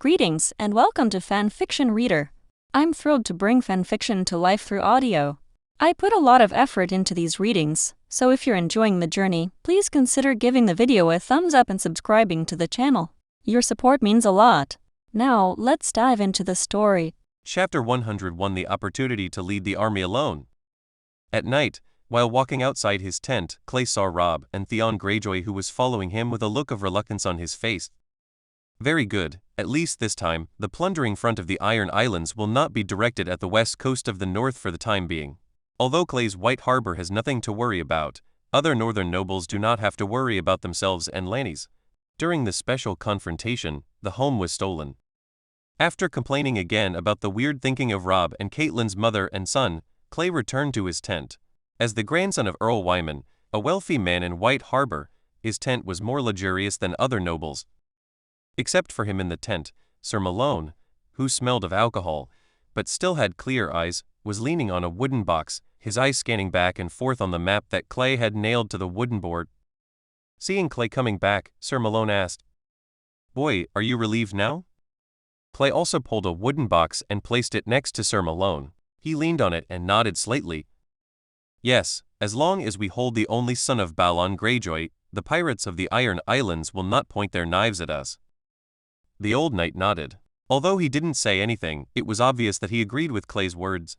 Greetings and welcome to Fanfiction Reader. I'm thrilled to bring fanfiction to life through audio. I put a lot of effort into these readings, so if you're enjoying the journey, please consider giving the video a thumbs up and subscribing to the channel. Your support means a lot. Now, let's dive into the story. Chapter 101: The opportunity to lead the army alone. At night, while walking outside his tent, Clay saw Robb and Theon Greyjoy, who was following him with a look of reluctance on his face. Very good, at least this time, the plundering front of the Iron Islands will not be directed at the west coast of the north for the time being. Although Clay's White Harbor has nothing to worry about, other northern nobles do not have to worry about themselves and Lanni's. During the special confrontation, the home was stolen. After complaining again about the weird thinking of Robb and Catelyn's mother and son, Clay returned to his tent. As the grandson of Earl Wyman, a wealthy man in White Harbor, his tent was more luxurious than other nobles'. Except for him in the tent, Sir Malone, who smelled of alcohol, but still had clear eyes, was leaning on a wooden box, his eyes scanning back and forth on the map that Clay had nailed to the wooden board. Seeing Clay coming back, Sir Malone asked, "Boy, are you relieved now?" Clay also pulled a wooden box and placed it next to Sir Malone. He leaned on it and nodded slightly. "Yes, as long as we hold the only son of Balon Greyjoy, the pirates of the Iron Islands will not point their knives at us." The old knight nodded. Although he didn't say anything, it was obvious that he agreed with Clay's words.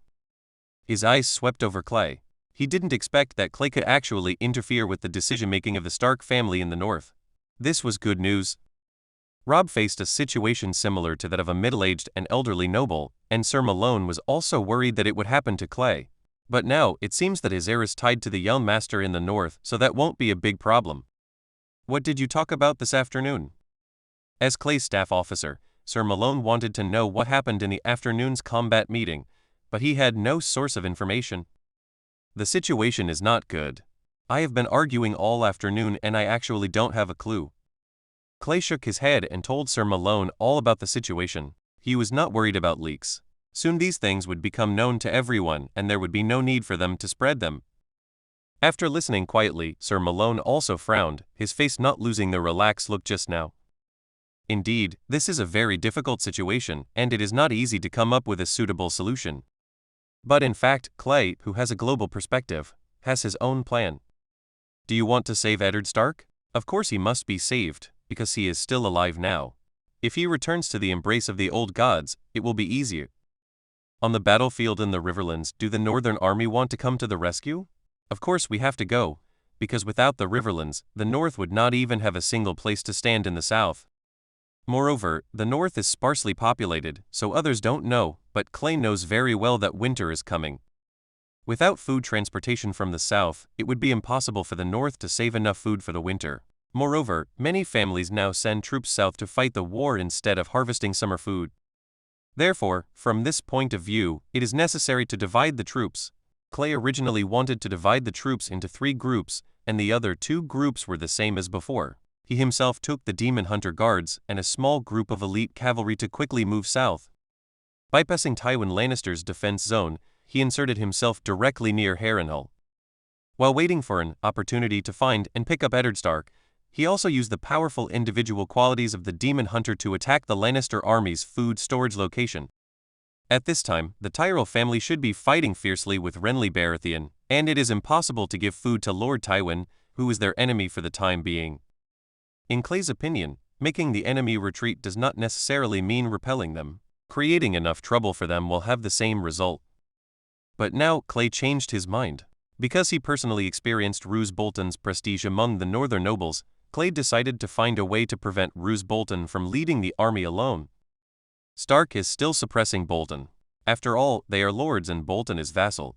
His eyes swept over Clay. He didn't expect that Clay could actually interfere with the decision-making of the Stark family in the north. This was good news. Robb faced a situation similar to that of a middle-aged and elderly noble, and Sir Malone was also worried that it would happen to Clay. But now, it seems that his heir is tied to the young master in the north, so that won't be a big problem. "What did you talk about this afternoon?" As Clay's staff officer, Sir Malone wanted to know what happened in the afternoon's combat meeting, but he had no source of information. "The situation is not good. I have been arguing all afternoon and I actually don't have a clue." Clay shook his head and told Sir Malone all about the situation. He was not worried about leaks. Soon these things would become known to everyone and there would be no need for them to spread them. After listening quietly, Sir Malone also frowned, his face not losing the relaxed look just now. Indeed, this is a very difficult situation, and it is not easy to come up with a suitable solution. But in fact, Clay, who has a global perspective, has his own plan. Do you want to save Eddard Stark? Of course he must be saved, because he is still alive now. If he returns to the embrace of the old gods, it will be easier. On the battlefield in the Riverlands, do the Northern Army want to come to the rescue? Of course we have to go, because without the Riverlands, the North would not even have a single place to stand in the South. Moreover, the north is sparsely populated, so others don't know, but Clay knows very well that winter is coming. Without food transportation from the south, it would be impossible for the north to save enough food for the winter. Moreover, many families now send troops south to fight the war instead of harvesting summer food. Therefore, from this point of view, it is necessary to divide the troops. Clay originally wanted to divide the troops into 3 groups, and the other 2 groups were the same as before. He himself took the Demon Hunter Guards and a small group of elite cavalry to quickly move south. Bypassing Tywin Lannister's defense zone, he inserted himself directly near Harrenhal. While waiting for an opportunity to find and pick up Eddard Stark, he also used the powerful individual qualities of the Demon Hunter to attack the Lannister army's food storage location. At this time, the Tyrell family should be fighting fiercely with Renly Baratheon, and it is impossible to give food to Lord Tywin, who is their enemy for the time being. In Clay's opinion, making the enemy retreat does not necessarily mean repelling them. Creating enough trouble for them will have the same result. But now Clay changed his mind. Because he personally experienced Roose Bolton's prestige among the northern nobles, Clay decided to find a way to prevent Roose Bolton from leading the army alone. Stark is still suppressing Bolton. After all, they are lords and Bolton is vassal.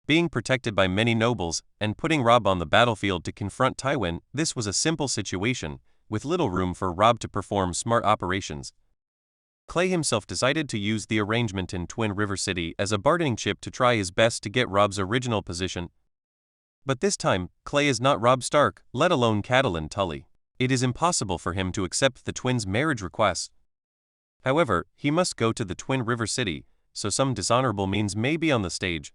Being protected by many nobles, and putting Robb on the battlefield to confront Tywin, this was a simple situation, with little room for Robb to perform smart operations. Clay himself decided to use the arrangement in Twin River City as a bargaining chip to try his best to get Robb's original position. But this time, Clay is not Robb Stark, let alone Catelyn Tully. It is impossible for him to accept the twins' marriage request. However, he must go to the Twin River City, so some dishonorable means may be on the stage.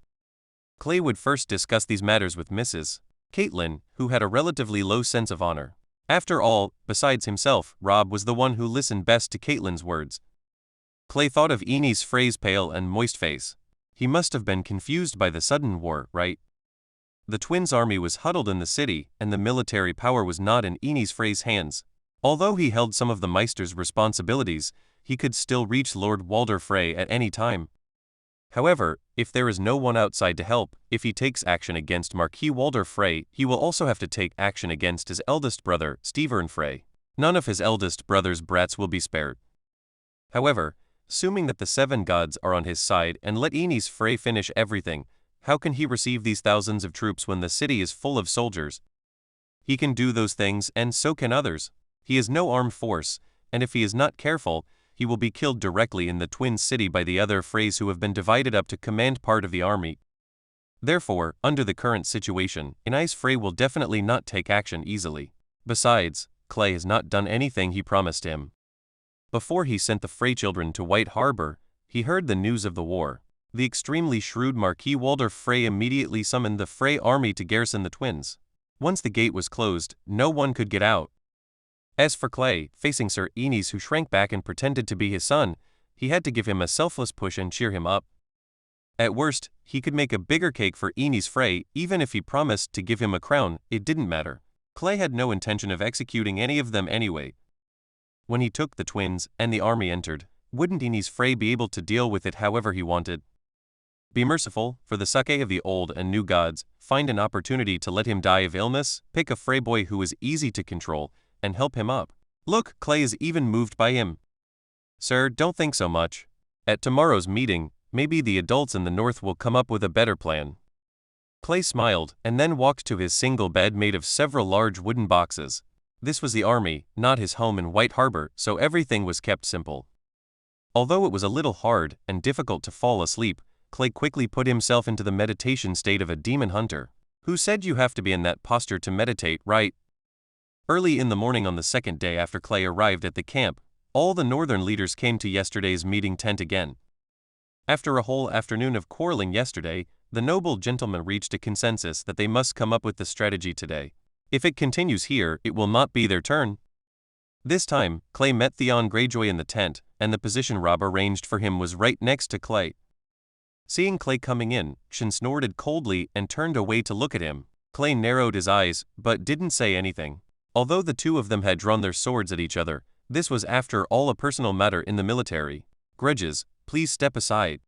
Clay would first discuss these matters with Mrs. Catelyn, who had a relatively low sense of honor. After all, besides himself, Robb was the one who listened best to Catelyn's words. Clay thought of Enys Frey's pale and moist face. He must have been confused by the sudden war, right? The twins' army was huddled in the city, and the military power was not in Enys Frey's hands. Although he held some of the Meister's responsibilities, he could still reach Lord Walder Frey at any time. However, if there is no one outside to help, if he takes action against Marquis Walder Frey, he will also have to take action against his eldest brother, Stevern Frey. None of his eldest brother's brats will be spared. However, assuming that the seven gods are on his side and let Enys Frey finish everything, how can he receive these thousands of troops when the city is full of soldiers? He can do those things, and so can others. He is no armed force, and if he is not careful, he will be killed directly in the twin city by the other Freys who have been divided up to command part of the army. Therefore, under the current situation, Enys Frey will definitely not take action easily. Besides, Clay has not done anything he promised him. Before he sent the Frey children to White Harbor, he heard the news of the war. The extremely shrewd Marquis Walder Frey immediately summoned the Frey army to garrison the twins. Once the gate was closed, no one could get out. As for Clay, facing Sir Enys who shrank back and pretended to be his son, he had to give him a selfless push and cheer him up. At worst, he could make a bigger cake for Enys Frey, even if he promised to give him a crown, it didn't matter. Clay had no intention of executing any of them anyway. When he took the twins, and the army entered, wouldn't Enys Frey be able to deal with it however he wanted? Be merciful, for the sake of the old and new gods, find an opportunity to let him die of illness, pick a Frey boy who is easy to control, and help him up. Look, Clay is even moved by him. Sir, don't think so much. At tomorrow's meeting, maybe the adults in the north will come up with a better plan. Clay smiled, and then walked to his single bed made of several large wooden boxes. This was the army, not his home in White Harbor, so everything was kept simple. Although it was a little hard and difficult to fall asleep, Clay quickly put himself into the meditation state of a demon hunter. Who said you have to be in that posture to meditate, right? Early in the morning on the second day after Clay arrived at the camp, all the northern leaders came to yesterday's meeting tent again. After a whole afternoon of quarreling yesterday, the noble gentlemen reached a consensus that they must come up with the strategy today. If it continues here, it will not be their turn. This time, Clay met Theon Greyjoy in the tent, and the position Robb arranged for him was right next to Clay. Seeing Clay coming in, Shin snorted coldly and turned away to look at him. Clay narrowed his eyes, but didn't say anything. Although the two of them had drawn their swords at each other, this was after all a personal matter in the military. Grudges, please step aside.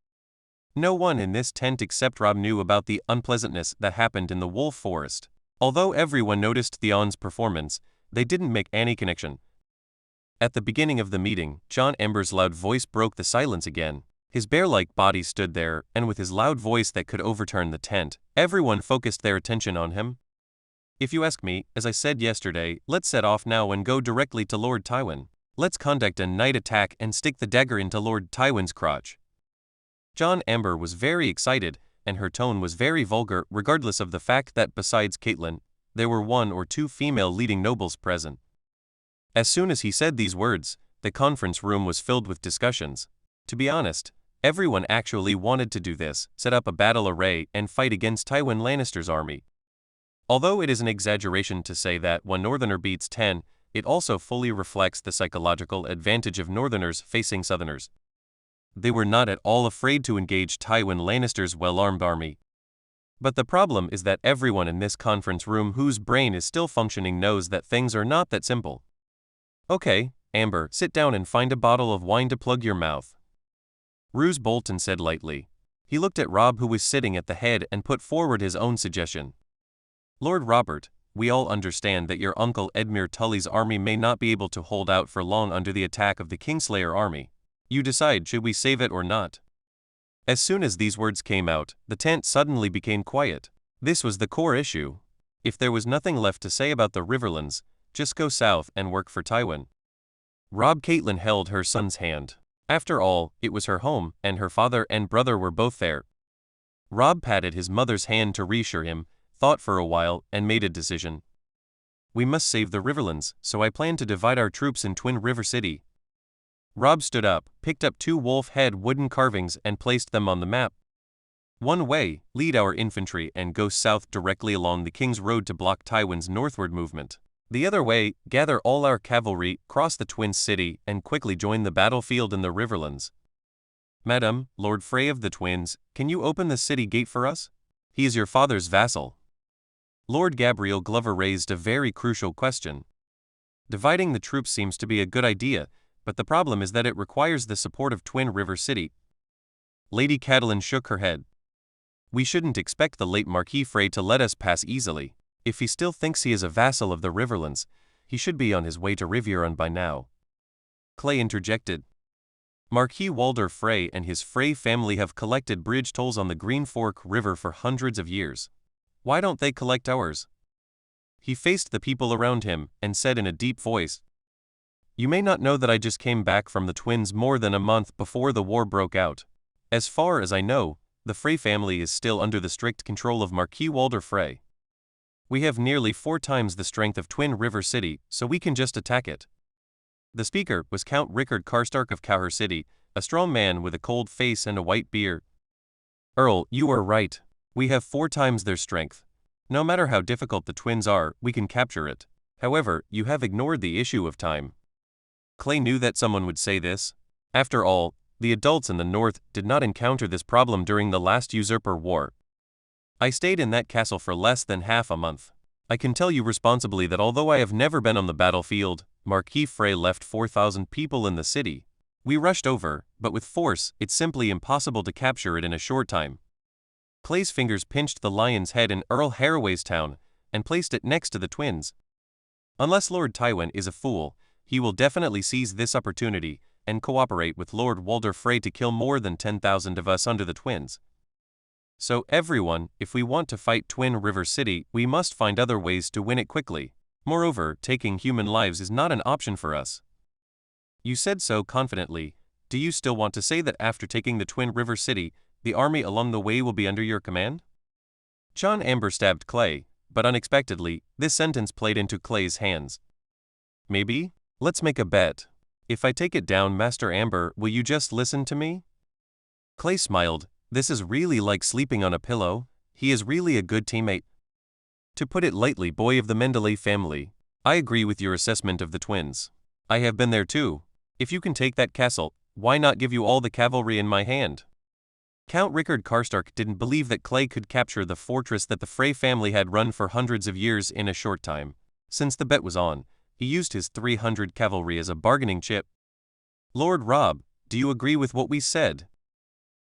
No one in this tent except Robb knew about the unpleasantness that happened in the Wolf Forest. Although everyone noticed Theon's performance, they didn't make any connection. At the beginning of the meeting, Jon Ember's loud voice broke the silence again. His bear-like body stood there, and with his loud voice that could overturn the tent, everyone focused their attention on him. If you ask me, as I said yesterday, let's set off now and go directly to Lord Tywin. Let's conduct a night attack and stick the dagger into Lord Tywin's crotch. Jon Amber was very excited, and her tone was very vulgar regardless of the fact that besides Catelyn, there were one or two female leading nobles present. As soon as he said these words, the conference room was filled with discussions. To be honest, everyone actually wanted to do this, set up a battle array and fight against Tywin Lannister's army. Although it is an exaggeration to say that when Northerner beats 10, it also fully reflects the psychological advantage of Northerners facing Southerners. They were not at all afraid to engage Tywin Lannister's well-armed army. But the problem is that everyone in this conference room whose brain is still functioning knows that things are not that simple. Okay, Amber, sit down and find a bottle of wine to plug your mouth. Roose Bolton said lightly. He looked at Robb who was sitting at the head and put forward his own suggestion. Lord Robert, we all understand that your uncle Edmure Tully's army may not be able to hold out for long under the attack of the Kingslayer army. You decide should we save it or not. As soon as these words came out, the tent suddenly became quiet. This was the core issue. If there was nothing left to say about the Riverlands, just go south and work for Tywin. Catelyn held her son's hand. After all, it was her home, and her father and brother were both there. Robb patted his mother's hand to reassure him, thought for a while, and made a decision. We must save the Riverlands, so I plan to divide our troops in Twin River City. Robb stood up, picked up 2 wolf-head wooden carvings and placed them on the map. One way, lead our infantry and go south directly along the King's Road to block Tywin's northward movement. The other way, gather all our cavalry, cross the Twin City, and quickly join the battlefield in the Riverlands. Madam, Lord Frey of the Twins, can you open the city gate for us? He is your father's vassal. Lord Gabriel Glover raised a very crucial question. Dividing the troops seems to be a good idea, but the problem is that it requires the support of Twin River City. Lady Catelyn shook her head. We shouldn't expect the late Marquis Frey to let us pass easily. If he still thinks he is a vassal of the Riverlands, he should be on his way to Riverrun by now. Clay interjected. Marquis Walder Frey and his Frey family have collected bridge tolls on the Green Fork River for hundreds of years. Why don't they collect ours? He faced the people around him and said in a deep voice, You may not know that I just came back from the Twins more than a month before the war broke out. As far as I know, the Frey family is still under the strict control of Marquis Walder Frey. We have nearly 4 times the strength of Twin River City, so we can just attack it. The speaker was Count Rickard Karstark of Cowher City, a strong man with a cold face and a white beard. Earl, you are right. We have 4 times their strength. No matter how difficult the Twins are, we can capture it. However, you have ignored the issue of time. Clay knew that someone would say this. After all, the adults in the north did not encounter this problem during the last usurper war. I stayed in that castle for less than half a month. I can tell you responsibly that although I have never been on the battlefield, Marquis Frey left 4,000 people in the city. We rushed over, but with force, it's simply impossible to capture it in a short time. Clay's fingers pinched the lion's head in Earl Haraway's town, and placed it next to the Twins. Unless Lord Tywin is a fool, he will definitely seize this opportunity, and cooperate with Lord Walder Frey to kill more than 10,000 of us under the Twins. So everyone, if we want to fight Twin River City, we must find other ways to win it quickly. Moreover, taking human lives is not an option for us. You said so confidently. Do you still want to say that after taking the Twin River City, the army along the way will be under your command? John Amber stabbed Clay, but unexpectedly, this sentence played into Clay's hands. Maybe? Let's make a bet. If I take it down, Master Amber, will you just listen to me? Clay smiled. This is really like sleeping on a pillow. He is really a good teammate. To put it lightly, boy of the Manderly family, I agree with your assessment of the Twins. I have been there too. If you can take that castle, why not give you all the cavalry in my hand? Count Rickard Karstark didn't believe that Clay could capture the fortress that the Frey family had run for hundreds of years in a short time. Since the bet was on, he used his 300 cavalry as a bargaining chip. Lord Robb, do you agree with what we said?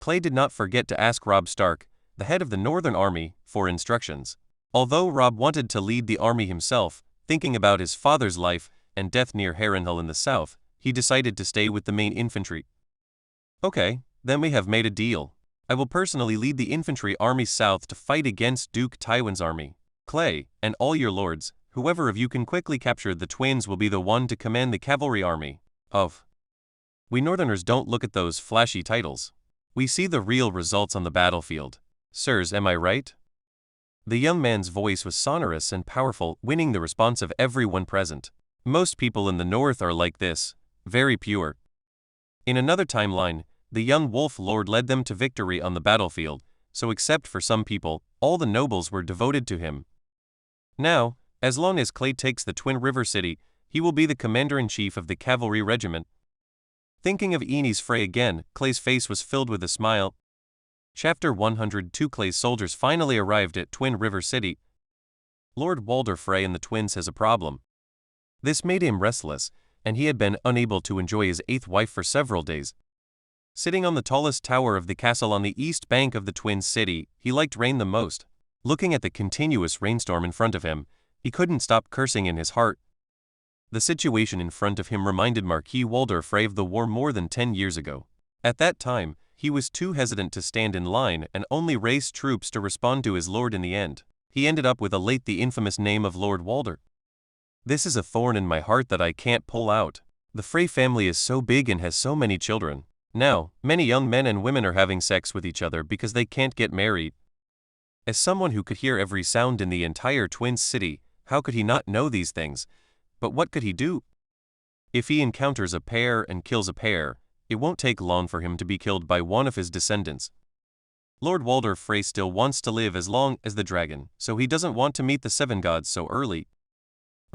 Clay did not forget to ask Robb Stark, the head of the Northern Army, for instructions. Although Robb wanted to lead the army himself, thinking about his father's life and death near Harrenhal in the south, he decided to stay with the main infantry. Okay, then we have made a deal. I will personally lead the infantry army south to fight against Duke Tywin's army. Clay, and all your lords, whoever of you can quickly capture the Twins will be the one to command the cavalry army. We Northerners don't look at those flashy titles. We see the real results on the battlefield. Sirs, am I right? The young man's voice was sonorous and powerful, winning the response of everyone present. Most people in the north are like this, very pure. In another timeline, the young wolf lord led them to victory on the battlefield, so except for some people, all the nobles were devoted to him. Now, as long as Clay takes the Twin River City, he will be the commander-in-chief of the cavalry regiment. Thinking of Aenys Frey again, Clay's face was filled with a smile. Chapter 102. Clay's soldiers finally arrived at Twin River City. Lord Walder Frey and the Twins has a problem. This made him restless, and he had been unable to enjoy his 8th wife for several days. Sitting on the tallest tower of the castle on the east bank of the Twin City, he liked rain the most. Looking at the continuous rainstorm in front of him, he couldn't stop cursing in his heart. The situation in front of him reminded Marquis Walder Frey of the war more than 10 years ago. At that time, he was too hesitant to stand in line and only raised troops to respond to his lord in the end. He ended up with the infamous name of Lord Walder. This is a thorn in my heart that I can't pull out. The Frey family is so big and has so many children. Now, many young men and women are having sex with each other because they can't get married. As someone who could hear every sound in the entire Twin City, how could he not know these things? But what could he do? If he encounters a pair and kills a pair, it won't take long for him to be killed by one of his descendants. Lord Walder Frey still wants to live as long as the dragon, so he doesn't want to meet the 7 gods so early.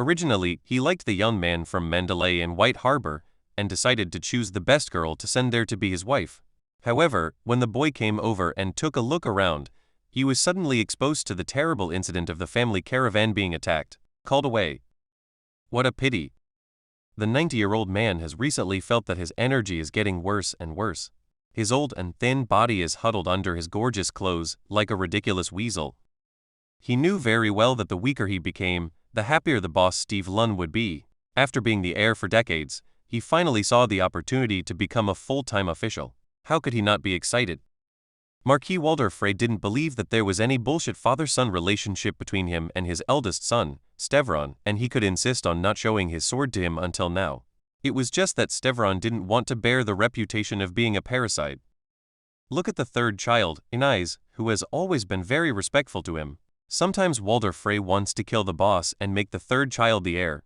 Originally, he liked the young man from Manderly and White Harbor, and decided to choose the best girl to send there to be his wife. However, when the boy came over and took a look around, he was suddenly exposed to the terrible incident of the family caravan being attacked, called away. What a pity. The 90-year-old man has recently felt that his energy is getting worse and worse. His old and thin body is huddled under his gorgeous clothes, like a ridiculous weasel. He knew very well that the weaker he became, the happier the boss Steve Lunn would be. After being the heir for decades, he finally saw the opportunity to become a full-time official. How could he not be excited? Marquis Walder Frey didn't believe that there was any bullshit father-son relationship between him and his eldest son, Stevron, and he could insist on not showing his sword to him until now. It was just that Stevron didn't want to bear the reputation of being a parasite. Look at the third child, Inez, who has always been very respectful to him. Sometimes Walder Frey wants to kill the boss and make the third child the heir.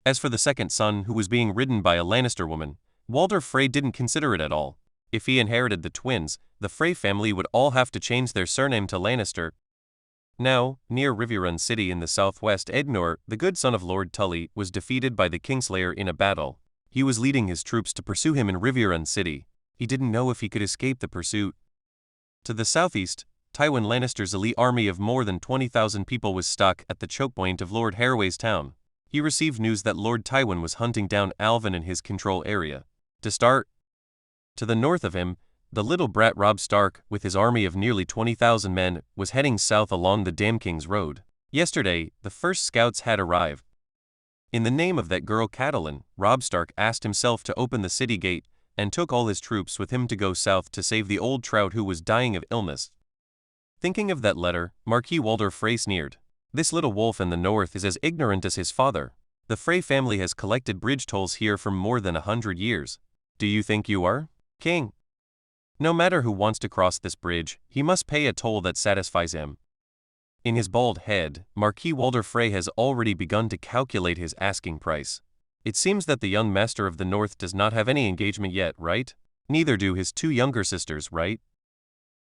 As for the second son, who was being ridden by a Lannister woman, Walder Frey didn't consider it at all. If he inherited the twins, the Frey family would all have to change their surname to Lannister. Now, near Riverrun City in the southwest, Ednor, the good son of Lord Tully, was defeated by the Kingslayer in a battle. He was leading his troops to pursue him in Riverrun City. He didn't know if he could escape the pursuit. To the southeast, Tywin Lannister's elite army of more than 20,000 people was stuck at the choke point of Lord Harroway's town. He received news that Lord Tywin was hunting down Alvin in his control area. To start, to the north of him, the little brat Robb Stark, with his army of nearly 20,000 men, was heading south along the Damn King's Road. Yesterday, the first scouts had arrived. In the name of that girl Catelyn, Robb Stark asked himself to open the city gate, and took all his troops with him to go south to save the old trout who was dying of illness. Thinking of that letter, Marquis Walder Frey sneered. This little wolf in the north is as ignorant as his father. The Frey family has collected bridge tolls here for more than 100 years. Do you think you are, King? No matter who wants to cross this bridge, he must pay a toll that satisfies him. In his bald head, Marquis Walder Frey has already begun to calculate his asking price. It seems that the young master of the north does not have any engagement yet, right? Neither do his two younger sisters, right?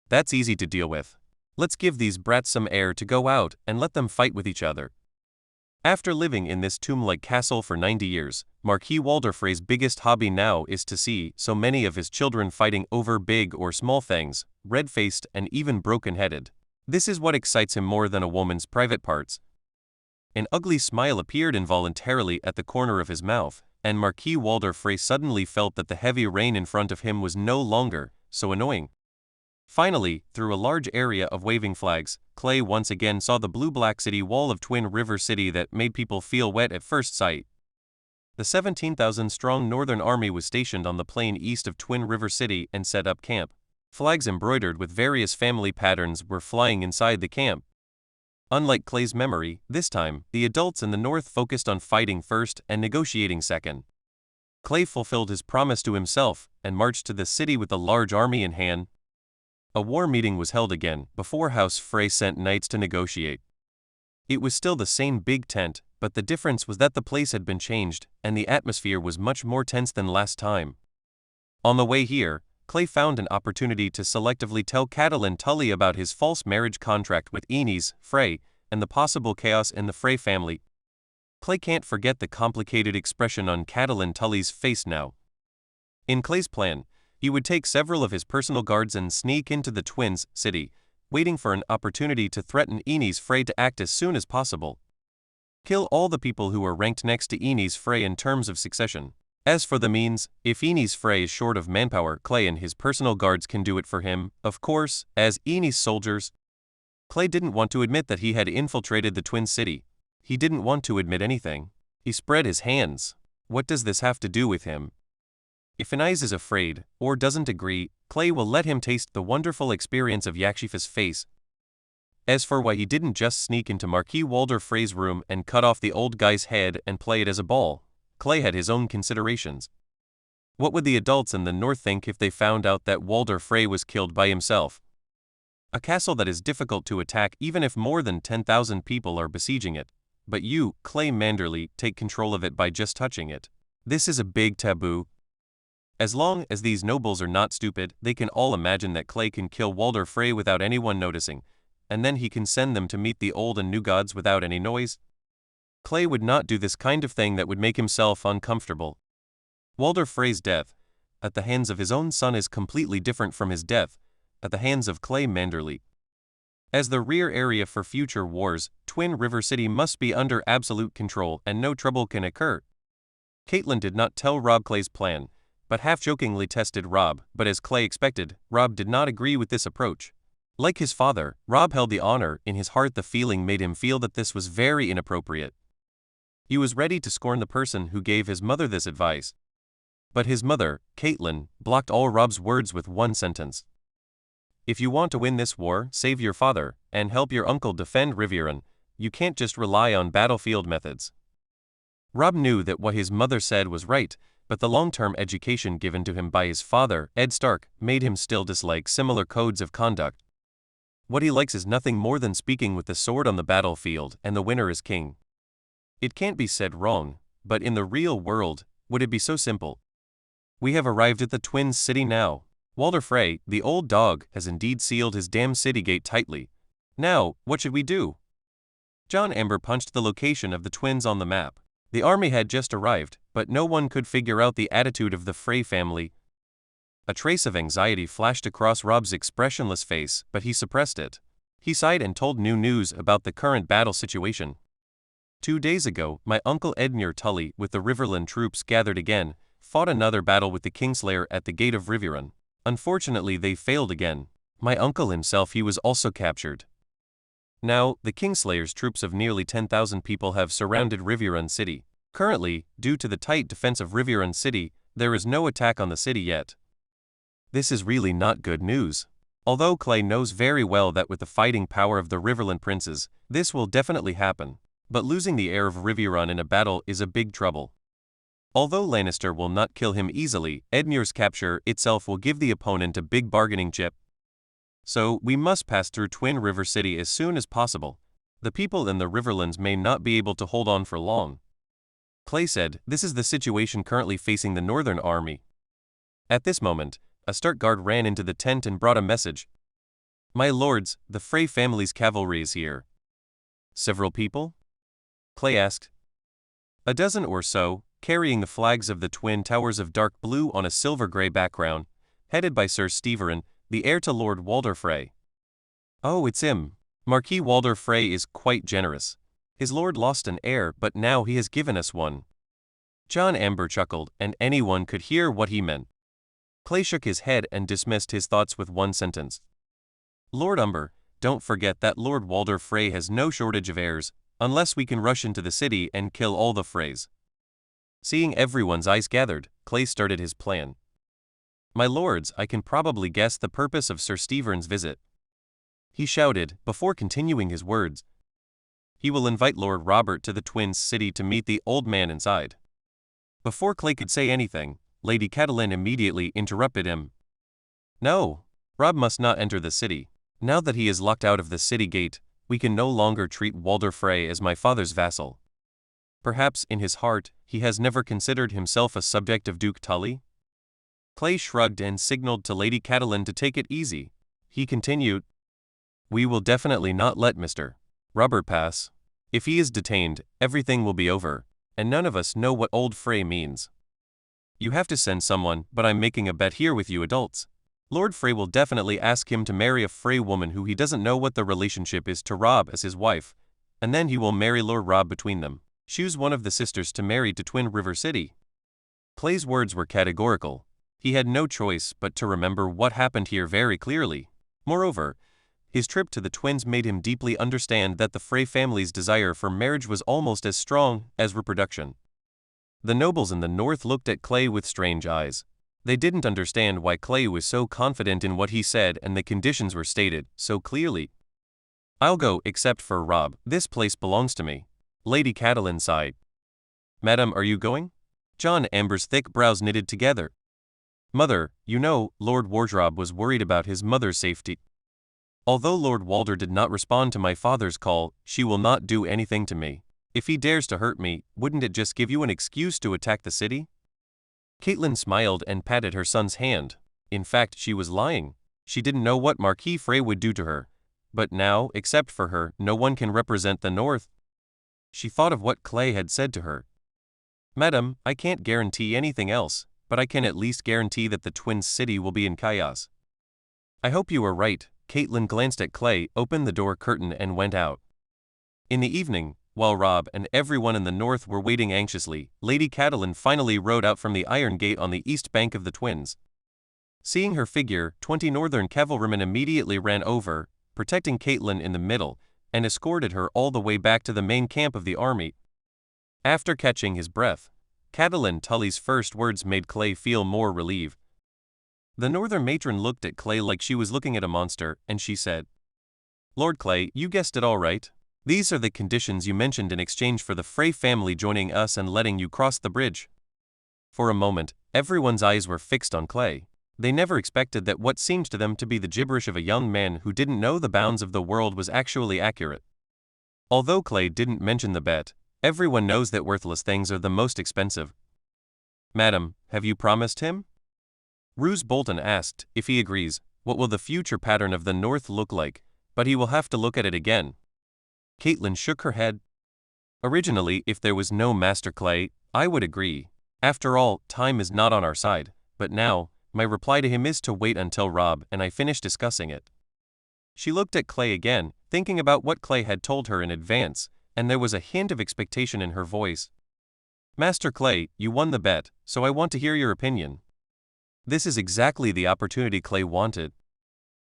That's easy to deal with. Let's give these brats some air to go out and let them fight with each other. After living in this tomb-like castle for 90 years, Marquis Walder Frey's biggest hobby now is to see so many of his children fighting over big or small things, red-faced and even broken-headed. This is what excites him more than a woman's private parts. An ugly smile appeared involuntarily at the corner of his mouth, and Marquis Walder Frey suddenly felt that the heavy rain in front of him was no longer so annoying. Finally, through a large area of waving flags, Clay once again saw the blue-black city wall of Twin River City that made people feel wet at first sight. The 17,000-strong Northern Army was stationed on the plain east of Twin River City and set up camp. Flags embroidered with various family patterns were flying inside the camp. Unlike Clay's memory, this time, the adults in the north focused on fighting first and negotiating second. Clay fulfilled his promise to himself and marched to the city with a large army in hand. A war meeting was held again before House Frey sent knights to negotiate. It was still the same big tent, but the difference was that the place had been changed, and the atmosphere was much more tense than last time. On the way here, Clay found an opportunity to selectively tell Catelyn Tully about his false marriage contract with Inez Frey and the possible chaos in the Frey family. Clay can't forget the complicated expression on Catelyn Tully's face now. In Clay's plan, he would take several of his personal guards and sneak into the twins' city, waiting for an opportunity to threaten Inez Frey to act as soon as possible. Kill all the people who are ranked next to Inez Frey in terms of succession. As for the means, if Inez Frey is short of manpower, Clay and his personal guards can do it for him, of course, as Inez soldiers. Clay didn't want to admit that he had infiltrated the twin city. He didn't want to admit anything. He spread his hands. What does this have to do with him? If Inez is afraid, or doesn't agree, Clay will let him taste the wonderful experience of Yakshifa's face. As for why he didn't just sneak into Marquis Walder Frey's room and cut off the old guy's head and play it as a ball, Clay had his own considerations. What would the adults in the north think if they found out that Walder Frey was killed by himself? A castle that is difficult to attack even if more than 10,000 people are besieging it. But you, Clay Manderly, take control of it by just touching it. This is a big taboo. As long as these nobles are not stupid, they can all imagine that Clay can kill Walder Frey without anyone noticing, and then he can send them to meet the old and new gods without any noise. Clay would not do this kind of thing that would make himself uncomfortable. Walder Frey's death at the hands of his own son is completely different from his death at the hands of Clay Manderly. As the rear area for future wars, Twin River City must be under absolute control and no trouble can occur. Caitlin did not tell Robb Clay's plan, but half-jokingly tested Robb, but as Clay expected, Robb did not agree with this approach. Like his father, Robb held the honor in his heart. The feeling made him feel that this was very inappropriate. He was ready to scorn the person who gave his mother this advice. But his mother, Caitlin, blocked all Robb's words with one sentence. If you want to win this war, save your father, and help your uncle defend Riverrun, you can't just rely on battlefield methods. Robb knew that what his mother said was right, but the long-term education given to him by his father, Ed Stark, made him still dislike similar codes of conduct. What he likes is nothing more than speaking with the sword on the battlefield, and the winner is king. It can't be said wrong, but in the real world, would it be so simple? We have arrived at the Twins' city now. Walder Frey, the old dog, has indeed sealed his damn city gate tightly. Now, what should we do? John Amber punched the location of the Twins on the map. The army had just arrived, but no one could figure out the attitude of the Frey family. A trace of anxiety flashed across Robb's expressionless face, but he suppressed it. He sighed and told new news about the current battle situation. 2 days ago, my uncle Edmure Tully, with the Riverland troops gathered again, fought another battle with the Kingslayer at the gate of Riverrun. Unfortunately, they failed again. My uncle himself, he was also captured. Now, the Kingslayer's troops of nearly 10,000 people have surrounded Riverrun City. Currently, due to the tight defense of Riverrun City, there is no attack on the city yet. This is really not good news. Although Clay knows very well that with the fighting power of the Riverland princes, this will definitely happen. But losing the heir of Riverrun in a battle is a big trouble. Although Lannister will not kill him easily, Edmure's capture itself will give the opponent a big bargaining chip. So, we must pass through Twin River City as soon as possible. The people in the Riverlands may not be able to hold on for long. Clay said, this is the situation currently facing the Northern Army. At this moment, a Stark guard ran into the tent and brought a message. My lords, the Frey family's cavalry is here. Several people? Clay asked. A dozen or so, carrying the flags of the Twin Towers of dark blue on a silver-gray background, headed by Sir Steverin, the heir to Lord Walder Frey. Oh, it's him. Marquis Walder Frey is quite generous. His lord lost an heir, but now he has given us one. John Amber chuckled, and anyone could hear what he meant. Clay shook his head and dismissed his thoughts with one sentence. Lord Umber, don't forget that Lord Walder Frey has no shortage of heirs, unless we can rush into the city and kill all the Freys. Seeing everyone's eyes gathered, Clay started his plan. My lords, I can probably guess the purpose of Sir Stevern's visit. He shouted, before continuing his words. He will invite Lord Robert to the Twins' city to meet the old man inside. Before Clay could say anything, Lady Catelyn immediately interrupted him. No, Robb must not enter the city. Now that he is locked out of the city gate, we can no longer treat Walder Frey as my father's vassal. Perhaps, in his heart, he has never considered himself a subject of Duke Tully? Clay shrugged and signaled to Lady Catelyn to take it easy. He continued, we will definitely not let Mr. Robert pass. If he is detained, everything will be over, and none of us know what old Frey means. You have to send someone, but I'm making a bet here with you adults. Lord Frey will definitely ask him to marry a Frey woman who he doesn't know what the relationship is to Robb as his wife, and then he will marry Lord Robb between them. Choose one of the sisters to marry to Twin River City. Clay's words were categorical. He had no choice but to remember what happened here very clearly. Moreover, his trip to the Twins made him deeply understand that the Frey family's desire for marriage was almost as strong as reproduction. The nobles in the north looked at Clay with strange eyes. They didn't understand why Clay was so confident in what he said and the conditions were stated so clearly. I'll go, except for Robb. This place belongs to me. Lady Catelyn sighed. Madam, are you going? John Amber's thick brows knitted together. Mother, you know, Lord Wardrob was worried about his mother's safety. Although Lord Walder did not respond to my father's call, she will not do anything to me. If he dares to hurt me, wouldn't it just give you an excuse to attack the city? Caitlin smiled and patted her son's hand. In fact, she was lying. She didn't know what Marquis Frey would do to her. But now, except for her, no one can represent the North. She thought of what Clay had said to her. "Madam, I can't guarantee anything else, but I can at least guarantee that the Twin City will be in chaos." "I hope you are right." Caitlin glanced at Clay, opened the door curtain and went out. In the evening, while Rob and everyone in the north were waiting anxiously, Lady Catelyn finally rode out from the Iron Gate on the east bank of the Twins. Seeing her figure, 20 northern cavalrymen immediately ran over, protecting Caitlin in the middle, and escorted her all the way back to the main camp of the army. After catching his breath, Catelyn Tully's first words made Clay feel more relieved. The northern matron looked at Clay like she was looking at a monster, and she said, "Lord Clay, you guessed it all right. These are the conditions you mentioned in exchange for the Frey family joining us and letting you cross the bridge." For a moment, everyone's eyes were fixed on Clay. They never expected that what seemed to them to be the gibberish of a young man who didn't know the bounds of the world was actually accurate. Although Clay didn't mention the bet, everyone knows that worthless things are the most expensive. "Madam, have you promised him?" Roose Bolton asked. "If he agrees, what will the future pattern of the North look like? But he will have to look at it again." Caitlin shook her head. "Originally, if there was no Master Clay, I would agree. After all, time is not on our side. But now, my reply to him is to wait until Rob and I finish discussing it." She looked at Clay again, thinking about what Clay had told her in advance, and there was a hint of expectation in her voice. "Master Clay, you won the bet, so I want to hear your opinion." This is exactly the opportunity Clay wanted.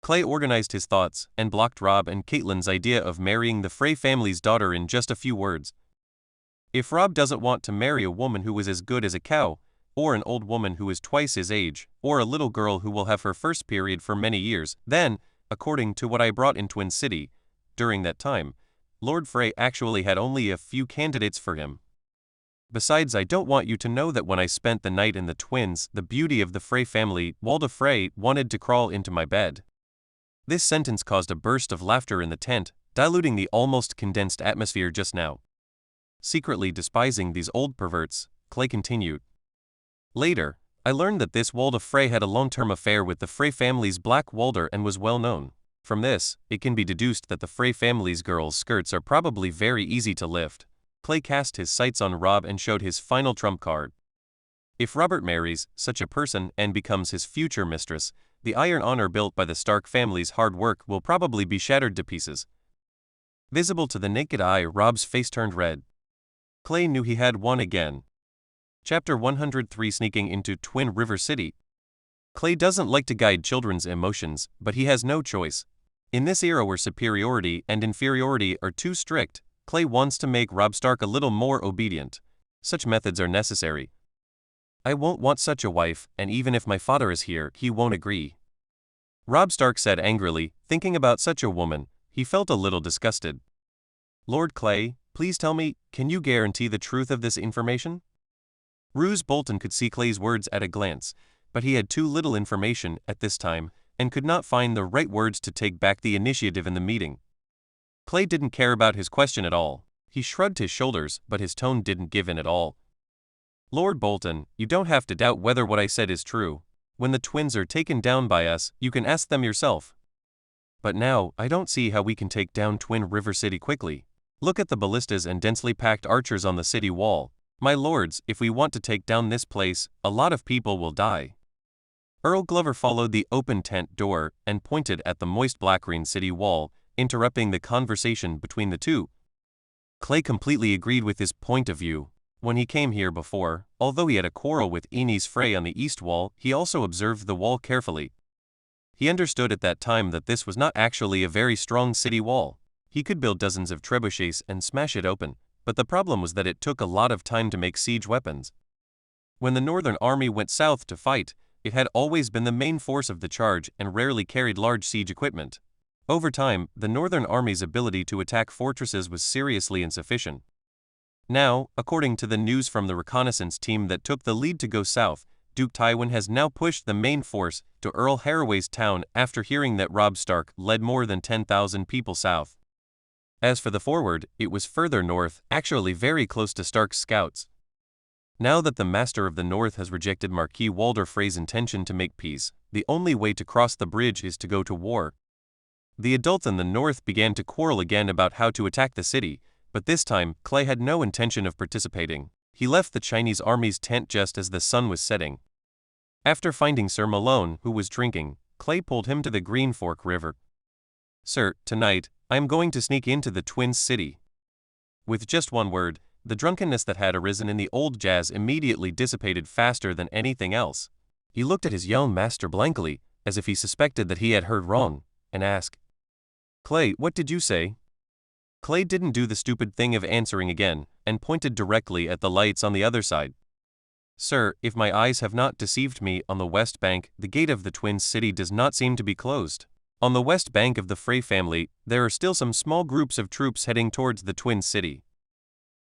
Clay organized his thoughts and blocked Rob and Caitlin's idea of marrying the Frey family's daughter in just a few words. If Rob doesn't want to marry a woman who is as good as a cow, or an old woman who is twice his age, or a little girl who will have her first period for many years, then, according to what I brought in Twin City, during that time, Lord Frey actually had only a few candidates for him. Besides, I don't want you to know that when I spent the night in the Twins, the beauty of the Frey family, Walda Frey, wanted to crawl into my bed. This sentence caused a burst of laughter in the tent, diluting the almost condensed atmosphere just now. Secretly despising these old perverts, Clay continued. Later, I learned that this Walda Frey had a long-term affair with the Frey family's Black Walder and was well known. From this, it can be deduced that the Frey family's girls' skirts are probably very easy to lift. Clay cast his sights on Rob and showed his final trump card. If Robert marries such a person and becomes his future mistress, the iron honor built by the Stark family's hard work will probably be shattered to pieces. Visible to the naked eye, Rob's face turned red. Clay knew he had won again. Chapter 103: Sneaking into Twin River City. Clay doesn't like to guide children's emotions, but he has no choice. In this era where superiority and inferiority are too strict, Clay wants to make Robb Stark a little more obedient. Such methods are necessary. "I won't want such a wife, and even if my father is here, he won't agree," Robb Stark said angrily. Thinking about such a woman, he felt a little disgusted. "Lord Clay, please tell me, can you guarantee the truth of this information?" Roose Bolton could see Clay's words at a glance, but he had too little information at this time, and could not find the right words to take back the initiative in the meeting. Clay didn't care about his question at all. He shrugged his shoulders, but his tone didn't give in at all. "Lord Bolton, you don't have to doubt whether what I said is true. When the twins are taken down by us, you can ask them yourself. But now, I don't see how we can take down Twin River City quickly. Look at the ballistas and densely packed archers on the city wall. My lords, if we want to take down this place, a lot of people will die." Earl Glover followed the open tent door and pointed at the moist black-green city wall, interrupting the conversation between the two. Clay completely agreed with his point of view. When he came here before, although he had a quarrel with Aenys Frey on the east wall, he also observed the wall carefully. He understood at that time that this was not actually a very strong city wall. He could build dozens of trebuchets and smash it open, but the problem was that it took a lot of time to make siege weapons. When the Northern Army went south to fight, it had always been the main force of the charge and rarely carried large siege equipment. Over time, the Northern Army's ability to attack fortresses was seriously insufficient. Now, according to the news from the reconnaissance team that took the lead to go south, Duke Tywin has now pushed the main force to Earl Haraway's town after hearing that Robb Stark led more than 10,000 people south. As for the forward, it was further north, actually very close to Stark's scouts. Now that the Master of the North has rejected Marquis Walder Frey's intention to make peace, the only way to cross the bridge is to go to war. The adults in the north began to quarrel again about how to attack the city, But this time, Clay had no intention of participating. He left the Chinese army's tent just as the sun was setting. After finding Sir Malone, who was drinking, Clay pulled him to the Green Fork River. "Sir, tonight, I am going to sneak into the Twin City." With just one word, the drunkenness that had arisen in the old Jazz immediately dissipated faster than anything else. He looked at his young master blankly, as if he suspected that he had heard wrong, and asked, "Clay, what did you say?" Clay didn't do the stupid thing of answering again, and pointed directly at the lights on the other side. "Sir, if my eyes have not deceived me, on the west bank, the gate of the Twin City does not seem to be closed. On the west bank of the Frey family, there are still some small groups of troops heading towards the Twin City."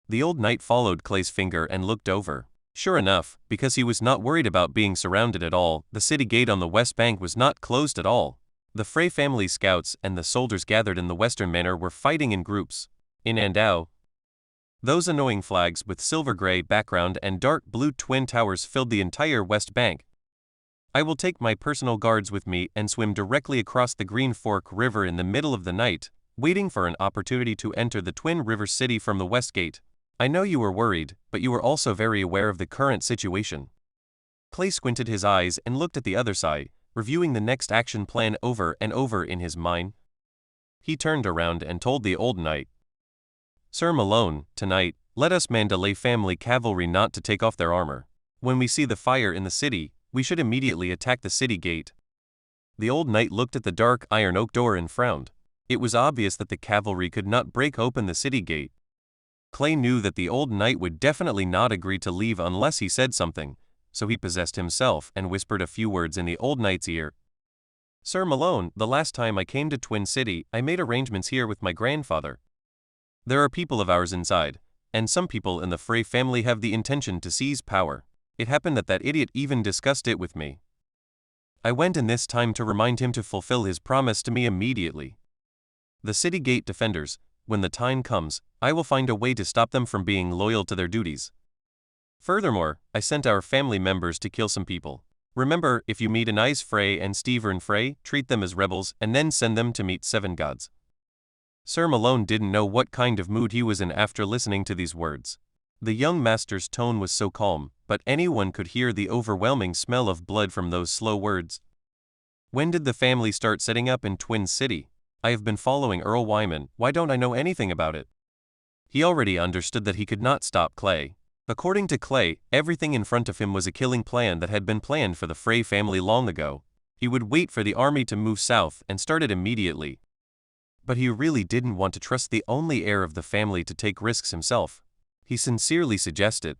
The old knight followed Clay's finger and looked over. Sure enough, because he was not worried about being surrounded at all, the city gate on the west bank was not closed at all. The Frey family scouts and the soldiers gathered in the western manor were fighting in groups. In Andau, those annoying flags with silver-gray background and dark blue twin towers filled the entire west bank. "I will take my personal guards with me and swim directly across the Green Fork River in the middle of the night, waiting for an opportunity to enter the Twin River City from the west gate. I know you were worried, but you were also very aware of the current situation." Clay squinted his eyes and looked at the other side, reviewing the next action plan over and over in his mind. He turned around and told the old knight, "Sir Malone, tonight, let us Manderly family cavalry not to take off their armor. When we see the fire in the city, we should immediately attack the city gate." The old knight looked at the dark iron oak door and frowned. It was obvious that the cavalry could not break open the city gate. Clay knew that the old knight would definitely not agree to leave unless he said something, so he possessed himself and whispered a few words in the old knight's ear. "Sir Malone, the last time I came to Twin City, I made arrangements here with my grandfather. There are people of ours inside, and some people in the Frey family have the intention to seize power. It happened that idiot even discussed it with me. I went in this time to remind him to fulfill his promise to me immediately. The city gate defenders, when the time comes, I will find a way to stop them from being loyal to their duties. Furthermore, I sent our family members to kill some people. Remember, if you meet Anais Frey and Stephen Frey, treat them as rebels and then send them to meet 7 gods." Sir Malone didn't know what kind of mood he was in after listening to these words. The young master's tone was so calm, but anyone could hear the overwhelming smell of blood from those slow words. "When did the family start setting up in Twin City? I have been following Earl Wyman, why don't I know anything about it?" He already understood that he could not stop Clay. According to Clay, everything in front of him was a killing plan that had been planned for the Frey family long ago. He would wait for the army to move south and start it immediately. But he really didn't want to trust the only heir of the family to take risks himself. He sincerely suggested,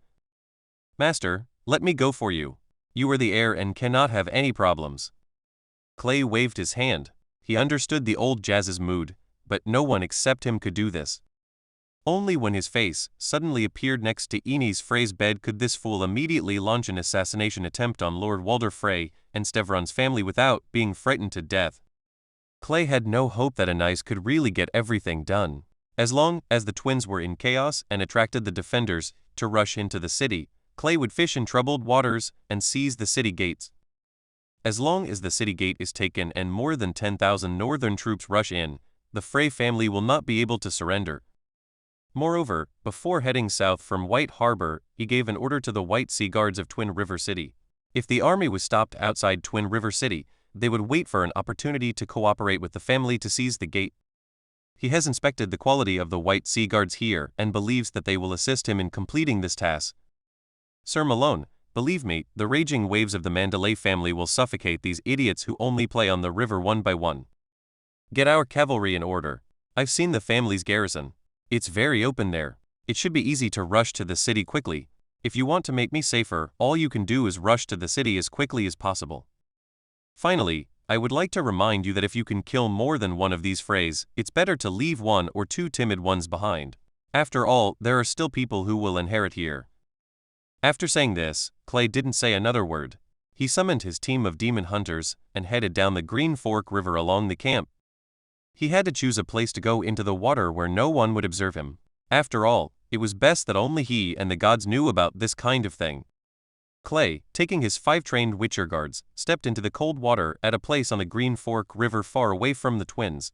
"Master, let me go for you. You are the heir and cannot have any problems." Clay waved his hand. He understood the old Jazz's mood, but no one except him could do this. Only when his face suddenly appeared next to Enys Frey's bed could this fool immediately launch an assassination attempt on Lord Walder Frey and Stevron's family without being frightened to death. Clay had no hope that Anais could really get everything done. As long as the twins were in chaos and attracted the defenders to rush into the city, Clay would fish in troubled waters and seize the city gates. As long as the city gate is taken and more than 10,000 northern troops rush in, the Frey family will not be able to surrender. Moreover, before heading south from White Harbor, he gave an order to the White Sea Guards of Twin River City. If the army was stopped outside Twin River City, they would wait for an opportunity to cooperate with the family to seize the gate. He has inspected the quality of the White Sea Guards here and believes that they will assist him in completing this task. Sir Malone, believe me, the raging waves of the Manderly family will suffocate these idiots who only play on the river one by one. Get our cavalry in order. I've seen the family's garrison. It's very open there. It should be easy to rush to the city quickly. If you want to make me safer, all you can do is rush to the city as quickly as possible. Finally, I would like to remind you that if you can kill more than one of these Freys, it's better to leave 1 or 2 timid ones behind. After all, there are still people who will inherit here." After saying this, Clay didn't say another word. He summoned his team of demon hunters and headed down the Green Fork River along the camp. He had to choose a place to go into the water where no one would observe him. After all, it was best that only he and the gods knew about this kind of thing. Clay, taking his 5 trained Witcher guards, stepped into the cold water at a place on the Green Fork River far away from the twins.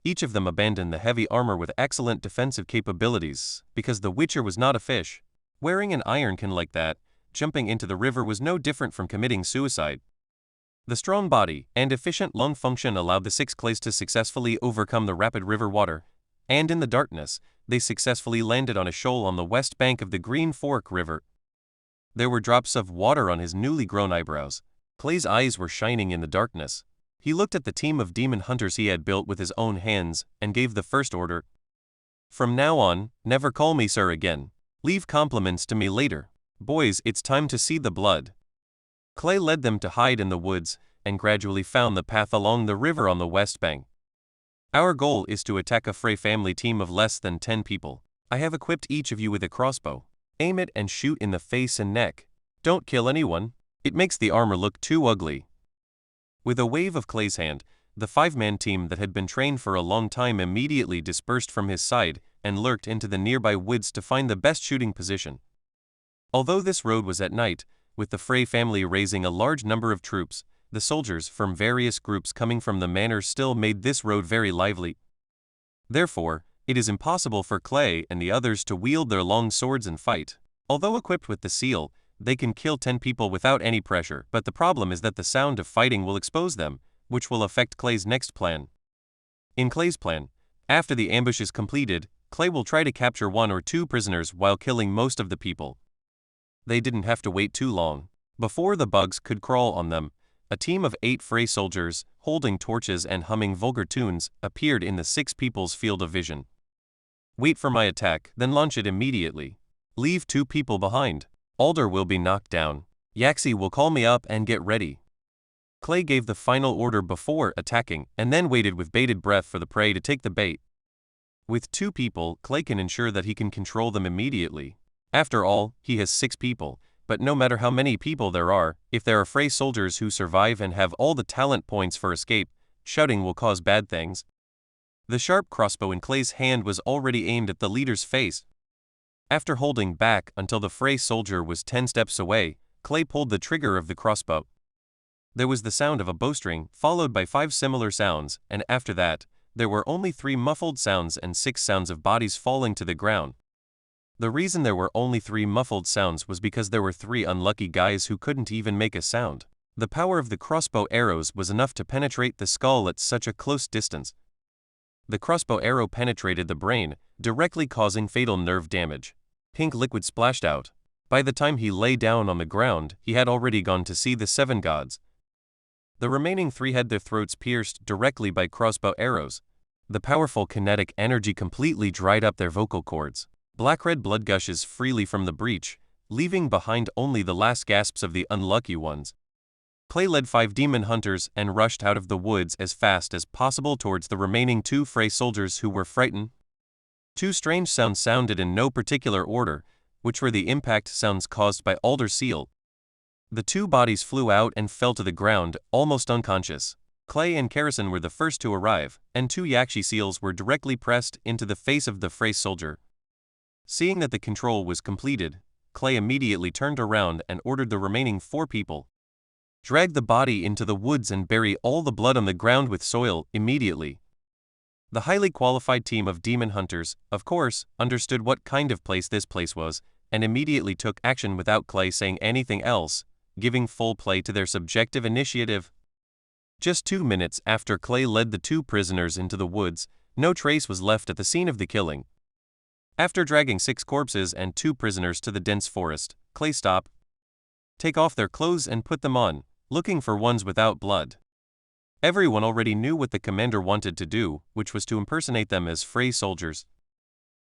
Each of them abandoned the heavy armor with excellent defensive capabilities, because the Witcher was not a fish. Wearing an ironkin like that, jumping into the river was no different from committing suicide. The strong body and efficient lung function allowed the 6 clays to successfully overcome the rapid river water, and in the darkness, they successfully landed on a shoal on the west bank of the Green Fork River. There were drops of water on his newly grown eyebrows. Clay's eyes were shining in the darkness. He looked at the team of demon hunters he had built with his own hands and gave the first order. "From now on, never call me sir again. Leave compliments to me later. Boys, it's time to see the blood." Clay led them to hide in the woods and gradually found the path along the river on the west bank. "Our goal is to attack a Frey family team of less than 10 people. I have equipped each of you with a crossbow. Aim it and shoot in the face and neck. Don't kill anyone. It makes the armor look too ugly." With a wave of Clay's hand, the 5-man team that had been trained for a long time immediately dispersed from his side and lurked into the nearby woods to find the best shooting position. Although this road was at night, with the Frey family raising a large number of troops, the soldiers from various groups coming from the manor still made this road very lively. Therefore, it is impossible for Clay and the others to wield their long swords and fight. Although equipped with the seal, they can kill 10 people without any pressure, but the problem is that the sound of fighting will expose them, which will affect Clay's next plan. In Clay's plan, after the ambush is completed, Clay will try to capture 1 or 2 prisoners while killing most of the people. They didn't have to wait too long. Before the bugs could crawl on them, a team of 8 Frey soldiers, holding torches and humming vulgar tunes, appeared in the 6 people's field of vision. "Wait for my attack, then launch it immediately. Leave 2 people behind. Alder will be knocked down. Yaxi will call me up and get ready." Clay gave the final order before attacking and then waited with bated breath for the prey to take the bait. With 2 people, Clay can ensure that he can control them immediately. After all, he has 6 people, but no matter how many people there are, if there are Frey soldiers who survive and have all the talent points for escape, shouting will cause bad things. The sharp crossbow in Clay's hand was already aimed at the leader's face. After holding back until the Frey soldier was 10 steps away, Clay pulled the trigger of the crossbow. There was the sound of a bowstring, followed by 5 similar sounds, and after that, there were only 3 muffled sounds and 6 sounds of bodies falling to the ground. The reason there were only 3 muffled sounds was because there were 3 unlucky guys who couldn't even make a sound. The power of the crossbow arrows was enough to penetrate the skull at such a close distance. The crossbow arrow penetrated the brain, directly causing fatal nerve damage. Pink liquid splashed out. By the time he lay down on the ground, he had already gone to see the 7 gods. The remaining 3 had their throats pierced directly by crossbow arrows. The powerful kinetic energy completely dried up their vocal cords. Black-red blood gushes freely from the breach, leaving behind only the last gasps of the unlucky ones. Clay led 5 demon hunters and rushed out of the woods as fast as possible towards the remaining 2 Frey soldiers who were frightened. 2 strange sounds sounded in no particular order, which were the impact sounds caused by Alder's seal. The 2 bodies flew out and fell to the ground, almost unconscious. Clay and Karrison were the first to arrive, and 2 Yakshi seals were directly pressed into the face of the Frey soldier. Seeing that the control was completed, Clay immediately turned around and ordered the remaining 4 people. "Drag the body into the woods and bury all the blood on the ground with soil immediately." The highly qualified team of demon hunters, of course, understood what kind of place this place was, and immediately took action without Clay saying anything else, giving full play to their subjective initiative. Just 2 minutes after Clay led the 2 prisoners into the woods, no trace was left at the scene of the killing. After dragging 6 corpses and 2 prisoners to the dense forest, Clay stopped. "Take off their clothes and put them on, looking for ones without blood." Everyone already knew what the commander wanted to do, which was to impersonate them as Frey soldiers.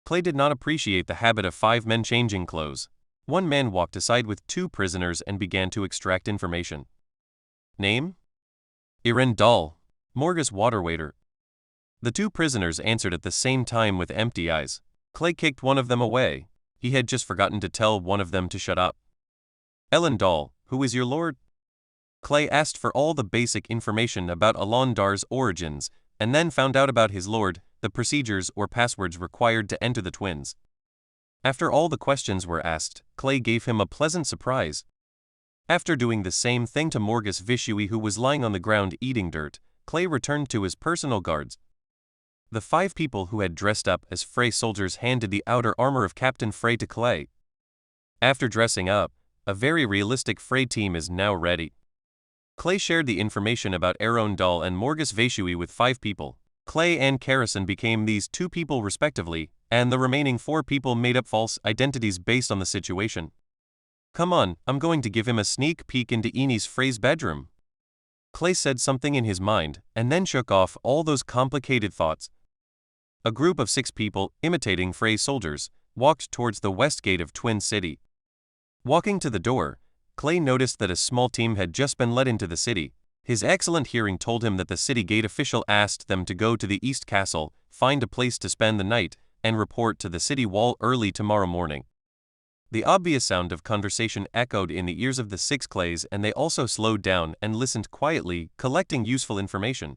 Clay did not appreciate the habit of 5 men changing clothes. One man walked aside with 2 prisoners and began to extract information. Name? Iren Dahl, Morgus Waterwaiter. The 2 prisoners answered at the same time with empty eyes. Clay kicked one of them away. He had just forgotten to tell one of them to shut up. "Ellen Dahl, who is your lord?" Clay asked for all the basic information about Alondar's origins, and then found out about his lord, the procedures or passwords required to enter the twins. After all the questions were asked, Clay gave him a pleasant surprise. After doing the same thing to Morgus Vishui, who was lying on the ground eating dirt, Clay returned to his personal guards. The 5 people who had dressed up as Frey soldiers handed the outer armor of Captain Frey to Clay. After dressing up, a very realistic Frey team is now ready. Clay shared the information about Arondal and Morgus Veshui with 5 people. Clay and Karrison became these 2 people respectively, and the remaining 4 people made up false identities based on the situation. Come on, I'm going to give him a sneak peek into Eni's Frey's bedroom. Clay said something in his mind, and then shook off all those complicated thoughts. A group of 6 people, imitating Frey soldiers, walked towards the west gate of Twin City. Walking to the door, Clay noticed that a small team had just been let into the city. His excellent hearing told him that the city gate official asked them to go to the East Castle, find a place to spend the night, and report to the city wall early tomorrow morning. The obvious sound of conversation echoed in the ears of the 6 Clays, and they also slowed down and listened quietly, collecting useful information.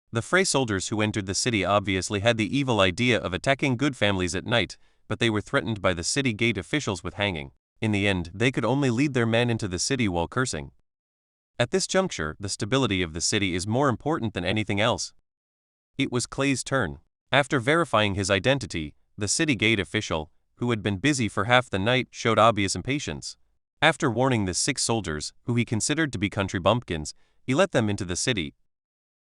The Frey soldiers who entered the city obviously had the evil idea of attacking good families at night, but they were threatened by the city gate officials with hanging. In the end, they could only lead their men into the city while cursing. At this juncture, the stability of the city is more important than anything else. It was Clay's turn. After verifying his identity, the city gate official, who had been busy for half the night, showed obvious impatience. After warning the 6 soldiers, who he considered to be country bumpkins, he let them into the city.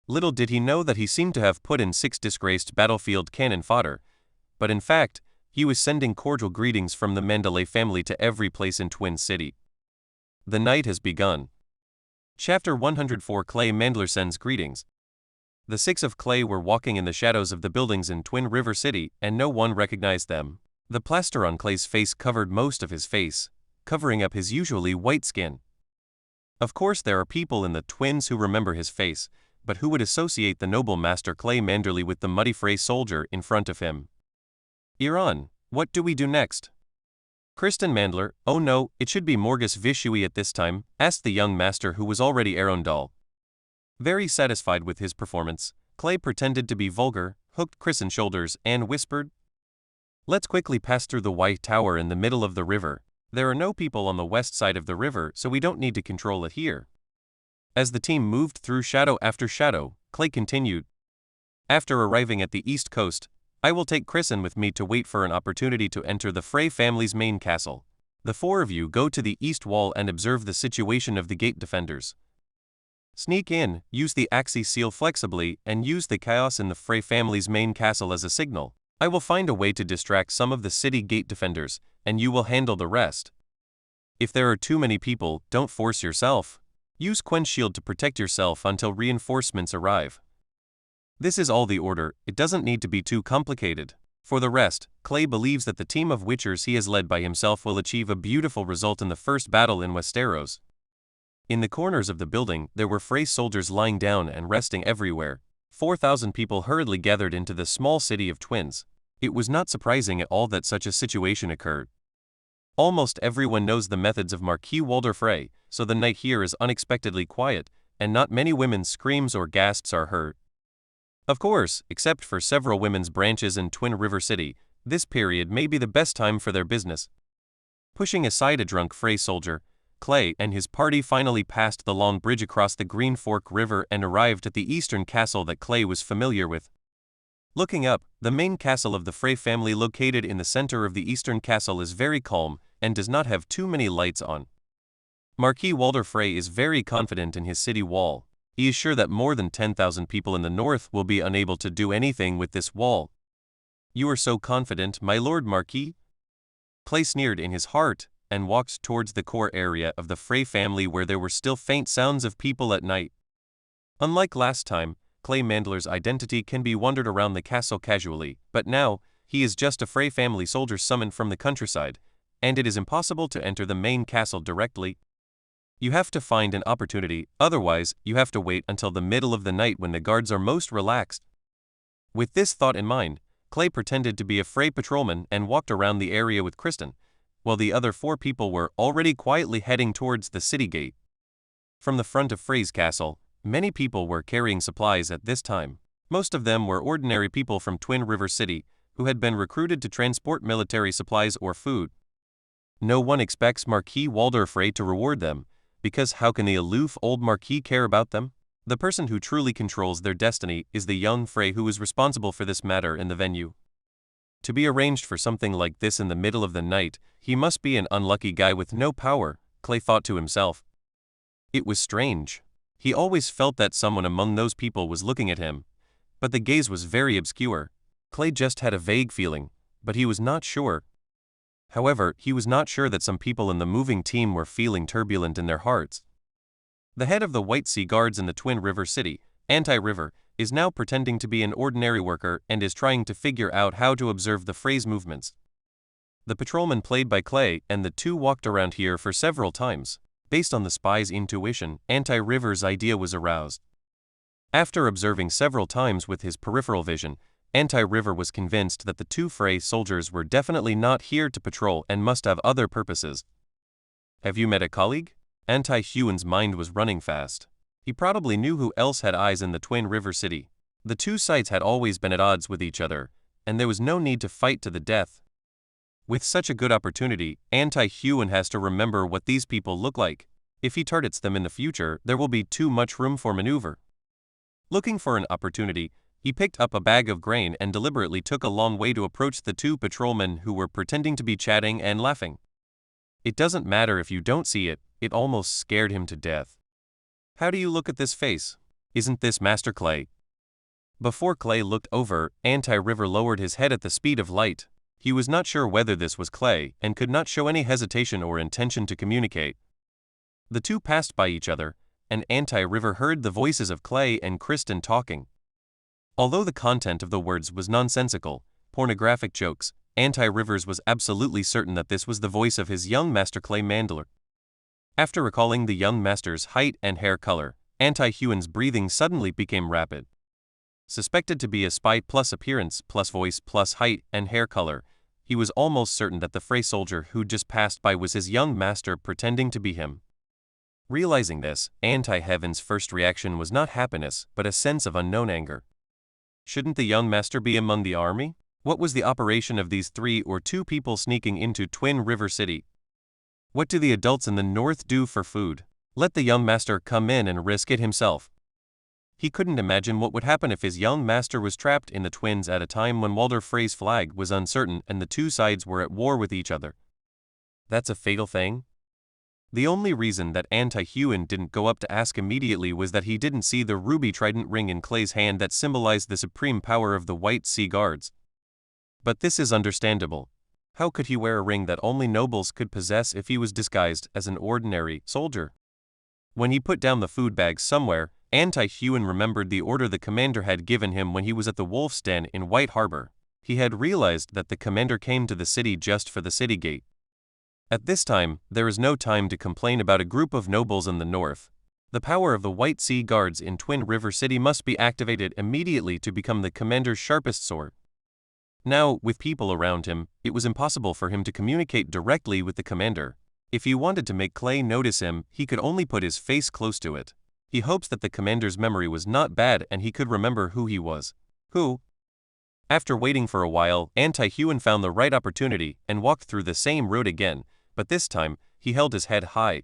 Little did he know that he seemed to have put in 6 disgraced battlefield cannon fodder, but in fact, he was sending cordial greetings from the Manderly family to every place in Twin City. The night has begun. Chapter 104 Clay Mandler sends greetings. The 6 of Clay were walking in the shadows of the buildings in Twin River City, and no one recognized them. The plaster on Clay's face covered most of his face, covering up his usually white skin. Of course there are people in the Twins who remember his face, but who would associate the noble Master Clay Manderly with the muddy Frey soldier in front of him? Iran, what do we do next? Kristen Mandler, oh no, it should be Morgus Veshui at this time, asked the young master who was already Arondal. Very satisfied with his performance, Clay pretended to be vulgar, hooked Kristen's shoulders, and whispered, "Let's quickly pass through the White Tower in the middle of the river. There are no people on the west side of the river, so we don't need to control it here." As the team moved through shadow after shadow, Clay continued, "After arriving at the east coast, I will take Kristen with me to wait for an opportunity to enter the Frey family's main castle. The 4 of you go to the east wall and observe the situation of the gate defenders. Sneak in, use the Axis seal flexibly, and use the chaos in the Frey family's main castle as a signal. I will find a way to distract some of the city gate defenders, and you will handle the rest. If there are too many people, don't force yourself. Use Quench Shield to protect yourself until reinforcements arrive. This is all the order, it doesn't need to be too complicated. For the rest, Clay believes that the team of Witchers he has led by himself will achieve a beautiful result in the first battle in Westeros." In the corners of the building, there were Frey soldiers lying down and resting everywhere. 4,000 people hurriedly gathered into the small city of Twins. It was not surprising at all that such a situation occurred. Almost everyone knows the methods of Marquis Walder Frey, so the night here is unexpectedly quiet, and not many women's screams or gasps are heard. Of course, except for several women's branches in Twin River City, this period may be the best time for their business. Pushing aside a drunk Frey soldier, Clay and his party finally passed the long bridge across the Green Fork River and arrived at the eastern castle that Clay was familiar with. Looking up, the main castle of the Frey family located in the center of the eastern castle is very calm and does not have too many lights on. Marquis Walder Frey is very confident in his city wall. He is sure that more than 10,000 people in the north will be unable to do anything with this wall. "You are so confident, my lord Marquis?" Clay sneered in his heart, and walked towards the core area of the Frey family where there were still faint sounds of people at night. Unlike last time, Clay Mandler's identity can be wandered around the castle casually, but now, he is just a Frey family soldier summoned from the countryside, and it is impossible to enter the main castle directly. You have to find an opportunity, otherwise, you have to wait until the middle of the night when the guards are most relaxed. With this thought in mind, Clay pretended to be a Frey patrolman and walked around the area with Kristen, while the other 4 people were already quietly heading towards the city gate. From the front of Frey's castle, many people were carrying supplies at this time. Most of them were ordinary people from Twin River City, who had been recruited to transport military supplies or food. No one expects Marquis Walder Frey to reward them, because how can the aloof old Marquis care about them? The person who truly controls their destiny is the young Frey who is responsible for this matter in the venue. To be arranged for something like this in the middle of the night, he must be an unlucky guy with no power, Clay thought to himself. It was strange. He always felt that someone among those people was looking at him, but the gaze was very obscure. Clay just had a vague feeling, but he was not sure. However, he was not sure that some people in the moving team were feeling turbulent in their hearts. The head of the White Sea Guards in the Twin River City, Anti-River, is now pretending to be an ordinary worker and is trying to figure out how to observe the Frey's movements. The patrolman played by Clay and the two walked around here for several times. Based on the spy's intuition, Anti-River's idea was aroused. After observing several times with his peripheral vision, Anti-River was convinced that the two Frey soldiers were definitely not here to patrol and must have other purposes. Have you met a colleague? Anti-Huon's mind was running fast. He probably knew who else had eyes in the Twin River City. The two sides had always been at odds with each other, and there was no need to fight to the death. With such a good opportunity, Anti-Huon has to remember what these people look like. If he targets them in the future, there will be too much room for maneuver. Looking for an opportunity, he picked up a bag of grain and deliberately took a long way to approach the two patrolmen who were pretending to be chatting and laughing. It doesn't matter if you don't see it, it almost scared him to death. How do you look at this face? Isn't this Master Clay? Before Clay looked over, Anti-River lowered his head at the speed of light. He was not sure whether this was Clay and could not show any hesitation or intention to communicate. The two passed by each other, and Anti-River heard the voices of Clay and Kristen talking. Although the content of the words was nonsensical, pornographic jokes, Anti-River's was absolutely certain that this was the voice of his young master Clay Manderly. After recalling the young master's height and hair color, Anti-Huon's breathing suddenly became rapid. Suspected to be a spy plus appearance plus voice plus height and hair color, he was almost certain that the Frey soldier who just passed by was his young master pretending to be him. Realizing this, Anti-Heaven's first reaction was not happiness but a sense of unknown anger. Shouldn't the young master be among the army? What was the operation of these 3 or 2 people sneaking into Twin River City? What do the adults in the north do for food? Let the young master come in and risk it himself. He couldn't imagine what would happen if his young master was trapped in the Twins at a time when Walder Frey's flag was uncertain and the two sides were at war with each other. That's a fatal thing? The only reason that Anti-Huon didn't go up to ask immediately was that he didn't see the ruby trident ring in Clay's hand that symbolized the supreme power of the White Sea Guards. But this is understandable. How could he wear a ring that only nobles could possess if he was disguised as an ordinary soldier? When he put down the food bag somewhere, Anti-Huon remembered the order the commander had given him when he was at the Wolf's Den in White Harbor. He had realized that the commander came to the city just for the city gate. At this time, there is no time to complain about a group of nobles in the north. The power of the White Sea Guards in Twin River City must be activated immediately to become the commander's sharpest sword. Now, with people around him, it was impossible for him to communicate directly with the commander. If he wanted to make Clay notice him, he could only put his face close to it. He hopes that the commander's memory was not bad and he could remember who he was. Who? After waiting for a while, Anti-Huon found the right opportunity and walked through the same road again, but this time, he held his head high.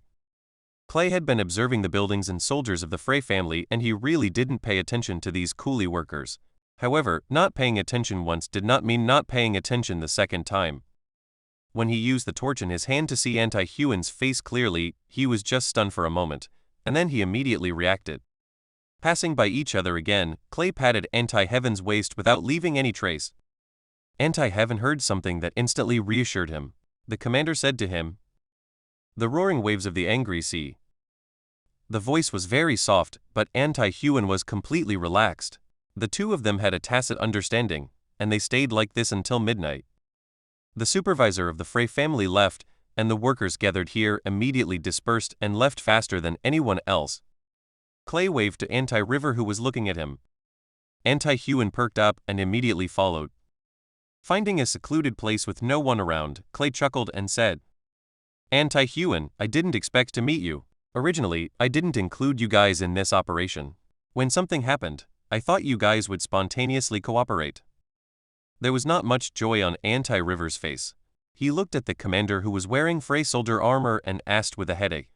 Clay had been observing the buildings and soldiers of the Frey family and he really didn't pay attention to these coolie workers. However, not paying attention once did not mean not paying attention the second time. When he used the torch in his hand to see Anti-Huon's face clearly, he was just stunned for a moment, and then he immediately reacted. Passing by each other again, Clay patted Anti-Heaven's waist without leaving any trace. Anti-Heaven heard something that instantly reassured him. The commander said to him, "The roaring waves of the angry sea." The voice was very soft, but Anti-Huon was completely relaxed. The two of them had a tacit understanding, and they stayed like this until midnight. The supervisor of the Frey family left, and the workers gathered here immediately dispersed and left faster than anyone else. Clay waved to Anti-River who was looking at him. Anti-Huon perked up and immediately followed. Finding a secluded place with no one around, Clay chuckled and said, "Anti-Huon, I didn't expect to meet you. Originally, I didn't include you guys in this operation. When something happened, I thought you guys would spontaneously cooperate." There was not much joy on Anti-River's face. He looked at the commander who was wearing Frey soldier armor and asked with a headache,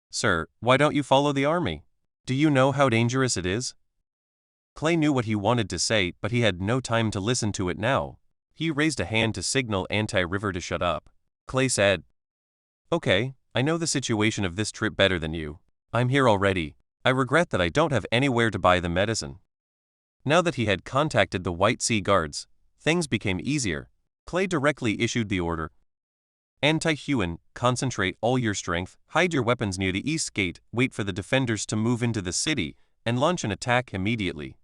"Sir, why don't you follow the army? Do you know how dangerous it is? Clay knew what he wanted to say, but he had no time to listen to it now. He raised a hand to signal Anti-River to shut up. Clay said, "Okay, I know the situation of this trip better than you. I'm here already. I regret that I don't have anywhere to buy the medicine." Now that he had contacted the White Sea Guards, things became easier. Clay directly issued the order. Anti-Huan, concentrate all your strength, hide your weapons near the east gate, wait for the defenders to move into the city, and launch an attack immediately.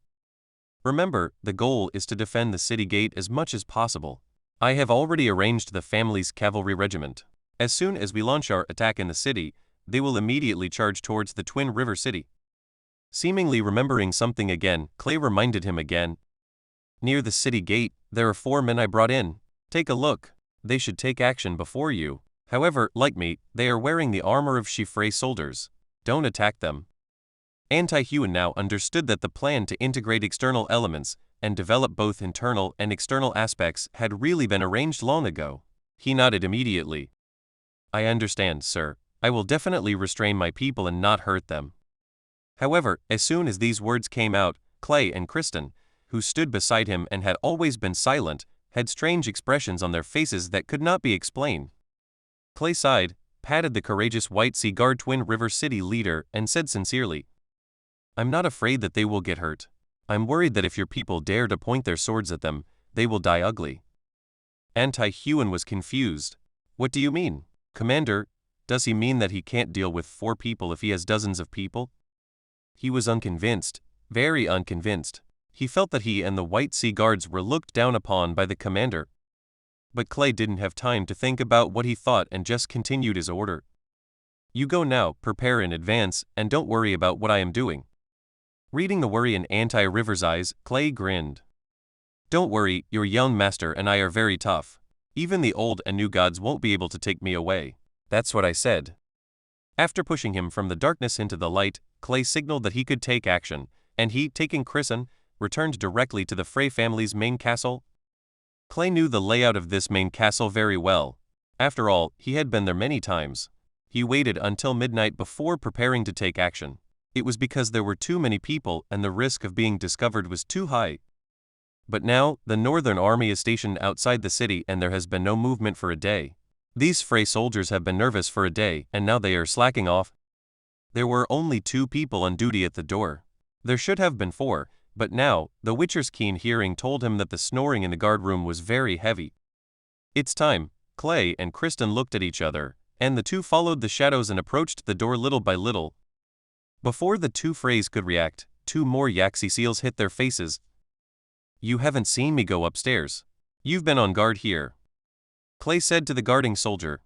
Remember, the goal is to defend the city gate as much as possible. I have already arranged the family's cavalry regiment. As soon as we launch our attack in the city, they will immediately charge towards the Twin River City. Seemingly remembering something again, Clay reminded him again. Near the city gate, there are 4 men I brought in. Take a look. They should take action before you. However, like me, they are wearing the armor of Chiffre soldiers. Don't attack them. Anti-Huan now understood that the plan to integrate external elements and develop both internal and external aspects had really been arranged long ago. He nodded immediately. I understand, sir. I will definitely restrain my people and not hurt them. However, as soon as these words came out, Clay and Kristen, who stood beside him and had always been silent, had strange expressions on their faces that could not be explained. Clay sighed, patted the courageous White Sea Guard Twin River City leader, and said sincerely, I'm not afraid that they will get hurt. I'm worried that if your people dare to point their swords at them, they will die ugly. Anti-Huan was confused. What do you mean, Commander? Does he mean that he can't deal with 4 people if he has dozens of people? He was unconvinced, very unconvinced. He felt that he and the White Sea Guards were looked down upon by the commander. But Clay didn't have time to think about what he thought and just continued his order. You go now, prepare in advance, and don't worry about what I am doing. Reading the worry in Anti-River's eyes, Clay grinned. Don't worry, your young master and I are very tough. Even the old and new gods won't be able to take me away. That's what I said. After pushing him from the darkness into the light, Clay signaled that he could take action, and he, taking Kristen, returned directly to the Frey family's main castle. Clay knew the layout of this main castle very well. After all, he had been there many times. He waited until midnight before preparing to take action. It was because there were too many people and the risk of being discovered was too high. But now, the Northern Army is stationed outside the city and there has been no movement for a day. These Frey soldiers have been nervous for a day and now they are slacking off. There were only 2 people on duty at the door. There should have been 4. But now, the Witcher's keen hearing told him that the snoring in the guardroom was very heavy. It's time. Clay and Kristen looked at each other, and the 2 followed the shadows and approached the door little by little. Before the 2 Freys could react, 2 more Yaxi seals hit their faces. You haven't seen me go upstairs. You've been on guard here, Clay said to the guarding soldier.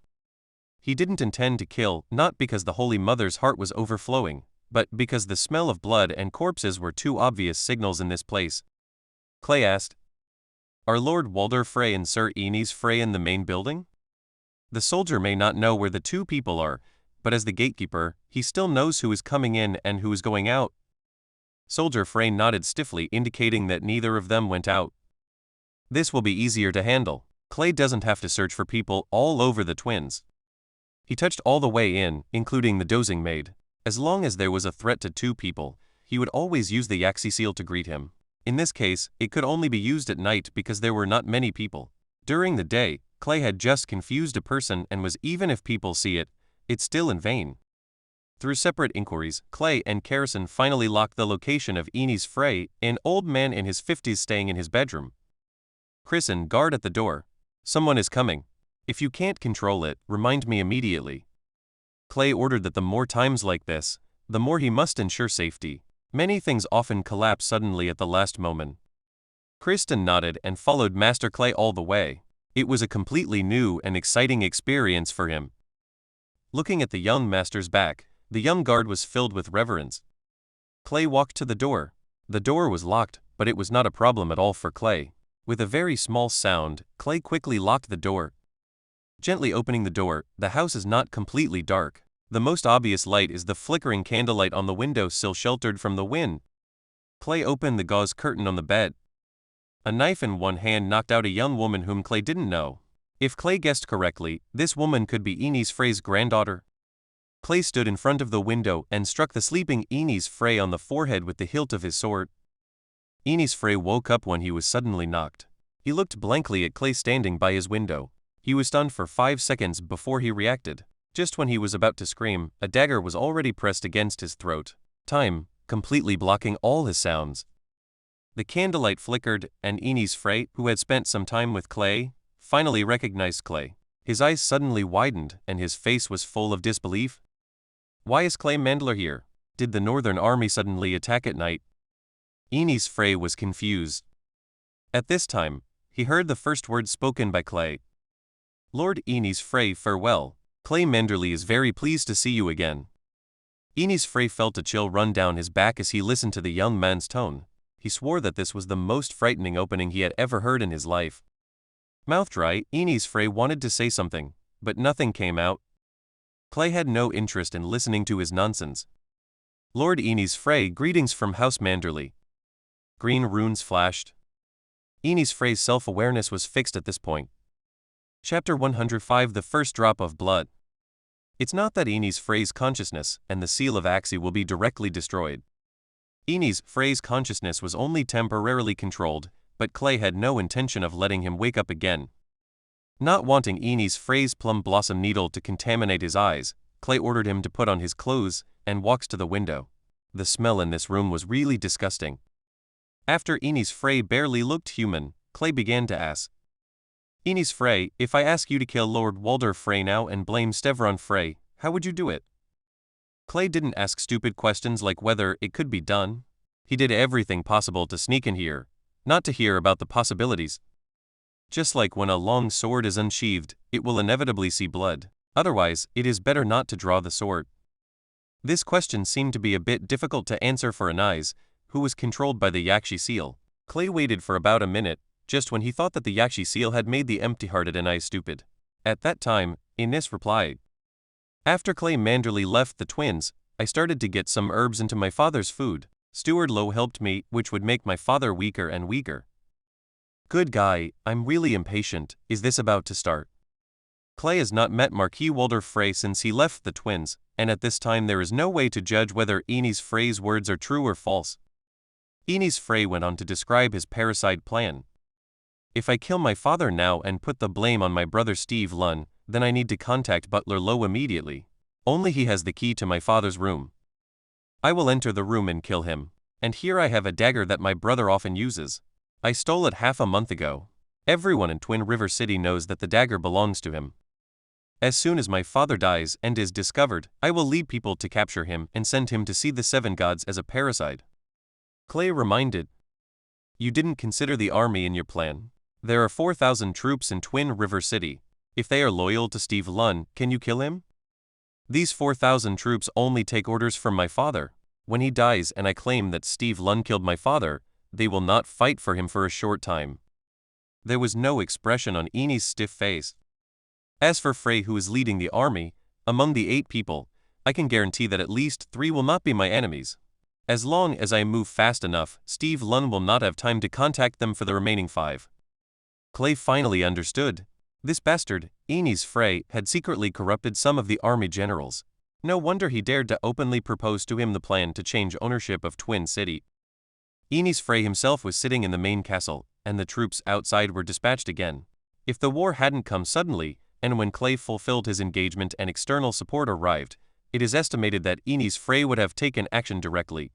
He didn't intend to kill, not because the Holy Mother's heart was overflowing, but because the smell of blood and corpses were 2 obvious signals in this place. Clay asked, Are Lord Walder Frey and Sir Aenys Frey in the main building? The soldier may not know where the 2 people are, but as the gatekeeper, he still knows who is coming in and who is going out. Soldier Frey nodded stiffly, indicating that neither of them went out. This will be easier to handle. Clay doesn't have to search for people all over the twins. He touched all the way in, including the dozing maid. As long as there was a threat to 2 people, he would always use the Yaxi seal to greet him. In this case, it could only be used at night because there were not many people. During the day, Clay had just confused a person and was even if people see it, it's still in vain. Through separate inquiries, Clay and Carrison finally locked the location of Aenys Frey, an old man in his 50s staying in his bedroom. Kristen, guard at the door. Someone is coming. If you can't control it, remind me immediately. Clay ordered that the more times like this, the more he must ensure safety. Many things often collapse suddenly at the last moment. Kristen nodded and followed Master Clay all the way. It was a completely new and exciting experience for him. Looking at the young master's back, the young guard was filled with reverence. Clay walked to the door. The door was locked, but it was not a problem at all for Clay. With a very small sound, Clay quickly locked the door. Gently opening the door, the house is not completely dark. The most obvious light is the flickering candlelight on the windowsill sheltered from the wind. Clay opened the gauze curtain on the bed. A knife in one hand knocked out a young woman whom Clay didn't know. If Clay guessed correctly, this woman could be Aenys Frey's granddaughter. Clay stood in front of the window and struck the sleeping Aenys Frey on the forehead with the hilt of his sword. Aenys Frey woke up when he was suddenly knocked. He looked blankly at Clay standing by his window. He was stunned for 5 seconds before he reacted. Just when he was about to scream, a dagger was already pressed against his throat. Time, completely blocking all his sounds. The candlelight flickered, and Aenys Frey, who had spent some time with Clay, finally recognized Clay. His eyes suddenly widened, and his face was full of disbelief. Why is Clay Manderly here? Did the Northern Army suddenly attack at night? Aenys Frey was confused. At this time, he heard the first words spoken by Clay. Lord Aenys Frey, farewell. Clay Manderly is very pleased to see you again. Aenys Frey felt a chill run down his back as he listened to the young man's tone. He swore that this was the most frightening opening he had ever heard in his life. Mouth dry, Aenys Frey wanted to say something, but nothing came out. Clay had no interest in listening to his nonsense. Lord Aenys Frey, greetings from House Manderly. Green runes flashed. Aenys Frey's self-awareness was fixed at this point. Chapter 105 The First Drop of Blood. It's not that Aenys Frey's consciousness and the seal of Axii will be directly destroyed. Aenys Frey's consciousness was only temporarily controlled, but Clay had no intention of letting him wake up again. Not wanting Aenys Frey's plum blossom needle to contaminate his eyes, Clay ordered him to put on his clothes and walks to the window. The smell in this room was really disgusting. After Aenys Frey barely looked human, Clay began to ask. Aenys Frey, if I ask you to kill Lord Walder Frey now and blame Stevron Frey, how would you do it? Clay didn't ask stupid questions like whether it could be done. He did everything possible to sneak in here, not to hear about the possibilities. Just like when a long sword is unsheathed, it will inevitably see blood. Otherwise, it is better not to draw the sword. This question seemed to be a bit difficult to answer for Aenys, who was controlled by the Yaxi seal. Clay waited for about a minute, just when he thought that the Yaxi seal had made the empty-hearted Aenys stupid. At that time, Aenys replied. After Clay Manderly left the twins, I started to get some herbs into my father's food. Steward Lowe helped me, which would make my father weaker and weaker. Good guy, I'm really impatient. Is this about to start? Clay has not met Marquis Walder Frey since he left the twins, and at this time there is no way to judge whether Aenys Frey's words are true or false. Aenys Frey went on to describe his parricide plan. If I kill my father now and put the blame on my brother Steve Lunn, then I need to contact Butler Lowe immediately. Only he has the key to my father's room. I will enter the room and kill him. And here I have a dagger that my brother often uses. I stole it half a month ago. Everyone in Twin River City knows that the dagger belongs to him. As soon as my father dies and is discovered, I will lead people to capture him and send him to see the seven gods as a parricide. Clay reminded. You didn't consider the army in your plan. There are 4,000 troops in Twin River City. If they are loyal to Steve Lunn, can you kill him? These 4,000 troops only take orders from my father. When he dies and I claim that Steve Lunn killed my father, they will not fight for him for a short time. There was no expression on Aenys' stiff face. As for Frey, who is leading the army, among the 8 people, I can guarantee that at least 3 will not be my enemies. As long as I move fast enough, Steve Lunn will not have time to contact them for the remaining 5. Clay finally understood. This bastard, Aenys Frey, had secretly corrupted some of the army generals. No wonder he dared to openly propose to him the plan to change ownership of Twin City. Aenys Frey himself was sitting in the main castle, and the troops outside were dispatched again. If the war hadn't come suddenly, and when Clay fulfilled his engagement and external support arrived, it is estimated that Aenys Frey would have taken action directly.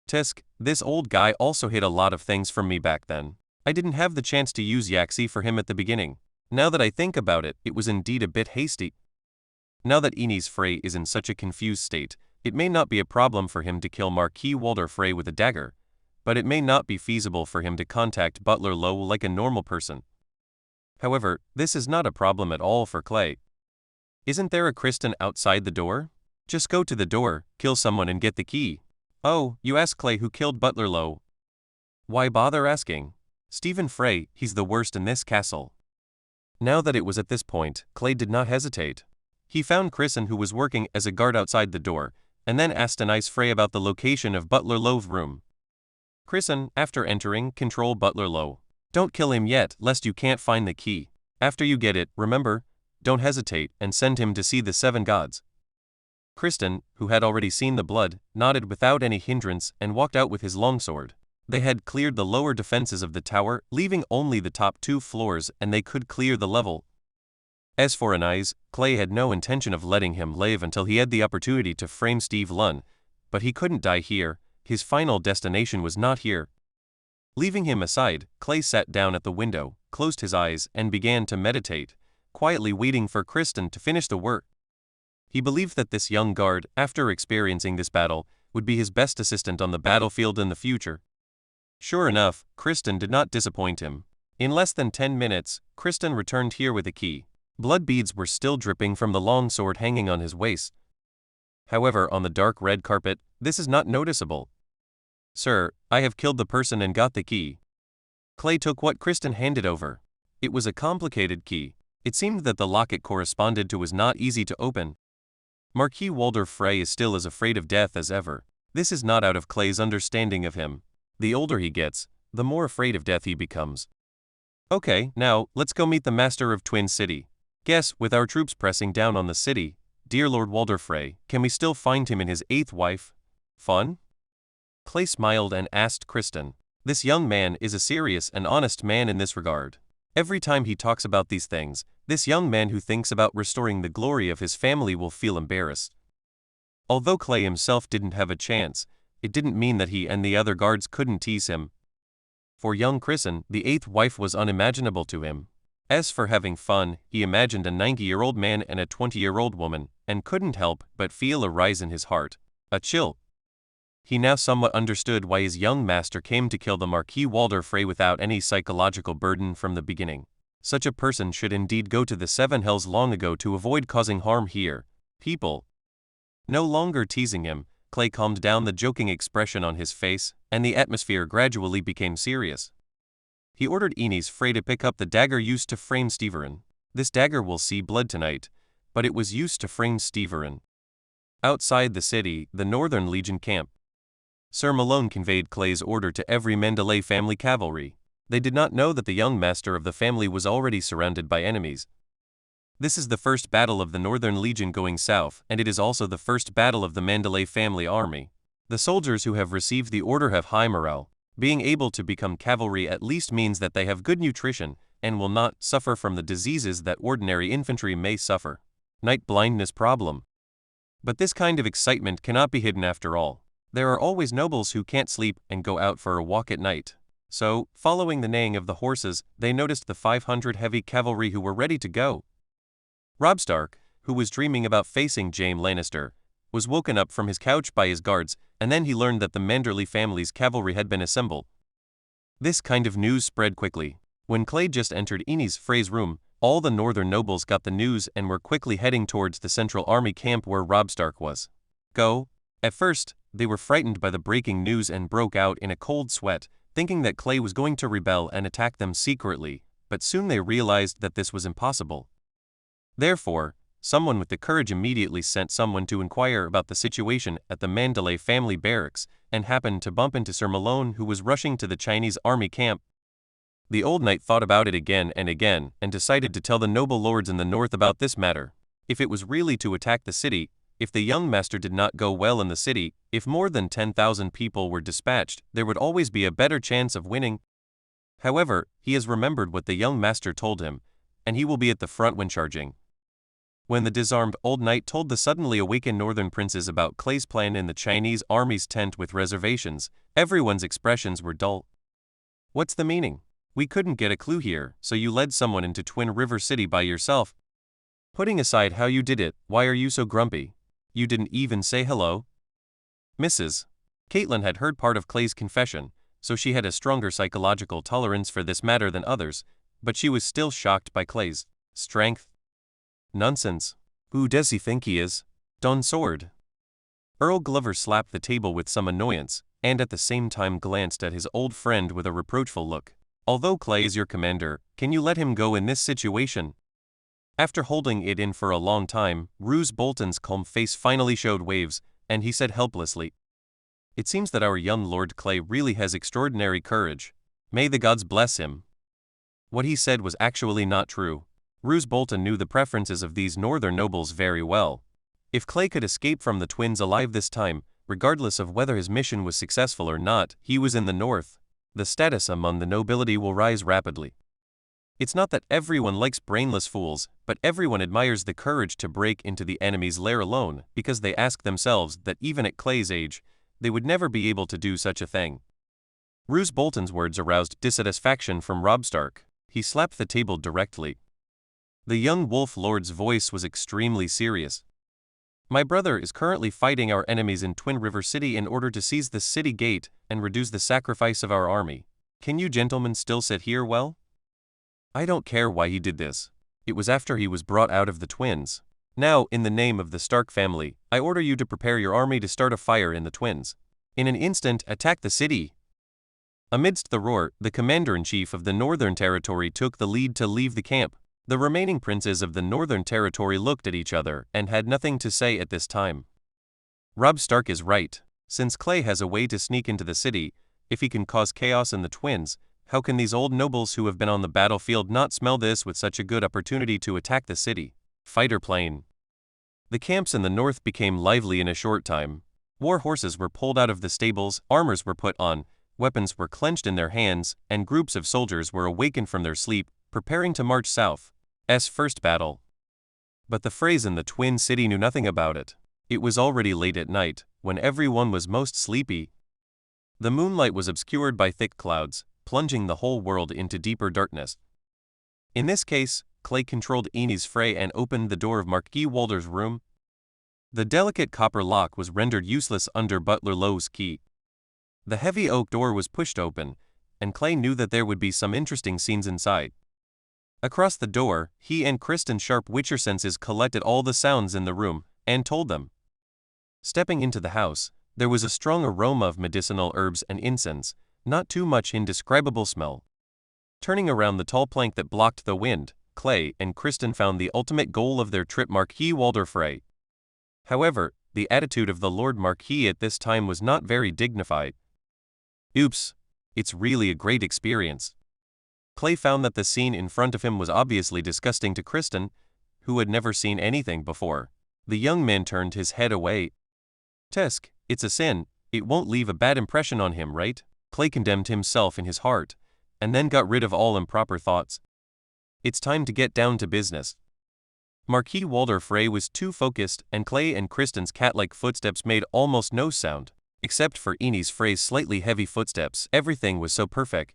Tisk, this old guy also hid a lot of things from me back then. I didn't have the chance to use Yaxi for him at the beginning. Now that I think about it, it was indeed a bit hasty. Now that Aenys Frey is in such a confused state, it may not be a problem for him to kill Marquis Walder Frey with a dagger, but it may not be feasible for him to contact Butler Lowe like a normal person. However, this is not a problem at all for Clay. Isn't there a Kristen outside the door? Just go to the door, kill someone and get the key. Oh, you ask Clay who killed Butler Lowe. Why bother asking? Stephen Frey, he's the worst in this castle. Now that it was at this point, Clay did not hesitate. He found Kristen, who was working as a guard outside the door, and then asked Aenys Frey about the location of Butler Lowe's room. Kristen, after entering, control Butler Lowe. Don't kill him yet, lest you can't find the key. After you get it, remember, don't hesitate, and send him to see the 7 gods. Kristen, who had already seen the blood, nodded without any hindrance and walked out with his longsword. They had cleared the lower defenses of the tower, leaving only the top 2 floors, and they could clear the level. As for Anais, Clay had no intention of letting him live until he had the opportunity to frame Steve Lunn, but he couldn't die here. His final destination was not here. Leaving him aside, Clay sat down at the window, closed his eyes, and began to meditate, quietly waiting for Kristen to finish the work. He believed that this young guard, after experiencing this battle, would be his best assistant on the battlefield in the future. Sure enough, Kristen did not disappoint him. In less than 10 minutes, Kristen returned here with a key. Blood beads were still dripping from the long sword hanging on his waist. However, on the dark red carpet, this is not noticeable. "Sir, I have killed the person and got the key." Clay took what Kristen handed over. It was a complicated key. It seemed that the lock it corresponded to was not easy to open. Marquis Walder Frey is still as afraid of death as ever. This is not out of Clay's understanding of him. The older he gets, the more afraid of death he becomes. "Okay, now, let's go meet the master of Twin City. Guess, with our troops pressing down on the city, dear Lord Walder Frey, can we still find him and his 8th wife? Fun?" Clay smiled and asked Kristen. This young man is a serious and honest man in this regard. Every time he talks about these things, this young man who thinks about restoring the glory of his family will feel embarrassed. Although Clay himself didn't have a chance, it didn't mean that he and the other guards couldn't tease him. For young Kristen, the 8th wife was unimaginable to him. As for having fun, he imagined a 90-year-old man and a 20-year-old woman, and couldn't help but feel a rise in his heart, a chill. He now somewhat understood why his young master came to kill the Marquis Walder Frey without any psychological burden from the beginning. Such a person should indeed go to the 7 hells long ago to avoid causing harm here. People. No longer teasing him, Clay calmed down the joking expression on his face, and the atmosphere gradually became serious. He ordered Inez Frey to pick up the dagger used to frame Steverin. This dagger will see blood tonight, but it was used to frame Steverin. Outside the city, the Northern Legion camp. Sir Malone conveyed Clay's order to every Manderly family cavalry. They did not know that the young master of the family was already surrounded by enemies. This is the first battle of the Northern Legion going south, and it is also the first battle of the Manderly family army. The soldiers who have received the order have high morale. Being able to become cavalry at least means that they have good nutrition, and will not suffer from the diseases that ordinary infantry may suffer. Night blindness problem. But this kind of excitement cannot be hidden after all. There are always nobles who can't sleep and go out for a walk at night. So, following the neighing of the horses, they noticed the 500 heavy cavalry who were ready to go. Robb Stark, who was dreaming about facing Jaime Lannister, was woken up from his couch by his guards, and then he learned that the Manderly family's cavalry had been assembled. This kind of news spread quickly. When Clay just entered Inez Frey's room, all the northern nobles got the news and were quickly heading towards the central army camp where Robb Stark was. Go. At first, they were frightened by the breaking news and broke out in a cold sweat, thinking that Clay was going to rebel and attack them secretly, but soon they realized that this was impossible. Therefore, someone with the courage immediately sent someone to inquire about the situation at the Manderly family barracks, and happened to bump into Sir Malone, who was rushing to the Chinese army camp. The old knight thought about it again and decided to tell the noble lords in the north about this matter. If it was really to attack the city, if the young master did not go well in the city, if more than 10,000 people were dispatched, there would always be a better chance of winning. However, he has remembered what the young master told him, and he will be at the front when charging. When the disarmed old knight told the suddenly awakened northern princes about Clay's plan in the Chinese army's tent with reservations, everyone's expressions were dull. What's the meaning? We couldn't get a clue here, so you led someone into Twin River City by yourself. Putting aside how you did it, why are you so grumpy? You didn't even say hello? Mrs. Caitlin had heard part of Clay's confession, so she had a stronger psychological tolerance for this matter than others, but she was still shocked by Clay's strength. Nonsense. Who does he think he is? Don Sword. Earl Glover slapped the table with some annoyance, and at the same time glanced at his old friend with a reproachful look. Although Clay is your commander, can you let him go in this situation? After holding it in for a long time, Roose Bolton's calm face finally showed waves, and he said helplessly, "It seems that our young Lord Clay really has extraordinary courage. May the gods bless him." What he said was actually not true. Roose Bolton knew the preferences of these northern nobles very well. If Clay could escape from the twins alive this time, regardless of whether his mission was successful or not, he was in the north. The status among the nobility will rise rapidly. It's not that everyone likes brainless fools, but everyone admires the courage to break into the enemy's lair alone, because they ask themselves that even at Clay's age, they would never be able to do such a thing. Roose Bolton's words aroused dissatisfaction from Robb Stark. He slapped the table directly. The young Wolf Lord's voice was extremely serious. My brother is currently fighting our enemies in Twin River City in order to seize the city gate and reduce the sacrifice of our army. Can you gentlemen still sit here? Well, I don't care why he did this. It was after he was brought out of the twins. Now, in the name of the Stark family, I order you to prepare your army to start a fire in the twins. In an instant, attack the city. Amidst the roar, the commander-in-chief of the Northern Territory took the lead to leave the camp. The remaining princes of the Northern Territory looked at each other and had nothing to say at this time. Robb Stark is right. Since Clay has a way to sneak into the city, if he can cause chaos in the twins, how can these old nobles who have been on the battlefield not smell this with such a good opportunity to attack the city? Fighter plane. The camps in the north became lively in a short time. War horses were pulled out of the stables, armors were put on, weapons were clenched in their hands, and groups of soldiers were awakened from their sleep, preparing to march south. First battle. But the Freys in the Twin City knew nothing about it. It was already late at night, when everyone was most sleepy. The moonlight was obscured by thick clouds, plunging the whole world into deeper darkness. In this case, Clay controlled Aenys Frey and opened the door of Marquis Walder's room. The delicate copper lock was rendered useless under Butler Lowe's key. The heavy oak door was pushed open, and Clay knew that there would be some interesting scenes inside. Across the door, he and Kristen's sharp Witcher senses collected all the sounds in the room, and told them. Stepping into the house, there was a strong aroma of medicinal herbs and incense, not too much indescribable smell. Turning around the tall plank that blocked the wind, Clay and Kristen found the ultimate goal of their trip, Marquis Walder Frey. However, the attitude of the Lord Marquis at this time was not very dignified. Oops, it's really a great experience. Clay found that the scene in front of him was obviously disgusting to Kristen, who had never seen anything before. The young man turned his head away. Tusk, it's a sin, it won't leave a bad impression on him, right? Clay condemned himself in his heart, and then got rid of all improper thoughts. It's time to get down to business. Marquis Walder Frey was too focused, and Clay and Kristen's cat-like footsteps made almost no sound. Except for Aenys Frey's slightly heavy footsteps, everything was so perfect.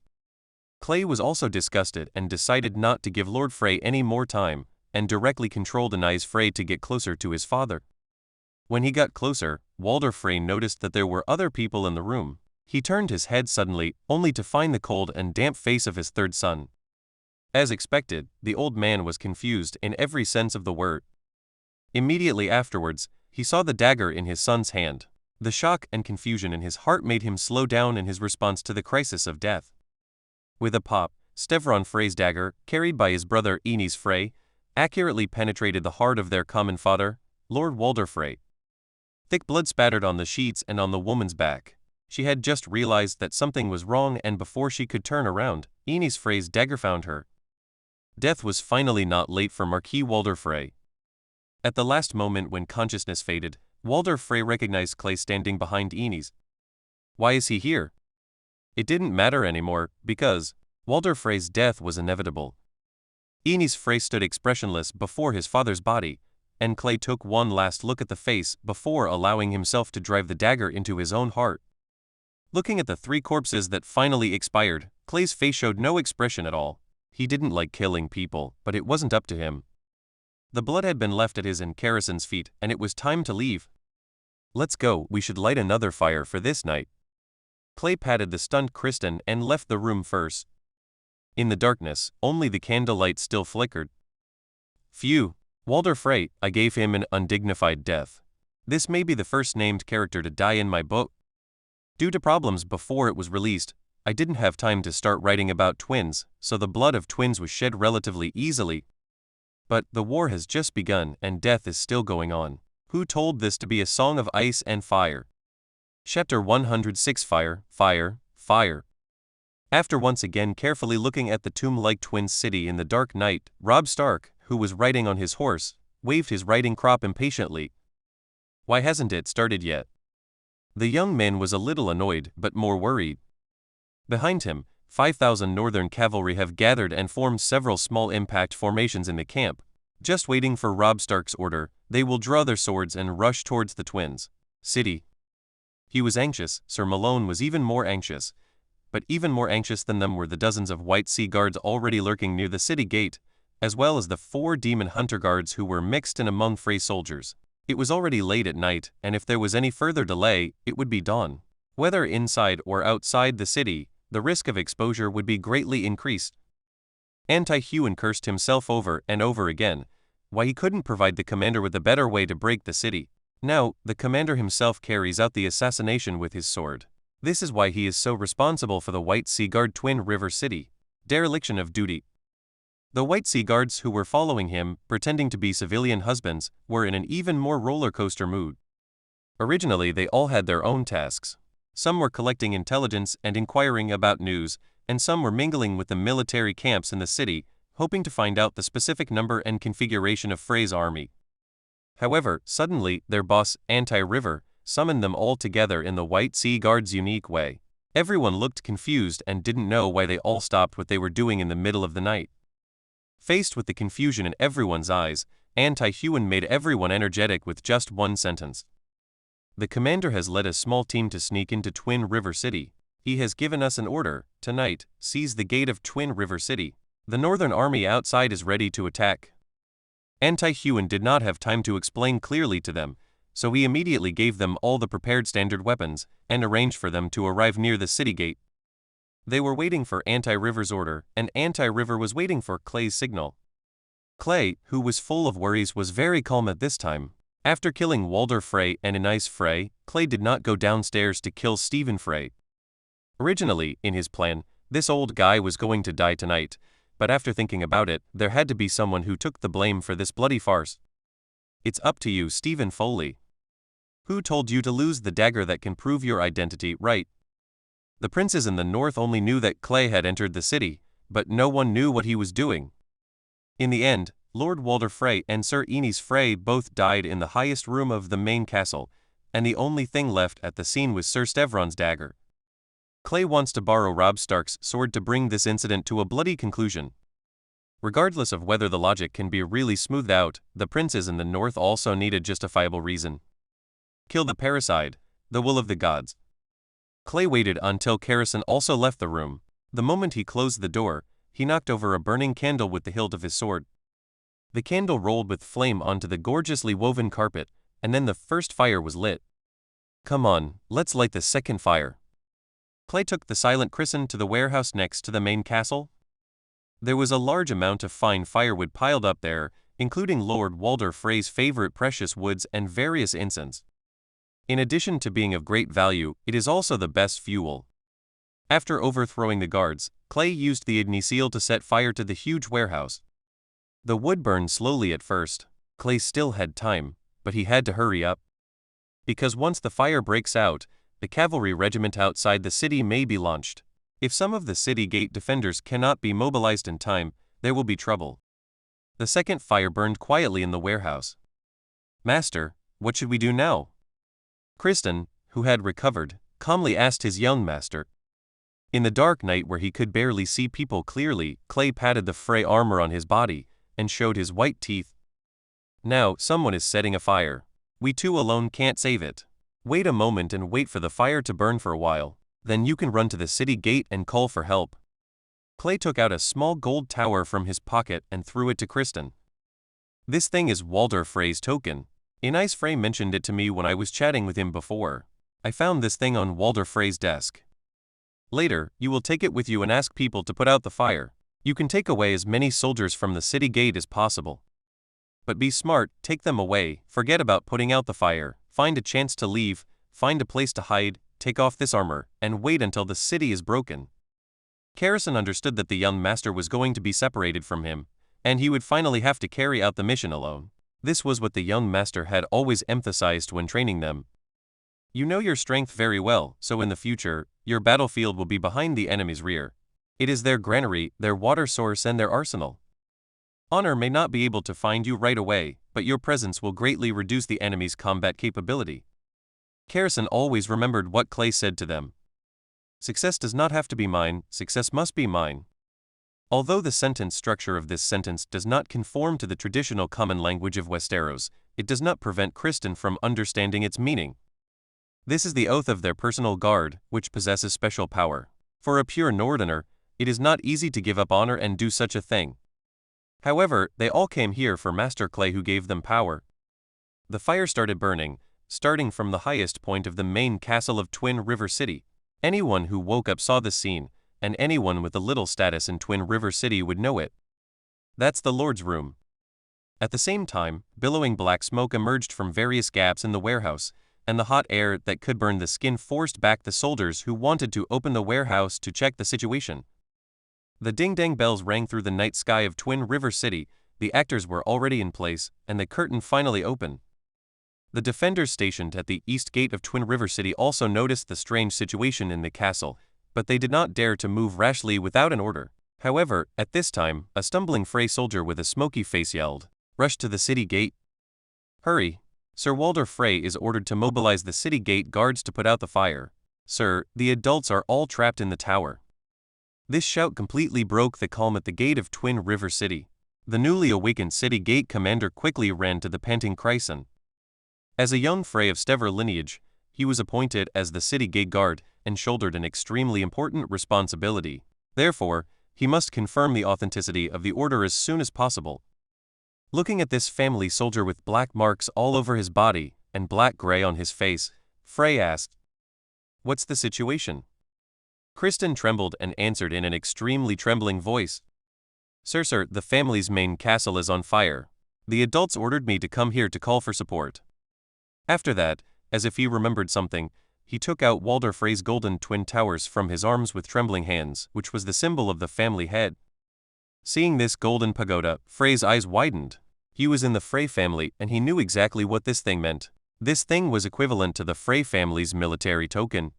Clay was also disgusted and decided not to give Lord Frey any more time, and directly controlled Aenys Frey to get closer to his father. When he got closer, Walder Frey noticed that there were other people in the room. He turned his head suddenly, only to find the cold and damp face of his third son. As expected, the old man was confused in every sense of the word. Immediately afterwards, he saw the dagger in his son's hand. The shock and confusion in his heart made him slow down in his response to the crisis of death. With a pop, Stevron Frey's dagger, carried by his brother Aenys Frey, accurately penetrated the heart of their common father, Lord Walder Frey. Thick blood spattered on the sheets and on the woman's back. She had just realized that something was wrong, and before she could turn around, Aenys Frey's dagger found her. Death was finally not late for Marquis Walder Frey. At the last moment when consciousness faded, Walder Frey recognized Clay standing behind Aenys. Why is he here? It didn't matter anymore, because Walder Frey's death was inevitable. Aenys Frey stood expressionless before his father's body, and Clay took one last look at the face before allowing himself to drive the dagger into his own heart. Looking at the three corpses that finally expired, Clay's face showed no expression at all. He didn't like killing people, but it wasn't up to him. The blood had been left at his and Karison's feet, and it was time to leave. Let's go, we should light another fire for this night. Clay patted the stunned Kristen and left the room first. In the darkness, only the candlelight still flickered. Phew, Walder Frey, I gave him an undignified death. This may be the first named character to die in my book. Due to problems before it was released, I didn't have time to start writing about twins, so the blood of twins was shed relatively easily. But the war has just begun and death is still going on. Who told this to be a song of ice and fire? Chapter 106 Fire, Fire, Fire. After once again carefully looking at the tomb-like twin city in the dark night, Robb Stark, who was riding on his horse, waved his riding crop impatiently. Why hasn't it started yet? The young man was a little annoyed but more worried. Behind him, 5,000 northern cavalry have gathered and formed several small impact formations in the camp. Just waiting for Robb Stark's order, they will draw their swords and rush towards the twins' city. He was anxious. Sir Malone was even more anxious. But even more anxious than them were the dozens of White Sea Guards already lurking near the city gate, as well as the 4 demon hunter guards who were mixed in among Frey soldiers. It was already late at night, and if there was any further delay, it would be dawn. Whether inside or outside the city, the risk of exposure would be greatly increased. Anti-Huon cursed himself over and over again, why he couldn't provide the commander with a better way to break the city. Now, the commander himself carries out the assassination with his sword. This is why he is so responsible for the White Sea Guard Twin River City. Dereliction of duty. The White Sea Guards who were following him, pretending to be civilian husbands, were in an even more roller coaster mood. Originally, they all had their own tasks. Some were collecting intelligence and inquiring about news, and some were mingling with the military camps in the city, hoping to find out the specific number and configuration of Frey's army. However, suddenly, their boss, Anti-River, summoned them all together in the White Sea Guard's unique way. Everyone looked confused and didn't know why they all stopped what they were doing in the middle of the night. Faced with the confusion in everyone's eyes, Anti-Huon made everyone energetic with just one sentence. The commander has led a small team to sneak into Twin River City. He has given us an order, tonight, seize the gate of Twin River City. The northern army outside is ready to attack. Anti-Huon did not have time to explain clearly to them, so he immediately gave them all the prepared standard weapons, and arranged for them to arrive near the city gate. They were waiting for Anti-River's order, and Anti-River was waiting for Clay's signal. Clay, who was full of worries, was very calm at this time. After killing Walder Frey and Anise Frey, Clay did not go downstairs to kill Stephen Frey. Originally, in his plan, this old guy was going to die tonight, but after thinking about it, there had to be someone who took the blame for this bloody farce. It's up to you, Stephen Foley. Who told you to lose the dagger that can prove your identity, right? The princes in the north only knew that Clay had entered the city, but no one knew what he was doing. In the end, Lord Walder Frey and Sir Enys Frey both died in the highest room of the main castle, and the only thing left at the scene was Sir Stevron's dagger. Clay wants to borrow Robb Stark's sword to bring this incident to a bloody conclusion. Regardless of whether the logic can be really smoothed out, the princes in the north also need a justifiable reason. Kill the parricide, the will of the gods. Clay waited until Carrison also left the room. The moment he closed the door, he knocked over a burning candle with the hilt of his sword. The candle rolled with flame onto the gorgeously woven carpet, and then the first fire was lit. Come on, let's light the second fire. Clay took the silent Chrisen to the warehouse next to the main castle. There was a large amount of fine firewood piled up there, including Lord Walder Frey's favorite precious woods and various incense. In addition to being of great value, it is also the best fuel. After overthrowing the guards, Clay used the Igniseal to set fire to the huge warehouse. The wood burned slowly at first. Clay still had time, but he had to hurry up. Because once the fire breaks out, the cavalry regiment outside the city may be launched. If some of the city gate defenders cannot be mobilized in time, there will be trouble. The second fire burned quietly in the warehouse. Master, what should we do now? Kristen, who had recovered, calmly asked his young master. In the dark night where he could barely see people clearly, Clay patted the Frey armor on his body, and showed his white teeth. Now, someone is setting a fire. We two alone can't save it. Wait a moment and wait for the fire to burn for a while. Then you can run to the city gate and call for help. Clay took out a small gold tower from his pocket and threw it to Kristen. This thing is Walder Frey's token. Anise Frey mentioned it to me when I was chatting with him before. I found this thing on Walder Frey's desk. Later, you will take it with you and ask people to put out the fire. You can take away as many soldiers from the city gate as possible. But be smart, take them away, forget about putting out the fire, find a chance to leave, find a place to hide, take off this armor, and wait until the city is broken. Carrison understood that the young master was going to be separated from him, and he would finally have to carry out the mission alone. This was what the young master had always emphasized when training them. You know your strength very well, so in the future, your battlefield will be behind the enemy's rear. It is their granary, their water source, and their arsenal. Honor may not be able to find you right away, but your presence will greatly reduce the enemy's combat capability. Garrison always remembered what Clay said to them. Success does not have to be mine, success must be mine. Although the sentence structure of this sentence does not conform to the traditional common language of Westeros, it does not prevent Kristen from understanding its meaning. This is the oath of their personal guard, which possesses special power. For a pure Northerner, it is not easy to give up honor and do such a thing. However, they all came here for Master Clay, who gave them power. The fire started burning, starting from the highest point of the main castle of Twin River City. Anyone who woke up saw the scene, and anyone with a little status in Twin River City would know it. That's the Lord's room. At the same time, billowing black smoke emerged from various gaps in the warehouse, and the hot air that could burn the skin forced back the soldiers who wanted to open the warehouse to check the situation. The ding-dang bells rang through the night sky of Twin River City. The actors were already in place, and the curtain finally opened. The defenders stationed at the east gate of Twin River City also noticed the strange situation in the castle, but they did not dare to move rashly without an order. However, at this time, a stumbling Frey soldier with a smoky face yelled, "Rush to the city gate! Hurry! Sir Walder Frey is ordered to mobilize the city gate guards to put out the fire. Sir, the adults are all trapped in the tower." This shout completely broke the calm at the gate of Twin River City. The newly awakened city gate commander quickly ran to the panting Chryson. As a young Frey of Stever lineage, he was appointed as the city gate guard and shouldered an extremely important responsibility. Therefore, he must confirm the authenticity of the order as soon as possible. Looking at this family soldier with black marks all over his body and black-gray on his face, Frey asked, "What's the situation?" Kristen trembled and answered in an extremely trembling voice, Sir, the family's main castle is on fire. The adults ordered me to come here to call for support." After that, as if he remembered something, he took out Walder Frey's golden twin towers from his arms with trembling hands, which was the symbol of the family head. Seeing this golden pagoda, Frey's eyes widened. He was in the Frey family, and he knew exactly what this thing meant. This thing was equivalent to the Frey family's military token.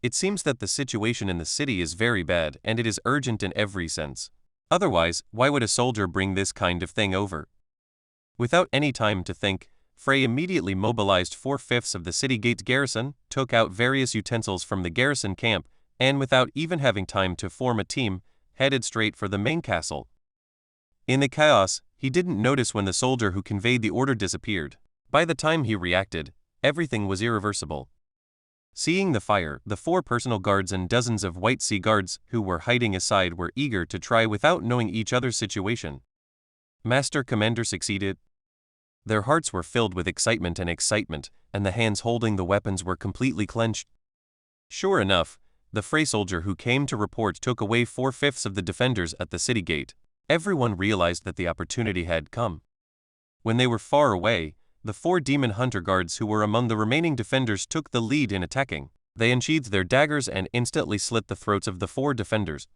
It seems that the situation in the city is very bad, and it is urgent in every sense. Otherwise, why would a soldier bring this kind of thing over? Without any time to think, Frey immediately mobilized 4/5 of the city gate's garrison, took out various utensils from the garrison camp, and without even having time to form a team, headed straight for the main castle. In the chaos, he didn't notice when the soldier who conveyed the order disappeared. By the time he reacted, everything was irreversible. Seeing the fire, the 4 personal guards and dozens of White Sea guards who were hiding aside were eager to try without knowing each other's situation. Master Commander succeeded. Their hearts were filled with excitement, and the hands holding the weapons were completely clenched. Sure enough, the Frey soldier who came to report took away 4/5 of the defenders at the city gate. Everyone realized that the opportunity had come. When they were far away, the 4 demon hunter guards who were among the remaining defenders took the lead in attacking. They unsheathed their daggers and instantly slit the throats of the 4 defenders.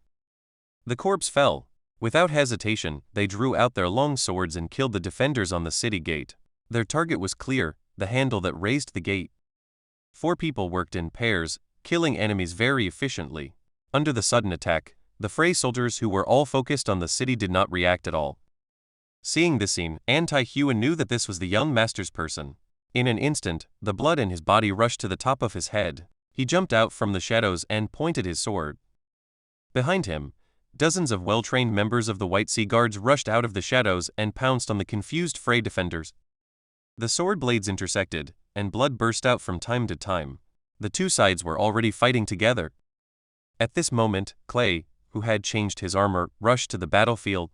The corpse fell. Without hesitation, they drew out their long swords and killed the defenders on the city gate. Their target was clear, the handle that raised the gate. 4 people worked in pairs, killing enemies very efficiently. Under the sudden attack, the Frey soldiers who were all focused on the city did not react at all. Seeing this scene, Anti-Huan knew that this was the young master's person. In an instant, the blood in his body rushed to the top of his head. He jumped out from the shadows and pointed his sword. Behind him, dozens of well-trained members of the White Sea Guards rushed out of the shadows and pounced on the confused Frey defenders. The sword blades intersected, and blood burst out from time to time. The 2 sides were already fighting together. At this moment, Clay, who had changed his armor, rushed to the battlefield.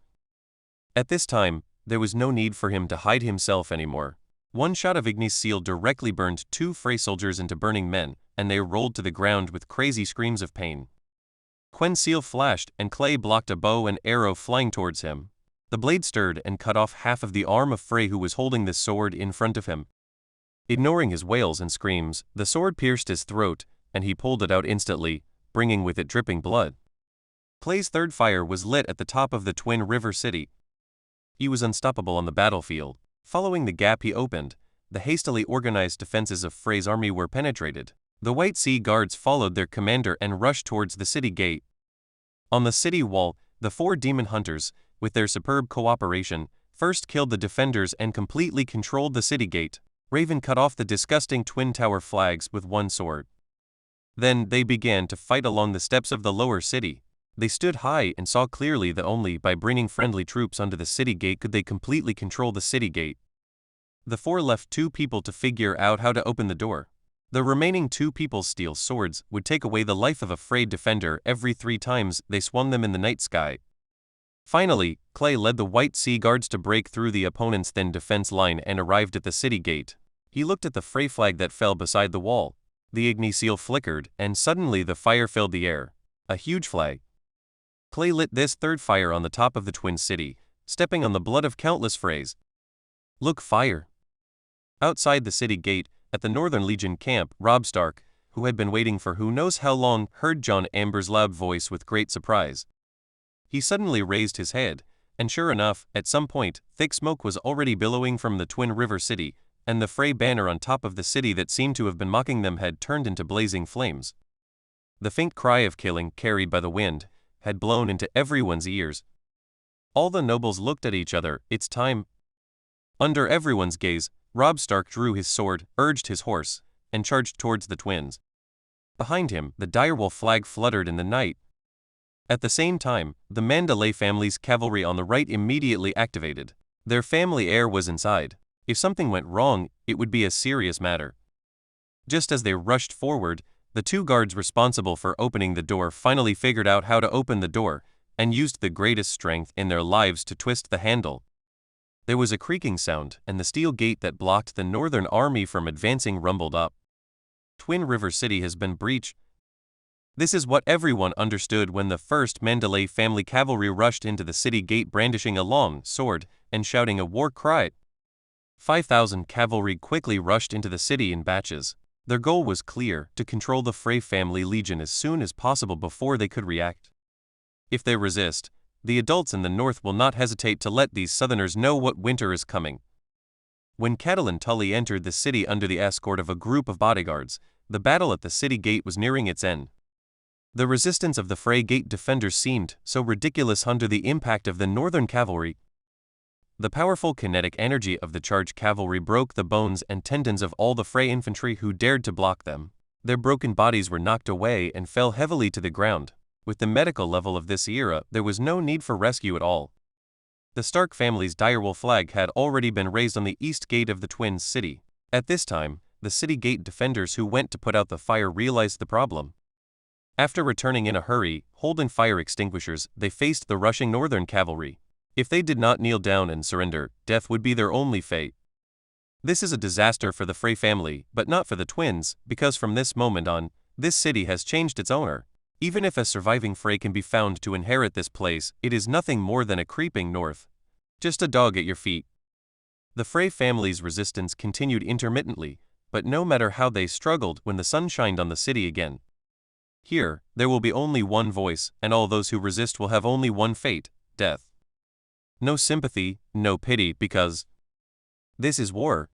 At this time, there was no need for him to hide himself anymore. One shot of Ignis Seal directly burned 2 Frey soldiers into burning men, and they rolled to the ground with crazy screams of pain. Quen Seal flashed, and Clay blocked a bow and arrow flying towards him. The blade stirred and cut off half of the arm of Frey, who was holding the sword in front of him. Ignoring his wails and screams, the sword pierced his throat, and he pulled it out instantly, bringing with it dripping blood. Clay's 3rd fire was lit at the top of the Twin River City. He was unstoppable on the battlefield. Following the gap he opened, the hastily organized defenses of Frey's army were penetrated. The White Sea Guards followed their commander and rushed towards the city gate. On the city wall, the 4 demon hunters, with their superb cooperation, first killed the defenders and completely controlled the city gate. Raven cut off the disgusting twin tower flags with one sword. Then they began to fight along the steps of the lower city. They stood high and saw clearly that only by bringing friendly troops under the city gate could they completely control the city gate. The four left two people to figure out how to open the door. The remaining two people's steel swords would take away the life of a frayed defender every 3 times they swung them in the night sky. Finally, Clay led the White Sea Guards to break through the opponent's thin defense line and arrived at the city gate. He looked at the Frey flag that fell beside the wall. The Igni seal flickered, and suddenly the fire filled the air. A huge flag. Clay lit this third fire on the top of the twin city, stepping on the blood of countless Freys. Look, fire! Outside the city gate, at the Northern Legion camp, Robb Stark, who had been waiting for who knows how long, heard Jon Amber's loud voice with great surprise. He suddenly raised his head, and sure enough, at some point, thick smoke was already billowing from the Twin River City, and the Frey banner on top of the city that seemed to have been mocking them had turned into blazing flames. The faint cry of killing, carried by the wind, had blown into everyone's ears. All the nobles looked at each other. It's time. Under everyone's gaze, Robb Stark drew his sword, urged his horse, and charged towards the twins. Behind him, the direwolf flag fluttered in the night. At the same time, the Manderly family's cavalry on the right immediately activated. Their family heir was inside. If something went wrong, it would be a serious matter. Just as they rushed forward, the 2 guards responsible for opening the door finally figured out how to open the door, and used the greatest strength in their lives to twist the handle. There was a creaking sound, and the steel gate that blocked the northern army from advancing rumbled up. Twin River City has been breached. This is what everyone understood when the first Manderly family cavalry rushed into the city gate brandishing a long sword and shouting a war cry. 5,000 cavalry quickly rushed into the city in batches. Their goal was clear: to control the Frey family legion as soon as possible before they could react. If they resist, the adults in the north will not hesitate to let these southerners know what winter is coming. When Catelyn Tully entered the city under the escort of a group of bodyguards, the battle at the city gate was nearing its end. The resistance of the Frey gate defenders seemed so ridiculous under the impact of the northern cavalry. The powerful kinetic energy of the charged cavalry broke the bones and tendons of all the Frey infantry who dared to block them. Their broken bodies were knocked away and fell heavily to the ground. With the medical level of this era, there was no need for rescue at all. The Stark family's direwolf flag had already been raised on the east gate of the Twin City. At this time, the city gate defenders who went to put out the fire realized the problem. After returning in a hurry, holding fire extinguishers, they faced the rushing northern cavalry. If they did not kneel down and surrender, death would be their only fate. This is a disaster for the Frey family, but not for the twins, because from this moment on, this city has changed its owner. Even if a surviving Frey can be found to inherit this place, it is nothing more than a creeping north. Just a dog at your feet. The Frey family's resistance continued intermittently, but no matter how they struggled, when the sun shined on the city again. Here, there will be only one voice, and all those who resist will have only one fate: death. No sympathy, no pity, because this is war.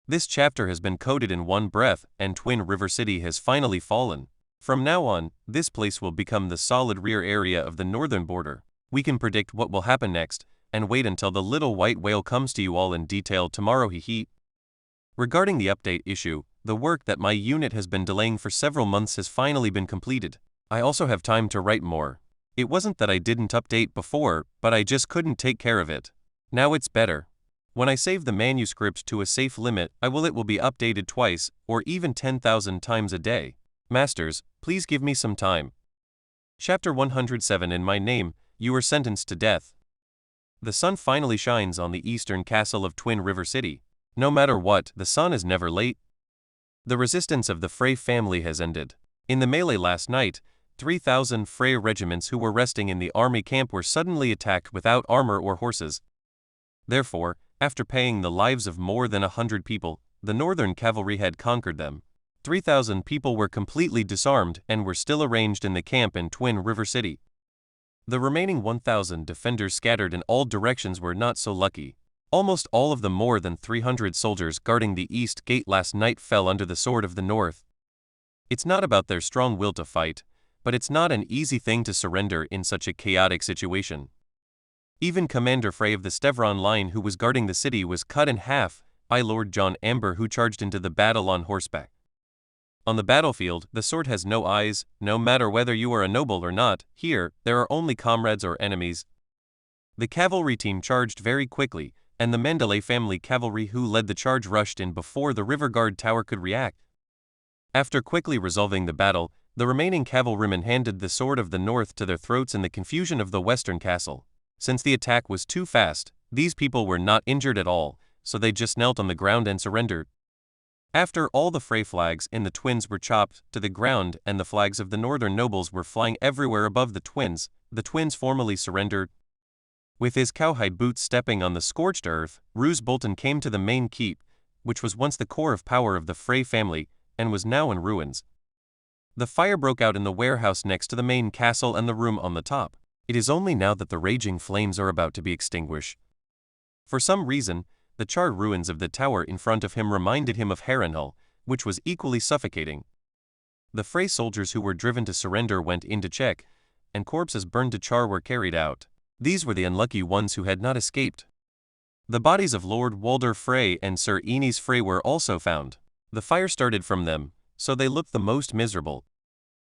This chapter has been coded in one breath, and Twin River City has finally fallen. From now on, this place will become the solid rear area of the northern border. We can predict what will happen next, and wait until the little white whale comes to you all in detail tomorrow. Regarding the update issue, the work that my unit has been delaying for several months has finally been completed. I also have time to write more. It wasn't that I didn't update before, but I just couldn't take care of it. Now it's better. When I save the manuscript to a safe limit, it will be updated twice, or even 10,000 times a day. Masters, please give me some time. Chapter 107. In my name, you are sentenced to death. The sun finally shines on the eastern castle of Twin River City. No matter what, the sun is never late. The resistance of the Frey family has ended. In the melee last night, 3,000 Frey regiments who were resting in the army camp were suddenly attacked without armor or horses. Therefore, after paying the lives of more than 100 people, the northern cavalry had conquered them. 3,000 people were completely disarmed and were still arranged in the camp in Twin River City. The remaining 1,000 defenders scattered in all directions were not so lucky. Almost all of the more than 300 soldiers guarding the east gate last night fell under the sword of the north. It's not about their strong will to fight, but it's not an easy thing to surrender in such a chaotic situation. Even Commander Frey of the Stevron line, who was guarding the city, was cut in half by Lord John Amber, who charged into the battle on horseback. On the battlefield, the sword has no eyes, no matter whether you are a noble or not. Here, there are only comrades or enemies. The cavalry team charged very quickly, and the Manderly family cavalry who led the charge rushed in before the river guard tower could react. After quickly resolving the battle, the remaining cavalrymen handed the sword of the north to their throats in the confusion of the western castle. Since the attack was too fast, these people were not injured at all, so they just knelt on the ground and surrendered. After all, the Frey flags in the twins were chopped to the ground and the flags of the northern nobles were flying everywhere above the twins formally surrendered. With his cowhide boots stepping on the scorched earth, Roose Bolton came to the main keep, which was once the core of power of the Frey family, and was now in ruins. The fire broke out in the warehouse next to the main castle and the room on the top. It is only now that the raging flames are about to be extinguished. For some reason, the charred ruins of the tower in front of him reminded him of Harrenhal, which was equally suffocating. The Frey soldiers who were driven to surrender went in to check, and corpses burned to char were carried out. These were the unlucky ones who had not escaped. The bodies of Lord Walder Frey and Sir Enes Frey were also found. The fire started from them, so they looked the most miserable.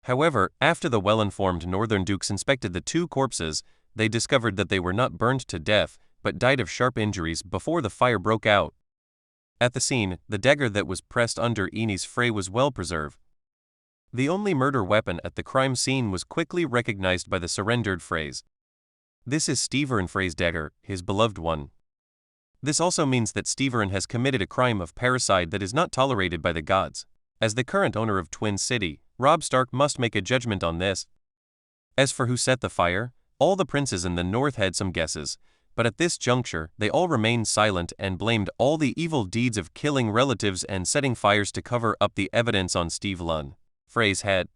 However, after the well-informed northern dukes inspected the two corpses, they discovered that they were not burned to death, but died of sharp injuries before the fire broke out. At the scene, the dagger that was pressed under Enes Frey was well preserved. The only murder weapon at the crime scene was quickly recognized by the surrendered Freys. This is Steverin Frey's dagger, his beloved one. This also means that Steverin has committed a crime of parricide that is not tolerated by the gods. As the current owner of Twin City, Robb Stark must make a judgment on this. As for who set the fire, all the princes in the north had some guesses, but at this juncture they all remained silent and blamed all the evil deeds of killing relatives and setting fires to cover up the evidence on Steve Lunn, Frey's head.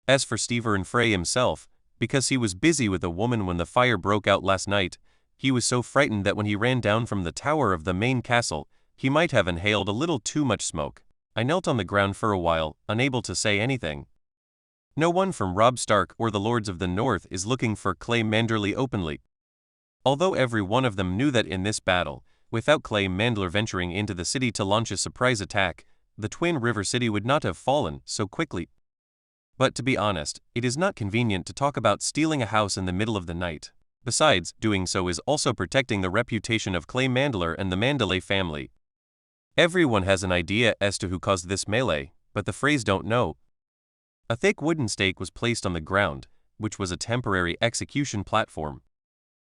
As for Steverin Frey himself, because he was busy with a woman when the fire broke out last night, he was so frightened that when he ran down from the tower of the main castle, he might have inhaled a little too much smoke. I knelt on the ground for a while, unable to say anything. No one from Robb Stark or the Lords of the North is looking for Clay Manderly openly. Although every one of them knew that in this battle, without Clay Mandler venturing into the city to launch a surprise attack, the Twin River City would not have fallen so quickly. But to be honest, it is not convenient to talk about stealing a house in the middle of the night. Besides, doing so is also protecting the reputation of Clay Mandler and the Manderly family. Everyone has an idea as to who caused this melee, but the Freys don't know. A thick wooden stake was placed on the ground, which was a temporary execution platform.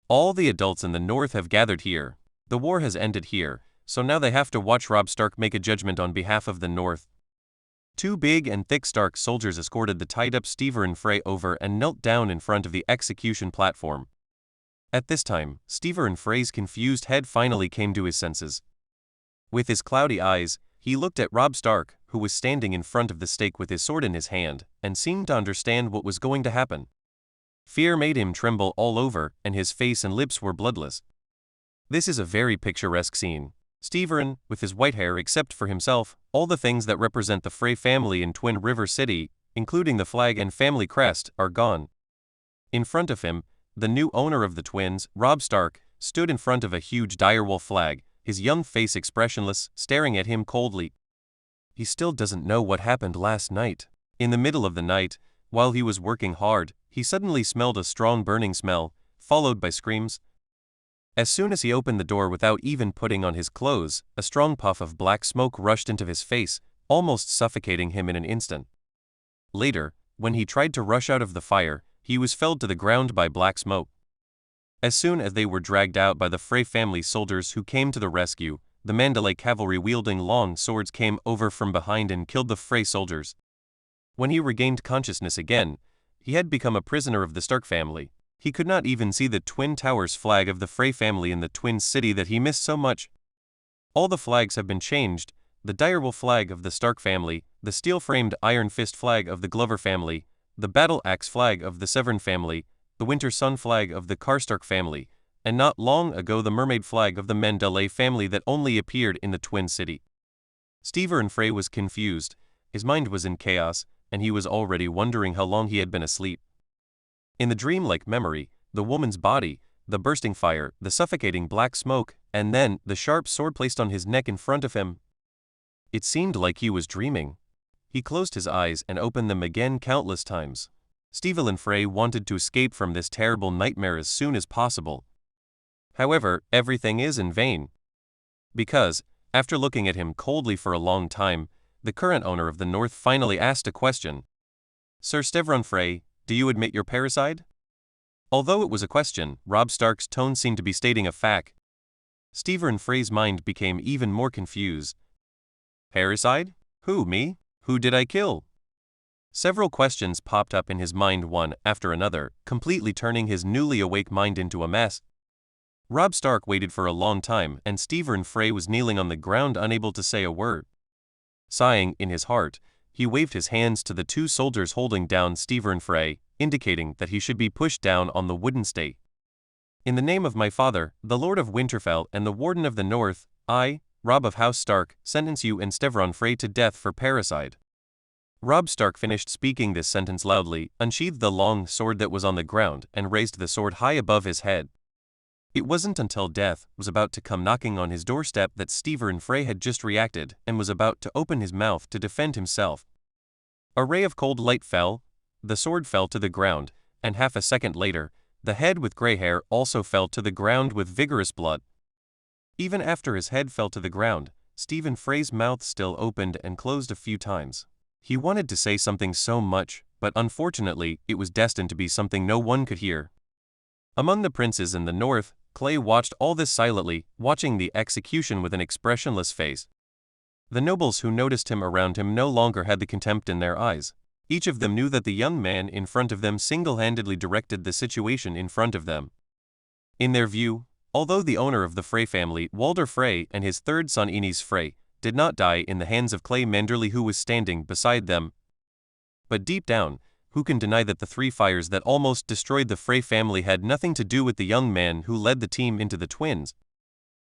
All the adults in the north have gathered here. The war has ended here, so now they have to watch Robb Stark make a judgment on behalf of the north. Two big and thick Stark soldiers escorted the tied-up Steverin Frey over and knelt down in front of the execution platform. At this time, Steverin Frey's confused head finally came to his senses. With his cloudy eyes, he looked at Robb Stark, who was standing in front of the stake with his sword in his hand, and seemed to understand what was going to happen. Fear made him tremble all over, and his face and lips were bloodless. This is a very picturesque scene. Steverin, with his white hair except for himself, all the things that represent the Frey family in Twin River City, including the flag and family crest, are gone. In front of him, the new owner of the twins, Robb Stark, stood in front of a huge direwolf flag, his young face expressionless, staring at him coldly. He still doesn't know what happened last night. In the middle of the night, while he was working hard, he suddenly smelled a strong burning smell, followed by screams. As soon as he opened the door without even putting on his clothes, a strong puff of black smoke rushed into his face, almost suffocating him in an instant. Later, when he tried to rush out of the fire, he was felled to the ground by black smoke. As soon as they were dragged out by the Frey family soldiers who came to the rescue, the Manderly cavalry wielding long swords came over from behind and killed the Frey soldiers. When he regained consciousness again, he had become a prisoner of the Stark family. He could not even see the Twin Towers flag of the Frey family in the Twin City that he missed so much. All the flags have been changed: the direwolf flag of the Stark family, the steel-framed Iron Fist flag of the Glover family, the battle axe flag of the Severn family, the Winter Sun flag of the Karstark family, and not long ago the mermaid flag of the Manderly family that only appeared in the Twin City. Steverin Frey was confused, his mind was in chaos, and he was already wondering how long he had been asleep. In the dreamlike memory, the woman's body, the bursting fire, the suffocating black smoke, and then the sharp sword placed on his neck in front of him. It seemed like he was dreaming. He closed his eyes and opened them again countless times. Stephen Frey wanted to escape from this terrible nightmare as soon as possible. However, everything is in vain. Because, after looking at him coldly for a long time, the current owner of the North finally asked a question. Sir Stephen Frey, do you admit your parricide? Although it was a question, Robb Stark's tone seemed to be stating a fact. Stephen Frey's mind became even more confused. Parricide? Who, me? Who did I kill? Several questions popped up in his mind one after another, completely turning his newly awake mind into a mess. Robb Stark waited for a long time, and Stephen Frey was kneeling on the ground unable to say a word. Sighing in his heart, he waved his hands to the two soldiers holding down Stephen Frey, indicating that he should be pushed down on the wooden stake. In the name of my father, the Lord of Winterfell and the Warden of the North, I, Robb of House Stark, sentence you and Stephen Frey to death for parricide. Robb Stark finished speaking this sentence loudly, unsheathed the long sword that was on the ground, and raised the sword high above his head. It wasn't until death was about to come knocking on his doorstep that Stephen Frey had just reacted and was about to open his mouth to defend himself. A ray of cold light fell, the sword fell to the ground, and half a second later, the head with gray hair also fell to the ground with vigorous blood. Even after his head fell to the ground, Stephen Frey's mouth still opened and closed a few times. He wanted to say something so much, but unfortunately, it was destined to be something no one could hear. Among the princes in the north, Clay watched all this silently, watching the execution with an expressionless face. The nobles who noticed him around him no longer had the contempt in their eyes. Each of them knew that the young man in front of them single-handedly directed the situation in front of them. In their view, although the owner of the Frey family, Walder Frey, and his third son Aenys Frey, did not die in the hands of Clay Manderly who was standing beside them. But deep down, who can deny that the three fires that almost destroyed the Frey family had nothing to do with the young man who led the team into the twins?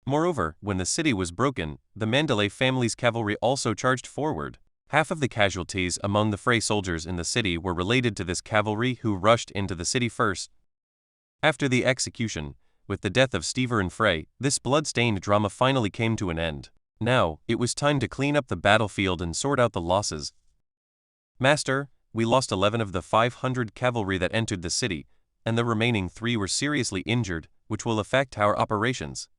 Moreover, when the city was broken, the Manderly family's cavalry also charged forward. Half of the casualties among the Frey soldiers in the city were related to this cavalry who rushed into the city first. After the execution, with the death of Stephen Frey, this blood-stained drama finally came to an end. Now, it was time to clean up the battlefield and sort out the losses. Master, we lost 11 of the 500 cavalry that entered the city, and the remaining 3 were seriously injured, which will affect our operations.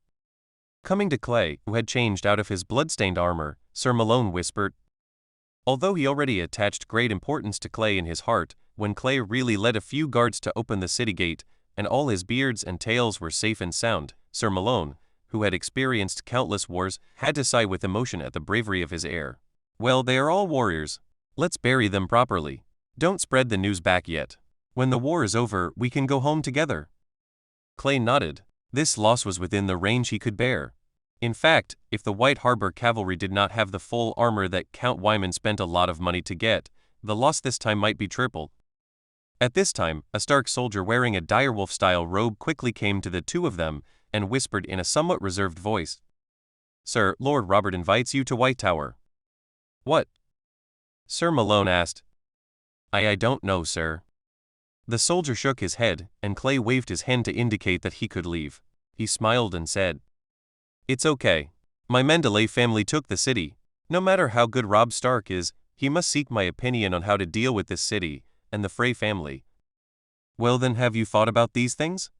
Coming to Clay, who had changed out of his blood-stained armor, Sir Malone whispered. Although he already attached great importance to Clay in his heart, when Clay really led a few guards to open the city gate, and all his beards and tails were safe and sound, Sir Malone, who had experienced countless wars, had to sigh with emotion at the bravery of his heir. Well, they are all warriors. Let's bury them properly. Don't spread the news back yet. When the war is over, we can go home together. Clay nodded. This loss was within the range he could bear. In fact, if the White Harbor cavalry did not have the full armor that Count Wyman spent a lot of money to get, the loss this time might be triple. At this time, a Stark soldier wearing a direwolf-style robe quickly came to the two of them and whispered in a somewhat reserved voice. Sir, Lord Robert invites you to White Tower. What? Sir Malone asked. I don't know, sir. The soldier shook his head, and Clay waved his hand to indicate that he could leave. He smiled and said, It's okay. My Manderly family took the city. No matter how good Robb Stark is, he must seek my opinion on how to deal with this city, and the Frey family. Well then, have you thought about these things?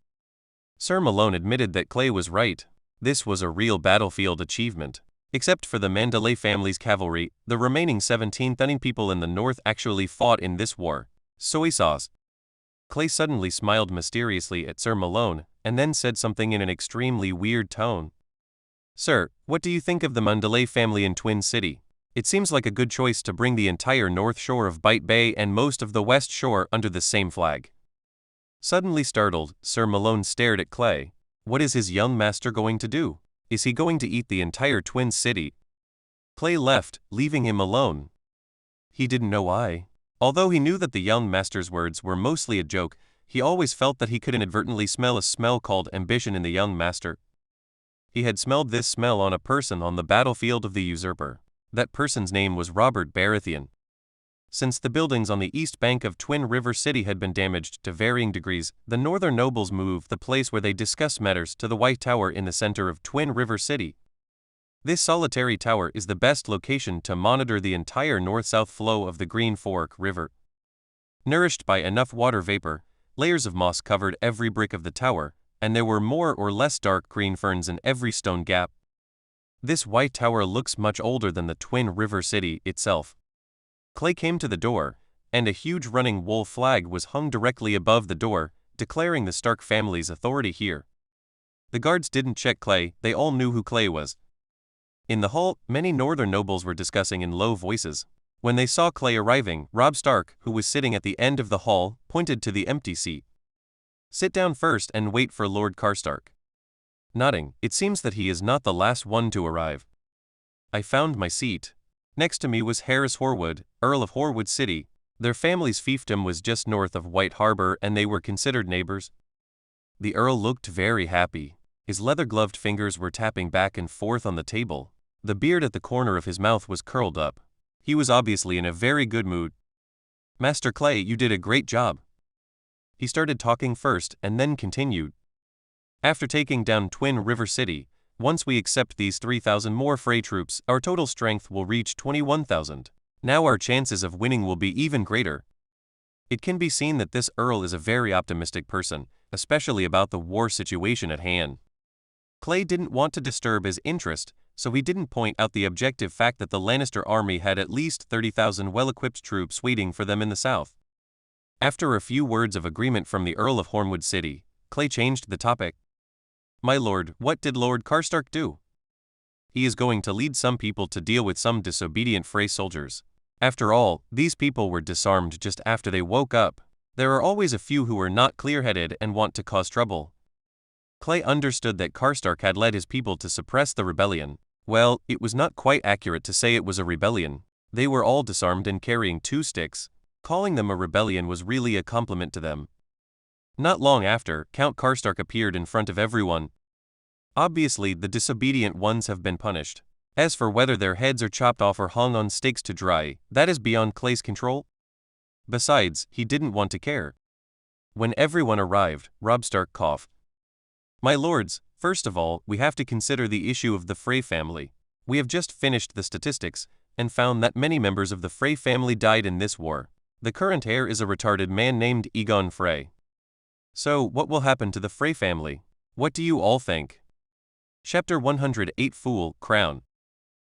Sir Malone admitted that Clay was right. This was a real battlefield achievement. Except for the Manderly family's cavalry, the remaining 17,000 people in the north actually fought in this war. Soy sauce. Clay suddenly smiled mysteriously at Sir Malone, and then said something in an extremely weird tone. Sir, what do you think of the Manderly family in Twin City? It seems like a good choice to bring the entire north shore of Bite Bay and most of the west shore under the same flag. Suddenly startled, Sir Malone stared at Clay. What is his young master going to do? Is he going to eat the entire Twin City? Clay left, leaving him alone. He didn't know why. Although he knew that the young master's words were mostly a joke, he always felt that he could inadvertently smell a smell called ambition in the young master. He had smelled this smell on a person on the battlefield of the usurper. That person's name was Robert Baratheon. Since the buildings on the east bank of Twin River City had been damaged to varying degrees, the northern nobles moved the place where they discuss matters to the White Tower in the center of Twin River City. This solitary tower is the best location to monitor the entire north-south flow of the Green Fork River. Nourished by enough water vapor, layers of moss covered every brick of the tower, and there were more or less dark green ferns in every stone gap. This white tower looks much older than the Twin River City itself. Clay came to the door, and a huge running wool flag was hung directly above the door, declaring the Stark family's authority here. The guards didn't check Clay, they all knew who Clay was. In the hall, many northern nobles were discussing in low voices. When they saw Clay arriving, Robb Stark, who was sitting at the end of the hall, pointed to the empty seat. "Sit down first and wait for Lord Karstark." Nodding, it seems that he is not the last one to arrive. I found my seat. Next to me was Harris Horwood, Earl of Horwood City. Their family's fiefdom was just north of White Harbor and they were considered neighbors. The Earl looked very happy. His leather-gloved fingers were tapping back and forth on the table. The beard at the corner of his mouth was curled up. He was obviously in a very good mood. "Master Clay, you did a great job." He started talking first and then continued. "After taking down Twin River City, once we accept these 3,000 more Frey troops, our total strength will reach 21,000. Now our chances of winning will be even greater." It can be seen that this Earl is a very optimistic person, especially about the war situation at hand. Clay didn't want to disturb his interest, so he didn't point out the objective fact that the Lannister army had at least 30,000 well-equipped troops waiting for them in the south. After a few words of agreement from the Earl of Horwood City, Clay changed the topic. "My lord, what did Lord Karstark do?" "He is going to lead some people to deal with some disobedient Frey soldiers. After all, these people were disarmed just after they woke up. There are always a few who are not clear-headed and want to cause trouble." Clay understood that Karstark had led his people to suppress the rebellion. Well, it was not quite accurate to say it was a rebellion. They were all disarmed and carrying 2 sticks. Calling them a rebellion was really a compliment to them. Not long after, Count Karstark appeared in front of everyone. Obviously, the disobedient ones have been punished. As for whether their heads are chopped off or hung on stakes to dry, that is beyond Clay's control. Besides, he didn't want to care. When everyone arrived, Robb Stark coughed. "My lords, first of all, we have to consider the issue of the Frey family. We have just finished the statistics, and found that many members of the Frey family died in this war. The current heir is a retarded man named Aegon Frey. So, what will happen to the Frey family? What do you all think?" Chapter 108 Fool, Crown.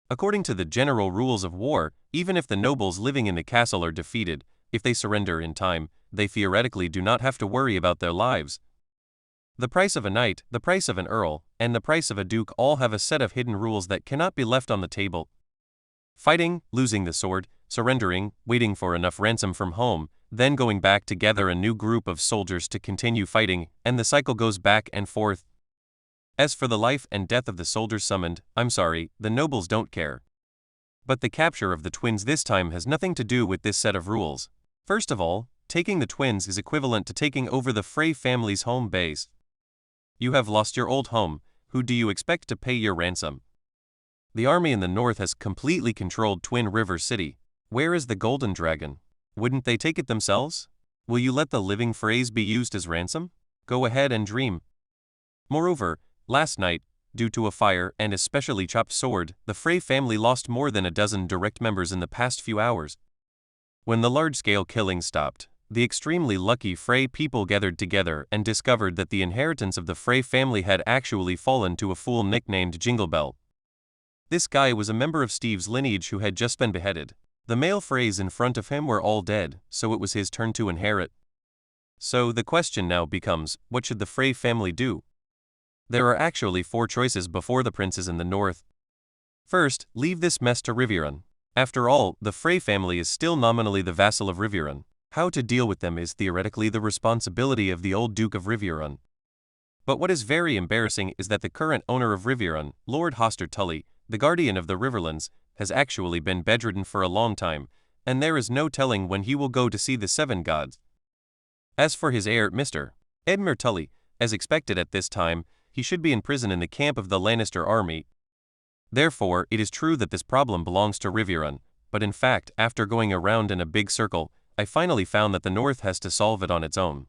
According to the general rules of war, even if the nobles living in the castle are defeated, if they surrender in time, they theoretically do not have to worry about their lives. The price of a knight, the price of an earl, and the price of a duke all have a set of hidden rules that cannot be left on the table. Fighting, losing the sword, surrendering, waiting for enough ransom from home, then going back to gather a new group of soldiers to continue fighting, and the cycle goes back and forth. As for the life and death of the soldiers summoned, I'm sorry, the nobles don't care. But the capture of the twins this time has nothing to do with this set of rules. First of all, taking the twins is equivalent to taking over the Frey family's home base. You have lost your old home, who do you expect to pay your ransom? The army in the north has completely controlled Twin River City. Where is the Golden Dragon? Wouldn't they take it themselves? Will you let the living Freys be used as ransom? Go ahead and dream. Moreover, last night, due to a fire and a specially chopped sword, the Frey family lost more than a dozen direct members in the past few hours. When the large-scale killing stopped, the extremely lucky Frey people gathered together and discovered that the inheritance of the Frey family had actually fallen to a fool nicknamed Jinglebell. This guy was a member of Steve's lineage who had just been beheaded. The male Freys in front of him were all dead, so it was his turn to inherit. So the question now becomes, what should the Frey family do? There are actually 4 choices before the princes in the north. First, leave this mess to Riverrun. After all, the Frey family is still nominally the vassal of Riverrun. How to deal with them is theoretically the responsibility of the old Duke of Riverrun. But what is very embarrassing is that the current owner of Riverrun, Lord Hoster Tully, the guardian of the Riverlands, has actually been bedridden for a long time, and there is no telling when he will go to see the 7 gods. As for his heir, Mr. Edmure Tully, as expected at this time, he should be in prison in the camp of the Lannister army. Therefore, it is true that this problem belongs to Riverrun, but in fact, after going around in a big circle, I finally found that the North has to solve it on its own.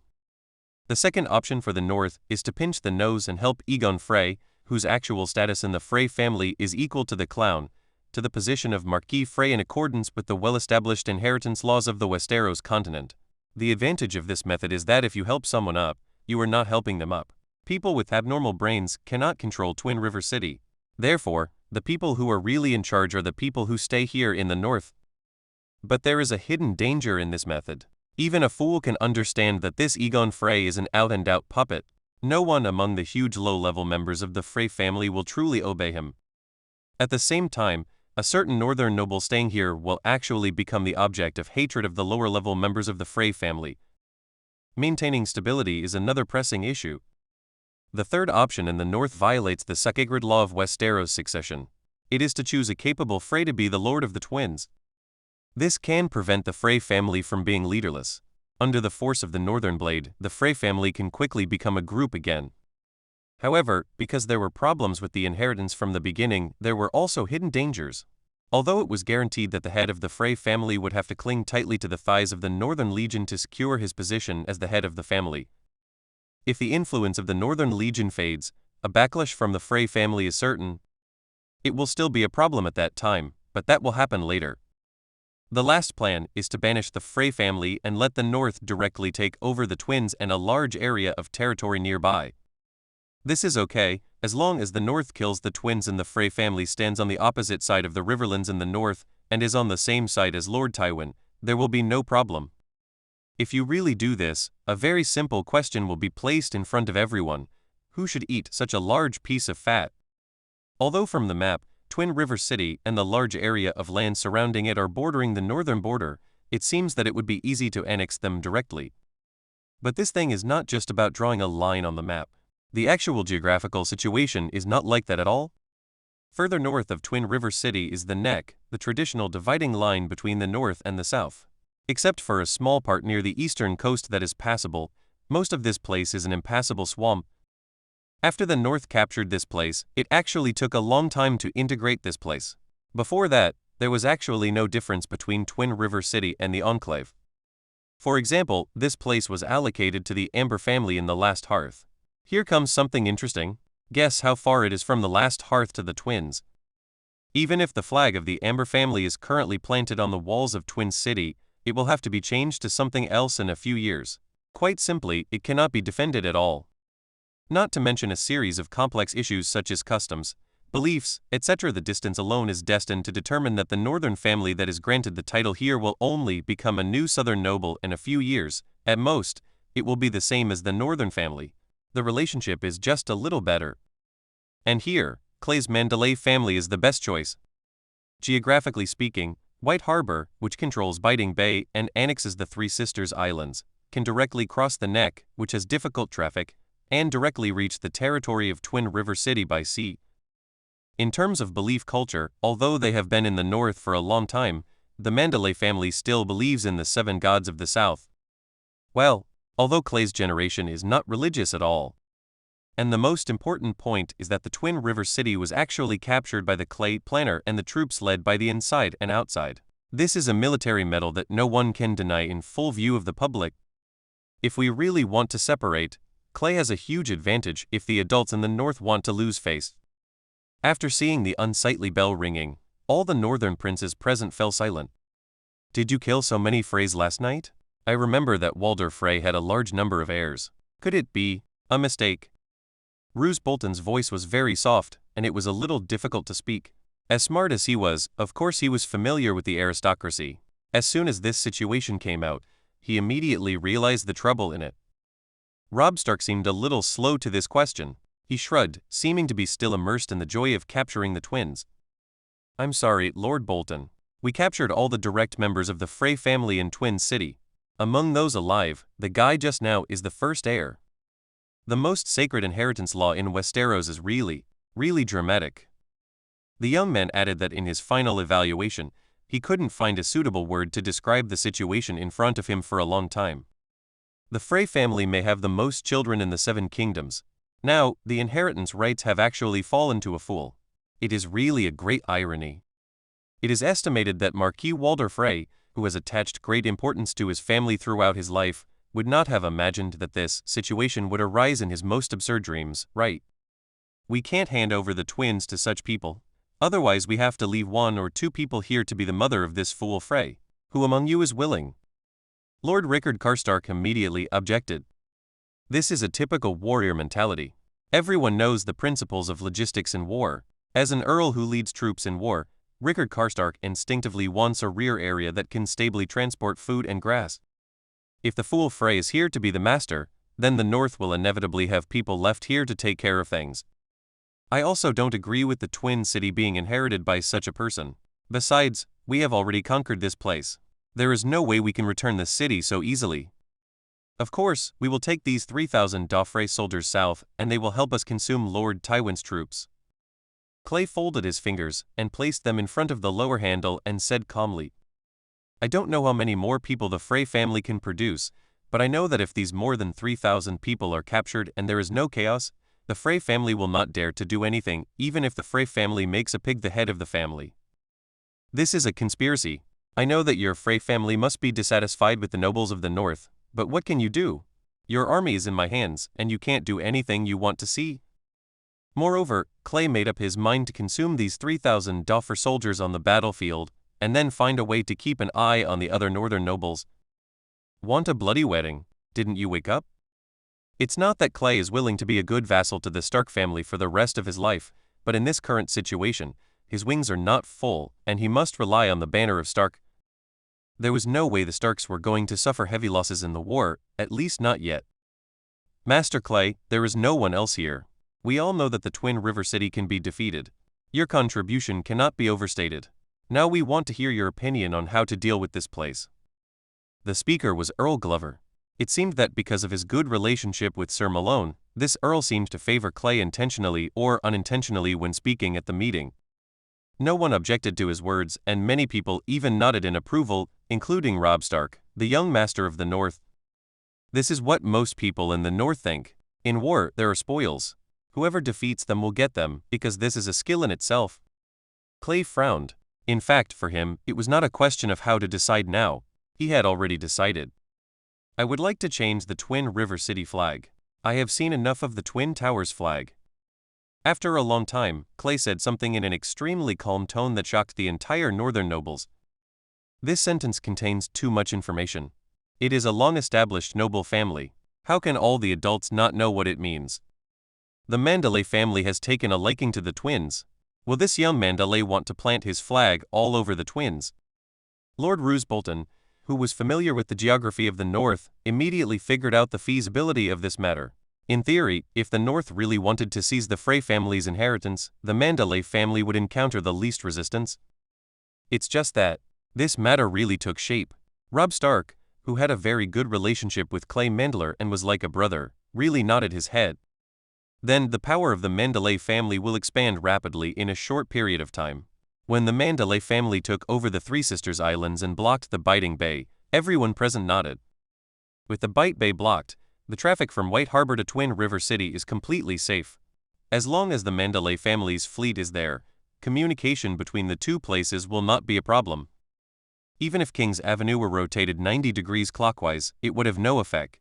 The second option for the North is to pinch the nose and help Aegon Frey, whose actual status in the Frey family is equal to the Clown, to the position of Marquis Frey in accordance with the well-established inheritance laws of the Westeros continent. The advantage of this method is that if you help someone up, you are not helping them up. People with abnormal brains cannot control Twin River City. Therefore, the people who are really in charge are the people who stay here in the North. But there is a hidden danger in this method. Even a fool can understand that this Aegon Frey is an out-and-out puppet. No one among the huge low-level members of the Frey family will truly obey him. At the same time, a certain northern noble staying here will actually become the object of hatred of the lower-level members of the Frey family. Maintaining stability is another pressing issue. The third option in the North violates the sacred law of Westeros succession. It is to choose a capable Frey to be the Lord of the Twins. This can prevent the Frey family from being leaderless. Under the force of the Northern Blade, the Frey family can quickly become a group again. However, because there were problems with the inheritance from the beginning, there were also hidden dangers. Although it was guaranteed that the head of the Frey family would have to cling tightly to the thighs of the Northern Legion to secure his position as the head of the family. If the influence of the Northern Legion fades, a backlash from the Frey family is certain. It will still be a problem at that time, but that will happen later. The last plan is to banish the Frey family and let the North directly take over the Twins and a large area of territory nearby. This is okay, as long as the North kills the Twins and the Frey family stands on the opposite side of the Riverlands in the North and is on the same side as Lord Tywin, there will be no problem. If you really do this, a very simple question will be placed in front of everyone: who should eat such a large piece of fat? Although from the map, Twin River City and the large area of land surrounding it are bordering the northern border, it seems that it would be easy to annex them directly. But this thing is not just about drawing a line on the map. The actual geographical situation is not like that at all. Further north of Twin River City is the Neck, the traditional dividing line between the north and the south. Except for a small part near the eastern coast that is passable, most of this place is an impassable swamp. After the North captured this place, it actually took a long time to integrate this place. Before that, there was actually no difference between Twin River City and the Enclave. For example, this place was allocated to the Amber family in the last hearth. Here comes something interesting. Guess how far it is from the last hearth to the Twins. Even if the flag of the Amber family is currently planted on the walls of Twin City, it will have to be changed to something else in a few years. Quite simply, it cannot be defended at all. Not to mention a series of complex issues such as customs, beliefs, etc. The distance alone is destined to determine that the northern family that is granted the title here will only become a new southern noble in a few years. At most, it will be the same as the northern family. The relationship is just a little better. And here, Clay's Manderly family is the best choice. Geographically speaking, White Harbor, which controls Biting Bay and annexes the Three Sisters Islands, can directly cross the Neck, which has difficult traffic, and directly reach the territory of Twin River City by sea. In terms of belief culture, although they have been in the north for a long time, the Manderly family still believes in the seven gods of the south. Well, although Clay's generation is not religious at all. And the most important point is that the Twin River City was actually captured by the Clay planner and the troops led by the inside and outside. This is a military medal that no one can deny in full view of the public. If we really want to separate, Clay has a huge advantage if the adults in the north want to lose face. After seeing the unsightly bell ringing, all the northern princes present fell silent. Did you kill so many Freys last night? I remember that Walder Frey had a large number of heirs. Could it be a mistake? Roose Bolton's voice was very soft, and it was a little difficult to speak. As smart as he was, of course he was familiar with the aristocracy. As soon as this situation came out, he immediately realized the trouble in it. Robb Stark seemed a little slow to this question. He shrugged, seeming to be still immersed in the joy of capturing the twins. I'm sorry, Lord Bolton. We captured all the direct members of the Frey family in Twin City. Among those alive, the guy just now is the first heir. The most sacred inheritance law in Westeros is really dramatic. The young man added that in his final evaluation, he couldn't find a suitable word to describe the situation in front of him for a long time. The Frey family may have the most children in the Seven Kingdoms. Now, the inheritance rights have actually fallen to a fool. It is really a great irony. It is estimated that Marquis Walder Frey, who has attached great importance to his family throughout his life, would not have imagined that this situation would arise in his most absurd dreams, right? We can't hand over the twins to such people. Otherwise we have to leave 1 or 2 people here to be the mother of this fool Frey. Who among you is willing? Lord Rickard Karstark immediately objected. This is a typical warrior mentality. Everyone knows the principles of logistics in war. As an earl who leads troops in war, Rickard Karstark instinctively wants a rear area that can stably transport food and grass. If the fool Frey is here to be the master, then the North will inevitably have people left here to take care of things. I also don't agree with the twin city being inherited by such a person. Besides, we have already conquered this place. There is no way we can return the city so easily. Of course, we will take these 3,000 Joffrey soldiers south, and they will help us consume Lord Tywin's troops. Clay folded his fingers and placed them in front of the lower handle and said calmly, I don't know how many more people the Frey family can produce, but I know that if these more than 3,000 people are captured and there is no chaos, the Frey family will not dare to do anything, even if the Frey family makes a pig the head of the family. This is a conspiracy. I know that your Frey family must be dissatisfied with the nobles of the North, but what can you do? Your army is in my hands, and you can't do anything you want to see. Moreover, Clay made up his mind to consume these 3,000 Doffer soldiers on the battlefield, and then find a way to keep an eye on the other northern nobles. Want a bloody wedding? Didn't you wake up? It's not that Clay is willing to be a good vassal to the Stark family for the rest of his life, but in this current situation, his wings are not full, and he must rely on the banner of Stark. There was no way the Starks were going to suffer heavy losses in the war, at least not yet. Master Clay, there is no one else here. We all know that the Twin River City can be defeated. Your contribution cannot be overstated. Now we want to hear your opinion on how to deal with this place. The speaker was Earl Glover. It seemed that because of his good relationship with Sir Malone, this Earl seemed to favor Clay intentionally or unintentionally when speaking at the meeting. No one objected to his words, and many people even nodded in approval, including Robb Stark, the young master of the North. This is what most people in the North think. In war, there are spoils. Whoever defeats them will get them, because this is a skill in itself. Clay frowned. In fact, for him, it was not a question of how to decide now. He had already decided. I would like to change the Twin River City flag. I have seen enough of the Twin Towers flag. After a long time, Clay said something in an extremely calm tone that shocked the entire northern nobles. This sentence contains too much information. It is a long-established noble family. How can all the adults not know what it means? The Manderly family has taken a liking to the twins. Will this young Manderly want to plant his flag all over the twins? Lord Roose Bolton, who was familiar with the geography of the North, immediately figured out the feasibility of this matter. In theory, if the North really wanted to seize the Frey family's inheritance, the Manderly family would encounter the least resistance. It's just that this matter really took shape. Robb Stark, who had a very good relationship with Clay Mandler and was like a brother, really nodded his head. Then the power of the Manderly family will expand rapidly in a short period of time. When the Manderly family took over the Three Sisters Islands and blocked the Biting Bay, everyone present nodded. With the Bite Bay blocked, the traffic from White Harbor to Twin River City is completely safe. As long as the Manderly family's fleet is there, communication between the two places will not be a problem. Even if King's Avenue were rotated 90 degrees clockwise, it would have no effect.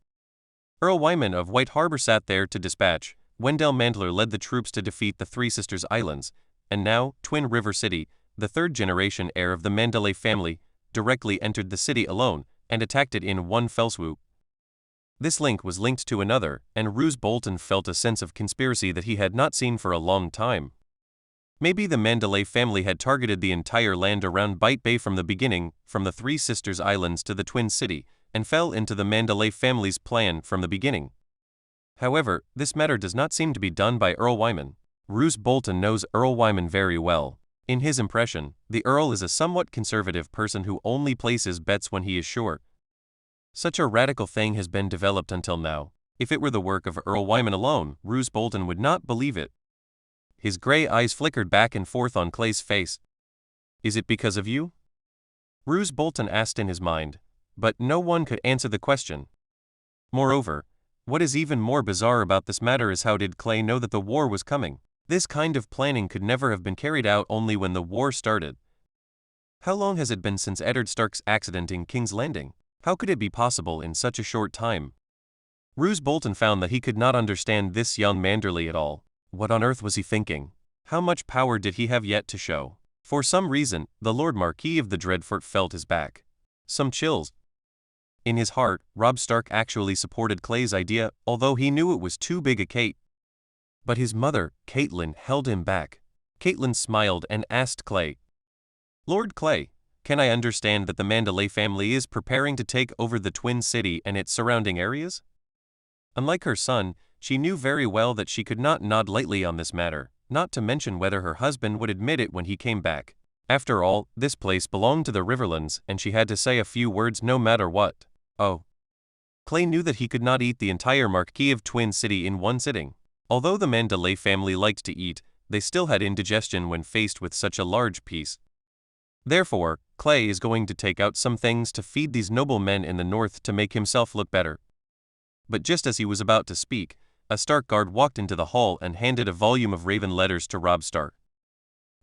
Earl Wyman of White Harbor sat there to dispatch. Wendell Mandler led the troops to defeat the Three Sisters Islands, and now Twin River City, the third-generation heir of the Manderly family, directly entered the city alone and attacked it in one fell swoop. This link was linked to another, and Roose Bolton felt a sense of conspiracy that he had not seen for a long time. Maybe the Manderly family had targeted the entire land around Bite Bay from the beginning, from the Three Sisters Islands to the Twin City, and fell into the Manderly family's plan from the beginning. However, this matter does not seem to be done by Earl Wyman. Roose Bolton knows Earl Wyman very well. In his impression, the Earl is a somewhat conservative person who only places bets when he is sure. Such a radical thing has been developed until now. If it were the work of Earl Wyman alone, Roose Bolton would not believe it. His gray eyes flickered back and forth on Clay's face. Is it because of you? Roose Bolton asked in his mind, but no one could answer the question. Moreover, what is even more bizarre about this matter is how did Clay know that the war was coming? This kind of planning could never have been carried out only when the war started. How long has it been since Eddard Stark's accident in King's Landing? How could it be possible in such a short time? Roose Bolton found that he could not understand this young Manderly at all. What on earth was he thinking? How much power did he have yet to show? For some reason, the Lord Marquis of the Dreadfort felt his back. Some chills. In his heart, Robb Stark actually supported Clay's idea, although he knew it was too big a Kate. But his mother, Catelyn, held him back. Catelyn smiled and asked Clay, "Lord Clay, can I understand that the Manderly family is preparing to take over the Twin City and its surrounding areas?" Unlike her son, she knew very well that she could not nod lightly on this matter, not to mention whether her husband would admit it when he came back. After all, this place belonged to the Riverlands, and she had to say a few words no matter what. Oh. Clay knew that he could not eat the entire Marquis of Twin City in one sitting. Although the Manderly family liked to eat, they still had indigestion when faced with such a large piece. Therefore, Clay is going to take out some things to feed these noble men in the north to make himself look better. But just as he was about to speak, a Stark guard walked into the hall and handed a volume of Raven letters to Robb Stark.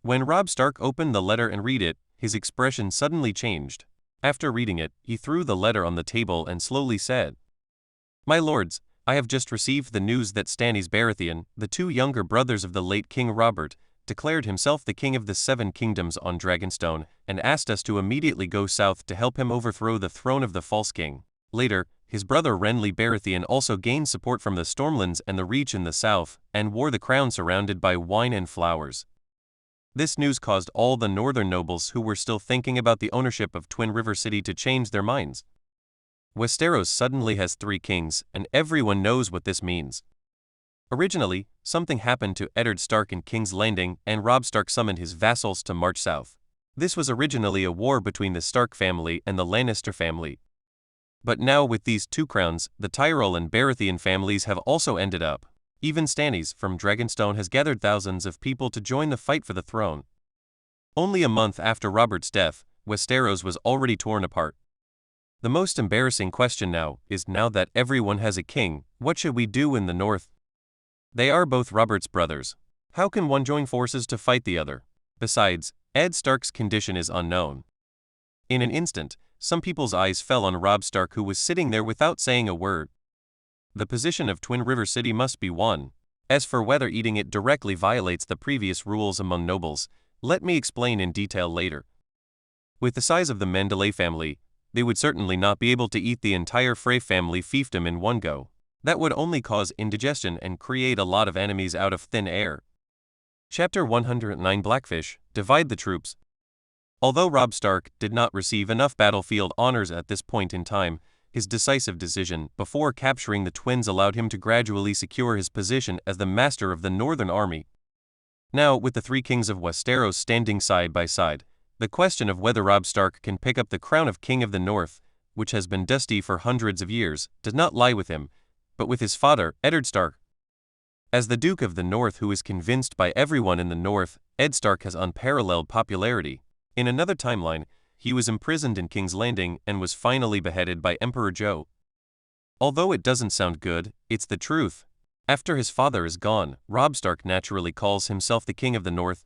When Robb Stark opened the letter and read it, his expression suddenly changed. After reading it, he threw the letter on the table and slowly said, "My lords, I have just received the news that Stannis Baratheon, the two younger brothers of the late King Robert, declared himself the king of the Seven Kingdoms on Dragonstone, and asked us to immediately go south to help him overthrow the throne of the false king. Later, his brother Renly Baratheon also gained support from the Stormlands and the Reach in the south, and wore the crown surrounded by wine and flowers." This news caused all the northern nobles who were still thinking about the ownership of Twin River City to change their minds. Westeros suddenly has 3 kings, and everyone knows what this means. Originally, something happened to Eddard Stark in King's Landing, and Robb Stark summoned his vassals to march south. This was originally a war between the Stark family and the Lannister family. But now with these 2 crowns, the Tyrell and Baratheon families have also ended up. Even Stannis from Dragonstone has gathered thousands of people to join the fight for the throne. Only a month after Robert's death, Westeros was already torn apart. The most embarrassing question now is, now that everyone has a king, what should we do in the north? They are both Robert's brothers. How can one join forces to fight the other? Besides, Ed Stark's condition is unknown. In an instant, some people's eyes fell on Robb Stark, who was sitting there without saying a word. The position of Twin River City must be won. As for whether eating it directly violates the previous rules among nobles, let me explain in detail later. With the size of the Manderly family, they would certainly not be able to eat the entire Frey family fiefdom in one go. That would only cause indigestion and create a lot of enemies out of thin air. Chapter 109 Blackfish, Divide the Troops. Although Robb Stark did not receive enough battlefield honors at this point in time, his decisive decision before capturing the twins allowed him to gradually secure his position as the master of the Northern Army. Now, with the 3 kings of Westeros standing side by side, the question of whether Robb Stark can pick up the crown of King of the North, which has been dusty for hundreds of years, does not lie with him, but with his father, Eddard Stark. As the Duke of the North, who is convinced by everyone in the North, Ed Stark has unparalleled popularity. In another timeline, he was imprisoned in King's Landing and was finally beheaded by Emperor Joe. Although it doesn't sound good, it's the truth. After his father is gone, Robb Stark naturally calls himself the King of the North.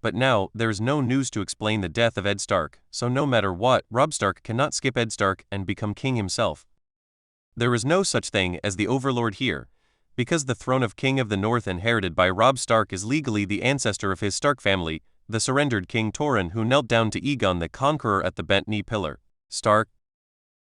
But now, there is no news to explain the death of Ed Stark, so no matter what, Robb Stark cannot skip Ed Stark and become king himself. There is no such thing as the Overlord here, because the throne of King of the North inherited by Robb Stark is legally the ancestor of his Stark family, the surrendered King Torrhen, who knelt down to Aegon the Conqueror at the bent knee pillar. Stark.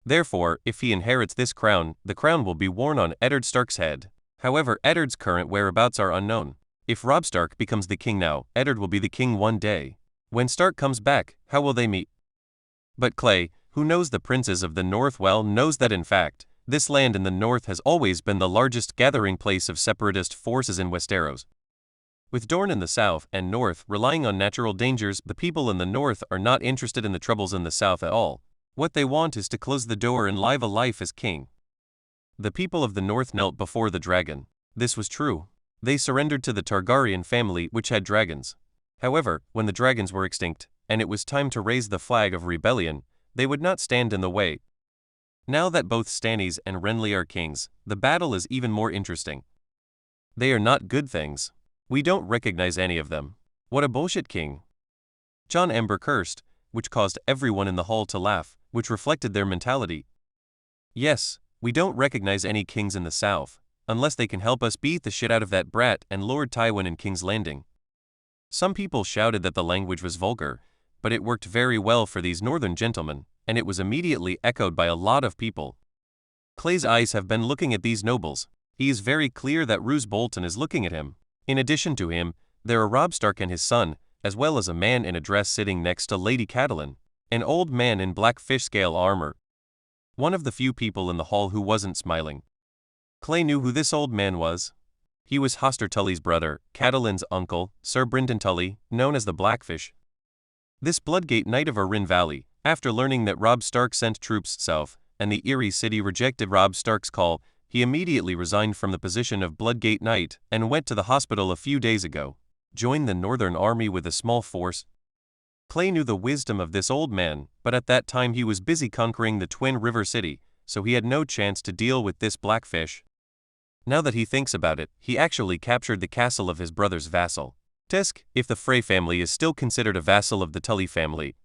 Therefore, if he inherits this crown, the crown will be worn on Eddard Stark's head. However, Eddard's current whereabouts are unknown. If Robb Stark becomes the king now, Eddard will be the king one day. When Stark comes back, how will they meet? But Clay, who knows the princes of the North well, knows that in fact, this land in the north has always been the largest gathering place of separatist forces in Westeros. With Dorne in the south and north relying on natural dangers, the people in the north are not interested in the troubles in the south at all. What they want is to close the door and live a life as king. The people of the north knelt before the dragon. This was true. They surrendered to the Targaryen family, which had dragons. However, when the dragons were extinct, and it was time to raise the flag of rebellion, they would not stand in the way. Now that both Stannis and Renly are kings, the battle is even more interesting. They are not good things. We don't recognize any of them. What a bullshit king. John Amber cursed, which caused everyone in the hall to laugh, which reflected their mentality. Yes, we don't recognize any kings in the south, unless they can help us beat the shit out of that brat and Lord Tywin in King's Landing. Some people shouted that the language was vulgar, but it worked very well for these northern gentlemen, and it was immediately echoed by a lot of people. Clay's eyes have been looking at these nobles. He is very clear that Roose Bolton is looking at him. In addition to him, there are Robb Stark and his son, as well as a man in a dress sitting next to Lady Catelyn, an old man in black fish-scale armor. One of the few people in the hall who wasn't smiling. Clay knew who this old man was. He was Hoster Tully's brother, Catelyn's uncle, Sir Brynden Tully, known as the Blackfish. This Bloodgate Knight of Arryn Valley, after learning that Robb Stark sent troops south, and the Eyrie City rejected Robb Stark's call, he immediately resigned from the position of Bloodgate Knight and went to the hospital a few days ago, joined the Northern Army with a small force. Clay knew the wisdom of this old man, but at that time he was busy conquering the Twin River City, so he had no chance to deal with this Blackfish. Now that he thinks about it, he actually captured the castle of his brother's vassal, Tisk, if the Frey family is still considered a vassal of the Tully family.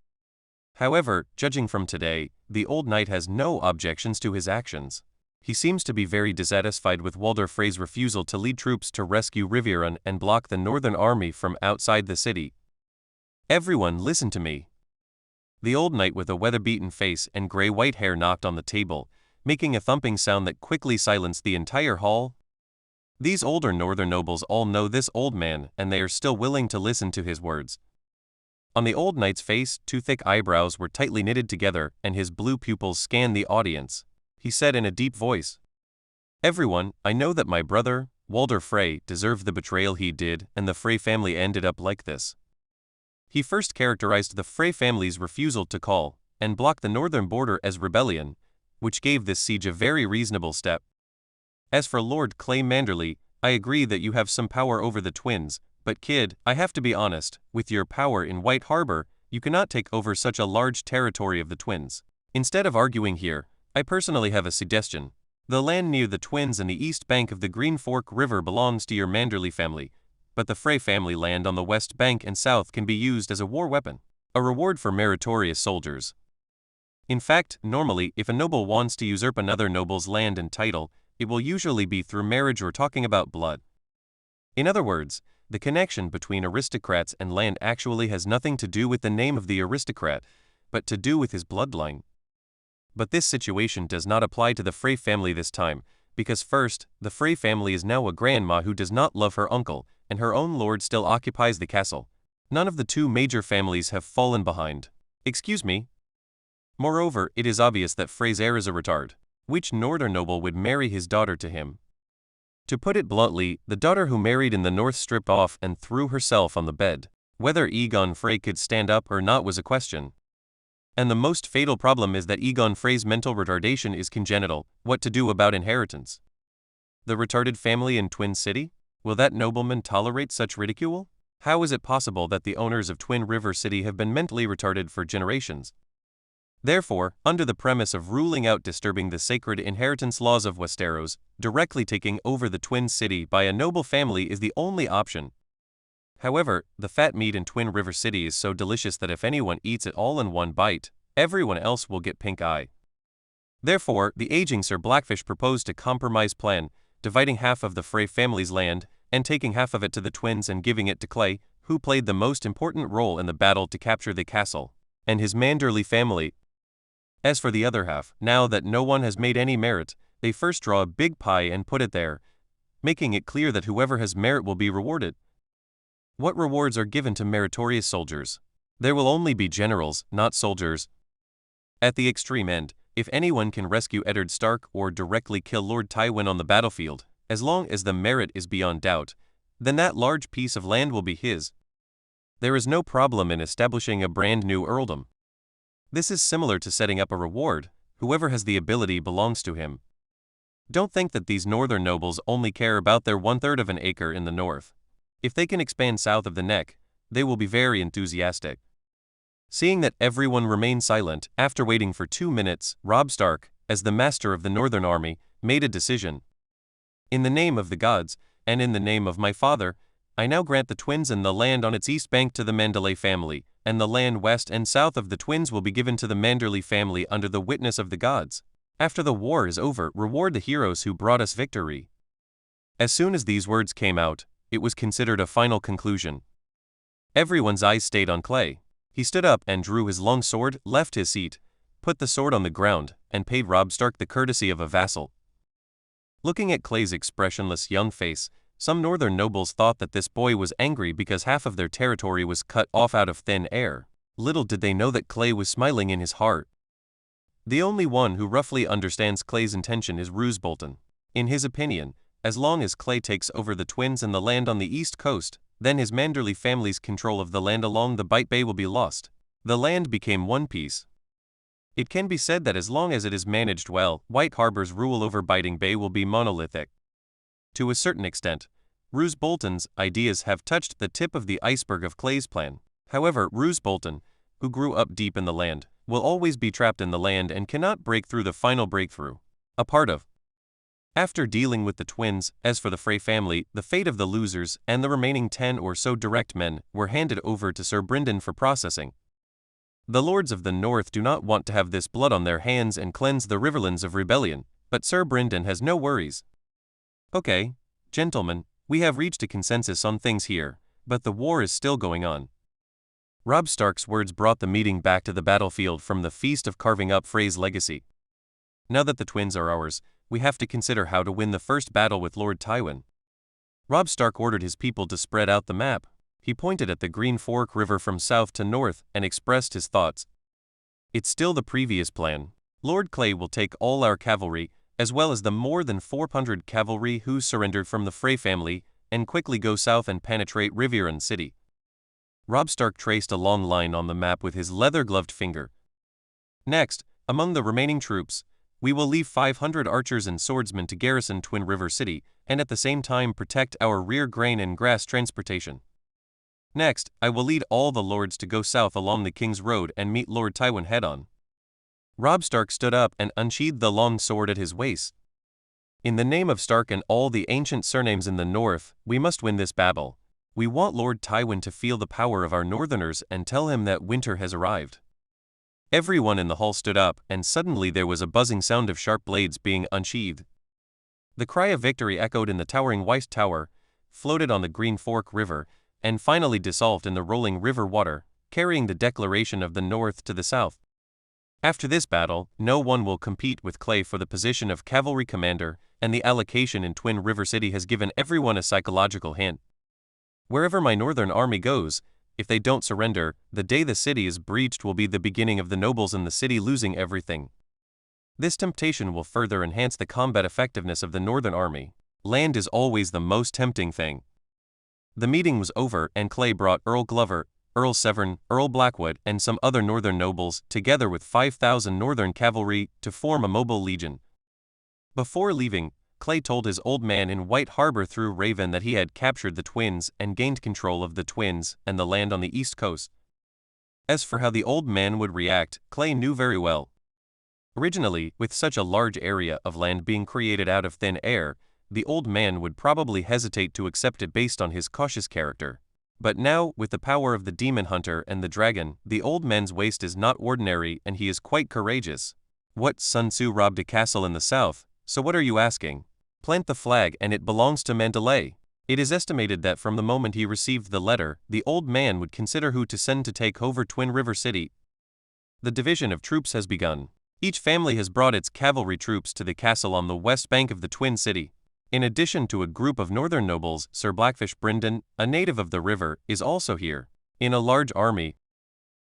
However, judging from today, the old knight has no objections to his actions. He seems to be very dissatisfied with Walder Frey's refusal to lead troops to rescue Riverrun and block the Northern Army from outside the city. Everyone listen to me. The old knight with a weather-beaten face and gray-white hair knocked on the table, making a thumping sound that quickly silenced the entire hall. These older northern nobles all know this old man, and they are still willing to listen to his words. On the old knight's face, two thick eyebrows were tightly knitted together, and his blue pupils scanned the audience. He said in a deep voice, "Everyone, I know that my brother, Walder Frey, deserved the betrayal he did, and the Frey family ended up like this." He first characterized the Frey family's refusal to call and block the northern border as rebellion, which gave this siege a very reasonable step. As for Lord Clay Manderly, I agree that you have some power over the twins, but kid, I have to be honest, with your power in White Harbor, you cannot take over such a large territory of the twins. Instead of arguing here, I personally have a suggestion. The land near the twins and the east bank of the Green Fork River belongs to your Manderly family, but the Frey family land on the west bank and south can be used as a war weapon, a reward for meritorious soldiers. In fact, normally, if a noble wants to usurp another noble's land and title, it will usually be through marriage or talking about blood. In other words, the connection between aristocrats and land actually has nothing to do with the name of the aristocrat, but to do with his bloodline. But this situation does not apply to the Frey family this time, because first, the Frey family is now a grandma who does not love her uncle, and her own lord still occupies the castle. None of the two major families have fallen behind. Excuse me? Moreover, it is obvious that Frey's heir is a retard. Which northern noble would marry his daughter to him? To put it bluntly, the daughter who married in the north stripped off and threw herself on the bed. Whether Aegon Frey could stand up or not was a question. And the most fatal problem is that Aegon Frey's mental retardation is congenital. What to do about inheritance? The retarded family in Twin City? Will that nobleman tolerate such ridicule? How is it possible that the owners of Twin River City have been mentally retarded for generations? Therefore, under the premise of ruling out disturbing the sacred inheritance laws of Westeros, directly taking over the Twin City by a noble family is the only option. However, the fat meat in Twin River City is so delicious that if anyone eats it all in one bite, everyone else will get pink eye. Therefore, the aging Sir Blackfish proposed a compromise plan, dividing half of the Frey family's land, and taking half of it to the twins and giving it to Clay, who played the most important role in the battle to capture the castle, and his Manderly family. As for the other half, now that no one has made any merit, they first draw a big pie and put it there, making it clear that whoever has merit will be rewarded. What rewards are given to meritorious soldiers? There will only be generals, not soldiers. At the extreme end, if anyone can rescue Eddard Stark or directly kill Lord Tywin on the battlefield, as long as the merit is beyond doubt, then that large piece of land will be his. There is no problem in establishing a brand new earldom. This is similar to setting up a reward. Whoever has the ability belongs to him. Don't think that these northern nobles only care about their 1/3 of an acre in the north. If they can expand south of the neck, they will be very enthusiastic. Seeing that everyone remained silent, after waiting for 2 minutes, Robb Stark, as the master of the northern army, made a decision. In the name of the gods, and in the name of my father, I now grant the twins and the land on its east bank to the Manderly family, and the land west and south of the twins will be given to the Manderly family under the witness of the gods. After the war is over, reward the heroes who brought us victory." As soon as these words came out, it was considered a final conclusion. Everyone's eyes stayed on Clay. He stood up and drew his long sword, left his seat, put the sword on the ground, and paid Robb Stark the courtesy of a vassal. Looking at Clay's expressionless young face, some northern nobles thought that this boy was angry because half of their territory was cut off out of thin air. Little did they know that Clay was smiling in his heart. The only one who roughly understands Clay's intention is Roose Bolton. In his opinion, as long as Clay takes over the twins and the land on the east coast, then his Manderly family's control of the land along the Bight Bay will be lost. The land became one piece. It can be said that as long as it is managed well, White Harbor's rule over Biting Bay will be monolithic. To a certain extent, Roose Bolton's ideas have touched the tip of the iceberg of Clay's plan. However, Roose Bolton, who grew up deep in the land, will always be trapped in the land and cannot break through the final breakthrough. A part of. After dealing with the twins, as for the Frey family, the fate of the losers and the remaining 10 or so direct men were handed over to Sir Brynden for processing. The lords of the north do not want to have this blood on their hands and cleanse the riverlands of rebellion, but Sir Brynden has no worries. "Okay, gentlemen, we have reached a consensus on things here, but the war is still going on." Robb Stark's words brought the meeting back to the battlefield from the feast of carving up Frey's legacy. "Now that the twins are ours, we have to consider how to win the first battle with Lord Tywin." Robb Stark ordered his people to spread out the map. He pointed at the Green Fork River from south to north and expressed his thoughts. "It's still the previous plan. Lord Clay will take all our cavalry, as well as the more than 400 cavalry who surrendered from the Frey family, and quickly go south and penetrate Riverrun City." Robb Stark traced a long line on the map with his leather-gloved finger. "Next, among the remaining troops, we will leave 500 archers and swordsmen to garrison Twin River City, and at the same time protect our rear grain and grass transportation. Next, I will lead all the lords to go south along the King's Road and meet Lord Tywin head-on." Robb Stark stood up and unsheathed the long sword at his waist. "In the name of Stark and all the ancient surnames in the north, we must win this battle. We want Lord Tywin to feel the power of our northerners and tell him that winter has arrived." Everyone in the hall stood up, and suddenly there was a buzzing sound of sharp blades being unsheathed. The cry of victory echoed in the towering White Tower, floated on the Green Fork River, and finally dissolved in the rolling river water, carrying the declaration of the North to the south. After this battle, no one will compete with Clay for the position of cavalry commander, and the allocation in Twin River City has given everyone a psychological hint. Wherever my northern army goes, if they don't surrender, the day the city is breached will be the beginning of the nobles in the city losing everything. This temptation will further enhance the combat effectiveness of the northern army. Land is always the most tempting thing. The meeting was over, and Clay brought Earl Glover, Earl Severn, Earl Blackwood, and some other northern nobles, together with 5,000 northern cavalry, to form a mobile legion. Before leaving, Clay told his old man in White Harbor through Raven that he had captured the twins and gained control of the twins and the land on the east coast. As for how the old man would react, Clay knew very well. Originally, with such a large area of land being created out of thin air, the old man would probably hesitate to accept it based on his cautious character. But now, with the power of the demon hunter and the dragon, the old man's waist is not ordinary and he is quite courageous. What? Sun Tzu robbed a castle in the south, so what are you asking? Plant the flag and it belongs to Manderly. It is estimated that from the moment he received the letter, the old man would consider who to send to take over Twin River City. The division of troops has begun. Each family has brought its cavalry troops to the castle on the west bank of the Twin City. In addition to a group of northern nobles, Sir Blackfish Brynden, a native of the river, is also here. In a large army,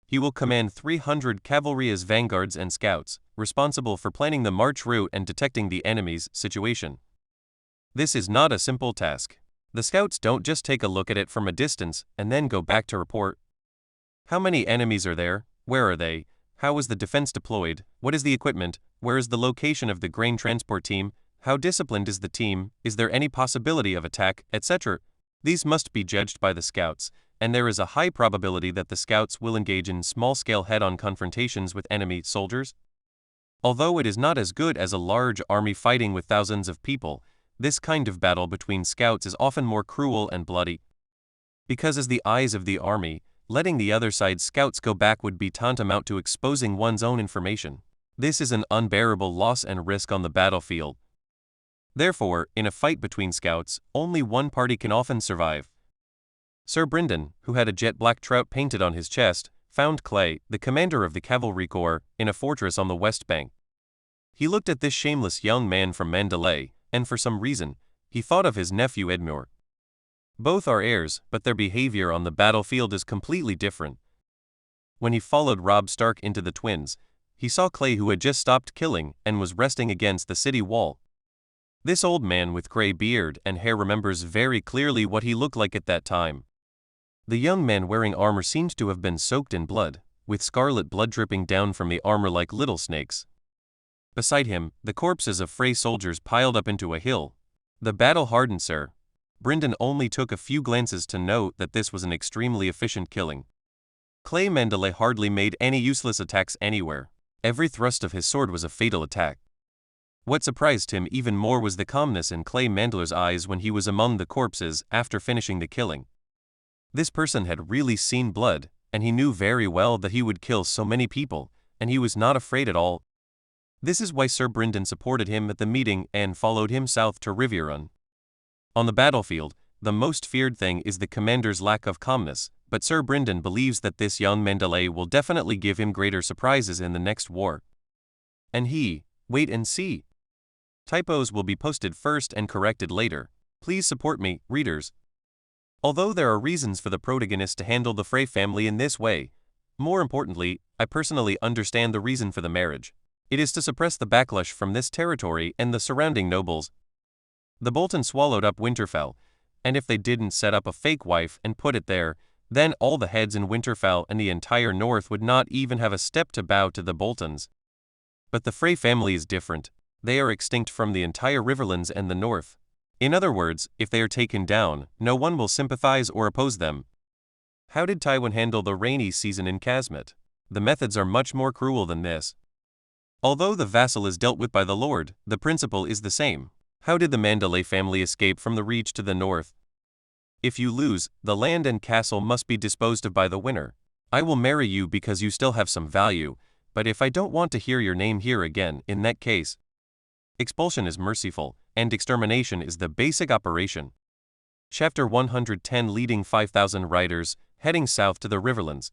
he will command 300 cavalry as vanguards and scouts, responsible for planning the march route and detecting the enemy's situation. This is not a simple task. The scouts don't just take a look at it from a distance and then go back to report. How many enemies are there? Where are they? How is the defense deployed? What is the equipment? Where is the location of the grain transport team? How disciplined is the team? Is there any possibility of attack, etc.? These must be judged by the scouts, and there is a high probability that the scouts will engage in small-scale head-on confrontations with enemy soldiers. Although it is not as good as a large army fighting with thousands of people, this kind of battle between scouts is often more cruel and bloody. Because as the eyes of the army, letting the other side's scouts go back would be tantamount to exposing one's own information. This is an unbearable loss and risk on the battlefield. Therefore, in a fight between scouts, only one party can often survive. Sir Brynden, who had a jet-black trout painted on his chest, found Clay, the commander of the cavalry corps, in a fortress on the west bank. He looked at this shameless young man from Manderly, and for some reason, he thought of his nephew Edmure. Both are heirs, but their behavior on the battlefield is completely different. When he followed Robb Stark into the Twins, he saw Clay, who had just stopped killing and was resting against the city wall. This old man with gray beard and hair remembers very clearly what he looked like at that time. The young man wearing armor seemed to have been soaked in blood, with scarlet blood dripping down from the armor like little snakes. Beside him, the corpses of Frey soldiers piled up into a hill. The battle hardened Sir Brynden only took a few glances to note that this was an extremely efficient killing. Clay Manderly hardly made any useless attacks anywhere. Every thrust of his sword was a fatal attack. What surprised him even more was the calmness in Clay Manderly's eyes when he was among the corpses after finishing the killing. This person had really seen blood, and he knew very well that he would kill so many people, and he was not afraid at all. This is why Sir Brynden supported him at the meeting and followed him south to Riverrun. On the battlefield, the most feared thing is the commander's lack of calmness, but Sir Brynden believes that this young Manderly will definitely give him greater surprises in the next war. And wait and see. Typos will be posted first and corrected later. Please support me, readers. Although there are reasons for the protagonist to handle the Frey family in this way, more importantly, I personally understand the reason for the marriage. It is to suppress the backlash from this territory and the surrounding nobles. The Bolton swallowed up Winterfell, and if they didn't set up a fake wife and put it there, then all the heads in Winterfell and the entire north would not even have a step to bow to the Boltons. But the Frey family is different. They are extinct from the entire Riverlands and the north. In other words, if they are taken down, no one will sympathize or oppose them. How did Tywin handle the rainy season in Casmette? The methods are much more cruel than this. Although the vassal is dealt with by the lord, the principle is the same. How did the Manderly family escape from the Reach to the north? If you lose, the land and castle must be disposed of by the winner. I will marry you because you still have some value, but if I don't want to hear your name here again, in that case, expulsion is merciful, and extermination is the basic operation. Chapter 110, leading 5,000 riders, heading south to the Riverlands.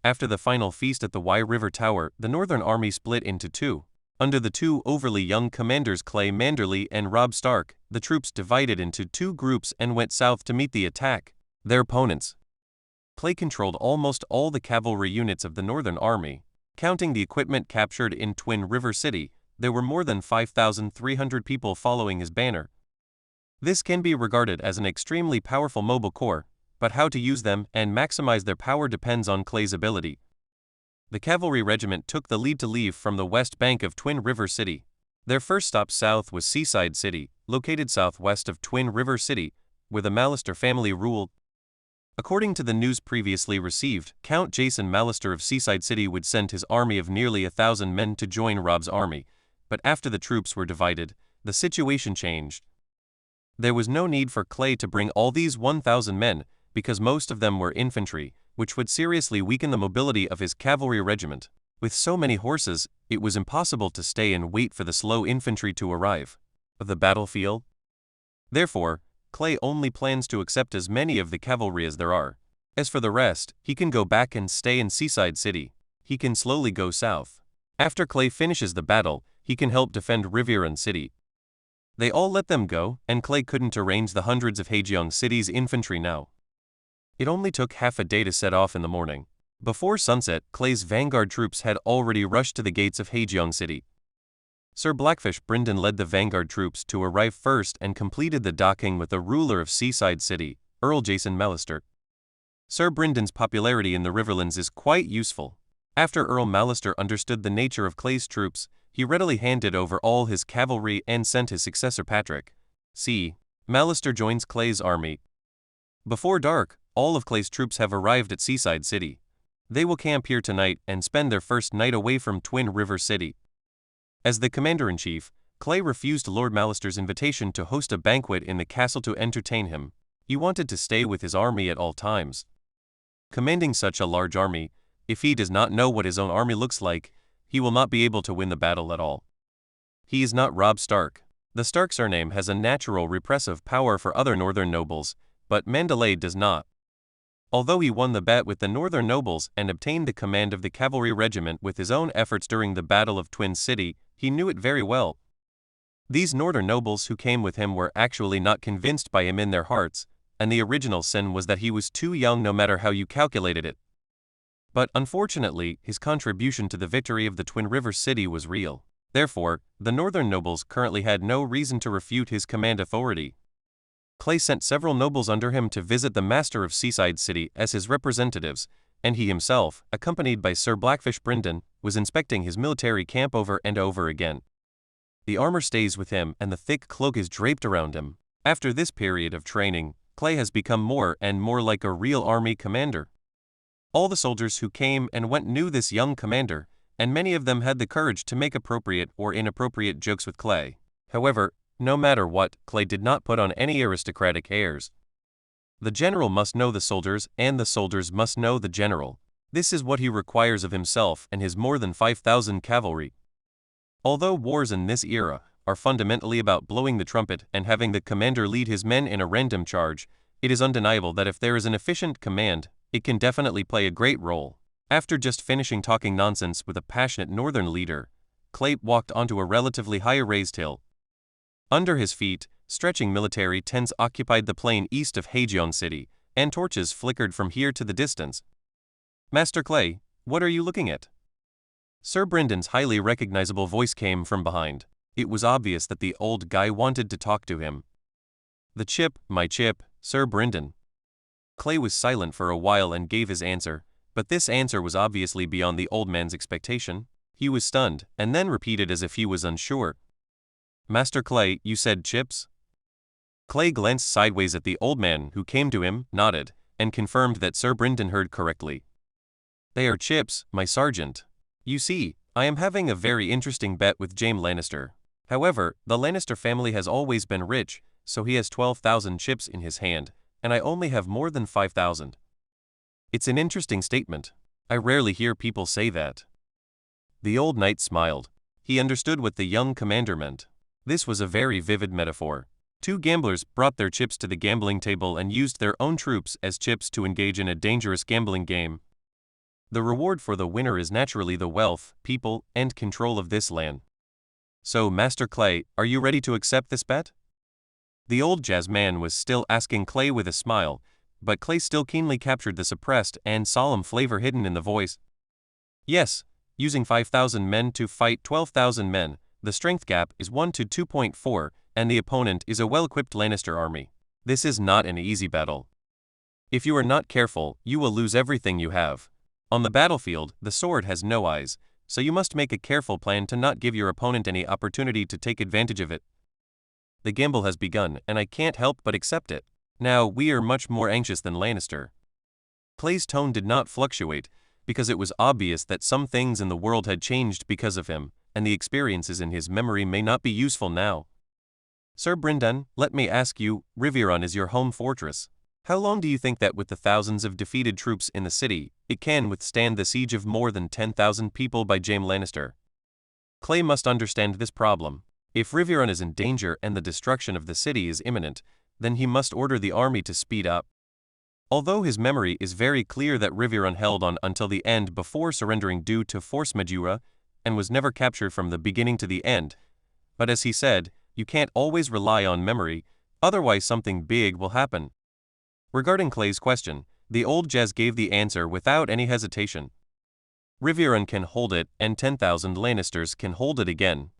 After the final feast at the Wye River Tower, the northern army split into two. Under the two overly young commanders Clay Manderly and Robb Stark, the troops divided into two groups and went south to meet the attack. Their opponents. Clay controlled almost all the cavalry units of the northern army. Counting the equipment captured in Twin River City, there were more than 5,300 people following his banner. This can be regarded as an extremely powerful mobile corps, but how to use them and maximize their power depends on Clay's ability. The cavalry regiment took the lead to leave from the west bank of Twin River City. Their first stop south was Seaside City, located southwest of Twin River City, where the Mallister family ruled. According to the news previously received, Count Jason Mallister of Seaside City would send his army of nearly 1,000 men to join Robb's army, but after the troops were divided, the situation changed. There was no need for Clay to bring all these 1,000 men, because most of them were infantry, which would seriously weaken the mobility of his cavalry regiment. With so many horses, it was impossible to stay and wait for the slow infantry to arrive. The battlefield? Therefore, Clay only plans to accept as many of the cavalry as there are. As for the rest, he can go back and stay in Seaside City. He can slowly go south. After Clay finishes the battle, he can help defend Riverrun City. They all let them go, and Clay couldn't arrange the hundreds of Haejeong City's infantry now. It only took half a day to set off in the morning. Before sunset, Clay's vanguard troops had already rushed to the gates of Haejeong City. Sir Blackfish Brynden led the vanguard troops to arrive first and completed the docking with the ruler of Seaside City, Earl Jason Mallister. Sir Bryden's popularity in the Riverlands is quite useful. After Earl Mallister understood the nature of Clay's troops, he readily handed over all his cavalry and sent his successor Patrick C. Mallister joins Clay's army. Before dark, all of Clay's troops have arrived at Seaside City. They will camp here tonight and spend their first night away from Twin River City. As the commander-in-chief, Clay refused Lord Mallister's invitation to host a banquet in the castle to entertain him. He wanted to stay with his army at all times. Commanding such a large army, if he does not know what his own army looks like, he will not be able to win the battle at all. He is not Robb Stark. The Stark surname has a natural repressive power for other northern nobles, but Manderly does not. Although he won the bet with the northern nobles and obtained the command of the cavalry regiment with his own efforts during the Battle of Twin City, he knew it very well. These northern nobles who came with him were actually not convinced by him in their hearts, and the original sin was that he was too young no matter how you calculated it. But unfortunately, his contribution to the victory of the Twin Rivers City was real. Therefore, the northern nobles currently had no reason to refute his command authority. Clay sent several nobles under him to visit the master of Seaside City as his representatives, and he himself, accompanied by Sir Blackfish Brynden, was inspecting his military camp over and over again. The armor stays with him and the thick cloak is draped around him. After this period of training, Clay has become more and more like a real army commander. All the soldiers who came and went knew this young commander, and many of them had the courage to make appropriate or inappropriate jokes with Clay. However, no matter what, Clay did not put on any aristocratic airs. The general must know the soldiers, and the soldiers must know the general. This is what he requires of himself and his more than 5,000 cavalry. Although wars in this era are fundamentally about blowing the trumpet and having the commander lead his men in a random charge, it is undeniable that if there is an efficient command, it can definitely play a great role. After just finishing talking nonsense with a passionate northern leader, Clay walked onto a relatively high-raised hill. Under his feet, stretching military tents occupied the plain east of Haejeon City, and torches flickered from here to the distance. "Master Clay, what are you looking at?" Sir Bryndon's highly recognizable voice came from behind. It was obvious that the old guy wanted to talk to him. "The chip, my chip, Sir Bryndon." Clay was silent for a while and gave his answer, but this answer was obviously beyond the old man's expectation. He was stunned, and then repeated as if he was unsure. "Master Clay, you said chips?" Clay glanced sideways at the old man who came to him, nodded, and confirmed that Sir Bryndon heard correctly. "They are chips, my sergeant. You see, I am having a very interesting bet with Jaime Lannister. However, the Lannister family has always been rich, so he has 12,000 chips in his hand, and I only have more than 5,000. It's an interesting statement. I rarely hear people say that." The old knight smiled. He understood what the young commander meant. This was a very vivid metaphor. Two gamblers brought their chips to the gambling table and used their own troops as chips to engage in a dangerous gambling game. The reward for the winner is naturally the wealth, people, and control of this land. "So, Master Clay, are you ready to accept this bet?" The old jazz man was still asking Clay with a smile, but Clay still keenly captured the suppressed and solemn flavor hidden in the voice. "Yes, using 5,000 men to fight 12,000 men, the strength gap is 1 to 2.4, and the opponent is a well-equipped Lannister army. This is not an easy battle. If you are not careful, you will lose everything you have. On the battlefield, the sword has no eyes, so you must make a careful plan to not give your opponent any opportunity to take advantage of it. The gamble has begun, and I can't help but accept it. Now, we are much more anxious than Lannister." Clay's tone did not fluctuate, because it was obvious that some things in the world had changed because of him, and the experiences in his memory may not be useful now. "Sir Brynden, let me ask you, Riverrun is your home fortress. How long do you think that with the thousands of defeated troops in the city, it can withstand the siege of more than 10,000 people by Jaime Lannister?" Clay must understand this problem. If Riverrun is in danger and the destruction of the city is imminent, then he must order the army to speed up. Although his memory is very clear that Riverrun held on until the end before surrendering due to force majeure, and was never captured from the beginning to the end, but as he said, you can't always rely on memory, otherwise something big will happen. Regarding Clay's question, the old jazz gave the answer without any hesitation. "Riverrun can hold it, and 10,000 Lannisters can hold it again."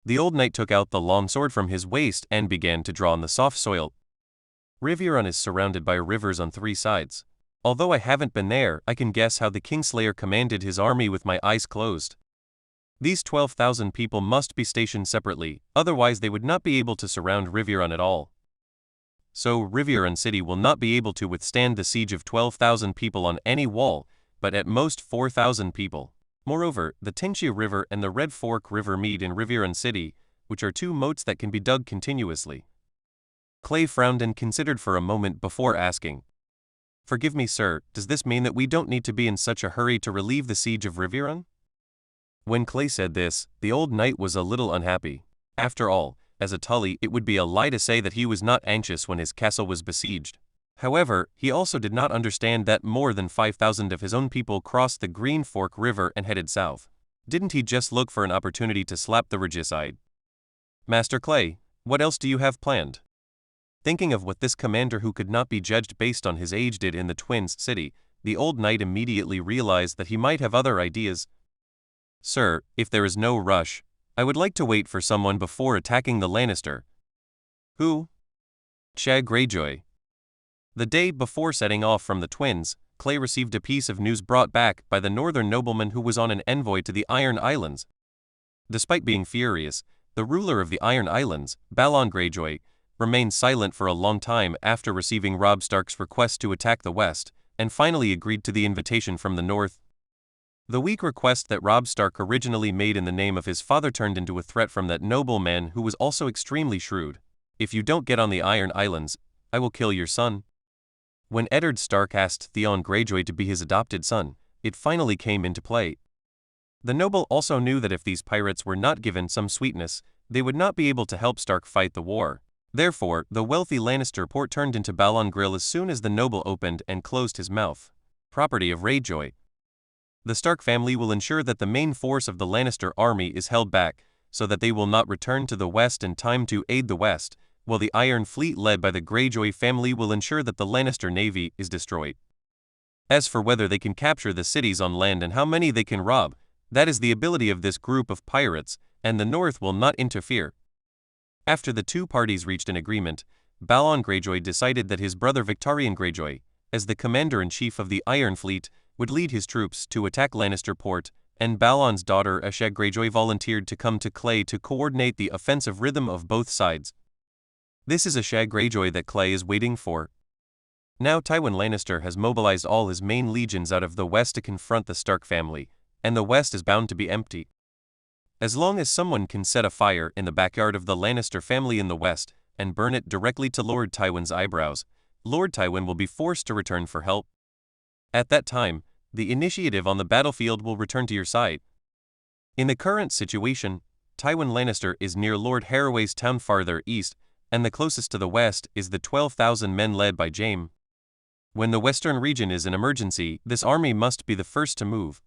The old knight took out the long sword from his waist and began to draw on the soft soil. "Riverrun is surrounded by rivers on 3 sides. Although I haven't been there, I can guess how the Kingslayer commanded his army with my eyes closed. These 12,000 people must be stationed separately, otherwise they would not be able to surround Riverrun at all. So Riverrun City will not be able to withstand the siege of 12,000 people on any wall, but at most 4,000 people. Moreover, the Tenchi River and the Red Fork River meet in Riverrun City, which are 2 moats that can be dug continuously." Clay frowned and considered for a moment before asking, Forgive me, sir, does this mean that we don't need to be in such a hurry to relieve the siege of Riverrun? When Clay said this, the old knight was a little unhappy. After all, as a Tully, it would be a lie to say that he was not anxious when his castle was besieged. However, he also did not understand that more than 5,000 of his own people crossed the Green Fork River and headed south. Didn't he just look for an opportunity to slap the regicide? Master Clay, what else do you have planned? Thinking of what this commander who could not be judged based on his age did in the Twins City, the old knight immediately realized that he might have other ideas. Sir, if there is no rush, I would like to wait for someone before attacking the Lannister. Who? Shag Greyjoy. The day before setting off from the Twins, Clay received a piece of news brought back by the northern nobleman who was on an envoy to the Iron Islands. Despite being furious, the ruler of the Iron Islands, Balon Greyjoy, remained silent for a long time after receiving Robb Stark's request to attack the West, and finally agreed to the invitation from the North. The weak request that Robb Stark originally made in the name of his father turned into a threat from that nobleman who was also extremely shrewd. If you don't get on the Iron Islands, I will kill your son. When Eddard Stark asked Theon Greyjoy to be his adopted son, it finally came into play. The noble also knew that if these pirates were not given some sweetness, they would not be able to help Stark fight the war. Therefore, the wealthy Lannister port turned into Balon Grill as soon as the noble opened and closed his mouth. Property of Greyjoy. The Stark family will ensure that the main force of the Lannister army is held back, so that they will not return to the west in time to aid the west, while the Iron Fleet led by the Greyjoy family will ensure that the Lannister navy is destroyed. As for whether they can capture the cities on land and how many they can rob, that is the ability of this group of pirates, and the North will not interfere. After the two parties reached an agreement, Balon Greyjoy decided that his brother Victarion Greyjoy, as the commander-in-chief of the Iron Fleet, would lead his troops to attack Lannister Port, and Balon's daughter Ashag Greyjoy volunteered to come to Clay to coordinate the offensive rhythm of both sides. This is Ashag Greyjoy that Clay is waiting for. Now Tywin Lannister has mobilized all his main legions out of the west to confront the Stark family, and the west is bound to be empty. As long as someone can set a fire in the backyard of the Lannister family in the west, and burn it directly to Lord Tywin's eyebrows, Lord Tywin will be forced to return for help. At that time, the initiative on the battlefield will return to your side. In the current situation, Tywin Lannister is near Lord Harroway's town farther east, and the closest to the west is the 12,000 men led by Jaime. When the western region is an emergency, this army must be the first to move.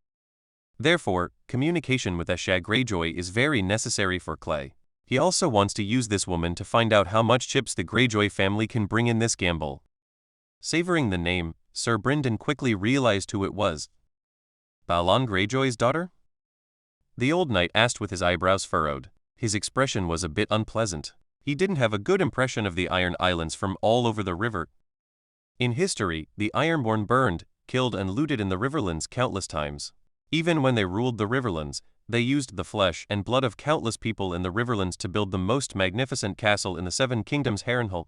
Therefore, communication with Ashag Greyjoy is very necessary for Clay. He also wants to use this woman to find out how much chips the Greyjoy family can bring in this gamble. Savoring the name, Sir Brynden quickly realized who it was. Balon Greyjoy's daughter? The old knight asked with his eyebrows furrowed. His expression was a bit unpleasant. He didn't have a good impression of the Iron Islands from all over the river. In history, the Ironborn burned, killed and looted in the Riverlands countless times. Even when they ruled the Riverlands, they used the flesh and blood of countless people in the Riverlands to build the most magnificent castle in the Seven Kingdoms, Harrenhal.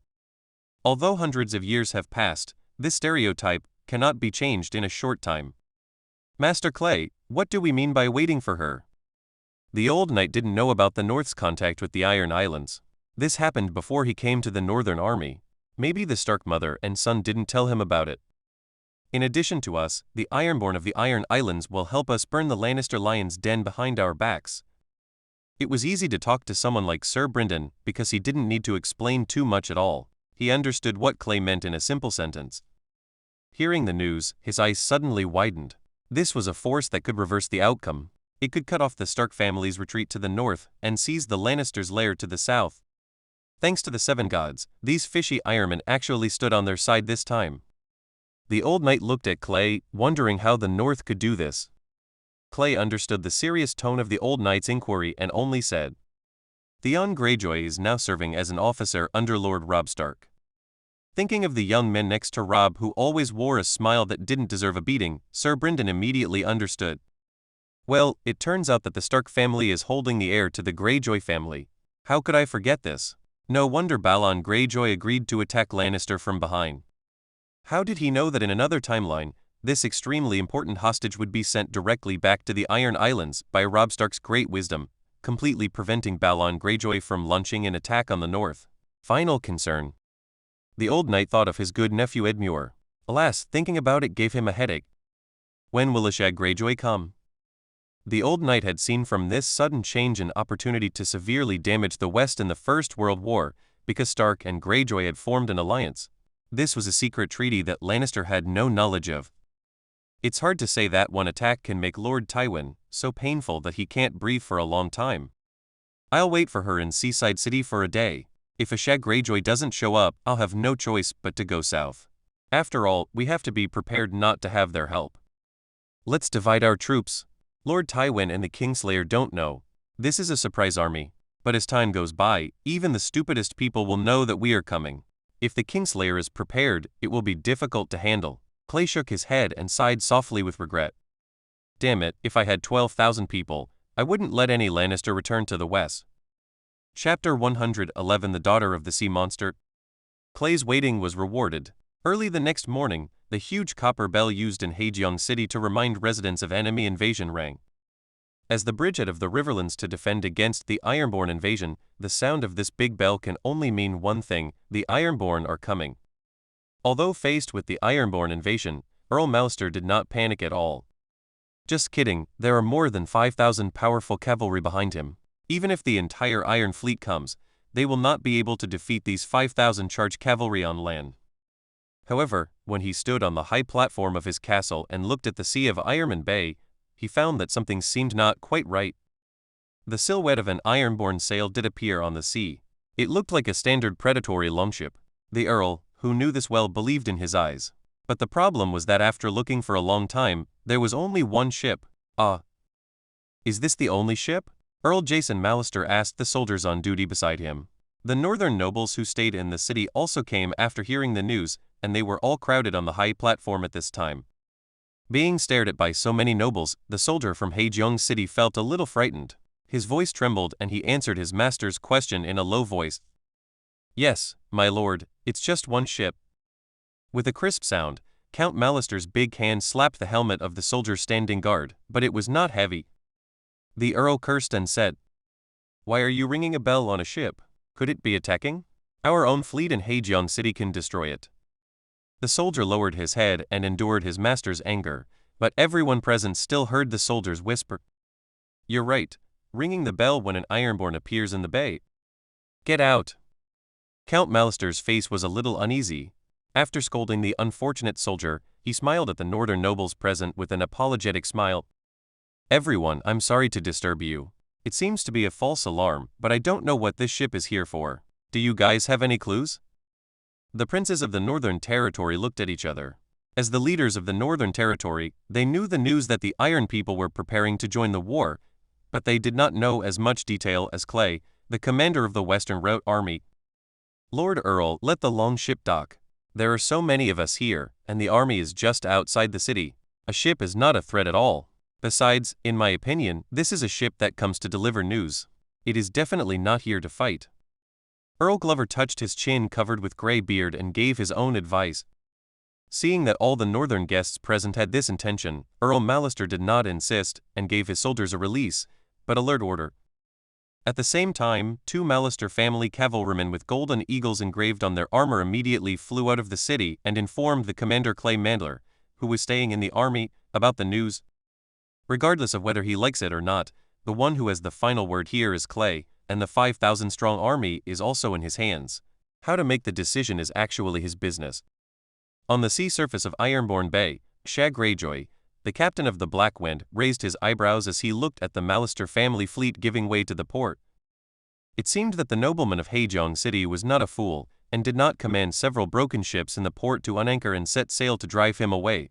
Although hundreds of years have passed, this stereotype cannot be changed in a short time. Master Clay, what do we mean by waiting for her? The old knight didn't know about the North's contact with the Iron Islands. This happened before he came to the Northern Army. Maybe the Stark mother and son didn't tell him about it. In addition to us, the Ironborn of the Iron Islands will help us burn the Lannister lion's den behind our backs. It was easy to talk to someone like Sir Brynden because he didn't need to explain too much at all. He understood what Clay meant in a simple sentence. Hearing the news, his eyes suddenly widened. This was a force that could reverse the outcome. It could cut off the Stark family's retreat to the north and seize the Lannisters' lair to the south. Thanks to the Seven Gods, these fishy Ironmen actually stood on their side this time. The old knight looked at Clay, wondering how the North could do this. Clay understood the serious tone of the old knight's inquiry and only said, Theon Greyjoy is now serving as an officer under Lord Robb Stark. Thinking of the young men next to Robb who always wore a smile that didn't deserve a beating, Sir Brynden immediately understood. Well, it turns out that the Stark family is holding the heir to the Greyjoy family. How could I forget this? No wonder Balon Greyjoy agreed to attack Lannister from behind. How did he know that in another timeline, this extremely important hostage would be sent directly back to the Iron Islands by Robb Stark's great wisdom, completely preventing Balon Greyjoy from launching an attack on the north? Final concern. The old knight thought of his good nephew Edmure. Alas, thinking about it gave him a headache. When will Ashag Greyjoy come? The old knight had seen from this sudden change an opportunity to severely damage the West in the First World War, because Stark and Greyjoy had formed an alliance. This was a secret treaty that Lannister had no knowledge of. It's hard to say that one attack can make Lord Tywin so painful that he can't breathe for a long time. I'll wait for her in Seaside City for a day. If Ashag Greyjoy doesn't show up, I'll have no choice but to go south. After all, we have to be prepared not to have their help. Let's divide our troops. Lord Tywin and the Kingslayer don't know. This is a surprise army. But as time goes by, even the stupidest people will know that we are coming. If the Kingslayer is prepared, it will be difficult to handle. Clay shook his head and sighed softly with regret. Damn it, if I had 12,000 people, I wouldn't let any Lannister return to the west. Chapter 111 The Daughter of the Sea Monster. Clay's waiting was rewarded. Early the next morning, the huge copper bell used in Haejeong City to remind residents of enemy invasion rang. As the bridge out of the Riverlands to defend against the Ironborn invasion, the sound of this big bell can only mean one thing: the Ironborn are coming. Although faced with the Ironborn invasion, Earl Mallister did not panic at all. Just kidding, there are more than 5,000 powerful cavalry behind him. Even if the entire Iron Fleet comes, they will not be able to defeat these 5,000 charged cavalry on land. However, when he stood on the high platform of his castle and looked at the sea of Ironman Bay, he found that something seemed not quite right. The silhouette of an Ironborn sail did appear on the sea. It looked like a standard predatory longship. The Earl, who knew this well, believed in his eyes. But the problem was that after looking for a long time, there was only one ship. Is this the only ship? Earl Jason Mallister asked the soldiers on duty beside him. The northern nobles who stayed in the city also came after hearing the news, and they were all crowded on the high platform at this time. Being stared at by so many nobles, the soldier from Haejeong City felt a little frightened. His voice trembled and he answered his master's question in a low voice. Yes, my lord, it's just one ship. With a crisp sound, Count Mallister's big hand slapped the helmet of the soldier standing guard, but it was not heavy. The Earl cursed and said, "Why are you ringing a bell on a ship? Could it be attacking? Our own fleet in Haejeong City can destroy it." The soldier lowered his head and endured his master's anger, but everyone present still heard the soldier's whisper. "You're right, ringing the bell when an Ironborn appears in the bay. Get out." Count Mallister's face was a little uneasy. After scolding the unfortunate soldier, he smiled at the northern nobles present with an apologetic smile. "Everyone, I'm sorry to disturb you. It seems to be a false alarm, but I don't know what this ship is here for. Do you guys have any clues?" The princes of the Northern Territory looked at each other. As the leaders of the Northern Territory, they knew the news that the Iron People were preparing to join the war, but they did not know as much detail as Clay, the commander of the Western Route Army. "Lord Earl, let the long ship dock. There are so many of us here, and the army is just outside the city. A ship is not a threat at all. Besides, in my opinion, this is a ship that comes to deliver news. It is definitely not here to fight." Earl Glover touched his chin covered with gray beard and gave his own advice. Seeing that all the northern guests present had this intention, Earl Mallister did not insist and gave his soldiers a release, but alert order. At the same time, 2 Mallister family cavalrymen with golden eagles engraved on their armor immediately flew out of the city and informed the commander Clay Mandler, who was staying in the army, about the news. Regardless of whether he likes it or not, the one who has the final word here is Clay, and the 5,000-strong army is also in his hands. How to make the decision is actually his business. On the sea surface of Ironborn Bay, Ashag Greyjoy, the captain of the Black Wind, raised his eyebrows as he looked at the Mallister family fleet giving way to the port. It seemed that the nobleman of Haejeong City was not a fool, and did not command several broken ships in the port to unanchor and set sail to drive him away.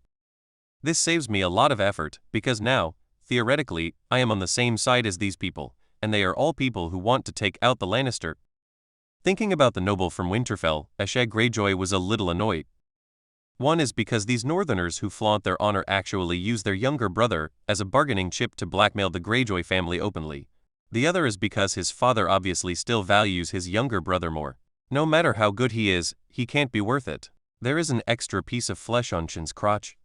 This saves me a lot of effort, because now, theoretically, I am on the same side as these people, and they are all people who want to take out the Lannister. Thinking about the noble from Winterfell, Ashag Greyjoy was a little annoyed. One is because these northerners who flaunt their honor actually use their younger brother as a bargaining chip to blackmail the Greyjoy family openly. The other is because his father obviously still values his younger brother more. No matter how good he is, he can't be worth it. There is an extra piece of flesh on Shin's crotch.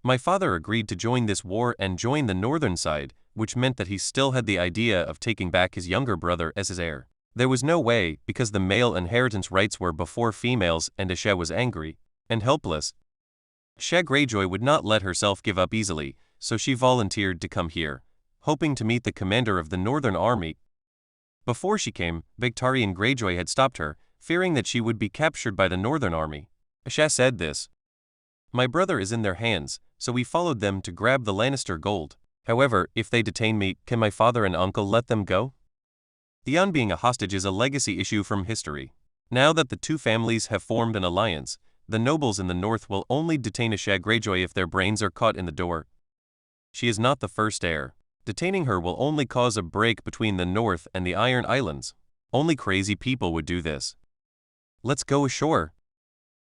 My father agreed to join this war and join the northern side, which meant that he still had the idea of taking back his younger brother as his heir. There was no way, because the male inheritance rights were before females, and Ashag was angry and helpless. Shag Greyjoy would not let herself give up easily, so she volunteered to come here, hoping to meet the commander of the Northern Army. Before she came, Victarion Greyjoy had stopped her, fearing that she would be captured by the Northern Army. Shag said this. My brother is in their hands, so we followed them to grab the Lannister gold. However, if they detain me, can my father and uncle let them go? Theon being a hostage is a legacy issue from history. Now that the two families have formed an alliance, the nobles in the north will only detain Shag Greyjoy if their brains are caught in the door. She is not the first heir. Detaining her will only cause a break between the north and the Iron Islands. Only crazy people would do this. Let's go ashore.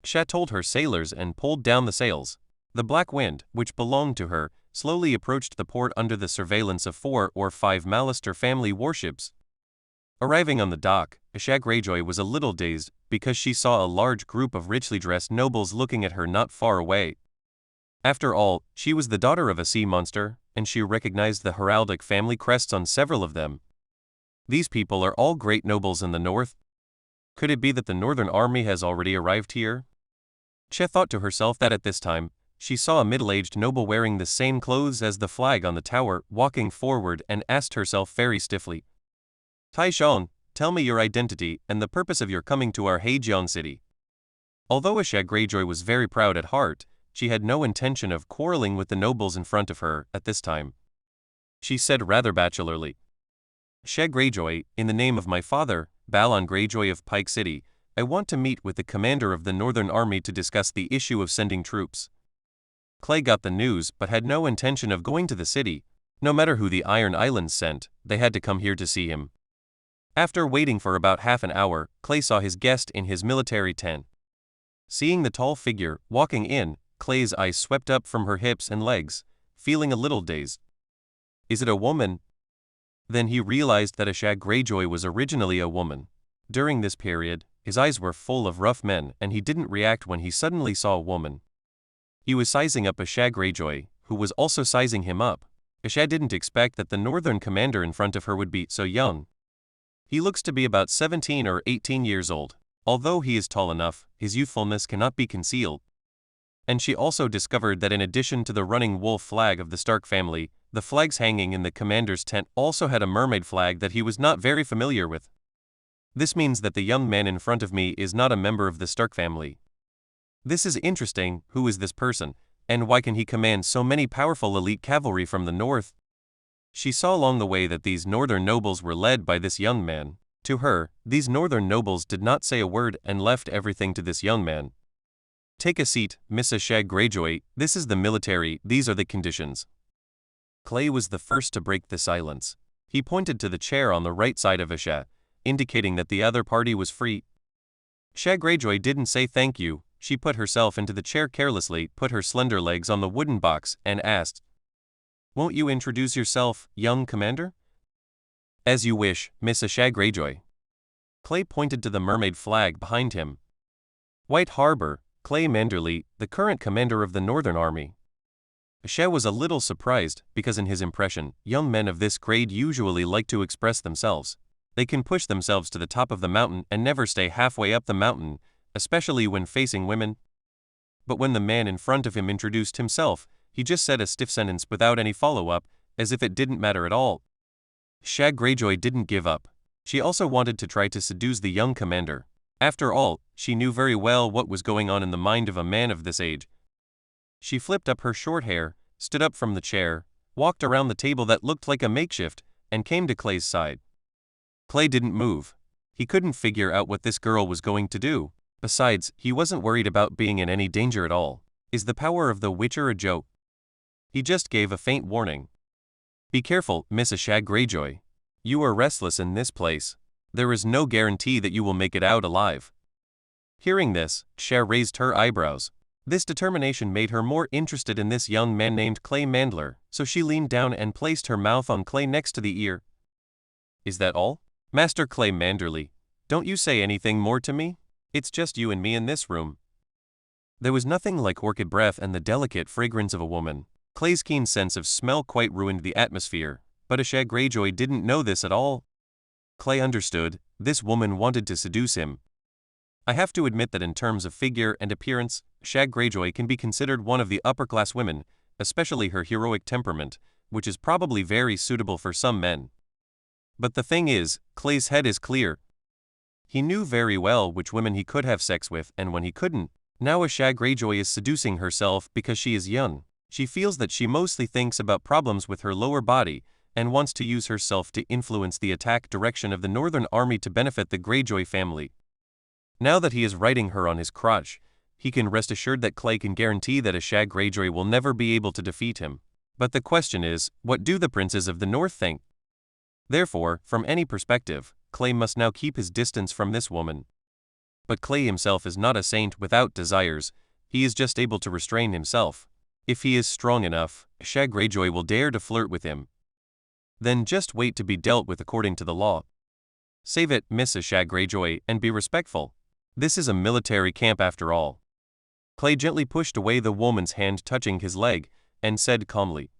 Shag told her sailors and pulled down the sails. The Black Wind, which belonged to her, slowly approached the port under the surveillance of 4 or 5 Mallister family warships. Arriving on the dock, Shag Greyjoy was a little dazed because she saw a large group of richly dressed nobles looking at her not far away. After all, she was the daughter of a sea monster, and she recognized the heraldic family crests on several of them. These people are all great nobles in the north. Could it be that the Northern Army has already arrived here? She thought to herself that at this time, she saw a middle-aged noble wearing the same clothes as the flag on the tower walking forward and asked herself very stiffly, Taishon, tell me your identity and the purpose of your coming to our Heijian city. Although Shag Greyjoy was very proud at heart, she had no intention of quarreling with the nobles in front of her at this time. She said rather bachelorly, Shag Greyjoy, in the name of my father, Balon Greyjoy of Pike City, I want to meet with the commander of the Northern Army to discuss the issue of sending troops. Clay got the news but had no intention of going to the city. No matter who the Iron Islands sent, they had to come here to see him. After waiting for about half an hour, Clay saw his guest in his military tent. Seeing the tall figure walking in, Clay's eyes swept up from her hips and legs, feeling a little dazed. Is it a woman? Then he realized that Shag Greyjoy was originally a woman. During this period, his eyes were full of rough men and he didn't react when he suddenly saw a woman. He was sizing up Shag Greyjoy, who was also sizing him up. Shag didn't expect that the northern commander in front of her would be so young. He looks to be about 17 or 18 years old. Although he is tall enough, his youthfulness cannot be concealed. And she also discovered that in addition to the running wolf flag of the Stark family, the flags hanging in the commander's tent also had a mermaid flag that he was not very familiar with. This means that the young man in front of me is not a member of the Stark family. This is interesting. Who is this person, and why can he command so many powerful elite cavalry from the north? She saw along the way that these northern nobles were led by this young man. To her, these northern nobles did not say a word and left everything to this young man. Take a seat, Miss Shag Greyjoy, this is the military, these are the conditions. Clay was the first to break the silence. He pointed to the chair on the right side of Shag, indicating that the other party was free. Shag Greyjoy didn't say thank you. She put herself into the chair carelessly, put her slender legs on the wooden box, and asked, Won't you introduce yourself, young commander? As you wish, Miss Shag Greyjoy. Clay pointed to the mermaid flag behind him. White Harbor, Clay Manderly, the current commander of the Northern Army. Shag was a little surprised, because in his impression, young men of this grade usually like to express themselves. They can push themselves to the top of the mountain and never stay halfway up the mountain, especially when facing women. But when the man in front of him introduced himself, he just said a stiff sentence without any follow-up, as if it didn't matter at all. Shag Greyjoy didn't give up. She also wanted to try to seduce the young commander. After all, she knew very well what was going on in the mind of a man of this age. She flipped up her short hair, stood up from the chair, walked around the table that looked like a makeshift, and came to Clay's side. Clay didn't move. He couldn't figure out what this girl was going to do. Besides, he wasn't worried about being in any danger at all. Is the power of the Witcher a joke? He just gave a faint warning. Be careful, Miss Shag Greyjoy. You are restless in this place. There is no guarantee that you will make it out alive. Hearing this, Shag raised her eyebrows. This determination made her more interested in this young man named Clay Mandler, so she leaned down and placed her mouth on Clay next to the ear. Is that all? Master Clay Manderly, don't you say anything more to me? It's just you and me in this room. There was nothing like orchid breath and the delicate fragrance of a woman. Clay's keen sense of smell quite ruined the atmosphere, but Shag Greyjoy didn't know this at all. Clay understood, this woman wanted to seduce him. I have to admit that in terms of figure and appearance, Shag Greyjoy can be considered one of the upper-class women, especially her heroic temperament, which is probably very suitable for some men. But the thing is, Clay's head is clear. He knew very well which women he could have sex with and when he couldn't. Now a Shag Greyjoy is seducing herself because she is young. She feels that she mostly thinks about problems with her lower body and wants to use herself to influence the attack direction of the Northern Army to benefit the Greyjoy family. Now that he is riding her on his crotch, he can rest assured that Clay can guarantee that a Shag Greyjoy will never be able to defeat him. But the question is, what do the princes of the North think? Therefore, from any perspective, Clay must now keep his distance from this woman. But Clay himself is not a saint without desires, he is just able to restrain himself. If he is strong enough, Shag Greyjoy will dare to flirt with him. Then just wait to be dealt with according to the law. Save it, Mrs. Shag Greyjoy, and be respectful. This is a military camp after all. Clay gently pushed away the woman's hand touching his leg, and said calmly.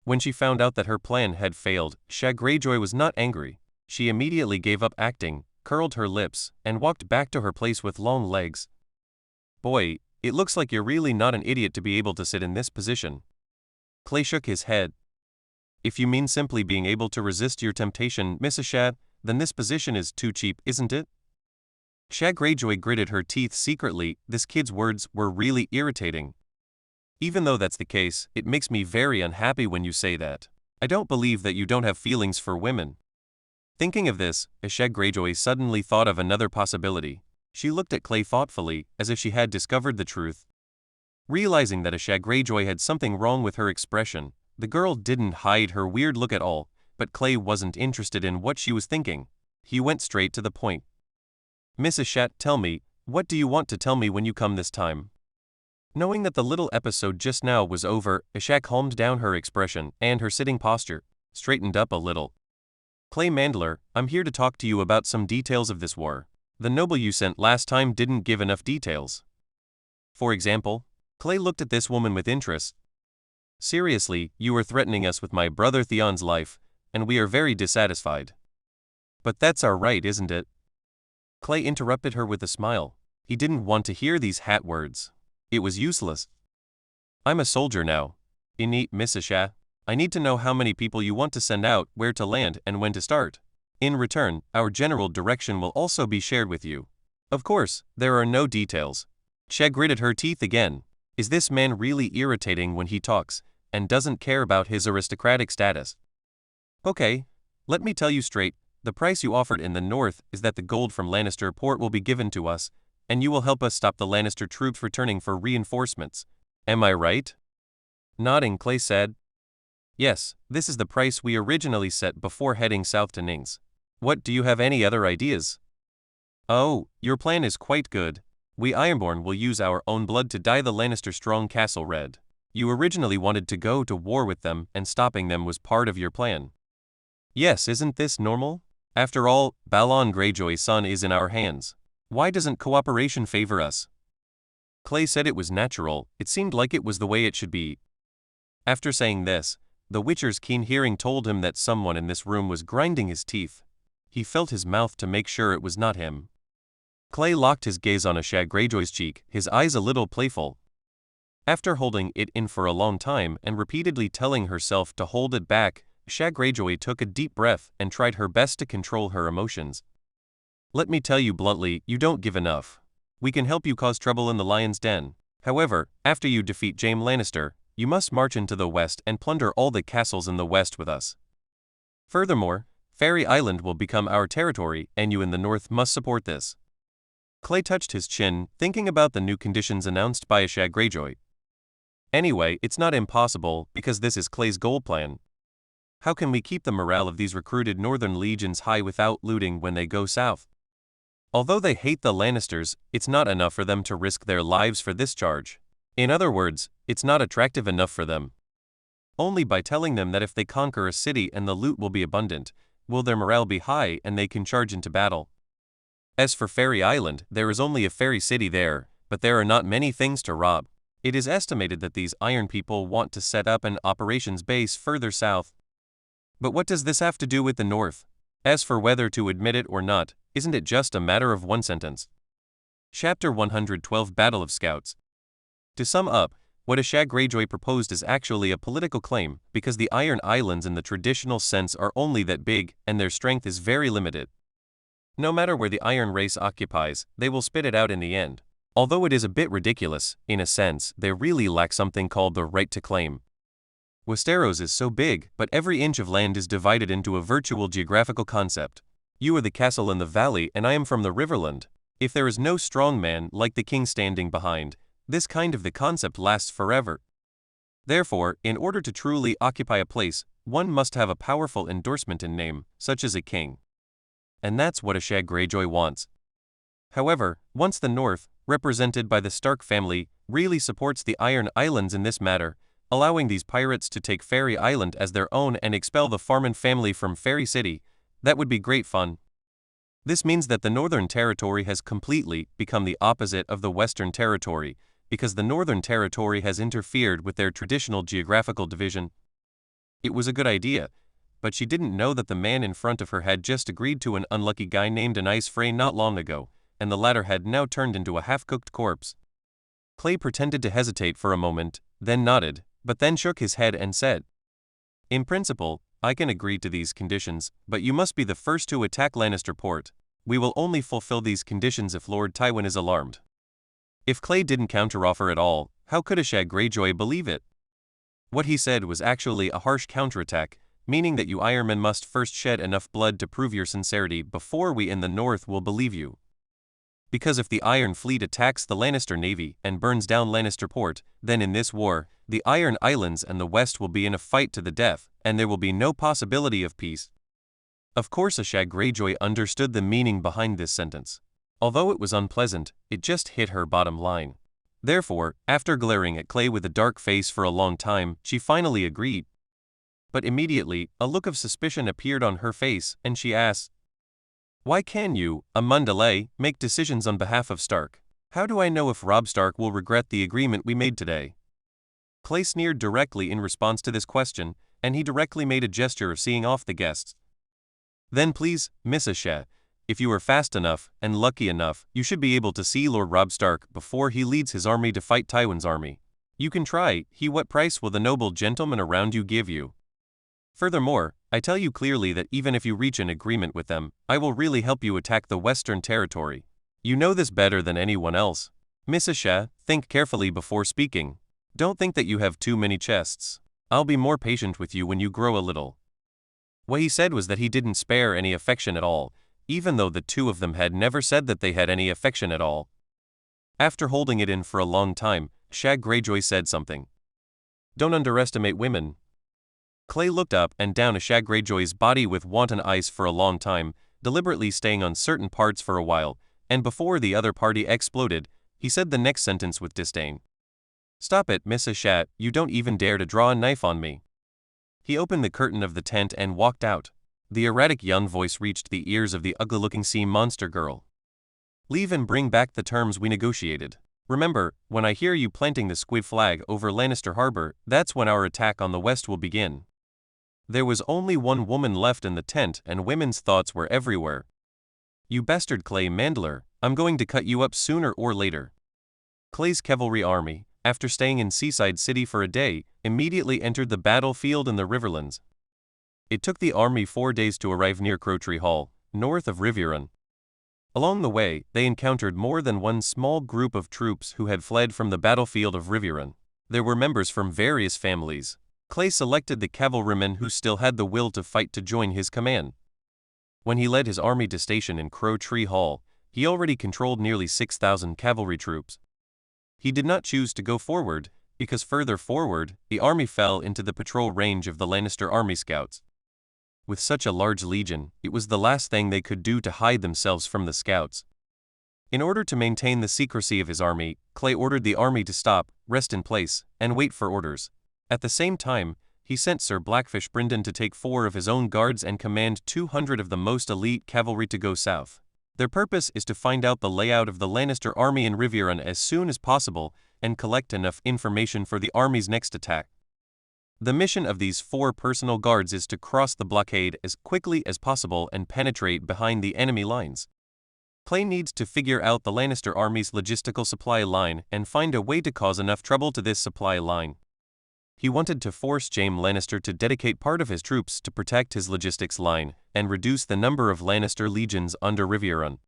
When she found out that her plan had failed, Shag Greyjoy was not angry. She immediately gave up acting, curled her lips, and walked back to her place with long legs. Boy, it looks like you're really not an idiot to be able to sit in this position. Clay shook his head. If you mean simply being able to resist your temptation, Mrs. Shad, then this position is too cheap, isn't it? Shag Greyjoy gritted her teeth secretly. This kid's words were really irritating. Even though that's the case, it makes me very unhappy when you say that. I don't believe that you don't have feelings for women. Thinking of this, Shag Greyjoy suddenly thought of another possibility. She looked at Clay thoughtfully, as if she had discovered the truth. Realizing that Shag Greyjoy had something wrong with her expression, the girl didn't hide her weird look at all, but Clay wasn't interested in what she was thinking. He went straight to the point. Mrs. Shat, tell me, what do you want to tell me when you come this time? Knowing that the little episode just now was over, Shag calmed down her expression and her sitting posture, straightened up a little. Clay Mandler, I'm here to talk to you about some details of this war. The noble you sent last time didn't give enough details. For example, Clay looked at this woman with interest. Seriously, you were threatening us with my brother Theon's life, and we are very dissatisfied. But that's our right, isn't it? Clay interrupted her with a smile. He didn't want to hear these hat words. It was useless. I'm a soldier now. Indeed, Mrs. Shah. I need to know how many people you want to send out, where to land, and when to start. In return, our general direction will also be shared with you. Of course, there are no details. Shag gritted her teeth again. Is this man really irritating when he talks, and doesn't care about his aristocratic status? Okay, let me tell you straight, the price you offered in the north is that the gold from Lannister port will be given to us, and you will help us stop the Lannister troops returning for reinforcements. Am I right? Nodding, Clay said. Yes, this is the price we originally set before heading south to Nings. What, do you have any other ideas? Oh, your plan is quite good. We Ironborn will use our own blood to dye the Lannister strong castle red. You originally wanted to go to war with them, and stopping them was part of your plan. Yes, isn't this normal? After all, Balon Greyjoy's son is in our hands. Why doesn't cooperation favor us? Clay said it was natural. It seemed like it was the way it should be. After saying this, the Witcher's keen hearing told him that someone in this room was grinding his teeth. He felt his mouth to make sure it was not him. Clay locked his gaze on Shag Greyjoy's cheek, his eyes a little playful. After holding it in for a long time and repeatedly telling herself to hold it back, Shag Greyjoy took a deep breath and tried her best to control her emotions. Let me tell you bluntly, you don't give enough. We can help you cause trouble in the Lion's Den. However, after you defeat Jaime Lannister, you must march into the west and plunder all the castles in the west with us. Furthermore, Fairy Island will become our territory, and you in the north must support this. Clay touched his chin, thinking about the new conditions announced by Shag Greyjoy. Anyway, it's not impossible, because this is Clay's goal plan. How can we keep the morale of these recruited northern legions high without looting when they go south? Although they hate the Lannisters, it's not enough for them to risk their lives for this charge. In other words, it's not attractive enough for them. Only by telling them that if they conquer a city and the loot will be abundant, will their morale be high and they can charge into battle. As for Fairy Island, there is only a fairy city there, but there are not many things to rob. It is estimated that these Iron people want to set up an operations base further south. But what does this have to do with the north? As for whether to admit it or not, isn't it just a matter of one sentence? Chapter 112 Battle of Scouts. To sum up, what Ashag Greyjoy proposed is actually a political claim, because the Iron Islands in the traditional sense are only that big, and their strength is very limited. No matter where the Iron race occupies, they will spit it out in the end. Although it is a bit ridiculous, in a sense, they really lack something called the right to claim. Westeros is so big, but every inch of land is divided into a virtual geographical concept. You are the castle in the valley and I am from the riverland. If there is no strong man like the king standing behind, this kind of the concept lasts forever. Therefore, in order to truly occupy a place, one must have a powerful endorsement in name, such as a king. And that's what Ashag Greyjoy wants. However, once the North, represented by the Stark family, really supports the Iron Islands in this matter, allowing these pirates to take Fairy Island as their own and expel the Farman family from Fairy City, that would be great fun. This means that the Northern Territory has completely become the opposite of the Western Territory, because the Northern Territory has interfered with their traditional geographical division. It was a good idea, but she didn't know that the man in front of her had just agreed to an unlucky guy named an Ice Frey not long ago, and the latter had now turned into a half-cooked corpse. Clay pretended to hesitate for a moment, then nodded, but then shook his head and said, "In principle, I can agree to these conditions, but you must be the first to attack Lannister Port. We will only fulfill these conditions if Lord Tywin is alarmed." If Clay didn't counteroffer at all, how could Ashag Greyjoy believe it? What he said was actually a harsh counterattack, meaning that you Ironmen must first shed enough blood to prove your sincerity before we in the North will believe you. Because if the Iron Fleet attacks the Lannister Navy and burns down Lannister Port, then in this war, the Iron Islands and the West will be in a fight to the death, and there will be no possibility of peace. Of course Ashag Greyjoy understood the meaning behind this sentence. Although it was unpleasant, it just hit her bottom line. Therefore, after glaring at Clay with a dark face for a long time, she finally agreed. But immediately, a look of suspicion appeared on her face, and she asked, "Why can you, a Manderly, make decisions on behalf of Stark? How do I know if Robb Stark will regret the agreement we made today?" Clay sneered directly in response to this question, and he directly made a gesture of seeing off the guests. "Then please, Miss Ashag, if you are fast enough and lucky enough, you should be able to see Lord Robb Stark before he leads his army to fight Tywin's army. You can try. What price will the noble gentlemen around you give you? Furthermore, I tell you clearly that even if you reach an agreement with them, I will really help you attack the Western Territory. You know this better than anyone else. Miss Ashag, think carefully before speaking. Don't think that you have too many chests. I'll be more patient with you when you grow a little." What he said was that he didn't spare any affection at all, even though the two of them had never said that they had any affection at all. After holding it in for a long time, Ashag Greyjoy said something. "Don't underestimate women." Clay looked up and down Ashag Greyjoy's body with wanton eyes for a long time, deliberately staying on certain parts for a while, and before the other party exploded, he said the next sentence with disdain. "Stop it, Miss Ashag, you don't even dare to draw a knife on me." He opened the curtain of the tent and walked out. The erratic young voice reached the ears of the ugly-looking sea monster girl. "Leave and bring back the terms we negotiated. Remember, when I hear you planting the squid flag over Lannister Harbor, that's when our attack on the West will begin." There was only one woman left in the tent and women's thoughts were everywhere. "You bastard Clay Mandler, I'm going to cut you up sooner or later." Clay's cavalry army, after staying in Seaside City for a day, immediately entered the battlefield in the Riverlands. It took the army 4 days to arrive near Crowtree Hall, north of Riverrun. Along the way, they encountered more than one small group of troops who had fled from the battlefield of Riverrun. There were members from various families. Clay selected the cavalrymen who still had the will to fight to join his command. When he led his army to station in Crowtree Hall, he already controlled nearly 6,000 cavalry troops. He did not choose to go forward, because further forward, the army fell into the patrol range of the Lannister army scouts. With such a large legion, it was the last thing they could do to hide themselves from the scouts. In order to maintain the secrecy of his army, Clay ordered the army to stop, rest in place, and wait for orders. At the same time, he sent Sir Blackfish Brynden to take 4 of his own guards and command 200 of the most elite cavalry to go south. Their purpose is to find out the layout of the Lannister army in Riverrun as soon as possible and collect enough information for the army's next attack. The mission of these 4 personal guards is to cross the blockade as quickly as possible and penetrate behind the enemy lines. Clay needs to figure out the Lannister army's logistical supply line and find a way to cause enough trouble to this supply line. He wanted to force Jaime Lannister to dedicate part of his troops to protect his logistics line and reduce the number of Lannister legions under Riverrun.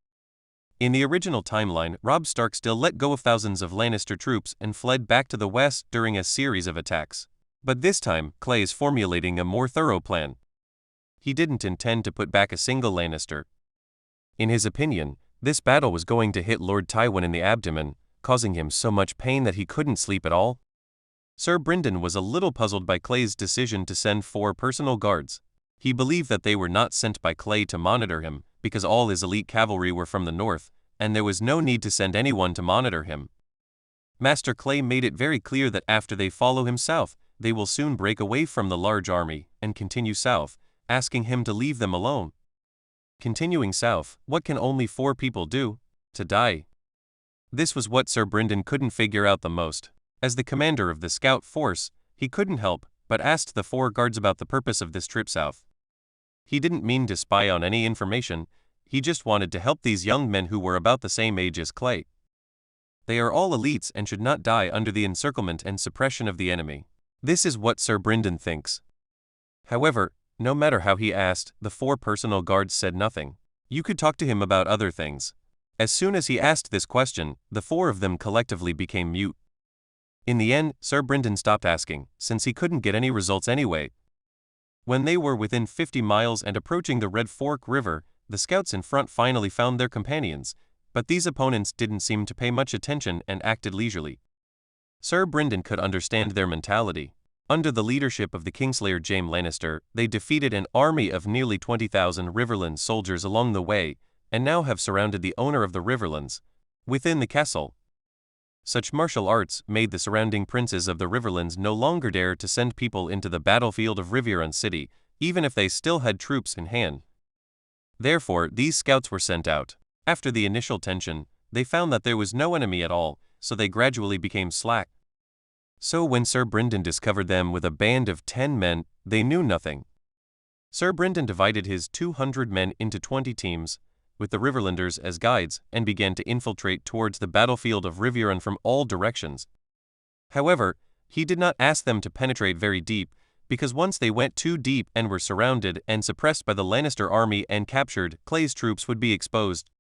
In the original timeline, Robb Stark still let go of thousands of Lannister troops and fled back to the west during a series of attacks. But this time, Clay is formulating a more thorough plan. He didn't intend to put back a single Lannister. In his opinion, this battle was going to hit Lord Tywin in the abdomen, causing him so much pain that he couldn't sleep at all. Sir Brynden was a little puzzled by Clay's decision to send 4 personal guards. He believed that they were not sent by Clay to monitor him, because all his elite cavalry were from the north, and there was no need to send anyone to monitor him. Master Clay made it very clear that after they follow him south, they will soon break away from the large army and continue south, asking him to leave them alone. Continuing south, what can only 4 people do? To die. This was what Sir Brynden couldn't figure out the most. As the commander of the scout force, he couldn't help but asked the 4 guards about the purpose of this trip south. He didn't mean to spy on any information, he just wanted to help these young men who were about the same age as Clay. They are all elites and should not die under the encirclement and suppression of the enemy. This is what Sir Brynden thinks. However, no matter how he asked, the 4 personal guards said nothing. You could talk to him about other things. As soon as he asked this question, the 4 of them collectively became mute. In the end, Sir Brynden stopped asking, since he couldn't get any results anyway. When they were within 50 miles and approaching the Red Fork River, the scouts in front finally found their companions, but these opponents didn't seem to pay much attention and acted leisurely. Sir Brynden could understand their mentality. Under the leadership of the Kingslayer Jaime Lannister, they defeated an army of nearly 20,000 Riverlands soldiers along the way, and now have surrounded the owner of the Riverlands within the castle. Such martial arts made the surrounding princes of the Riverlands no longer dare to send people into the battlefield of Riverrun City, even if they still had troops in hand. Therefore, these scouts were sent out. After the initial tension, they found that there was no enemy at all, so they gradually became slack. So when Sir Brynden discovered them with a band of 10 men, they knew nothing. Sir Brynden divided his 200 men into 20 teams, with the Riverlanders as guides, and began to infiltrate towards the battlefield of Riverrun from all directions. However, he did not ask them to penetrate very deep, because once they went too deep and were surrounded and suppressed by the Lannister army and captured, Clay's troops would be exposed.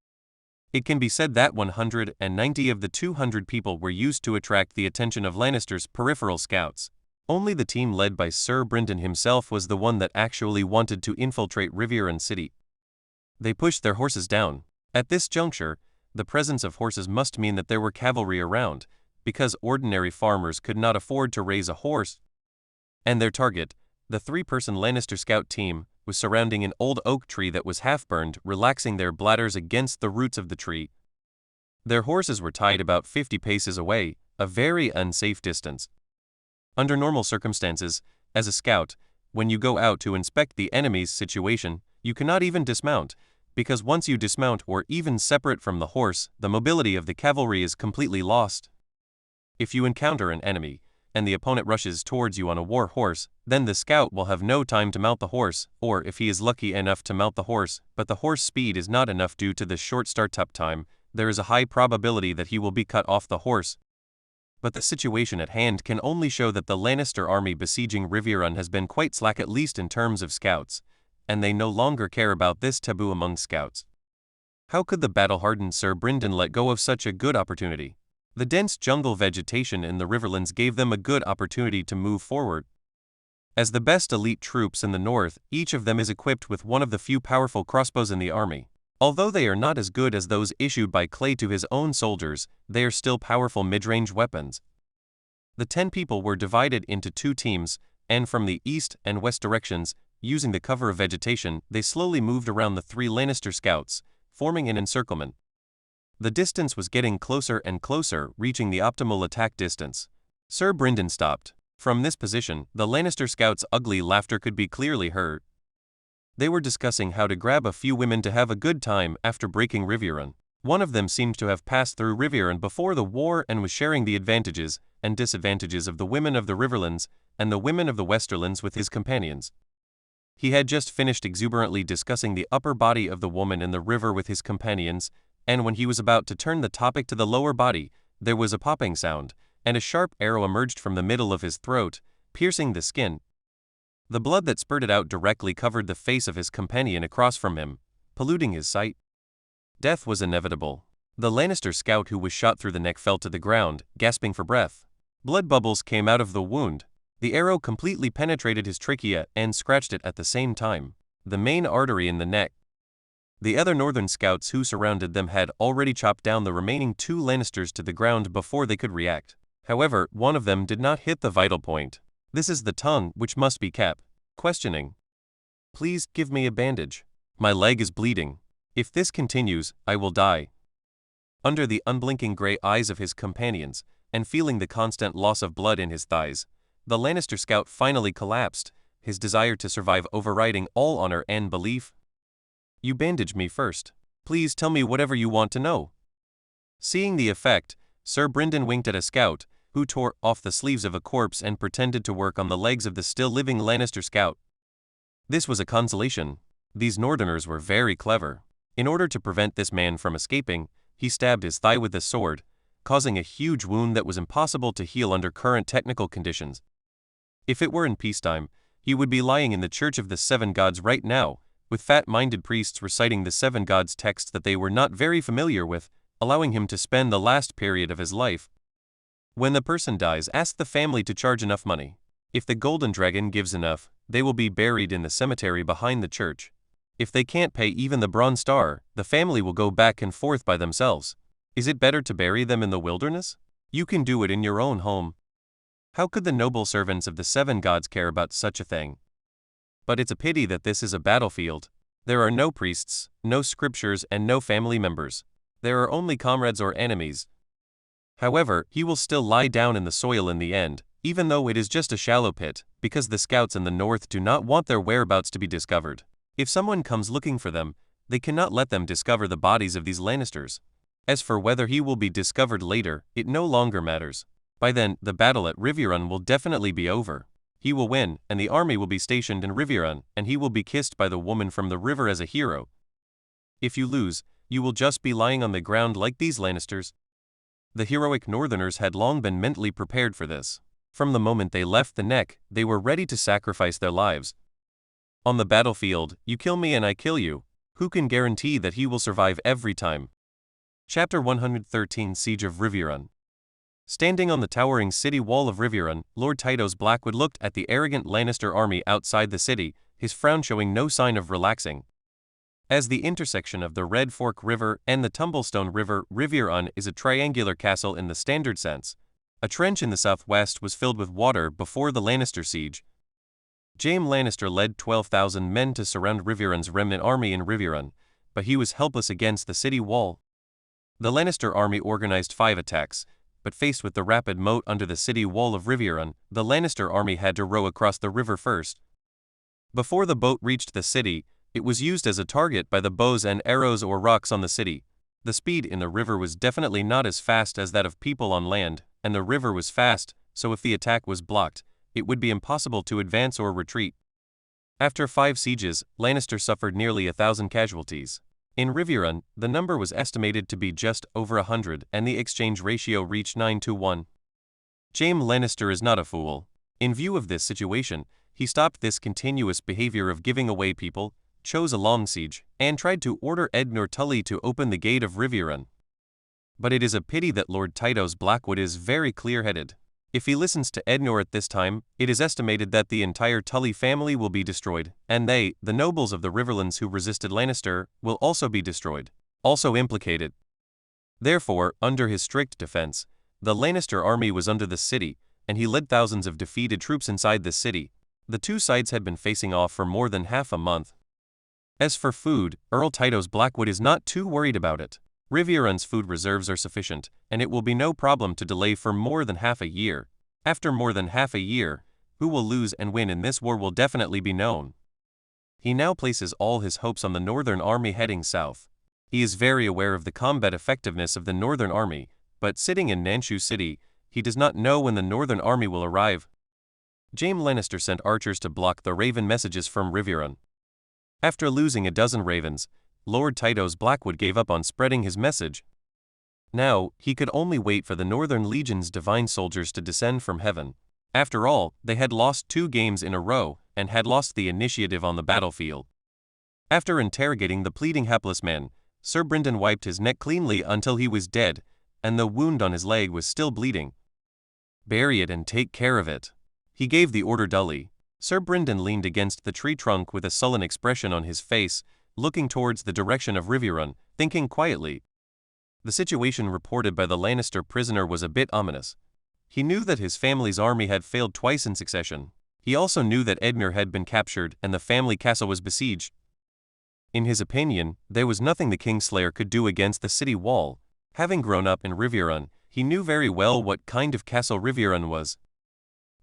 It can be said that 190 of the 200 people were used to attract the attention of Lannister's peripheral scouts. Only the team led by Sir Brynden himself was the one that actually wanted to infiltrate Riverrun City. They pushed their horses down. At this juncture, the presence of horses must mean that there were cavalry around, because ordinary farmers could not afford to raise a horse. And their target, the 3-person Lannister scout team, was surrounding an old oak tree that was half-burned, relaxing their bladders against the roots of the tree. Their horses were tied about 50 paces away, a very unsafe distance. Under normal circumstances, as a scout, when you go out to inspect the enemy's situation, you cannot even dismount, because once you dismount or even separate from the horse, the mobility of the cavalry is completely lost. If you encounter an enemy, and the opponent rushes towards you on a war horse, then the scout will have no time to mount the horse, or if he is lucky enough to mount the horse, but the horse speed is not enough due to the short start-up time, there is a high probability that he will be cut off the horse. But the situation at hand can only show that the Lannister army besieging Riverrun has been quite slack, at least in terms of scouts, and they no longer care about this taboo among scouts. How could the battle-hardened Sir Brynden let go of such a good opportunity? The dense jungle vegetation in the Riverlands gave them a good opportunity to move forward. As the best elite troops in the north, each of them is equipped with one of the few powerful crossbows in the army. Although they are not as good as those issued by Clay to his own soldiers, they are still powerful mid-range weapons. The 10 people were divided into 2 teams, and from the east and west directions, using the cover of vegetation, they slowly moved around the 3 Lannister scouts, forming an encirclement. The distance was getting closer and closer, reaching the optimal attack distance. Sir Brynden stopped. From this position, the Lannister scouts' ugly laughter could be clearly heard. They were discussing how to grab a few women to have a good time after breaking Riverrun. One of them seemed to have passed through Riverrun before the war and was sharing the advantages and disadvantages of the women of the Riverlands and the women of the Westerlands with his companions. He had just finished exuberantly discussing the upper body of the woman in the river with his companions, and when he was about to turn the topic to the lower body, there was a popping sound, and a sharp arrow emerged from the middle of his throat, piercing the skin. The blood that spurted out directly covered the face of his companion across from him, polluting his sight. Death was inevitable. The Lannister scout who was shot through the neck fell to the ground, gasping for breath. Blood bubbles came out of the wound. The arrow completely penetrated his trachea and scratched it at the same time, the main artery in the neck. The other northern scouts who surrounded them had already chopped down the remaining 2 Lannisters to the ground before they could react. However, one of them did not hit the vital point. This is the tongue which must be kept. Questioning. Please give me a bandage. My leg is bleeding. If this continues, I will die. Under the unblinking gray eyes of his companions, and feeling the constant loss of blood in his thighs, the Lannister scout finally collapsed, his desire to survive overriding all honor and belief. You bandage me first. Please tell me whatever you want to know. Seeing the effect, Sir Brynden winked at a scout, who tore off the sleeves of a corpse and pretended to work on the legs of the still-living Lannister scout. This was a consolation. These Northerners were very clever. In order to prevent this man from escaping, he stabbed his thigh with a sword, causing a huge wound that was impossible to heal under current technical conditions. If it were in peacetime, he would be lying in the Church of the Seven Gods right now, with fat-minded priests reciting the Seven Gods text that they were not very familiar with, allowing him to spend the last period of his life. When the person dies, ask the family to charge enough money. If the Golden Dragon gives enough, they will be buried in the cemetery behind the church. If they can't pay even the Bronze Star, the family will go back and forth by themselves. Is it better to bury them in the wilderness? You can do it in your own home. How could the noble servants of the Seven Gods care about such a thing? But it's a pity that this is a battlefield. There are no priests, no scriptures, and no family members. There are only comrades or enemies. However, he will still lie down in the soil in the end, even though it is just a shallow pit, because the scouts in the north do not want their whereabouts to be discovered. If someone comes looking for them, they cannot let them discover the bodies of these Lannisters. As for whether he will be discovered later, it no longer matters. By then, the battle at Riverrun will definitely be over. He will win, and the army will be stationed in Riverrun, and he will be kissed by the woman from the river as a hero. If you lose, you will just be lying on the ground like these Lannisters. The heroic Northerners had long been mentally prepared for this. From the moment they left the Neck, they were ready to sacrifice their lives. On the battlefield, you kill me and I kill you. Who can guarantee that he will survive every time? Chapter 113 Siege of Riverrun. Standing on the towering city wall of Riverrun, Lord Tytos Blackwood looked at the arrogant Lannister army outside the city, his frown showing no sign of relaxing. As the intersection of the Red Fork River and the Tumblestone River, Riverrun is a triangular castle in the standard sense. A trench in the southwest was filled with water before the Lannister siege. Jaime Lannister led 12,000 men to surround Riverrun's remnant army in Riverrun, but he was helpless against the city wall. The Lannister army organized 5 attacks, but faced with the rapid moat under the city wall of Riverrun, the Lannister army had to row across the river first. Before the boat reached the city, it was used as a target by the bows and arrows or rocks on the city. The speed in the river was definitely not as fast as that of people on land, and the river was fast, so if the attack was blocked, it would be impossible to advance or retreat. After 5 sieges, Lannister suffered nearly 1,000 casualties. In Riverrun, the number was estimated to be just over 100, and the exchange ratio reached 9-1. Jaime Lannister is not a fool. In view of this situation, he stopped this continuous behavior of giving away people, chose a long siege, and tried to order Ednor Tully to open the gate of Riverrun. But it is a pity that Lord Tytos Blackwood is very clear-headed. If he listens to Ednor at this time, it is estimated that the entire Tully family will be destroyed, and they, the nobles of the Riverlands who resisted Lannister, will also be destroyed, also implicated. Therefore, under his strict defense, the Lannister army was under the city, and he led thousands of defeated troops inside the city. The two sides had been facing off for more than half a month. As for food, Earl Tytos Blackwood is not too worried about it. Riverrun's food reserves are sufficient, and it will be no problem to delay for more than half a year. After more than half a year, who will lose and win in this war will definitely be known. He now places all his hopes on the Northern Army heading south. He is very aware of the combat effectiveness of the Northern Army, but sitting in Nanshu City, he does not know when the Northern Army will arrive. Jaime Lannister sent archers to block the raven messages from Riverrun. After losing a dozen ravens, Lord Tytos Blackwood gave up on spreading his message. Now, he could only wait for the Northern Legion's divine soldiers to descend from heaven. After all, they had lost 2 games in a row, and had lost the initiative on the battlefield. After interrogating the pleading hapless man, Sir Brynden wiped his neck cleanly until he was dead, and the wound on his leg was still bleeding. "Bury it and take care of it," he gave the order dully. Sir Brynden leaned against the tree trunk with a sullen expression on his face, looking towards the direction of Riverrun, thinking quietly. The situation reported by the Lannister prisoner was a bit ominous. He knew that his family's army had failed twice in succession. He also knew that Edmure had been captured and the family castle was besieged. In his opinion, there was nothing the Kingslayer could do against the city wall. Having grown up in Riverrun, he knew very well what kind of castle Riverrun was.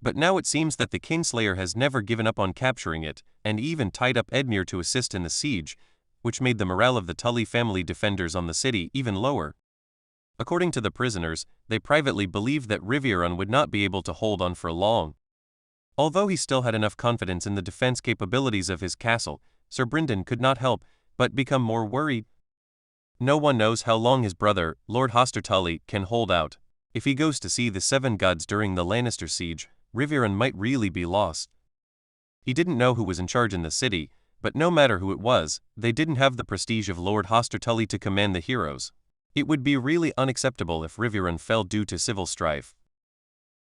But now it seems that the Kingslayer has never given up on capturing it, and even tied up Edmure to assist in the siege, which made the morale of the Tully family defenders on the city even lower. According to the prisoners, they privately believed that Riverrun would not be able to hold on for long. Although he still had enough confidence in the defense capabilities of his castle, Sir Brynden could not help but become more worried. No one knows how long his brother, Lord Hoster Tully, can hold out. If he goes to see the 7 gods during the Lannister siege, Riverrun might really be lost. He didn't know who was in charge in the city, but no matter who it was, they didn't have the prestige of Lord Hoster Tully to command the heroes. It would be really unacceptable if Riverrun fell due to civil strife.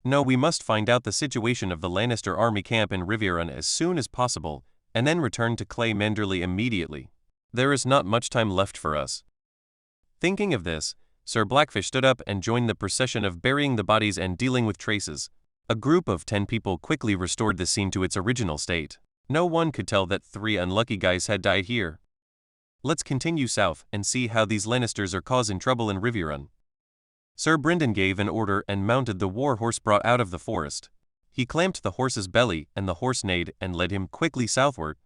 No, we must find out the situation of the Lannister army camp in Riverrun as soon as possible, and then return to Clay Manderly immediately. There is not much time left for us. Thinking of this, Sir Blackfish stood up and joined the procession of burying the bodies and dealing with traces. A group of 10 people quickly restored the scene to its original state. No one could tell that 3 unlucky guys had died here. Let's continue south and see how these Lannisters are causing trouble in Riverrun. Sir Brynden gave an order and mounted the war horse brought out of the forest. He clamped the horse's belly and the horse neighed and led him quickly southward.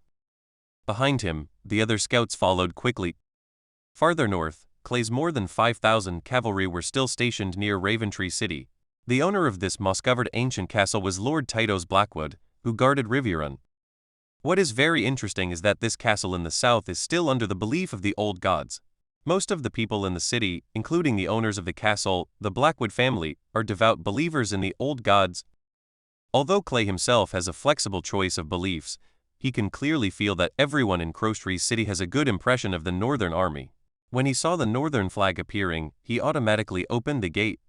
Behind him, the other scouts followed quickly. Farther north, Clay's more than 5,000 cavalry were still stationed near Raventree City. The owner of this moss-covered ancient castle was Lord Tytos Blackwood, who guarded Riverrun. What is very interesting is that this castle in the south is still under the belief of the old gods. Most of the people in the city, including the owners of the castle, the Blackwood family, are devout believers in the old gods. Although Clay himself has a flexible choice of beliefs, he can clearly feel that everyone in Crowtree City has a good impression of the Northern Army. When he saw the Northern flag appearing, he automatically opened the gate.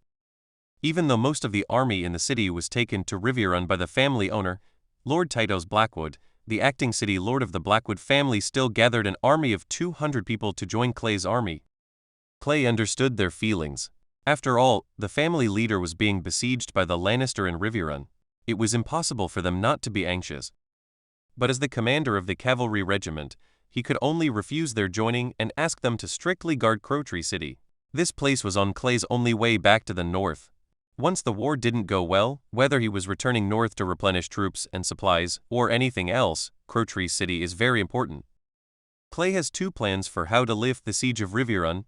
Even though most of the army in the city was taken to Riverrun by the family owner, Lord Tytos Blackwood, the acting city lord of the Blackwood family, still gathered an army of 200 people to join Clay's army. Clay understood their feelings. After all, the family leader was being besieged by the Lannister in Riverrun. It was impossible for them not to be anxious. But as the commander of the cavalry regiment, he could only refuse their joining and ask them to strictly guard Crowtree City. This place was on Clay's only way back to the north. Once the war didn't go well, whether he was returning north to replenish troops and supplies, or anything else, Crowtree City is very important. Clay has 2 plans for how to lift the siege of Riverrun.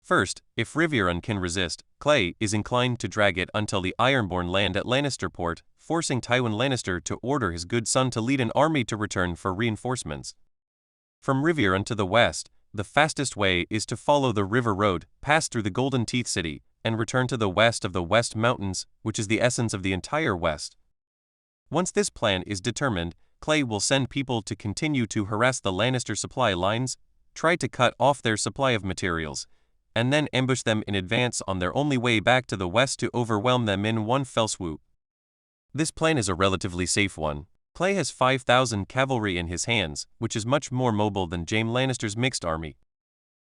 First, if Riverrun can resist, Clay is inclined to drag it until the Ironborn land at Lannisterport, forcing Tywin Lannister to order his good son to lead an army to return for reinforcements. From Riverrun to the west, the fastest way is to follow the river road, pass through the Golden Teeth City, and return to the west of the West Mountains, which is the essence of the entire West. Once this plan is determined, Clay will send people to continue to harass the Lannister supply lines, try to cut off their supply of materials, and then ambush them in advance on their only way back to the west to overwhelm them in one fell swoop. This plan is a relatively safe one. Clay has 5,000 cavalry in his hands, which is much more mobile than Jaime Lannister's mixed army.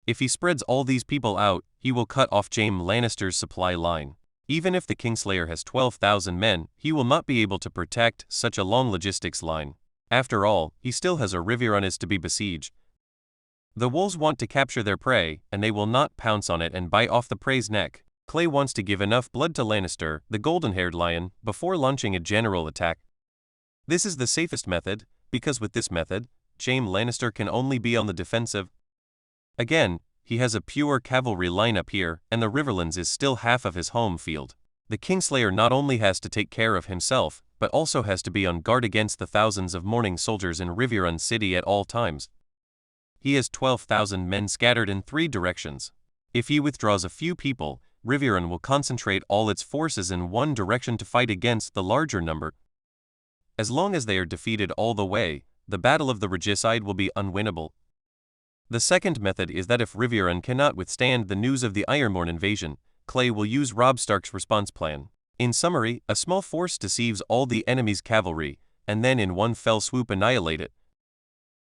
If he spreads all these people out, he will cut off Jaime Lannister's supply line. Even if the Kingslayer has 12,000 men, he will not be able to protect such a long logistics line. After all, he still has a Riverrun to be besieged. The wolves want to capture their prey, and they will not pounce on it and bite off the prey's neck. Clay wants to give enough blood to Lannister, the golden-haired lion, before launching a general attack. This is the safest method, because with this method, Jaime Lannister can only be on the defensive. Again, he has a pure cavalry line up here, and the Riverlands is still half of his home field. The Kingslayer not only has to take care of himself, but also has to be on guard against the thousands of mourning soldiers in Riverrun City at all times. He has 12,000 men scattered in 3 directions. If he withdraws a few people, Riverrun will concentrate all its forces in one direction to fight against the larger number. As long as they are defeated all the way, the Battle of the Regicide will be unwinnable. The second method is that if Riverrun cannot withstand the news of the Ironborn invasion, Clay will use Robb Stark's response plan. In summary, a small force deceives all the enemy's cavalry, and then in one fell swoop annihilate it.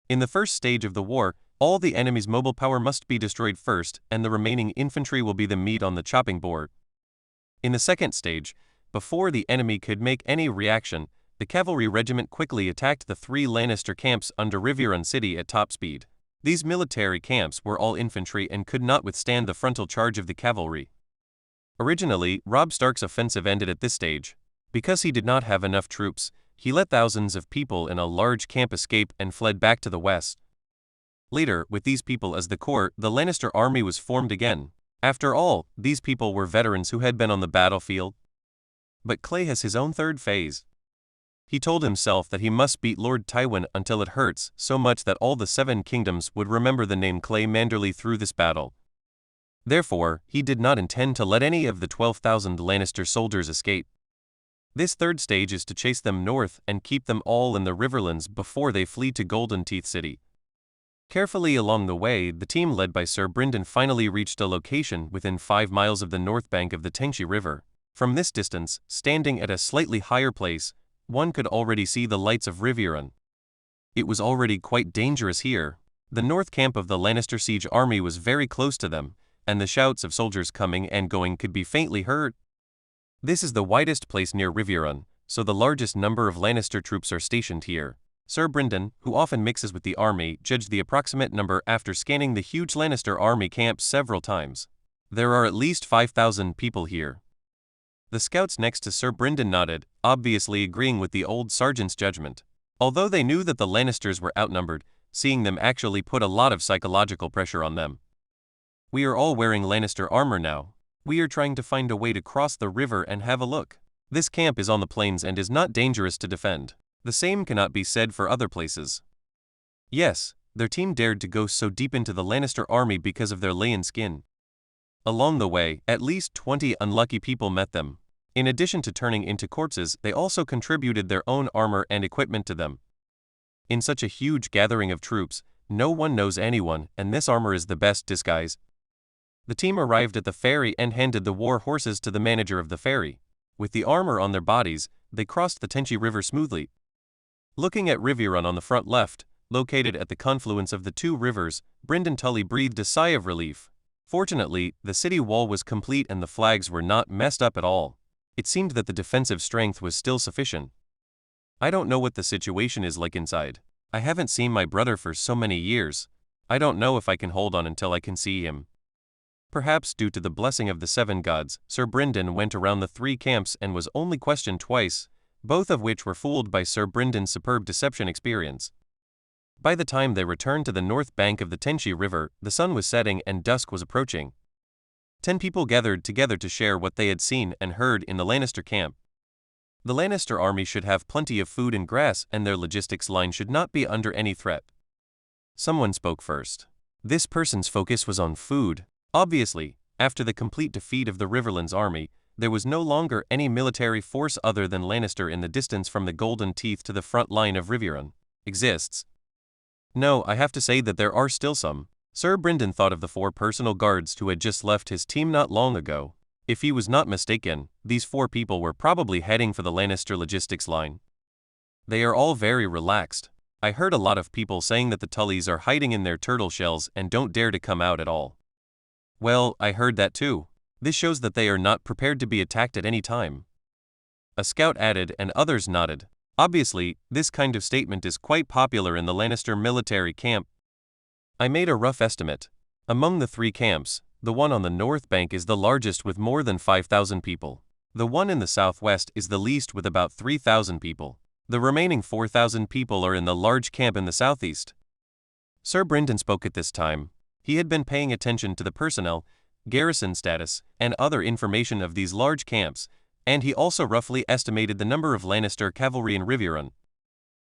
In the first stage of the war, all the enemy's mobile power must be destroyed first, and the remaining infantry will be the meat on the chopping board. In the second stage, before the enemy could make any reaction, the cavalry regiment quickly attacked the 3 Lannister camps under Riverrun City at top speed. These military camps were all infantry and could not withstand the frontal charge of the cavalry. Originally, Robb Stark's offensive ended at this stage. Because he did not have enough troops, he let thousands of people in a large camp escape and fled back to the west. Later, with these people as the core, the Lannister army was formed again. After all, these people were veterans who had been on the battlefield. But Clay has his own third phase. He told himself that he must beat Lord Tywin until it hurts so much that all the 7 kingdoms would remember the name Clay Manderly through this battle. Therefore, he did not intend to let any of the 12,000 Lannister soldiers escape. This third stage is to chase them north and keep them all in the Riverlands before they flee to Golden Teeth City. Carefully along the way, the team led by Sir Brynden finally reached a location within 5 miles of the north bank of the Tengshi River. From this distance, standing at a slightly higher place, one could already see the lights of Riverrun. It was already quite dangerous here. The north camp of the Lannister siege army was very close to them, and the shouts of soldiers coming and going could be faintly heard. This is the widest place near Riverrun, so the largest number of Lannister troops are stationed here. Sir Brynden, who often mixes with the army, judged the approximate number after scanning the huge Lannister army camp several times. There are at least 5,000 people here. The scouts next to Sir Brynden nodded, obviously agreeing with the old sergeant's judgment. Although they knew that the Lannisters were outnumbered, seeing them actually put a lot of psychological pressure on them. We are all wearing Lannister armor now. We are trying to find a way to cross the river and have a look. This camp is on the plains and is not dangerous to defend. The same cannot be said for other places. Yes, their team dared to go so deep into the Lannister army because of their Leyan skin. Along the way, at least 20 unlucky people met them. In addition to turning into corpses, they also contributed their own armor and equipment to them. In such a huge gathering of troops, no one knows anyone, and this armor is the best disguise. The team arrived at the ferry and handed the war horses to the manager of the ferry. With the armor on their bodies, they crossed the Tengshi River smoothly. Looking at Riverrun on the front left, located at the confluence of the 2 rivers, Brynden Tully breathed a sigh of relief. Fortunately, the city wall was complete and the flags were not messed up at all. It seemed that the defensive strength was still sufficient. I don't know what the situation is like inside. I haven't seen my brother for so many years. I don't know if I can hold on until I can see him. Perhaps due to the blessing of the 7 gods, Sir Brynden went around the 3 camps and was only questioned twice, both of which were fooled by Sir Brynden's superb deception experience. By the time they returned to the north bank of the Tengshi River, the sun was setting and dusk was approaching. 10 people gathered together to share what they had seen and heard in the Lannister camp. The Lannister army should have plenty of food and grass, and their logistics line should not be under any threat. Someone spoke first. This person's focus was on food. Obviously, after the complete defeat of the Riverlands army, there was no longer any military force other than Lannister in the distance from the Golden Teeth to the front line of Riverrun. Exists. No, I have to say that there are still some. Sir Brynden thought of the 4 personal guards who had just left his team not long ago. If he was not mistaken, these 4 people were probably heading for the Lannister logistics line. They are all very relaxed. I heard a lot of people saying that the Tullys are hiding in their turtle shells and don't dare to come out at all. Well, I heard that too. This shows that they are not prepared to be attacked at any time. A scout added and others nodded. Obviously, this kind of statement is quite popular in the Lannister military camp. I made a rough estimate. Among the 3 camps, the one on the north bank is the largest with more than 5,000 people. The one in the southwest is the least with about 3,000 people. The remaining 4,000 people are in the large camp in the southeast. Sir Brynden spoke at this time. He had been paying attention to the personnel, garrison status, and other information of these large camps, and he also roughly estimated the number of Lannister cavalry in Riverrun.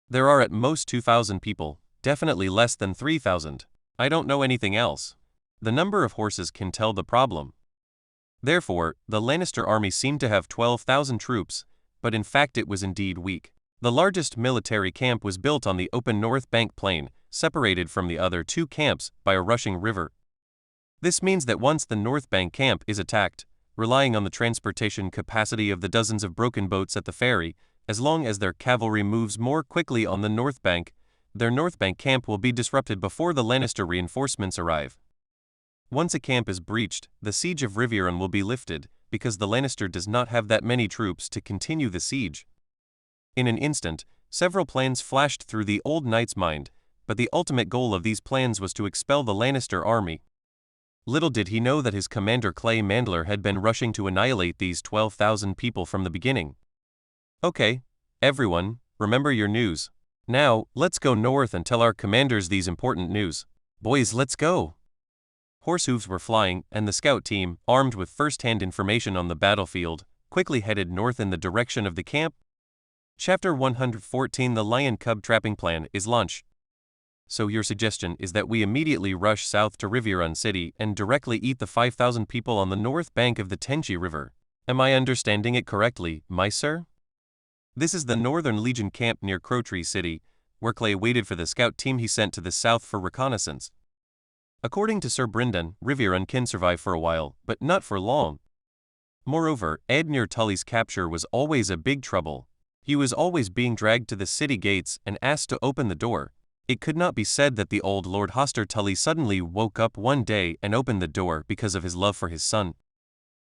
There are at most 2,000 people, definitely less than 3,000. I don't know anything else. The number of horses can tell the problem. Therefore, the Lannister army seemed to have 12,000 troops, but in fact it was indeed weak. The largest military camp was built on the open North Bank plain, separated from the other two camps by a rushing river. This means that once the North Bank camp is attacked, relying on the transportation capacity of the dozens of broken boats at the ferry, as long as their cavalry moves more quickly on the North Bank, their North Bank camp will be disrupted before the Lannister reinforcements arrive. Once a camp is breached, the siege of Riverrun will be lifted, because the Lannister does not have that many troops to continue the siege. In an instant, several plans flashed through the old knight's mind, but the ultimate goal of these plans was to expel the Lannister army. Little did he know that his commander Clay Mandler had been rushing to annihilate these 12,000 people from the beginning. Okay, everyone, remember your news. Now, let's go north and tell our commanders these important news. Boys, let's go! Horse hooves were flying, and the scout team, armed with first-hand information on the battlefield, quickly headed north in the direction of the camp. Chapter 114 The Lion Cub Trapping Plan is launched. So your suggestion is that we immediately rush south to Riverrun City and directly eat the 5,000 people on the north bank of the Tenchi River. Am I understanding it correctly, my sir? This is the Northern Legion camp near Crowtree City, where Clay waited for the scout team he sent to the south for reconnaissance. According to Sir Brynden, Riverrun can survive for a while, but not for long. Moreover, Edmure Tully's capture was always a big trouble. He was always being dragged to the city gates and asked to open the door. It could not be said that the old Lord Hoster Tully suddenly woke up one day and opened the door because of his love for his son.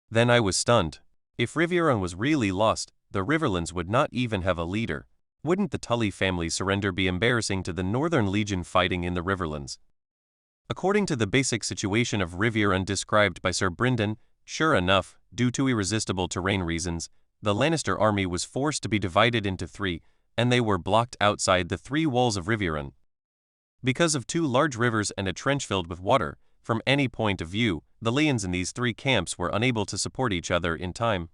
Then I was stunned. If Riverrun was really lost, the Riverlands would not even have a leader. Wouldn't the Tully family's surrender be embarrassing to the Northern Legion fighting in the Riverlands? According to the basic situation of Riverrun described by Sir Brynden, sure enough, due to irresistible terrain reasons, the Lannister army was forced to be divided into three, and they were blocked outside the three walls of Riverrun. Because of two large rivers and a trench filled with water, from any point of view, the Lions in these three camps were unable to support each other in time.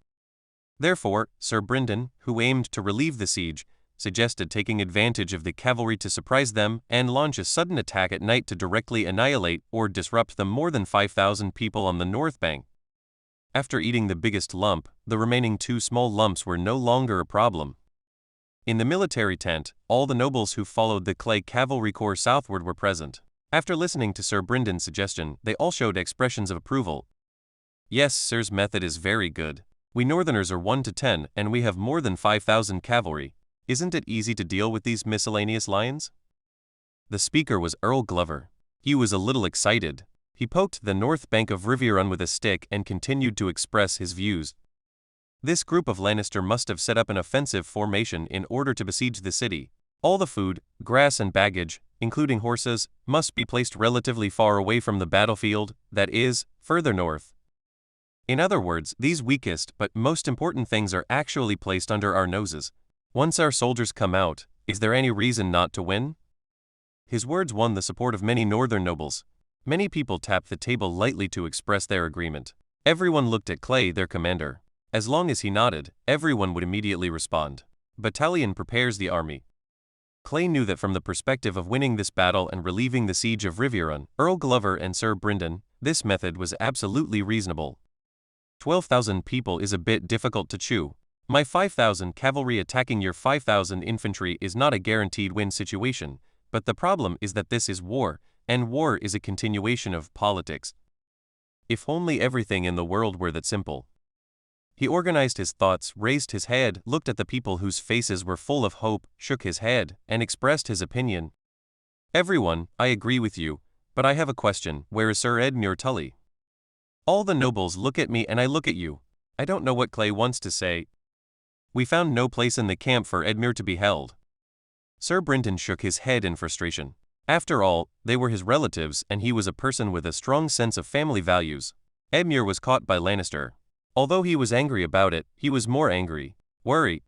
Therefore, Sir Brynden, who aimed to relieve the siege, suggested taking advantage of the cavalry to surprise them and launch a sudden attack at night to directly annihilate or disrupt the more than 5,000 people on the north bank. After eating the biggest lump, the remaining two small lumps were no longer a problem. In the military tent, all the nobles who followed the Clay Cavalry Corps southward were present. After listening to Sir Brynden's suggestion, they all showed expressions of approval. Yes, Sir's method is very good. We Northerners are 1 to 10, and we have more than 5,000 cavalry. Isn't it easy to deal with these miscellaneous lions? The speaker was Earl Glover. He was a little excited. He poked the north bank of Riverrun with a stick and continued to express his views. This group of Lannister must have set up an offensive formation in order to besiege the city. All the food, grass and baggage, including horses, must be placed relatively far away from the battlefield, that is, further north. In other words, these weakest but most important things are actually placed under our noses. Once our soldiers come out, is there any reason not to win? His words won the support of many northern nobles. Many people tapped the table lightly to express their agreement. Everyone looked at Clay, their commander. As long as he nodded, everyone would immediately respond. Battalion prepares the army. Clay knew that from the perspective of winning this battle and relieving the siege of Riverrun, Earl Glover and Sir Brynden, this method was absolutely reasonable. 12,000 people is a bit difficult to chew. My 5,000 cavalry attacking your 5,000 infantry is not a guaranteed win situation, but the problem is that this is war, and war is a continuation of politics. If only everything in the world were that simple. He organized his thoughts, raised his head, looked at the people whose faces were full of hope, shook his head, and expressed his opinion. Everyone, I agree with you, but I have a question. Where is Sir Edmure Tully? All the nobles look at me and I look at you. I don't know what Clay wants to say. We found no place in the camp for Edmure to be held. Sir Brynden shook his head in frustration. After all, they were his relatives and he was a person with a strong sense of family values. Edmure was caught by Lannister. Although he was angry about it, he was more angry. Worry.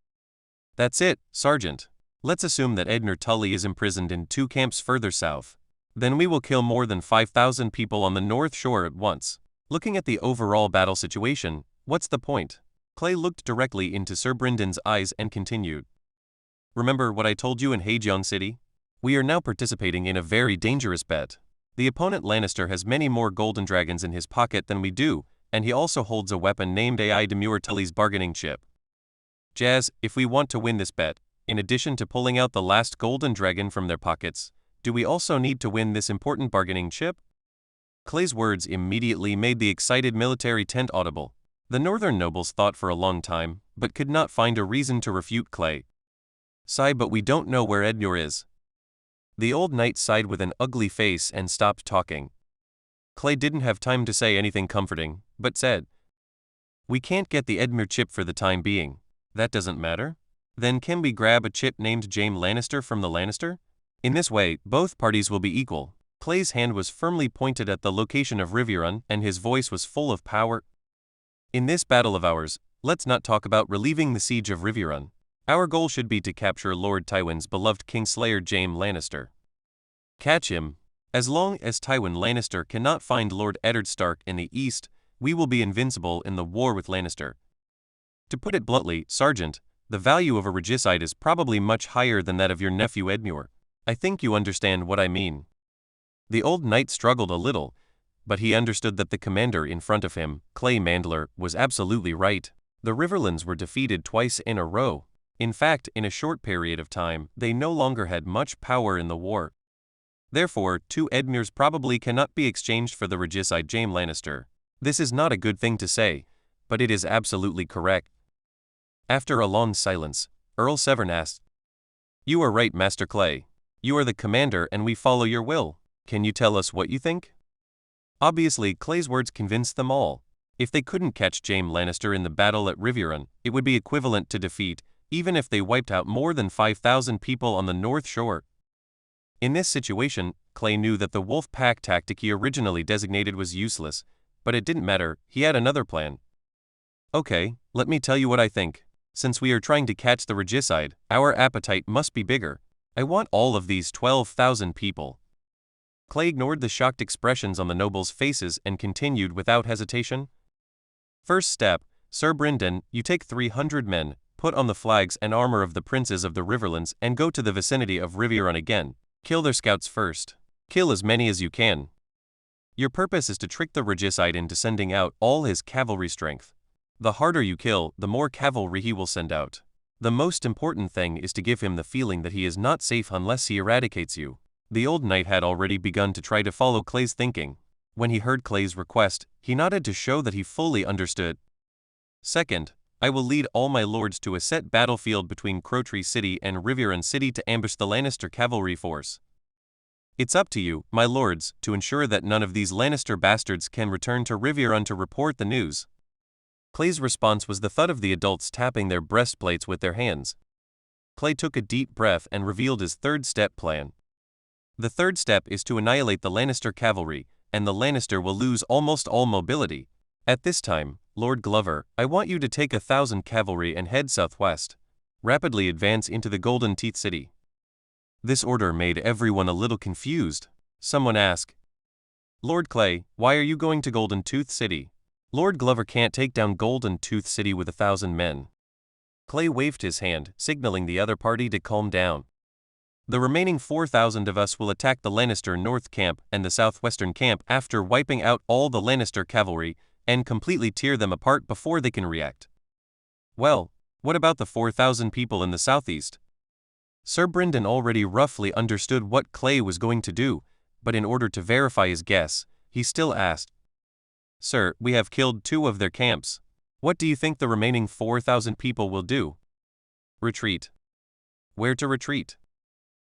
That's it, Sergeant. Let's assume that Edmure Tully is imprisoned in 2 camps further south. Then we will kill more than 5,000 people on the north shore at once. Looking at the overall battle situation, what's the point? Clay looked directly into Sir Bryden's eyes and continued. Remember what I told you in Haejeon City? We are now participating in a very dangerous bet. The opponent Lannister has many more golden dragons in his pocket than we do, and he also holds a weapon named AI Demure Tully's bargaining chip. Jazz, if we want to win this bet, in addition to pulling out the last golden dragon from their pockets, do we also need to win this important bargaining chip? Clay's words immediately made the excited military tent audible. The northern nobles thought for a long time, but could not find a reason to refute Clay. Sigh, but we don't know where Edmure is. The old knight sighed with an ugly face and stopped talking. Clay didn't have time to say anything comforting, but said, "We can't get the Edmure chip for the time being." "That doesn't matter? Then can we grab a chip named Jaime Lannister from the Lannister? In this way, both parties will be equal." Clay's hand was firmly pointed at the location of Riverrun, and his voice was full of power. "In this battle of ours, let's not talk about relieving the siege of Riverrun. Our goal should be to capture Lord Tywin's beloved Kingslayer Jaime Lannister. Catch him. As long as Tywin Lannister cannot find Lord Eddard Stark in the east, we will be invincible in the war with Lannister. To put it bluntly, Sergeant, the value of a regicide is probably much higher than that of your nephew Edmure. I think you understand what I mean." The old knight struggled a little, but he understood that the commander in front of him, Clay Mandler, was absolutely right. The Riverlands were defeated twice in a row. In fact, in a short period of time, they no longer had much power in the war. Therefore, two Edmures probably cannot be exchanged for the regicide Jaime Lannister. This is not a good thing to say, but it is absolutely correct. After a long silence, Earl Severn asked, "You are right, Master Clay. You are the commander and we follow your will. Can you tell us what you think?" Obviously, Clay's words convinced them all. If they couldn't catch Jaime Lannister in the battle at Riverrun, it would be equivalent to defeat, even if they wiped out more than 5,000 people on the North Shore. In this situation, Clay knew that the wolf pack tactic he originally designated was useless, but it didn't matter, he had another plan. "Okay, let me tell you what I think. Since we are trying to catch the regicide, our appetite must be bigger. I want all of these 12,000 people." Clay ignored the shocked expressions on the nobles' faces and continued without hesitation. "First step, Sir Brynden, you take 300 men, put on the flags and armor of the princes of the Riverlands and go to the vicinity of Riverrun again. Kill their scouts first. Kill as many as you can. Your purpose is to trick the regicide into sending out all his cavalry strength. The harder you kill, the more cavalry he will send out. The most important thing is to give him the feeling that he is not safe unless he eradicates you." The old knight had already begun to try to follow Clay's thinking. When he heard Clay's request, he nodded to show that he fully understood. "Second, I will lead all my lords to a set battlefield between Crowtree City and Riverrun City to ambush the Lannister cavalry force. It's up to you, my lords, to ensure that none of these Lannister bastards can return to Riverrun to report the news." Clay's response was the thud of the adults tapping their breastplates with their hands. Clay took a deep breath and revealed his third-step plan. The third step is to annihilate the Lannister cavalry, and the Lannister will lose almost all mobility. At this time, Lord Glover, I want you to take 1,000 cavalry and head southwest. Rapidly advance into the Golden Teeth City. This order made everyone a little confused. Someone asked, "Lord Clay, why are you going to Golden Tooth City? Lord Glover can't take down Golden Tooth City with 1,000 men." Clay waved his hand, signaling the other party to calm down. "The remaining 4,000 of us will attack the Lannister North Camp and the Southwestern Camp after wiping out all the Lannister cavalry and completely tear them apart before they can react." "Well, what about the 4,000 people in the southeast?" Sir Brynden already roughly understood what Clay was going to do, but in order to verify his guess, he still asked, "Sir, we have killed 2 of their camps. What do you think the remaining 4,000 people will do?" "Retreat." "Where to retreat?"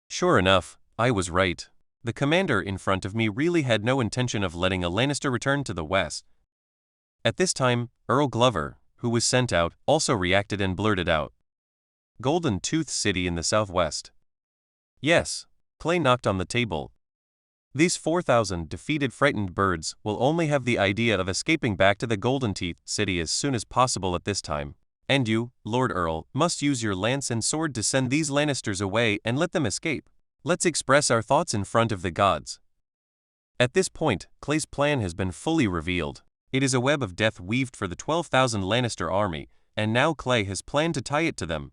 Sure enough, I was right. The commander in front of me really had no intention of letting a Lannister return to the west. At this time, Earl Glover, who was sent out, also reacted and blurted out, "Golden Tooth City in the southwest." "Yes." Clay knocked on the table. "These 4,000 defeated frightened birds will only have the idea of escaping back to the Golden Teeth City as soon as possible at this time. And you, Lord Earl, must use your lance and sword to send these Lannisters away and let them escape. Let's express our thoughts in front of the gods." At this point, Clay's plan has been fully revealed. It is a web of death weaved for the 12,000 Lannister army, and now Clay has planned to tie it to them.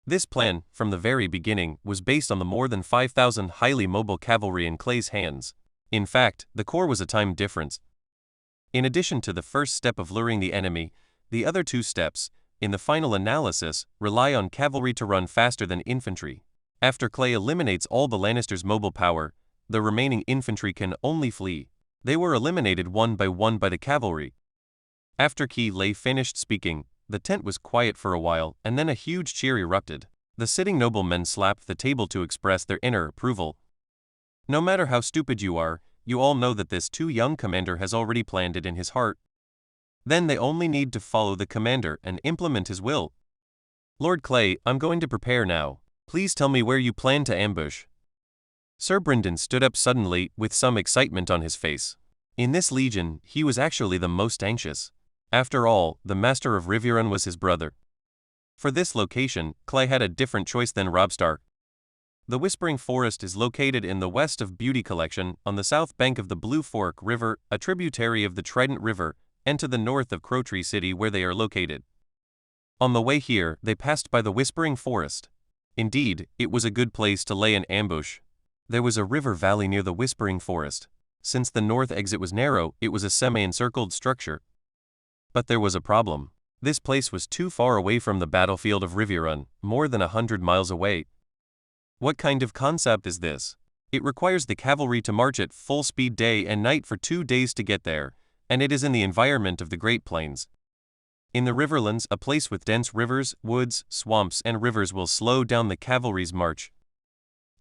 This plan, from the very beginning, was based on the more than 5,000 highly mobile cavalry in Clay's hands. In fact, the core was a time difference. In addition to the first step of luring the enemy, the other two steps, in the final analysis, rely on cavalry to run faster than infantry. After Clay eliminates all the Lannisters' mobile power, the remaining infantry can only flee. They were eliminated one by the cavalry. After Clay finished speaking, the tent was quiet for a while, and then a huge cheer erupted. The sitting noblemen slapped the table to express their inner approval. No matter how stupid you are, you all know that this too young commander has already planned it in his heart. Then they only need to follow the commander and implement his will. Lord Clay, I'm going to prepare now. Please tell me where you plan to ambush. Sir Brynden stood up suddenly, with some excitement on his face. In this legion, he was actually the most anxious. After all, the Master of Riverrun was his brother. For this location, Clay had a different choice than Robb Stark. The Whispering Forest is located in the west of Beauty Collection, on the south bank of the Blue Fork River, a tributary of the Trident River, and to the north of Crowtree City where they are located. On the way here, they passed by the Whispering Forest. Indeed, it was a good place to lay an ambush. There was a river valley near the Whispering Forest. Since the north exit was narrow, it was a semi-encircled structure. But there was a problem. This place was too far away from the battlefield of Riverrun, more than 100 miles away. What kind of concept is this? It requires the cavalry to march at full speed day and night for 2 days to get there, and it is in the environment of the Great Plains. In the Riverlands, a place with dense rivers, woods, swamps, and rivers will slow down the cavalry's march.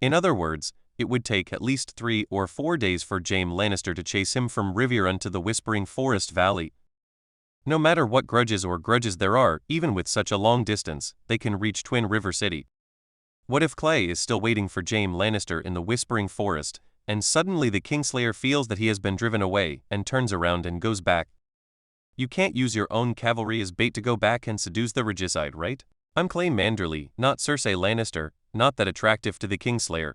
In other words, it would take at least 3 or 4 days for Jaime Lannister to chase him from Riverrun to the Whispering Forest Valley. No matter what grudges there are, even with such a long distance, they can reach Twin River City. What if Clay is still waiting for Jaime Lannister in the Whispering Forest, and suddenly the Kingslayer feels that he has been driven away, and turns around and goes back? You can't use your own cavalry as bait to go back and seduce the regicide, right? I'm Clay Manderly, not Cersei Lannister, not that attractive to the Kingslayer.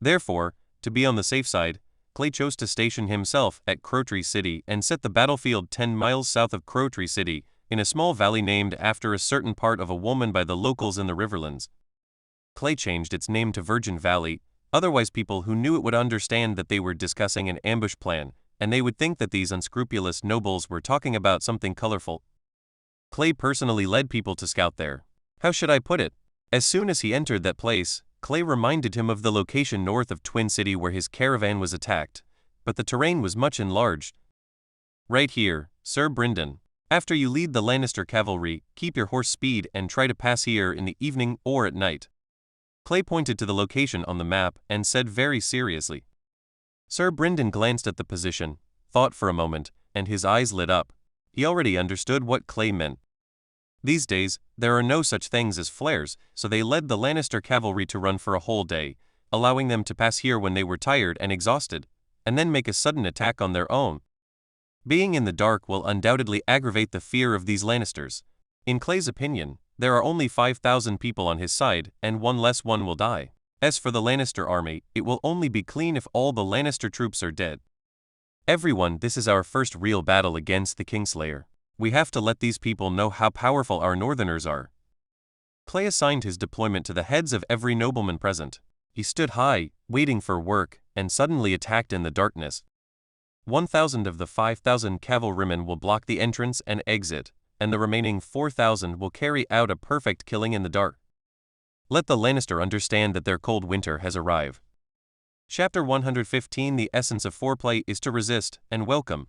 Therefore, to be on the safe side, Clay chose to station himself at Crowtree City and set the battlefield 10 miles south of Crowtree City, in a small valley named after a certain part of a woman by the locals in the Riverlands. Clay changed its name to Virgin Valley, otherwise people who knew it would understand that they were discussing an ambush plan, and they would think that these unscrupulous nobles were talking about something colorful. Clay personally led people to scout there. How should I put it? As soon as he entered that place, Clay reminded him of the location north of Twin City where his caravan was attacked, but the terrain was much enlarged. Right here, Sir Brynden. After you lead the Lannister cavalry, keep your horse speed and try to pass here in the evening or at night. Clay pointed to the location on the map and said very seriously. Sir Brynden glanced at the position, thought for a moment, and his eyes lit up. He already understood what Clay meant. These days, there are no such things as flares, so they led the Lannister cavalry to run for a whole day, allowing them to pass here when they were tired and exhausted, and then make a sudden attack on their own. Being in the dark will undoubtedly aggravate the fear of these Lannisters. In Clay's opinion, there are only 5,000 people on his side, and one less one will die. As for the Lannister army, it will only be clean if all the Lannister troops are dead. Everyone, this is our first real battle against the Kingslayer. We have to let these people know how powerful our Northerners are. Clay assigned his deployment to the heads of every nobleman present. He stood high, waiting for work, and suddenly attacked in the darkness. 1,000 of the 5,000 cavalrymen will block the entrance and exit, and the remaining 4,000 will carry out a perfect killing in the dark. Let the Lannister understand that their cold winter has arrived. Chapter 115 The essence of foreplay is to resist and welcome.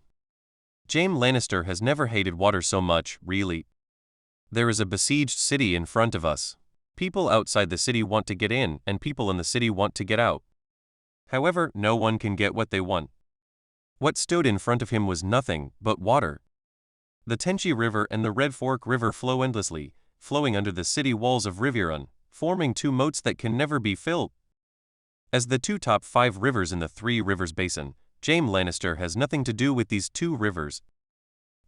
Jaime Lannister has never hated water so much, really. There is a besieged city in front of us. People outside the city want to get in, and people in the city want to get out. However, no one can get what they want. What stood in front of him was nothing but water. The Tenchi River and the Red Fork River flow endlessly, flowing under the city walls of Riverrun, forming 2 moats that can never be filled. As the 2 top 5 rivers in the 3 Rivers Basin, Jaime Lannister has nothing to do with these 2 rivers.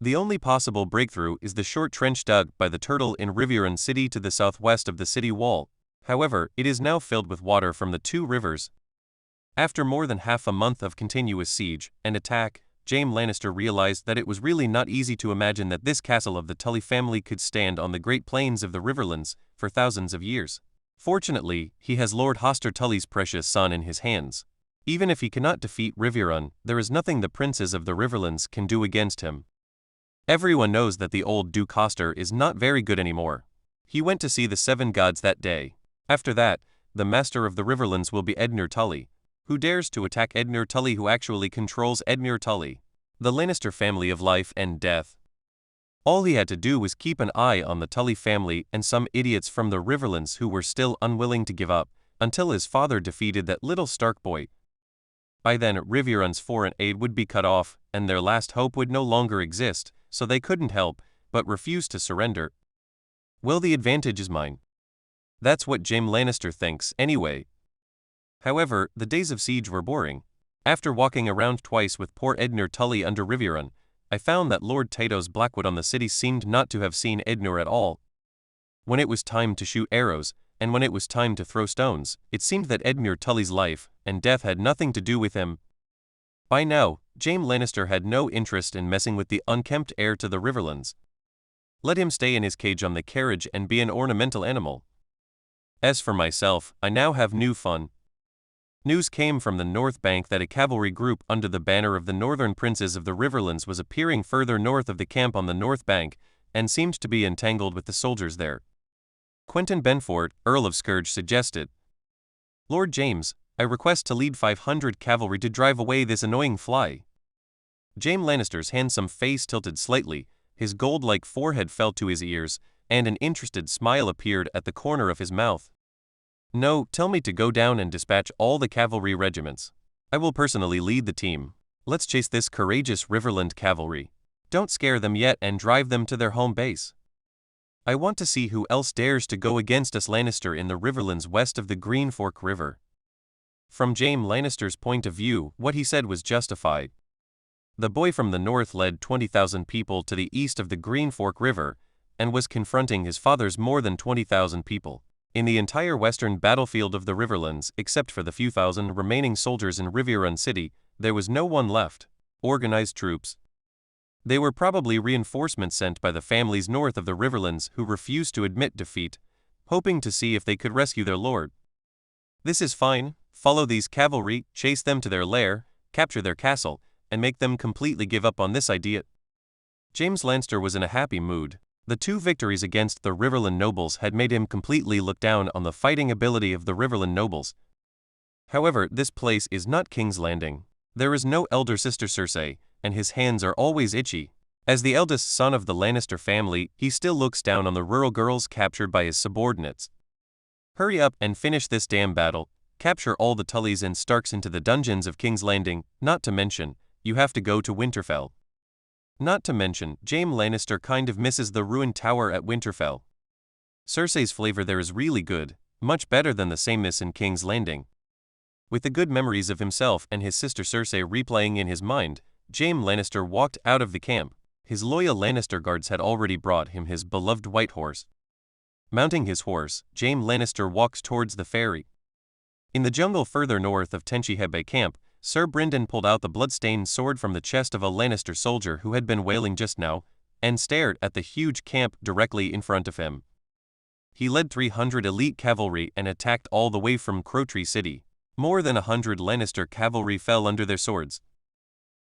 The only possible breakthrough is the short trench dug by the turtle in Riverrun City to the southwest of the city wall. However, it is now filled with water from the 2 rivers. After more than half a month of continuous siege and attack, Jaime Lannister realized that it was really not easy to imagine that this castle of the Tully family could stand on the Great Plains of the Riverlands for thousands of years. Fortunately, he has Lord Hoster Tully's precious son in his hands. Even if he cannot defeat Riverrun, there is nothing the princes of the Riverlands can do against him. Everyone knows that the old Duke Hoster is not very good anymore. He went to see the 7 gods that day. After that, the master of the Riverlands will be Edmure Tully. Who dares to attack Edmure Tully, who actually controls Edmure Tully? The Lannister family of life and death. All he had to do was keep an eye on the Tully family and some idiots from the Riverlands who were still unwilling to give up, until his father defeated that little Stark boy. By then, Riverrun's foreign aid would be cut off, and their last hope would no longer exist, so they couldn't help but refuse to surrender. Well, the advantage is mine. That's what Jaime Lannister thinks, anyway. However, the days of siege were boring. After walking around twice with poor Edmure Tully under Riverrun, I found that Lord Tato's Blackwood on the city seemed not to have seen Edmure at all. When it was time to shoot arrows, and when it was time to throw stones, it seemed that Edmure Tully's life and death had nothing to do with him. By now, Jaime Lannister had no interest in messing with the unkempt heir to the Riverlands. Let him stay in his cage on the carriage and be an ornamental animal. As for myself, I now have new fun. News came from the North Bank that a cavalry group under the banner of the Northern Princes of the Riverlands was appearing further north of the camp on the North Bank, and seemed to be entangled with the soldiers there. Quentin Benford, Earl of Scourge, suggested, "Lord James, I request to lead 500 cavalry to drive away this annoying fly." Jaime Lannister's handsome face tilted slightly, his gold-like forehead fell to his ears, and an interested smile appeared at the corner of his mouth. "No, tell me to go down and dispatch all the cavalry regiments. I will personally lead the team. Let's chase this courageous Riverland cavalry. Don't scare them yet and drive them to their home base. I want to see who else dares to go against us Lannister in the Riverlands west of the Green Fork River." From Jaime Lannister's point of view, what he said was justified. The boy from the north led 20,000 people to the east of the Green Fork River, and was confronting his father's more than 20,000 people. In the entire western battlefield of the Riverlands, except for the few thousand remaining soldiers in Riverrun City, there was no one left. Organized troops. They were probably reinforcements sent by the families north of the Riverlands who refused to admit defeat, hoping to see if they could rescue their lord. This is fine. Follow these cavalry, chase them to their lair, capture their castle, and make them completely give up on this idea. James Lannister was in a happy mood. The 2 victories against the Riverland nobles had made him completely look down on the fighting ability of the Riverland nobles. However, this place is not King's Landing. There is no elder sister Cersei, and his hands are always itchy. As the eldest son of the Lannister family, he still looks down on the rural girls captured by his subordinates. Hurry up and finish this damn battle. Capture all the Tullys and Starks into the dungeons of King's Landing, not to mention, you have to go to Winterfell. Not to mention, Jaime Lannister kind of misses the ruined tower at Winterfell. Cersei's flavor there is really good, much better than the sameness in King's Landing. With the good memories of himself and his sister Cersei replaying in his mind, Jaime Lannister walked out of the camp. His loyal Lannister guards had already brought him his beloved white horse. Mounting his horse, Jaime Lannister walked towards the ferry. In the jungle further north of Tenchi Hebe camp, Sir Brynden pulled out the blood-stained sword from the chest of a Lannister soldier who had been wailing just now, and stared at the huge camp directly in front of him. He led 300 elite cavalry and attacked all the way from Crowtree City. More than 100 Lannister cavalry fell under their swords.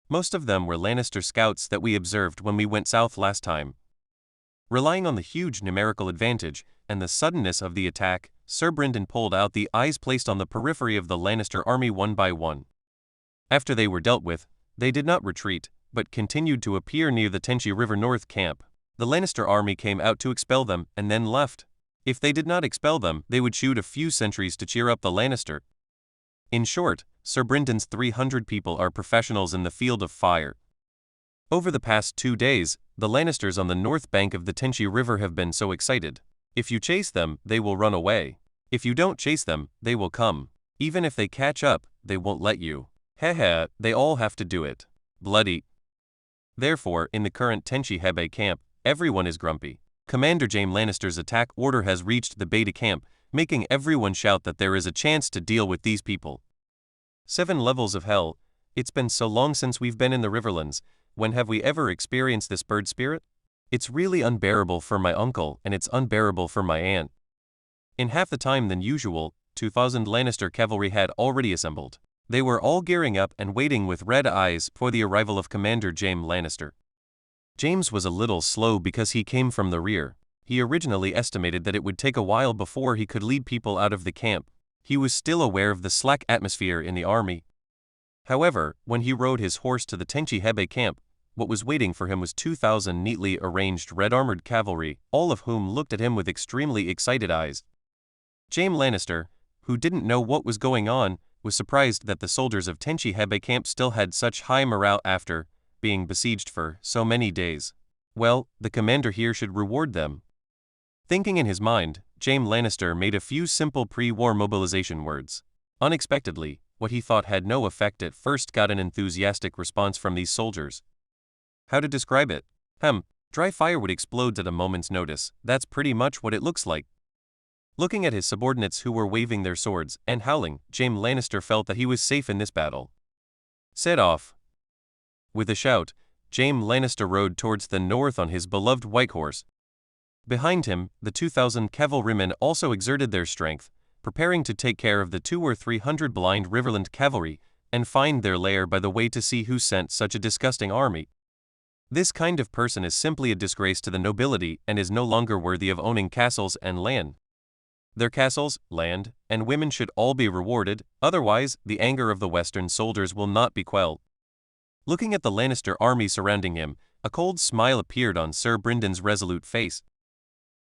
Most of them were Lannister scouts that we observed when we went south last time. Relying on the huge numerical advantage and the suddenness of the attack, Sir Brynden pulled out the eyes placed on the periphery of the Lannister army one by one. After they were dealt with, they did not retreat, but continued to appear near the Tenchi River North camp. The Lannister army came out to expel them and then left. If they did not expel them, they would shoot a few sentries to cheer up the Lannister. In short, Sir Bryden's 300 people are professionals in the field of fire. Over the past 2 days, the Lannisters on the north bank of the Tenchi River have been so excited. If you chase them, they will run away. If you don't chase them, they will come. Even if they catch up, they won't let you. Heh, they all have to do it. Bloody. Therefore, in the current Tenchi Hebe camp, everyone is grumpy. Commander Jaime Lannister's attack order has reached the Beta camp, making everyone shout that there is a chance to deal with these people. 7 levels of hell. It's been so long since we've been in the Riverlands. When have we ever experienced this bird spirit? It's really unbearable for my uncle, and it's unbearable for my aunt. In half the time than usual, 2,000 Lannister cavalry had already assembled. They were all gearing up and waiting with red eyes for the arrival of Commander Jaime Lannister. James was a little slow because he came from the rear. He originally estimated that it would take a while before he could lead people out of the camp. He was still aware of the slack atmosphere in the army. However, when he rode his horse to the Tenchi Hebe camp, what was waiting for him was 2,000 neatly arranged red-armored cavalry, all of whom looked at him with extremely excited eyes. Jaime Lannister, who didn't know what was going on, was surprised that the soldiers of Tenchi Hebe camp still had such high morale after being besieged for so many days. Well, the commander here should reward them. Thinking in his mind, Jaime Lannister made a few simple pre-war mobilization words. Unexpectedly, what he thought had no effect at first got an enthusiastic response from these soldiers. How to describe it? Dry firewood explodes at a moment's notice. That's pretty much what it looks like. Looking at his subordinates who were waving their swords and howling, Jaime Lannister felt that he was safe in this battle. Set off. With a shout, Jaime Lannister rode towards the north on his beloved white horse. Behind him, the 2,000 cavalrymen also exerted their strength, preparing to take care of the 200 or 300 blind Riverland cavalry and find their lair by the way to see who sent such a disgusting army. This kind of person is simply a disgrace to the nobility and is no longer worthy of owning castles and land. Their castles, land, and women should all be rewarded, otherwise the anger of the Western soldiers will not be quelled. Looking at the Lannister army surrounding him, a cold smile appeared on Sir Bryndon's resolute face.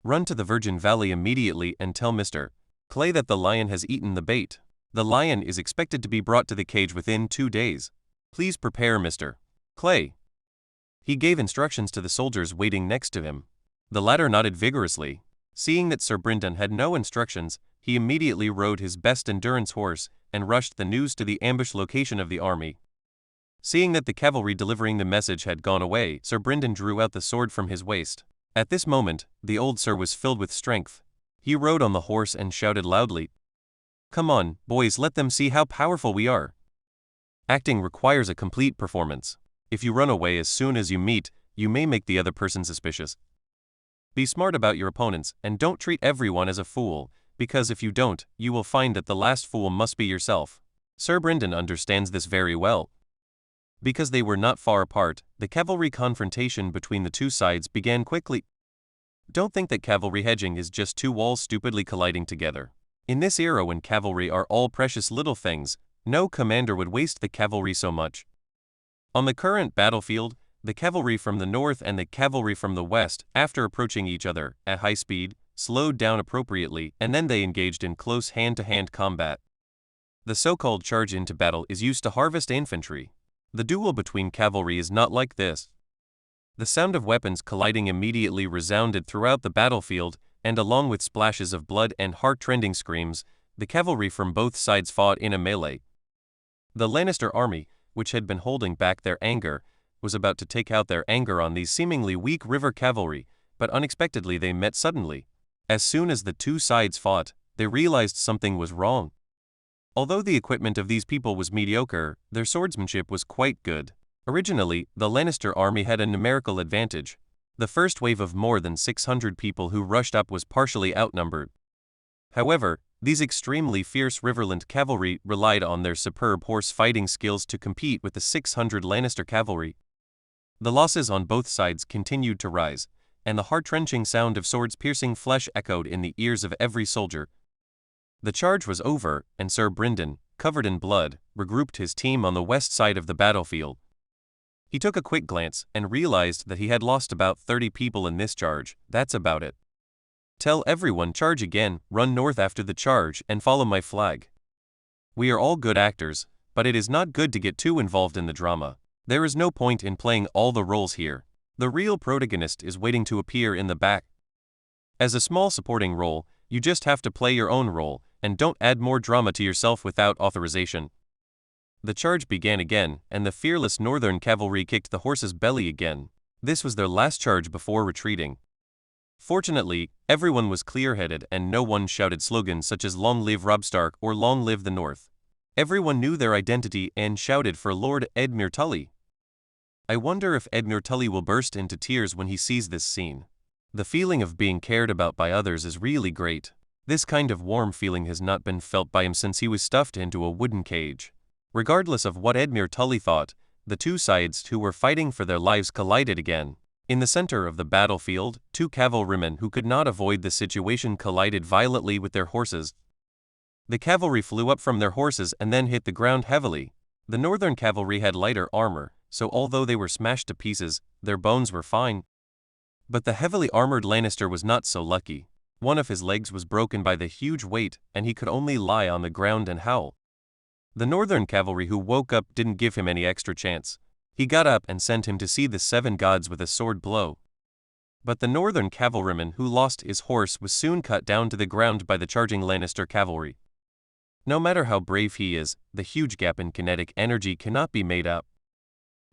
Run to the Virgin Valley immediately and tell Mr. Clay that the lion has eaten the bait. The lion is expected to be brought to the cage within 2 days. Please prepare Mr. Clay. He gave instructions to the soldiers waiting next to him. The latter nodded vigorously. Seeing that Sir Bryndon had no instructions, he immediately rode his best endurance horse and rushed the news to the ambush location of the army. Seeing that the cavalry delivering the message had gone away, Sir Bryndon drew out the sword from his waist. At this moment, the old sir was filled with strength. He rode on the horse and shouted loudly, "Come on, boys, let them see how powerful we are." Acting requires a complete performance. If you run away as soon as you meet, you may make the other person suspicious. Be smart about your opponents and don't treat everyone as a fool, because if you don't, you will find that the last fool must be yourself. Sir Bryndon understands this very well. Because they were not far apart, the cavalry confrontation between the two sides began quickly. Don't think that cavalry hedging is just two walls stupidly colliding together. In this era when cavalry are all precious little things, no commander would waste the cavalry so much. On the current battlefield, the cavalry from the north and the cavalry from the west, after approaching each other at high speed, slowed down appropriately and then they engaged in close hand-to-hand combat. The so-called charge into battle is used to harvest infantry. The duel between cavalry is not like this. The sound of weapons colliding immediately resounded throughout the battlefield, and along with splashes of blood and heart-rending screams, the cavalry from both sides fought in a melee. The Lannister army, which had been holding back their anger, was about to take out their anger on these seemingly weak river cavalry, but unexpectedly they met suddenly. As soon as the two sides fought, they realized something was wrong. Although the equipment of these people was mediocre, their swordsmanship was quite good. Originally, the Lannister army had a numerical advantage. The first wave of more than 600 people who rushed up was partially outnumbered. However, these extremely fierce Riverland cavalry relied on their superb horse fighting skills to compete with the 600 Lannister cavalry. The losses on both sides continued to rise, and the heart-wrenching sound of swords piercing flesh echoed in the ears of every soldier. The charge was over, and Sir Bryndon, covered in blood, regrouped his team on the west side of the battlefield. He took a quick glance and realized that he had lost about 30 people in this charge. That's about it. Tell everyone charge again, run north after the charge, and follow my flag. We are all good actors, but it is not good to get too involved in the drama. There is no point in playing all the roles here. The real protagonist is waiting to appear in the back. As a small supporting role, you just have to play your own role, and don't add more drama to yourself without authorization. The charge began again, and the fearless northern cavalry kicked the horse's belly again. This was their last charge before retreating. Fortunately, everyone was clear-headed and no one shouted slogans such as "Long live Robb Stark" or "Long live the North." Everyone knew their identity and shouted for Lord Edmure Tully. I wonder if Edmure Tully will burst into tears when he sees this scene. The feeling of being cared about by others is really great. This kind of warm feeling has not been felt by him since he was stuffed into a wooden cage. Regardless of what Edmure Tully thought, the two sides who were fighting for their lives collided again. In the center of the battlefield, two cavalrymen who could not avoid the situation collided violently with their horses. The cavalry flew up from their horses and then hit the ground heavily. The northern cavalry had lighter armor, so although they were smashed to pieces, their bones were fine. But the heavily armored Lannister was not so lucky. One of his legs was broken by the huge weight, and he could only lie on the ground and howl. The northern cavalry who woke up didn't give him any extra chance. He got up and sent him to see the seven gods with a sword blow. But the northern cavalryman who lost his horse was soon cut down to the ground by the charging Lannister cavalry. No matter how brave he is, the huge gap in kinetic energy cannot be made up.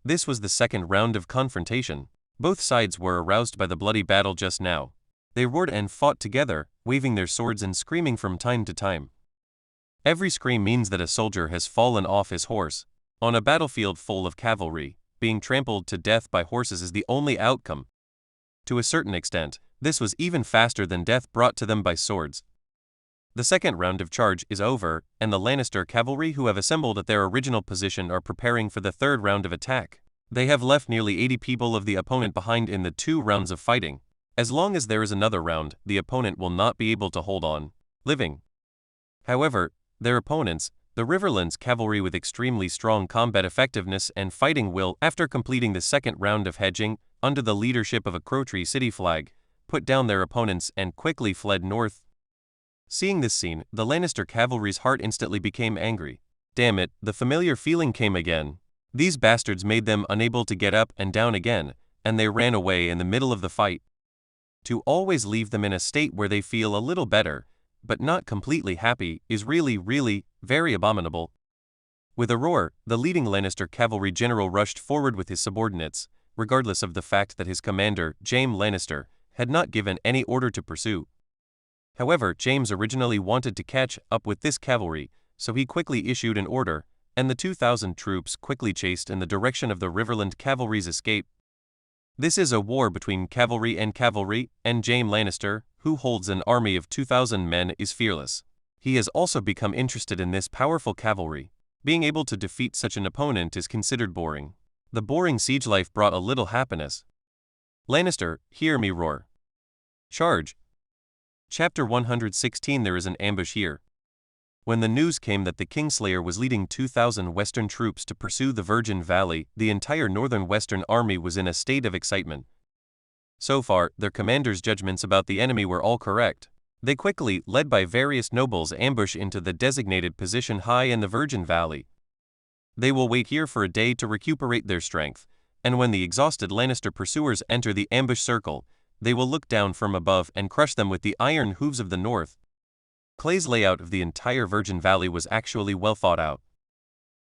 This was the second round of confrontation. Both sides were aroused by the bloody battle just now. They roared and fought together, waving their swords and screaming from time to time. Every scream means that a soldier has fallen off his horse. On a battlefield full of cavalry, being trampled to death by horses is the only outcome. To a certain extent, this was even faster than death brought to them by swords. The second round of charge is over, and the Lannister cavalry who have assembled at their original position are preparing for the third round of attack. They have left nearly 80 people of the opponent behind in the 2 rounds of fighting. As long as there is another round, the opponent will not be able to hold on, living. However, their opponents, the Riverlands cavalry with extremely strong combat effectiveness and fighting will, after completing the second round of hedging, under the leadership of a Crowtree City flag, put down their opponents and quickly fled north. Seeing this scene, the Lannister cavalry's heart instantly became angry. Damn it, the familiar feeling came again. These bastards made them unable to get up and down again, and they ran away in the middle of the fight. To always leave them in a state where they feel a little better, but not completely happy, is really, very abominable. With a roar, the leading Lannister cavalry general rushed forward with his subordinates, regardless of the fact that his commander, Jaime Lannister, had not given any order to pursue. However, James originally wanted to catch up with this cavalry, so he quickly issued an order, and the 2,000 troops quickly chased in the direction of the Riverland cavalry's escape. This is a war between cavalry, and Jaime Lannister, who holds an army of 2,000 men, is fearless. He has also become interested in this powerful cavalry. Being able to defeat such an opponent is considered boring. The boring siege life brought a little happiness. Lannister, hear me roar. Charge. Chapter 116. There is an ambush here. When the news came that the Kingslayer was leading 2,000 Western troops to pursue the Virgin Valley, the entire northern Western army was in a state of excitement. So far, their commanders' judgments about the enemy were all correct. They quickly, led by various nobles, ambush into the designated position high in the Virgin Valley. They will wait here for a day to recuperate their strength, and when the exhausted Lannister pursuers enter the ambush circle, they will look down from above and crush them with the iron hooves of the north. Clay's layout of the entire Virgin Valley was actually well thought out.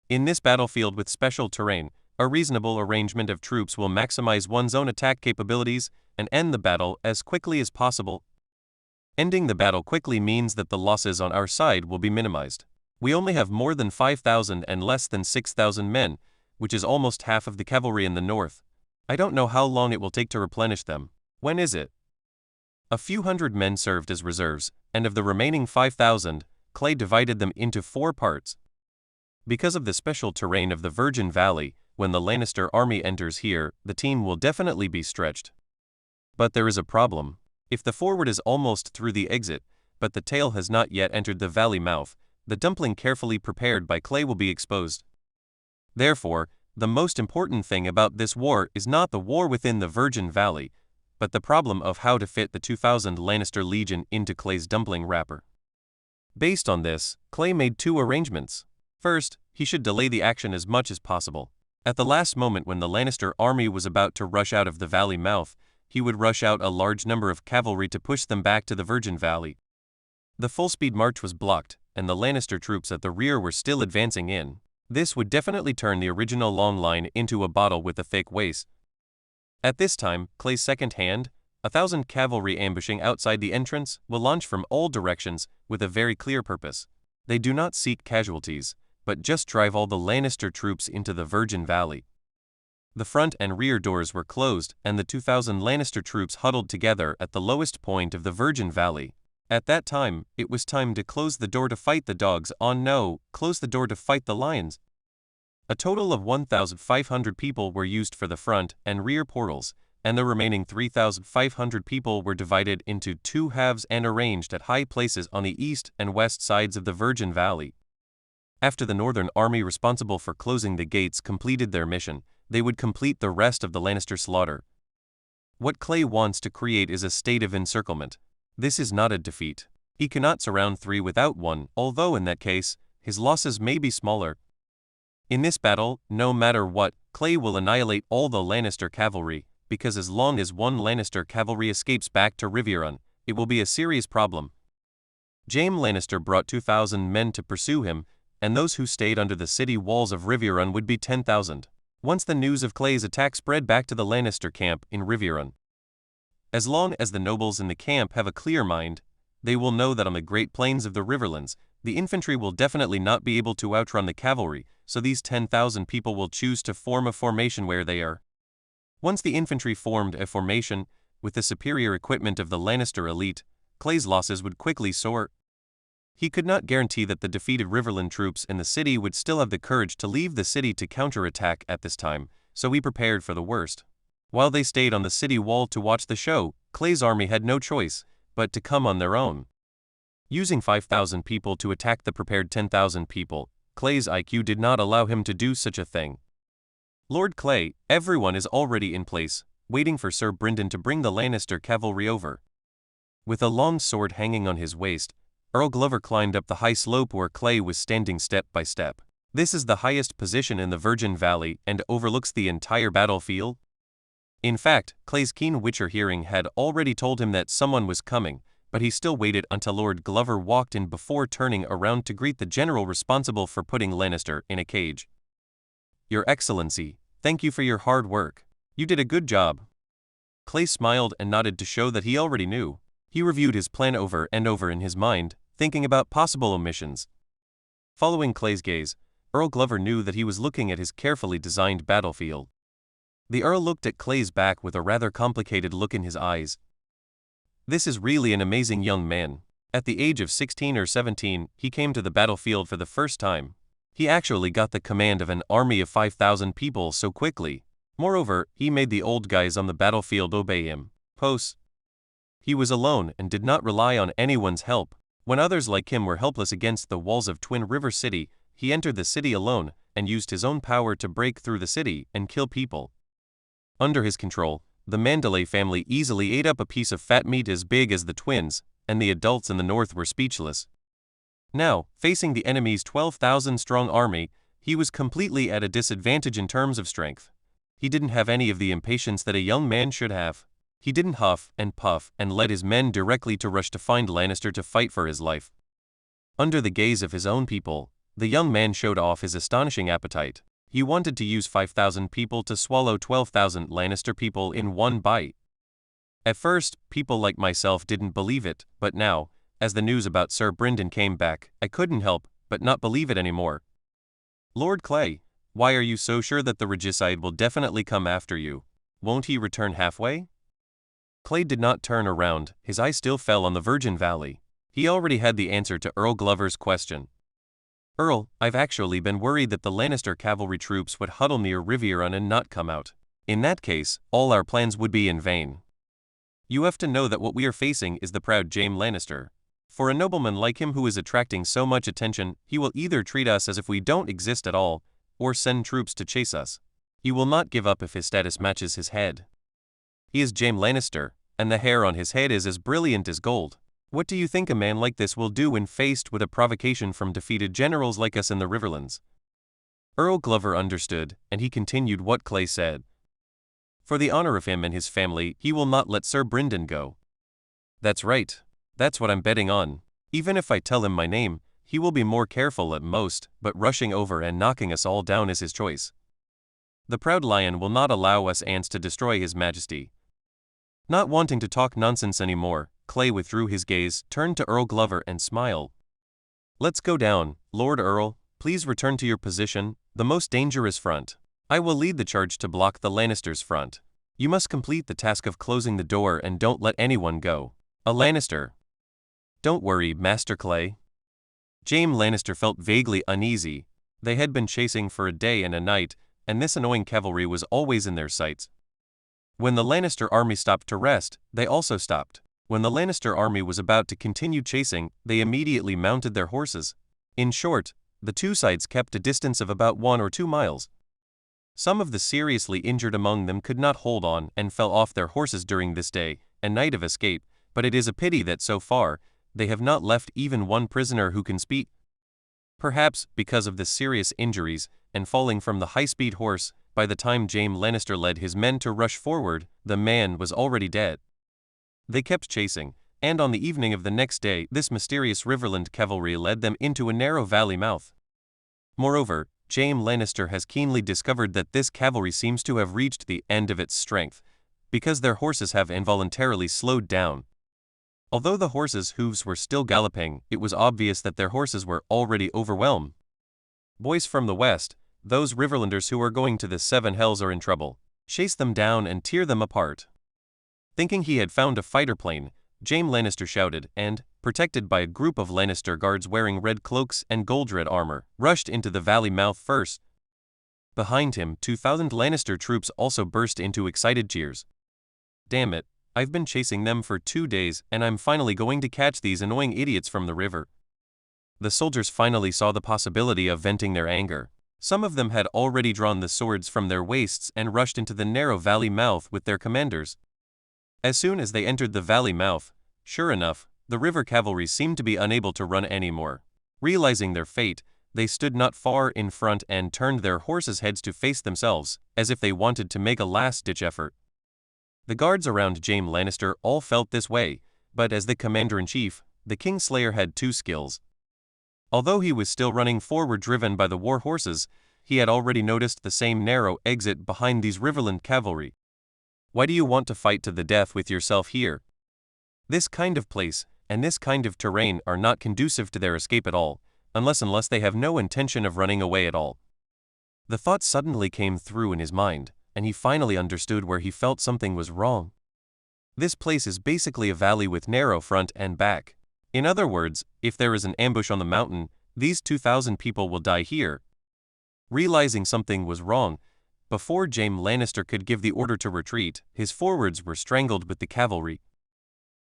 In this battlefield with special terrain, a reasonable arrangement of troops will maximize one's own attack capabilities and end the battle as quickly as possible. Ending the battle quickly means that the losses on our side will be minimized. We only have more than 5,000 and less than 6,000 men, which is almost half of the cavalry in the north. I don't know how long it will take to replenish them. When is it? A few hundred men served as reserves, and of the remaining 5,000, Clay divided them into 4 parts. Because of the special terrain of the Virgin Valley, when the Lannister army enters here, the team will definitely be stretched. But there is a problem. If the forward is almost through the exit, but the tail has not yet entered the valley mouth, the dumpling carefully prepared by Clay will be exposed. Therefore, the most important thing about this war is not the war within the Virgin Valley, but the problem of how to fit the 2,000 Lannister legion into Clay's dumpling wrapper. Based on this, Clay made 2 arrangements. First, he should delay the action as much as possible. At the last moment when the Lannister army was about to rush out of the valley mouth, he would rush out a large number of cavalry to push them back to the Virgin Valley. The full-speed march was blocked, and the Lannister troops at the rear were still advancing in. This would definitely turn the original long line into a bottle with a thick waist. At this time, Clay's second hand, 1,000 cavalry ambushing outside the entrance, will launch from all directions with a very clear purpose. They do not seek casualties, but just drive all the Lannister troops into the Virgin Valley. The front and rear doors were closed, and the 2,000 Lannister troops huddled together at the lowest point of the Virgin Valley. At that time, it was time to close the door to fight the dogs. Oh no, close the door to fight the lions. A total of 1,500 people were used for the front and rear portals, and the remaining 3,500 people were divided into two halves and arranged at high places on the east and west sides of the Virgin Valley. After the Northern Army responsible for closing the gates completed their mission, they would complete the rest of the Lannister slaughter. What Clay wants to create is a state of encirclement. This is not a defeat. He cannot surround 3 without 1, although in that case, his losses may be smaller. In this battle, no matter what, Clay will annihilate all the Lannister cavalry, because as long as 1 Lannister cavalry escapes back to Riverrun, it will be a serious problem. Jaime Lannister brought 2,000 men to pursue him, and those who stayed under the city walls of Riverrun would be 10,000. Once the news of Clay's attack spread back to the Lannister camp in Riverrun. As long as the nobles in the camp have a clear mind, they will know that on the Great Plains of the Riverlands, the infantry will definitely not be able to outrun the cavalry, so these 10,000 people will choose to form a formation where they are. Once the infantry formed a formation, with the superior equipment of the Lannister elite, Clay's losses would quickly soar. He could not guarantee that the defeated Riverland troops in the city would still have the courage to leave the city to counterattack at this time, so he prepared for the worst. While they stayed on the city wall to watch the show, Clay's army had no choice but to come on their own. Using 5,000 people to attack the prepared 10,000 people, Clay's IQ did not allow him to do such a thing. Lord Clay, everyone is already in place, waiting for Sir Brynden to bring the Lannister cavalry over. With a long sword hanging on his waist, Earl Glover climbed up the high slope where Clay was standing step by step. This is the highest position in the Virgin Valley and overlooks the entire battlefield. In fact, Clay's keen Witcher hearing had already told him that someone was coming, but he still waited until Lord Glover walked in before turning around to greet the general responsible for putting Lannister in a cage. Your Excellency, thank you for your hard work. You did a good job. Clay smiled and nodded to show that he already knew. He reviewed his plan over and over in his mind, thinking about possible omissions. Following Clay's gaze, Earl Glover knew that he was looking at his carefully designed battlefield. The Earl looked at Clay's back with a rather complicated look in his eyes. This is really an amazing young man. At the age of 16 or 17, he came to the battlefield for the first time. He actually got the command of an army of 5,000 people so quickly. Moreover, he made the old guys on the battlefield obey him. He was alone and did not rely on anyone's help. When others like him were helpless against the walls of Twin River City, he entered the city alone and used his own power to break through the city and kill people. Under his control, the Manderly family easily ate up a piece of fat meat as big as the twins, and the adults in the north were speechless. Now, facing the enemy's 12,000-strong army, he was completely at a disadvantage in terms of strength. He didn't have any of the impatience that a young man should have. He didn't huff and puff and led his men directly to rush to find Lannister to fight for his life. Under the gaze of his own people, the young man showed off his astonishing appetite. He wanted to use 5,000 people to swallow 12,000 Lannister people in one bite. At first, people like myself didn't believe it, but now, as the news about Sir Brynden came back, I couldn't help but not believe it anymore. Lord Clay, why are you so sure that the regicide will definitely come after you? Won't he return halfway? Clay did not turn around, his eye still fell on the Virgin Valley. He already had the answer to Earl Glover's question. Earl, I've actually been worried that the Lannister cavalry troops would huddle near Riverrun and not come out. In that case, all our plans would be in vain. You have to know that what we are facing is the proud Jaime Lannister. For a nobleman like him who is attracting so much attention, he will either treat us as if we don't exist at all, or send troops to chase us. He will not give up if his status matches his head. He is Jaime Lannister, and the hair on his head is as brilliant as gold. What do you think a man like this will do when faced with a provocation from defeated generals like us in the Riverlands? Earl Glover understood, and he continued what Clay said. For the honor of him and his family, he will not let Sir Brynden go. That's right. That's what I'm betting on. Even if I tell him my name, he will be more careful at most, but rushing over and knocking us all down is his choice. The proud lion will not allow us ants to destroy his majesty. Not wanting to talk nonsense anymore, Clay withdrew his gaze, turned to Earl Glover and smiled. Let's go down, Lord Earl, please return to your position, the most dangerous front. I will lead the charge to block the Lannisters' front. You must complete the task of closing the door and don't let anyone go. A Lannister. Don't worry, Master Clay. Jaime Lannister felt vaguely uneasy. They had been chasing for a day and a night, and this annoying cavalry was always in their sights. When the Lannister army stopped to rest, they also stopped. When the Lannister army was about to continue chasing, they immediately mounted their horses. In short, the two sides kept a distance of about 1 or 2 miles. Some of the seriously injured among them could not hold on and fell off their horses during this day and night of escape, but it is a pity that so far, they have not left even one prisoner who can speak. Perhaps because of the serious injuries and falling from the high-speed horse, by the time Jaime Lannister led his men to rush forward, the man was already dead. They kept chasing, and on the evening of the next day this mysterious Riverland cavalry led them into a narrow valley mouth. Moreover, Jaime Lannister has keenly discovered that this cavalry seems to have reached the end of its strength, because their horses have involuntarily slowed down. Although the horses' hooves were still galloping, it was obvious that their horses were already overwhelmed. Boys from the west, those Riverlanders who are going to the Seven Hells are in trouble. Chase them down and tear them apart. Thinking he had found a fighter plane, Jaime Lannister shouted and, protected by a group of Lannister guards wearing red cloaks and gold red armor, rushed into the valley mouth first. Behind him, 2,000 Lannister troops also burst into excited cheers. Damn it, I've been chasing them for 2 days and I'm finally going to catch these annoying idiots from the river. The soldiers finally saw the possibility of venting their anger. Some of them had already drawn the swords from their waists and rushed into the narrow valley mouth with their commanders. As soon as they entered the valley mouth, sure enough, the river cavalry seemed to be unable to run anymore. Realizing their fate, they stood not far in front and turned their horses' heads to face themselves, as if they wanted to make a last-ditch effort. The guards around Jaime Lannister all felt this way, but as the commander-in-chief, the Kingslayer had 2 skills. Although he was still running forward driven by the war horses, he had already noticed the same narrow exit behind these Riverland cavalry. Why do you want to fight to the death with yourself here? This kind of place and this kind of terrain are not conducive to their escape at all, unless they have no intention of running away at all. The thought suddenly came through in his mind, and he finally understood where he felt something was wrong. This place is basically a valley with narrow front and back. In other words, if there is an ambush on the mountain, these 2,000 people will die here. Realizing something was wrong, before Jaime Lannister could give the order to retreat, his forwards were strangled with the cavalry.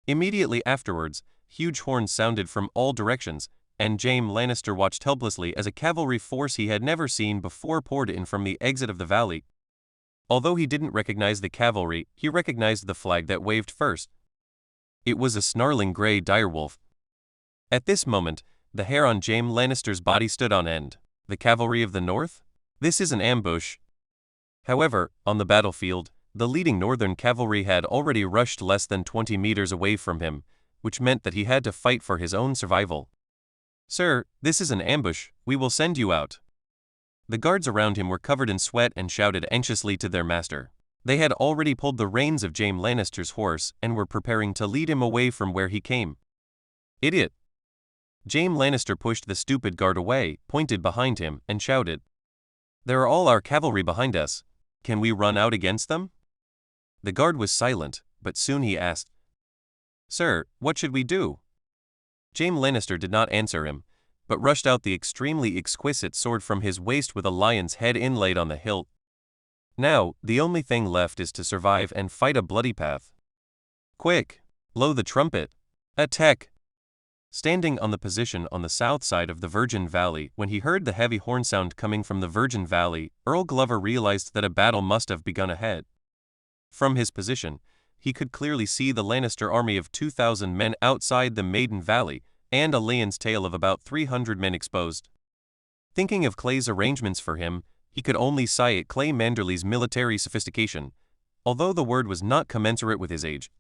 Immediately afterwards, huge horns sounded from all directions, and Jaime Lannister watched helplessly as a cavalry force he had never seen before poured in from the exit of the valley. Although he didn't recognize the cavalry, he recognized the flag that waved first. It was a snarling gray direwolf. At this moment, the hair on Jaime Lannister's body stood on end. The cavalry of the north? This is an ambush. However, on the battlefield, the leading northern cavalry had already rushed less than 20 meters away from him, which meant that he had to fight for his own survival. Sir, this is an ambush, we will send you out. The guards around him were covered in sweat and shouted anxiously to their master. They had already pulled the reins of Jaime Lannister's horse and were preparing to lead him away from where he came. Idiot! Jaime Lannister pushed the stupid guard away, pointed behind him, and shouted, "There are all our cavalry behind us. Can we run out against them?" The guard was silent, but soon he asked, "Sir, what should we do?" Jaime Lannister did not answer him, but rushed out the extremely exquisite sword from his waist with a lion's head inlaid on the hilt. Now, the only thing left is to survive and fight a bloody path. Quick! Blow the trumpet! Attack! Standing on the position on the south side of the Virgin Valley, when he heard the heavy horn sound coming from the Virgin Valley, Earl Glover realized that a battle must have begun ahead. From his position, he could clearly see the Lannister army of 2,000 men outside the Maiden Valley, and a lion's tail of about 300 men exposed. Thinking of Clay's arrangements for him, he could only sigh at Clay Manderly's military sophistication, although the word was not commensurate with his age.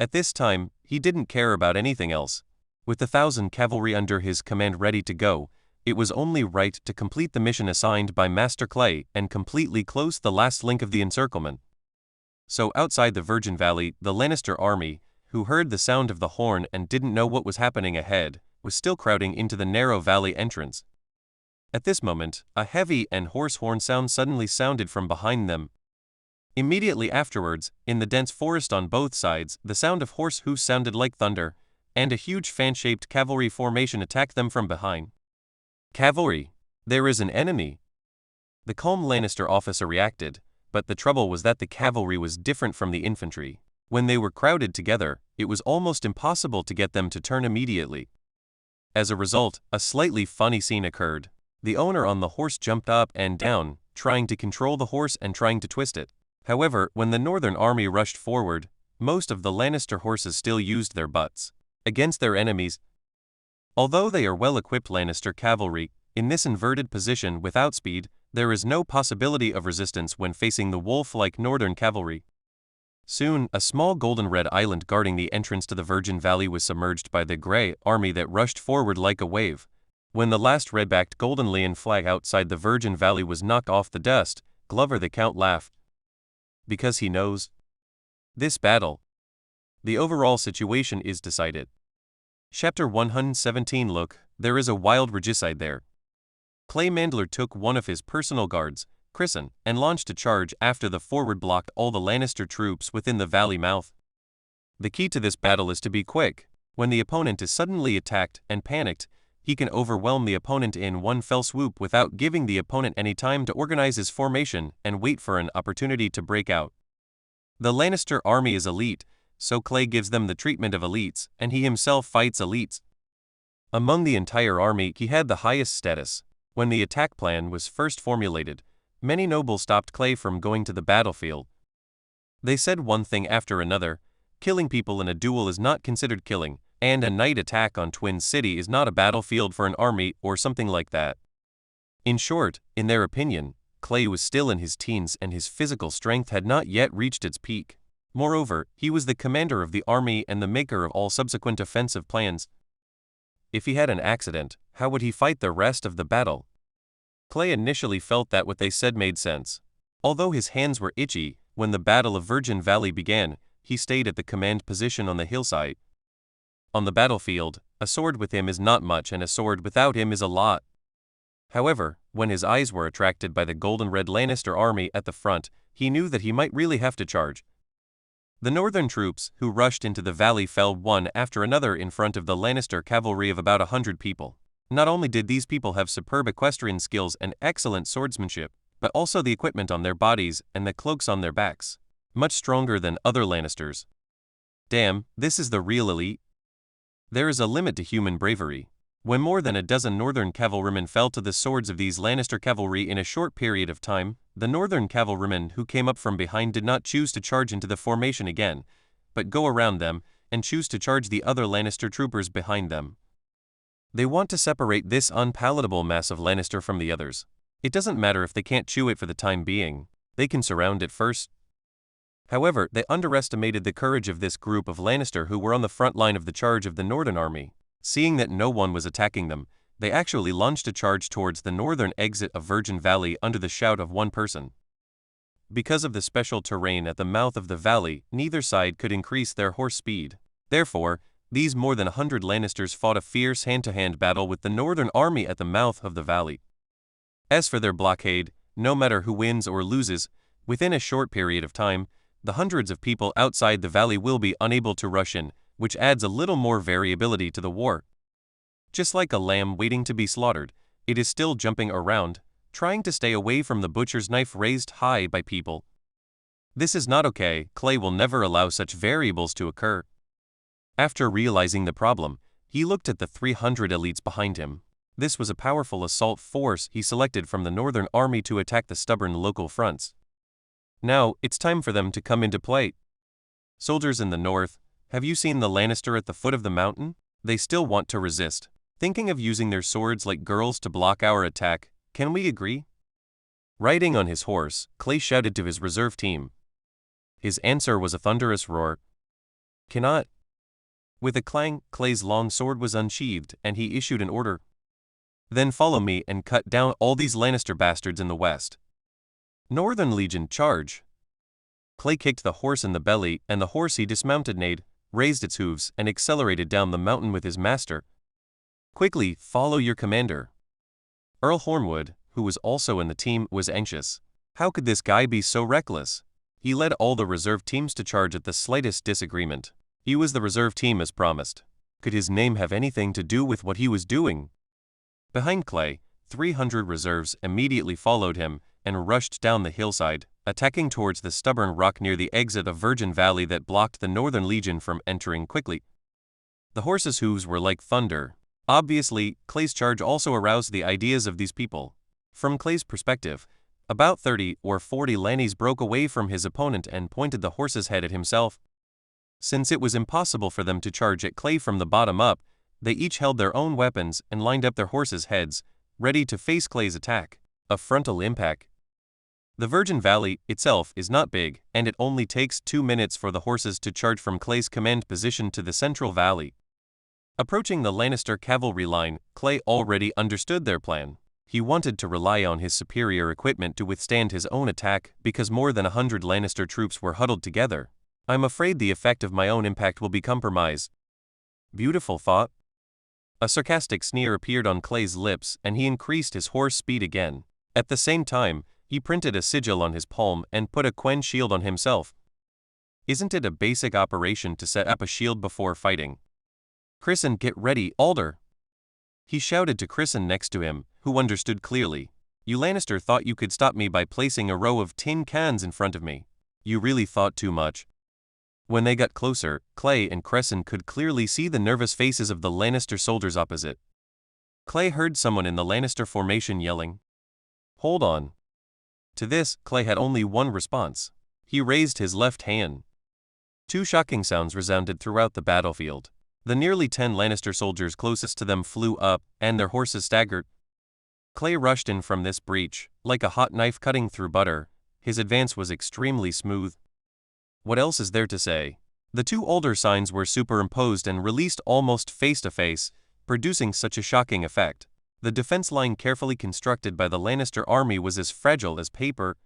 At this time, he didn't care about anything else. With the 1,000 cavalry under his command ready to go, it was only right to complete the mission assigned by Master Clay and completely close the last link of the encirclement. So outside the Virgin Valley, the Lannister army, who heard the sound of the horn and didn't know what was happening ahead, was still crowding into the narrow valley entrance. At this moment, a heavy and hoarse horn sound suddenly sounded from behind them. Immediately afterwards, in the dense forest on both sides, the sound of horse hoofs sounded like thunder, and a huge fan-shaped cavalry formation attacked them from behind. Cavalry! There is an enemy. The calm Lannister officer reacted, but the trouble was that the cavalry was different from the infantry. When they were crowded together, it was almost impossible to get them to turn immediately. As a result, a slightly funny scene occurred. The owner on the horse jumped up and down, trying to control the horse and trying to twist it. However, when the Northern army rushed forward, most of the Lannister horses still used their butts against their enemies. Although they are well-equipped Lannister cavalry, in this inverted position without speed, there is no possibility of resistance when facing the wolf-like Northern cavalry. Soon, a small golden-red island guarding the entrance to the Virgin Valley was submerged by the Grey army that rushed forward like a wave. When the last red-backed golden lion flag outside the Virgin Valley was knocked off the dust, Glover the Count laughed. Because he knows. This battle. The overall situation is decided. Chapter 117. Look, there is a wild regicide there. Clay Manderly took one of his personal guards, Chrisen, and launched a charge after the forward blocked all the Lannister troops within the valley mouth. The key to this battle is to be quick. When the opponent is suddenly attacked and panicked, he can overwhelm the opponent in one fell swoop without giving the opponent any time to organize his formation and wait for an opportunity to break out. The Lannister army is elite, so Clay gives them the treatment of elites, and he himself fights elites. Among the entire army, he had the highest status. When the attack plan was first formulated, many nobles stopped Clay from going to the battlefield. They said one thing after another: killing people in a duel is not considered killing, and a night attack on Twin City is not a battlefield for an army or something like that. In short, in their opinion, Clay was still in his teens and his physical strength had not yet reached its peak. Moreover, he was the commander of the army and the maker of all subsequent offensive plans. If he had an accident, how would he fight the rest of the battle? Clay initially felt that what they said made sense. Although his hands were itchy, when the Battle of Virgin Valley began, he stayed at the command position on the hillside. On the battlefield, a sword with him is not much and a sword without him is a lot. However, when his eyes were attracted by the golden-red Lannister army at the front, he knew that he might really have to charge. The northern troops, who rushed into the valley, fell one after another in front of the Lannister cavalry of about 100 people. Not only did these people have superb equestrian skills and excellent swordsmanship, but also the equipment on their bodies and the cloaks on their backs, much stronger than other Lannisters. Damn, this is the real elite. There is a limit to human bravery. When more than a dozen northern cavalrymen fell to the swords of these Lannister cavalry in a short period of time, the northern cavalrymen who came up from behind did not choose to charge into the formation again, but go around them and choose to charge the other Lannister troopers behind them. They want to separate this unpalatable mass of Lannister from the others. It doesn't matter if they can't chew it for the time being, they can surround it first. However, they underestimated the courage of this group of Lannister who were on the front line of the charge of the northern army. Seeing that no one was attacking them, they actually launched a charge towards the northern exit of Virgin Valley under the shout of one person. Because of the special terrain at the mouth of the valley, neither side could increase their horse speed. Therefore, these more than 100 Lannisters fought a fierce hand-to-hand battle with the northern army at the mouth of the valley. As for their blockade, no matter who wins or loses, within a short period of time, the hundreds of people outside the valley will be unable to rush in, which adds a little more variability to the war. Just like a lamb waiting to be slaughtered, it is still jumping around, trying to stay away from the butcher's knife raised high by people. This is not okay. Clay will never allow such variables to occur. After realizing the problem, he looked at the 300 elites behind him. This was a powerful assault force he selected from the northern army to attack the stubborn local fronts. Now, it's time for them to come into play. Soldiers in the north, have you seen the Lannister at the foot of the mountain? They still want to resist, thinking of using their swords like girls to block our attack. Can we agree? Riding on his horse, Clay shouted to his reserve team. His answer was a thunderous roar. Cannot. With a clang, Clay's long sword was unsheathed, and he issued an order. Then follow me and cut down all these Lannister bastards in the west. Northern Legion, charge! Clay kicked the horse in the belly, and the horse he dismounted neighed, raised its hooves, and accelerated down the mountain with his master. Quickly, follow your commander. Earl Hornwood, who was also in the team, was anxious. How could this guy be so reckless? He led all the reserve teams to charge at the slightest disagreement. He was the reserve team as promised. Could his name have anything to do with what he was doing? Behind Clay, 300 reserves immediately followed him and rushed down the hillside, attacking towards the stubborn rock near the exit of Virgin Valley that blocked the Northern Legion from entering quickly. The horses' hooves were like thunder. Obviously, Clay's charge also aroused the ideas of these people. From Clay's perspective, about 30 or 40 Lannies broke away from his opponent and pointed the horse's head at himself. Since it was impossible for them to charge at Clay from the bottom up, they each held their own weapons and lined up their horses' heads, ready to face Clay's attack. A frontal impact. The Virgin Valley itself is not big, and it only takes 2 minutes for the horses to charge from Clay's command position to the central valley. Approaching the Lannister cavalry line, Clay already understood their plan. He wanted to rely on his superior equipment to withstand his own attack because more than 100 Lannister troops were huddled together. I'm afraid the effect of my own impact will be compromised. Beautiful thought. A sarcastic sneer appeared on Clay's lips and he increased his horse speed again. At the same time, he printed a sigil on his palm and put a Quen shield on himself. Isn't it a basic operation to set up a shield before fighting? Chrisen, get ready, Alder! He shouted to Chrisen next to him, who understood clearly. You Lannister thought you could stop me by placing a row of tin cans in front of me. You really thought too much. When they got closer, Clay and Chrisen could clearly see the nervous faces of the Lannister soldiers opposite. Clay heard someone in the Lannister formation yelling, "Hold on." To this, Clay had only one response. He raised his left hand. 2 shocking sounds resounded throughout the battlefield. The nearly 10 Lannister soldiers closest to them flew up, and their horses staggered. Clay rushed in from this breach, like a hot knife cutting through butter. His advance was extremely smooth. What else is there to say? The 2 older signs were superimposed and released almost face to face, producing such a shocking effect. The defense line carefully constructed by the Lannister army was as fragile as paper.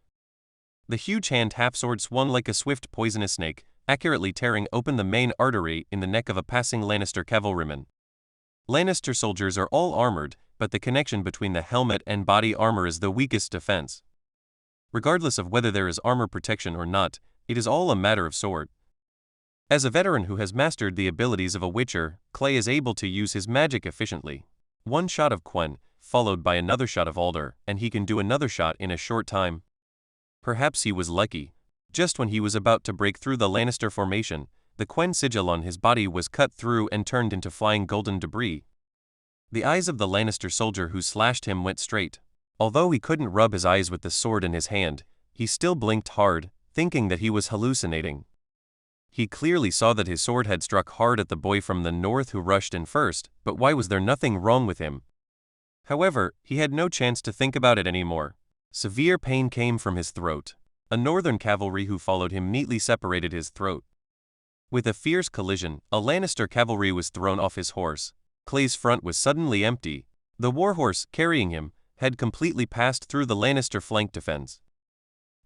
The huge hand half-sword swung like a swift poisonous snake, accurately tearing open the main artery in the neck of a passing Lannister cavalryman. Lannister soldiers are all armored, but the connection between the helmet and body armor is the weakest defense. Regardless of whether there is armor protection or not, it is all a matter of sword. As a veteran who has mastered the abilities of a witcher, Clay is able to use his magic efficiently. One shot of Quen, followed by another shot of Alder, and he can do another shot in a short time. Perhaps he was lucky. Just when he was about to break through the Lannister formation, the Quen sigil on his body was cut through and turned into flying golden debris. The eyes of the Lannister soldier who slashed him went straight. Although he couldn't rub his eyes with the sword in his hand, he still blinked hard, thinking that he was hallucinating. He clearly saw that his sword had struck hard at the boy from the north who rushed in first, but why was there nothing wrong with him? However, he had no chance to think about it anymore. Severe pain came from his throat. A northern cavalry who followed him neatly separated his throat. With a fierce collision, a Lannister cavalry was thrown off his horse. Clay's front was suddenly empty. The warhorse, carrying him, had completely passed through the Lannister flank defense.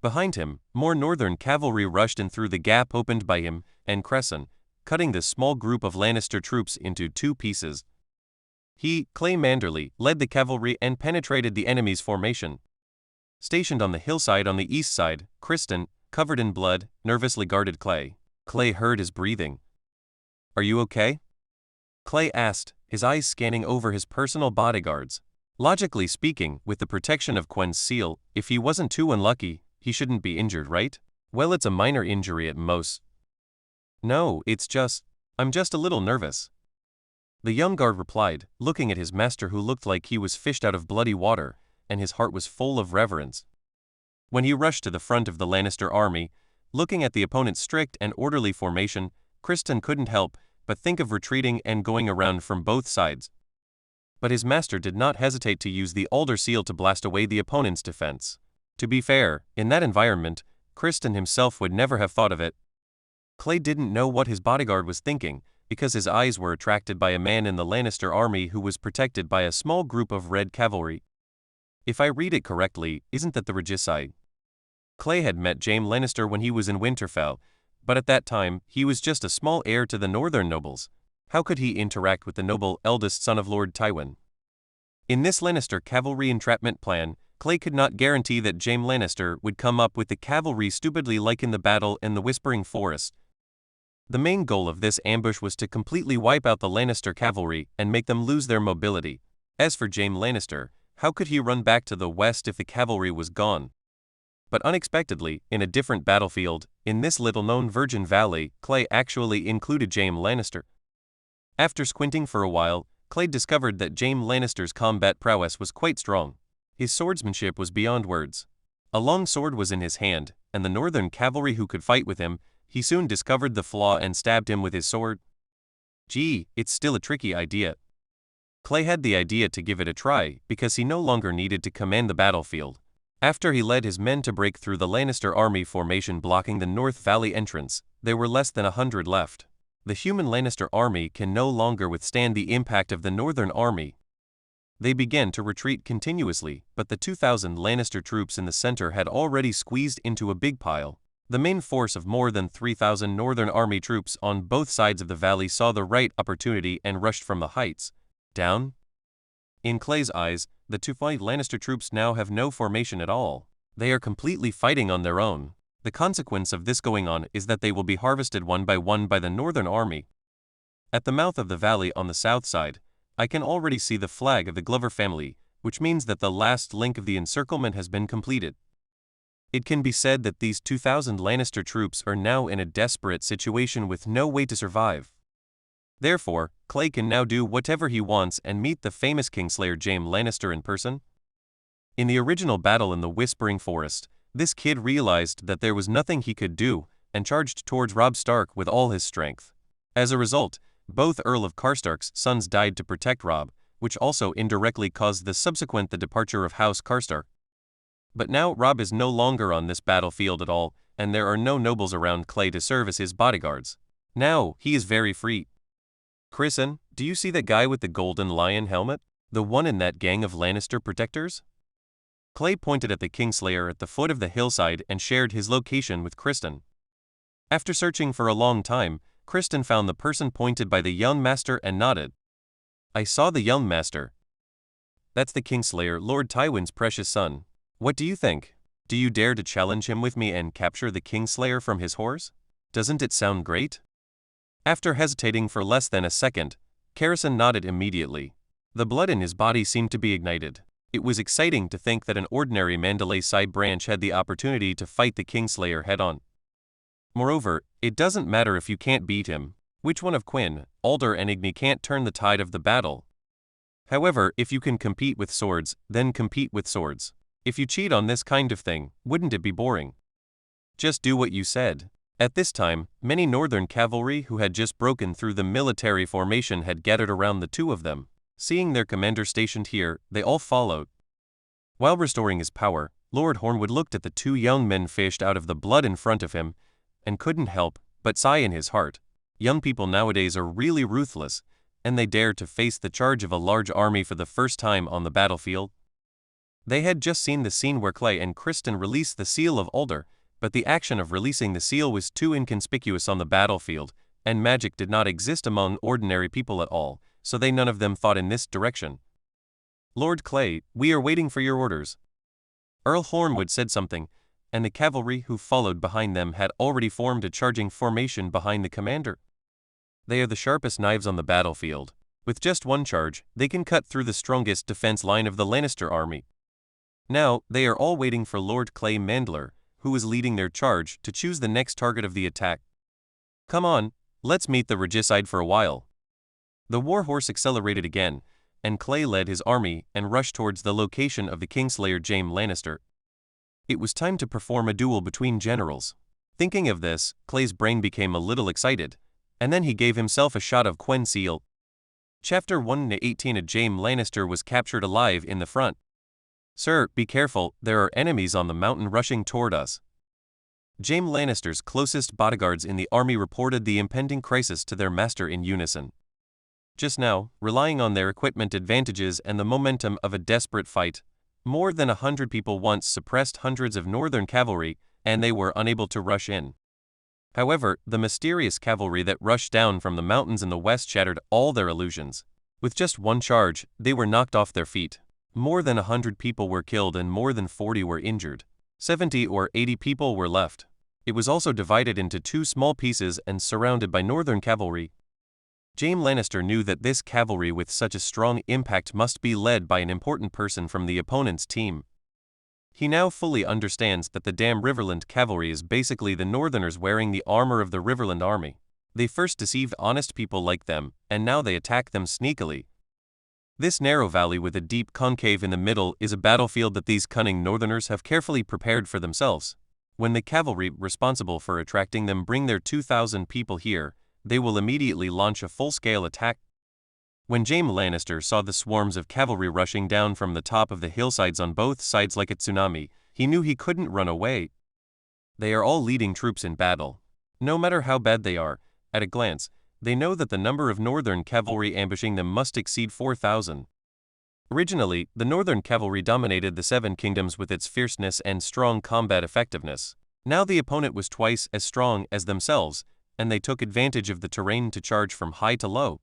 Behind him, more northern cavalry rushed in through the gap opened by him and Chrisen, cutting the small group of Lannister troops into 2 pieces. He, Clay Manderly, led the cavalry and penetrated the enemy's formation. Stationed on the hillside on the east side, Kristen, covered in blood, nervously guarded Clay. Clay heard his breathing. "Are you okay?" Clay asked, his eyes scanning over his personal bodyguards. Logically speaking, with the protection of Quen's seal, if he wasn't too unlucky, he shouldn't be injured, right? Well, it's a minor injury at most. No, I'm just a little nervous. The young guard replied, looking at his master who looked like he was fished out of bloody water, and his heart was full of reverence. When he rushed to the front of the Lannister army, looking at the opponent's strict and orderly formation, Kristen couldn't help but think of retreating and going around from both sides. But his master did not hesitate to use the Alder seal to blast away the opponent's defense. To be fair, in that environment, Kristen himself would never have thought of it. Clay didn't know what his bodyguard was thinking, because his eyes were attracted by a man in the Lannister army who was protected by a small group of red cavalry. If I read it correctly, isn't that the Regicide? Clay had met Jaime Lannister when he was in Winterfell, but at that time, he was just a small heir to the northern nobles. How could he interact with the noble eldest son of Lord Tywin? In this Lannister cavalry entrapment plan, Clay could not guarantee that Jaime Lannister would come up with the cavalry stupidly like in the battle in the Whispering Forest. The main goal of this ambush was to completely wipe out the Lannister cavalry and make them lose their mobility. As for Jaime Lannister, How could he run back to the west if the cavalry was gone? But unexpectedly, in a different battlefield, in this little-known Virgin Valley, Clay actually included Jaime Lannister. After squinting for a while, Clay discovered that Jaime Lannister's combat prowess was quite strong. His swordsmanship was beyond words. A long sword was in his hand, and the northern cavalry who could fight with him, he soon discovered the flaw and stabbed him with his sword. Gee, it's still a tricky idea. Clay had the idea to give it a try because he no longer needed to command the battlefield. After he led his men to break through the Lannister army formation blocking the North Valley entrance, there were less than 100 left. The human Lannister army can no longer withstand the impact of the Northern army. They began to retreat continuously, but the 2,000 Lannister troops in the center had already squeezed into a big pile. The main force of more than 3,000 Northern army troops on both sides of the valley saw the right opportunity and rushed from the heights. Down? In Clay's eyes, the 2,000 Lannister troops now have no formation at all. They are completely fighting on their own. The consequence of this going on is that they will be harvested one by the Northern army. At the mouth of the valley on the south side, I can already see the flag of the Glover family, which means that the last link of the encirclement has been completed. It can be said that these 2,000 Lannister troops are now in a desperate situation with no way to survive. Therefore, Clay can now do whatever he wants and meet the famous Kingslayer Jaime Lannister in person. In the original battle in the Whispering Forest, this kid realized that there was nothing he could do and charged towards Robb Stark with all his strength. As a result, both Earl of Karstark's sons died to protect Robb, which also indirectly caused the departure of House Karstark. But now Robb is no longer on this battlefield at all, and there are no nobles around Clay to serve as his bodyguards. Now, he is very free. Kristen, do you see that guy with the golden lion helmet? The one in that gang of Lannister protectors? Clay pointed at the Kingslayer at the foot of the hillside and shared his location with Kristen. After searching for a long time, Kristen found the person pointed by the young master and nodded. I saw the young master. That's the Kingslayer, Lord Tywin's precious son. What do you think? Do you dare to challenge him with me and capture the Kingslayer from his horse? Doesn't it sound great? After hesitating for less than a second, Carrison nodded immediately. The blood in his body seemed to be ignited. It was exciting to think that an ordinary Manderly side branch had the opportunity to fight the Kingslayer head-on. Moreover, it doesn't matter if you can't beat him. Which one of Quinn, Alder and Igni can't turn the tide of the battle? However, if you can compete with swords, then compete with swords. If you cheat on this kind of thing, wouldn't it be boring? Just do what you said. At this time, many Northern cavalry who had just broken through the military formation had gathered around the two of them. Seeing their commander stationed here, they all followed. While restoring his power, Lord Hornwood looked at the two young men fished out of the blood in front of him, and couldn't help but sigh in his heart. Young people nowadays are really ruthless, and they dare to face the charge of a large army for the first time on the battlefield. They had just seen the scene where Clay and Kristen released the seal of Alder, but the action of releasing the seal was too inconspicuous on the battlefield, and magic did not exist among ordinary people at all, so none of them thought in this direction. Lord Clay, we are waiting for your orders. Earl Hornwood said something, and the cavalry who followed behind them had already formed a charging formation behind the commander. They are the sharpest knives on the battlefield. With just one charge, they can cut through the strongest defense line of the Lannister army. Now, they are all waiting for Lord Clay Mandler, who is leading their charge, to choose the next target of the attack. Come on, let's meet the regicide for a while. The warhorse accelerated again, and Clay led his army and rushed towards the location of the Kingslayer Jaime Lannister. It was time to perform a duel between generals. Thinking of this, Clay's brain became a little excited, and then he gave himself a shot of Quen Seal. Chapter 1:18 Jaime Lannister was captured alive in the front. Sir, be careful, there are enemies on the mountain rushing toward us. Jaime Lannister's closest bodyguards in the army reported the impending crisis to their master in unison. Just now, relying on their equipment advantages and the momentum of a desperate fight, more than 100 people once suppressed hundreds of Northern cavalry, and they were unable to rush in. However, the mysterious cavalry that rushed down from the mountains in the west shattered all their illusions. With just one charge, they were knocked off their feet. More than 100 people were killed and more than 40 were injured. 70 or 80 people were left. It was also divided into two small pieces and surrounded by Northern cavalry. Jaime Lannister knew that this cavalry with such a strong impact must be led by an important person from the opponent's team. He now fully understands that the damn Riverland cavalry is basically the Northerners wearing the armor of the Riverland army. They first deceived honest people like them, and now they attack them sneakily. This narrow valley with a deep concave in the middle is a battlefield that these cunning Northerners have carefully prepared for themselves. When the cavalry responsible for attracting them bring their 2,000 people here, they will immediately launch a full-scale attack. When Jaime Lannister saw the swarms of cavalry rushing down from the top of the hillsides on both sides like a tsunami, he knew he couldn't run away. They are all leading troops in battle. No matter how bad they are, at a glance, they know that the number of Northern cavalry ambushing them must exceed 4,000. Originally, the Northern cavalry dominated the Seven Kingdoms with its fierceness and strong combat effectiveness. Now the opponent was twice as strong as themselves, and they took advantage of the terrain to charge from high to low.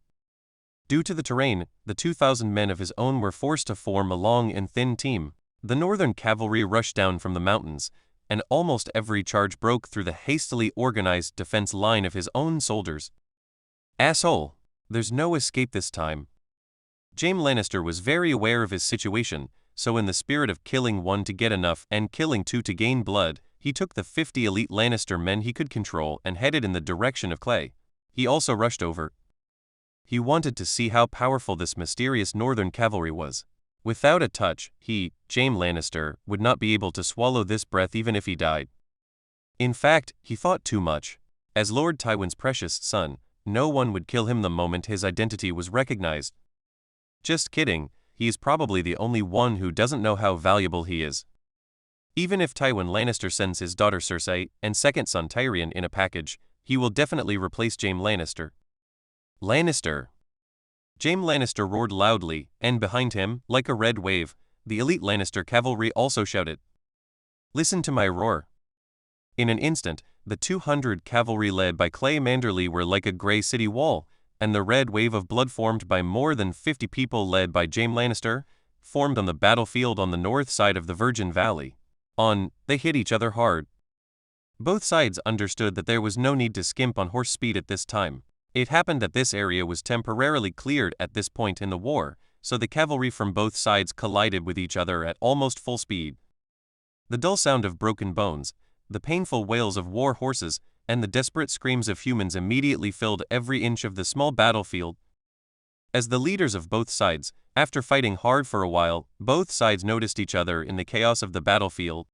Due to the terrain, the 2,000 men of his own were forced to form a long and thin team. The Northern cavalry rushed down from the mountains, and almost every charge broke through the hastily organized defense line of his own soldiers. Asshole! There's no escape this time. Jaime Lannister was very aware of his situation, so in the spirit of killing one to get enough and killing two to gain blood, he took the 50 elite Lannister men he could control and headed in the direction of Clay. He also rushed over. He wanted to see how powerful this mysterious Northern cavalry was. Without a touch, he, Jaime Lannister, would not be able to swallow this breath even if he died. In fact, he thought too much. As Lord Tywin's precious son, no one would kill him the moment his identity was recognized. Just kidding, he is probably the only one who doesn't know how valuable he is. Even if Tywin Lannister sends his daughter Cersei and second son Tyrion in a package, he will definitely replace Jaime Lannister. Lannister! Jaime Lannister roared loudly, and behind him, like a red wave, the elite Lannister cavalry also shouted. Listen to my roar. In an instant, the 200 cavalry led by Clay Manderly were like a grey city wall, and the red wave of blood formed by more than 50 people led by Jaime Lannister, formed on the battlefield on the north side of the Virgin Valley. They hit each other hard. Both sides understood that there was no need to skimp on horse speed at this time. It happened that this area was temporarily cleared at this point in the war, so the cavalry from both sides collided with each other at almost full speed. The dull sound of broken bones, the painful wails of war horses, and the desperate screams of humans immediately filled every inch of the small battlefield. As the leaders of both sides, after fighting hard for a while, both sides noticed each other in the chaos of the battlefield.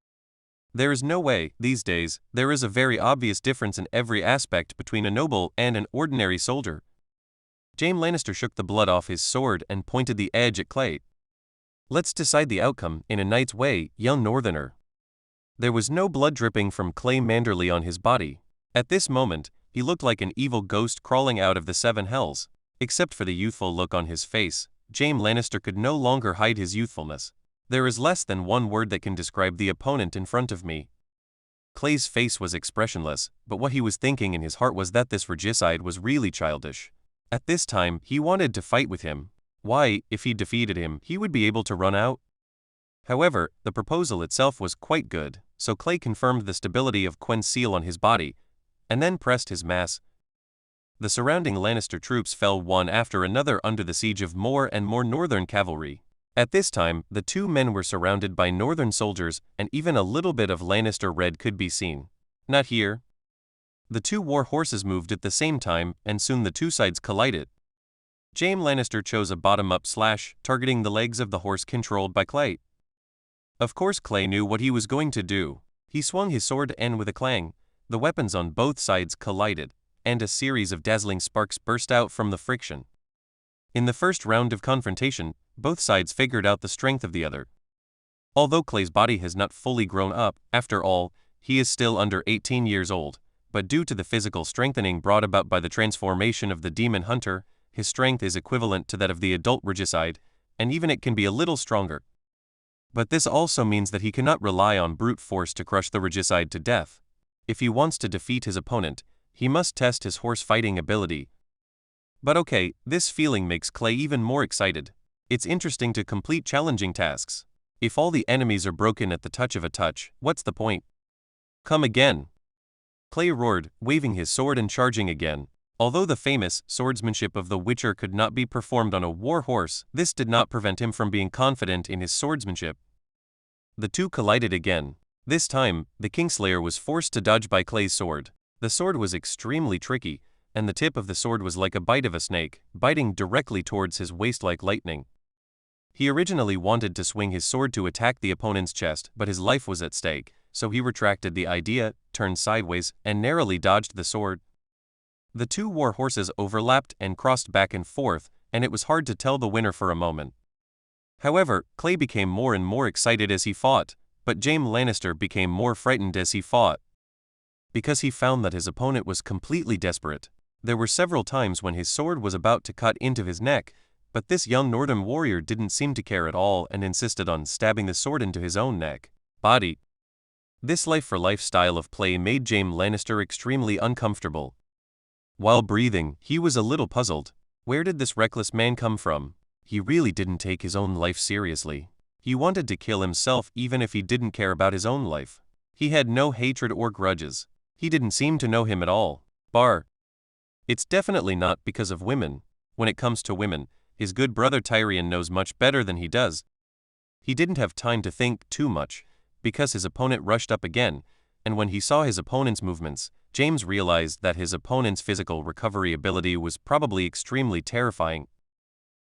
There is no way, these days, there is a very obvious difference in every aspect between a noble and an ordinary soldier. Jaime Lannister shook the blood off his sword and pointed the edge at Clay. Let's decide the outcome in a knight's way, young Northerner. There was no blood dripping from Clay Manderly on his body. At this moment, he looked like an evil ghost crawling out of the seven hells. Except for the youthful look on his face, Jaime Lannister could no longer hide his youthfulness. There is less than one word that can describe the opponent in front of me. Clay's face was expressionless, but what he was thinking in his heart was that this regicide was really childish. At this time, he wanted to fight with him. Why, if he defeated him, he would be able to run out? However, the proposal itself was quite good, so Clay confirmed the stability of Quen's seal on his body, and then pressed his mass. The surrounding Lannister troops fell one after another under the siege of more and more Northern cavalry. At this time, the two men were surrounded by Northern soldiers, and even a little bit of Lannister red could be seen. Not here. The two war horses moved at the same time, and soon the two sides collided. Jaime Lannister chose a bottom-up slash, targeting the legs of the horse controlled by Clay. Of course Clay knew what he was going to do. He swung his sword and with a clang, the weapons on both sides collided, and a series of dazzling sparks burst out from the friction. In the first round of confrontation, both sides figured out the strength of the other. Although Clay's body has not fully grown up, after all, he is still under 18 years old, but due to the physical strengthening brought about by the transformation of the demon hunter, his strength is equivalent to that of the adult regicide, and even it can be a little stronger. But this also means that he cannot rely on brute force to crush the regicide to death. If he wants to defeat his opponent, he must test his horse fighting ability. But okay, this feeling makes Clay even more excited. It's interesting to complete challenging tasks. If all the enemies are broken at the touch of a touch, what's the point? Come again. Clay roared, waving his sword and charging again. Although the famous swordsmanship of the Witcher could not be performed on a war horse, this did not prevent him from being confident in his swordsmanship. The two collided again. This time, the Kingslayer was forced to dodge by Clay's sword. The sword was extremely tricky, and the tip of the sword was like a bite of a snake, biting directly towards his waist like lightning. He originally wanted to swing his sword to attack the opponent's chest, but his life was at stake, so he retracted the idea, turned sideways, and narrowly dodged the sword. The two war horses overlapped and crossed back and forth, and it was hard to tell the winner for a moment. However, Clay became more and more excited as he fought, but Jaime Lannister became more frightened as he fought, because he found that his opponent was completely desperate. There were several times when his sword was about to cut into his neck, but this young northern warrior didn't seem to care at all and insisted on stabbing the sword into his own neck. Body. This life-for-life style of play made Jaime Lannister extremely uncomfortable. While breathing, he was a little puzzled. Where did this reckless man come from? He really didn't take his own life seriously. He wanted to kill himself even if he didn't care about his own life. He had no hatred or grudges. He didn't seem to know him at all. It's definitely not because of women. When it comes to women, his good brother Tyrion knows much better than he does. He didn't have time to think too much, because his opponent rushed up again, and when he saw his opponent's movements, James realized that his opponent's physical recovery ability was probably extremely terrifying.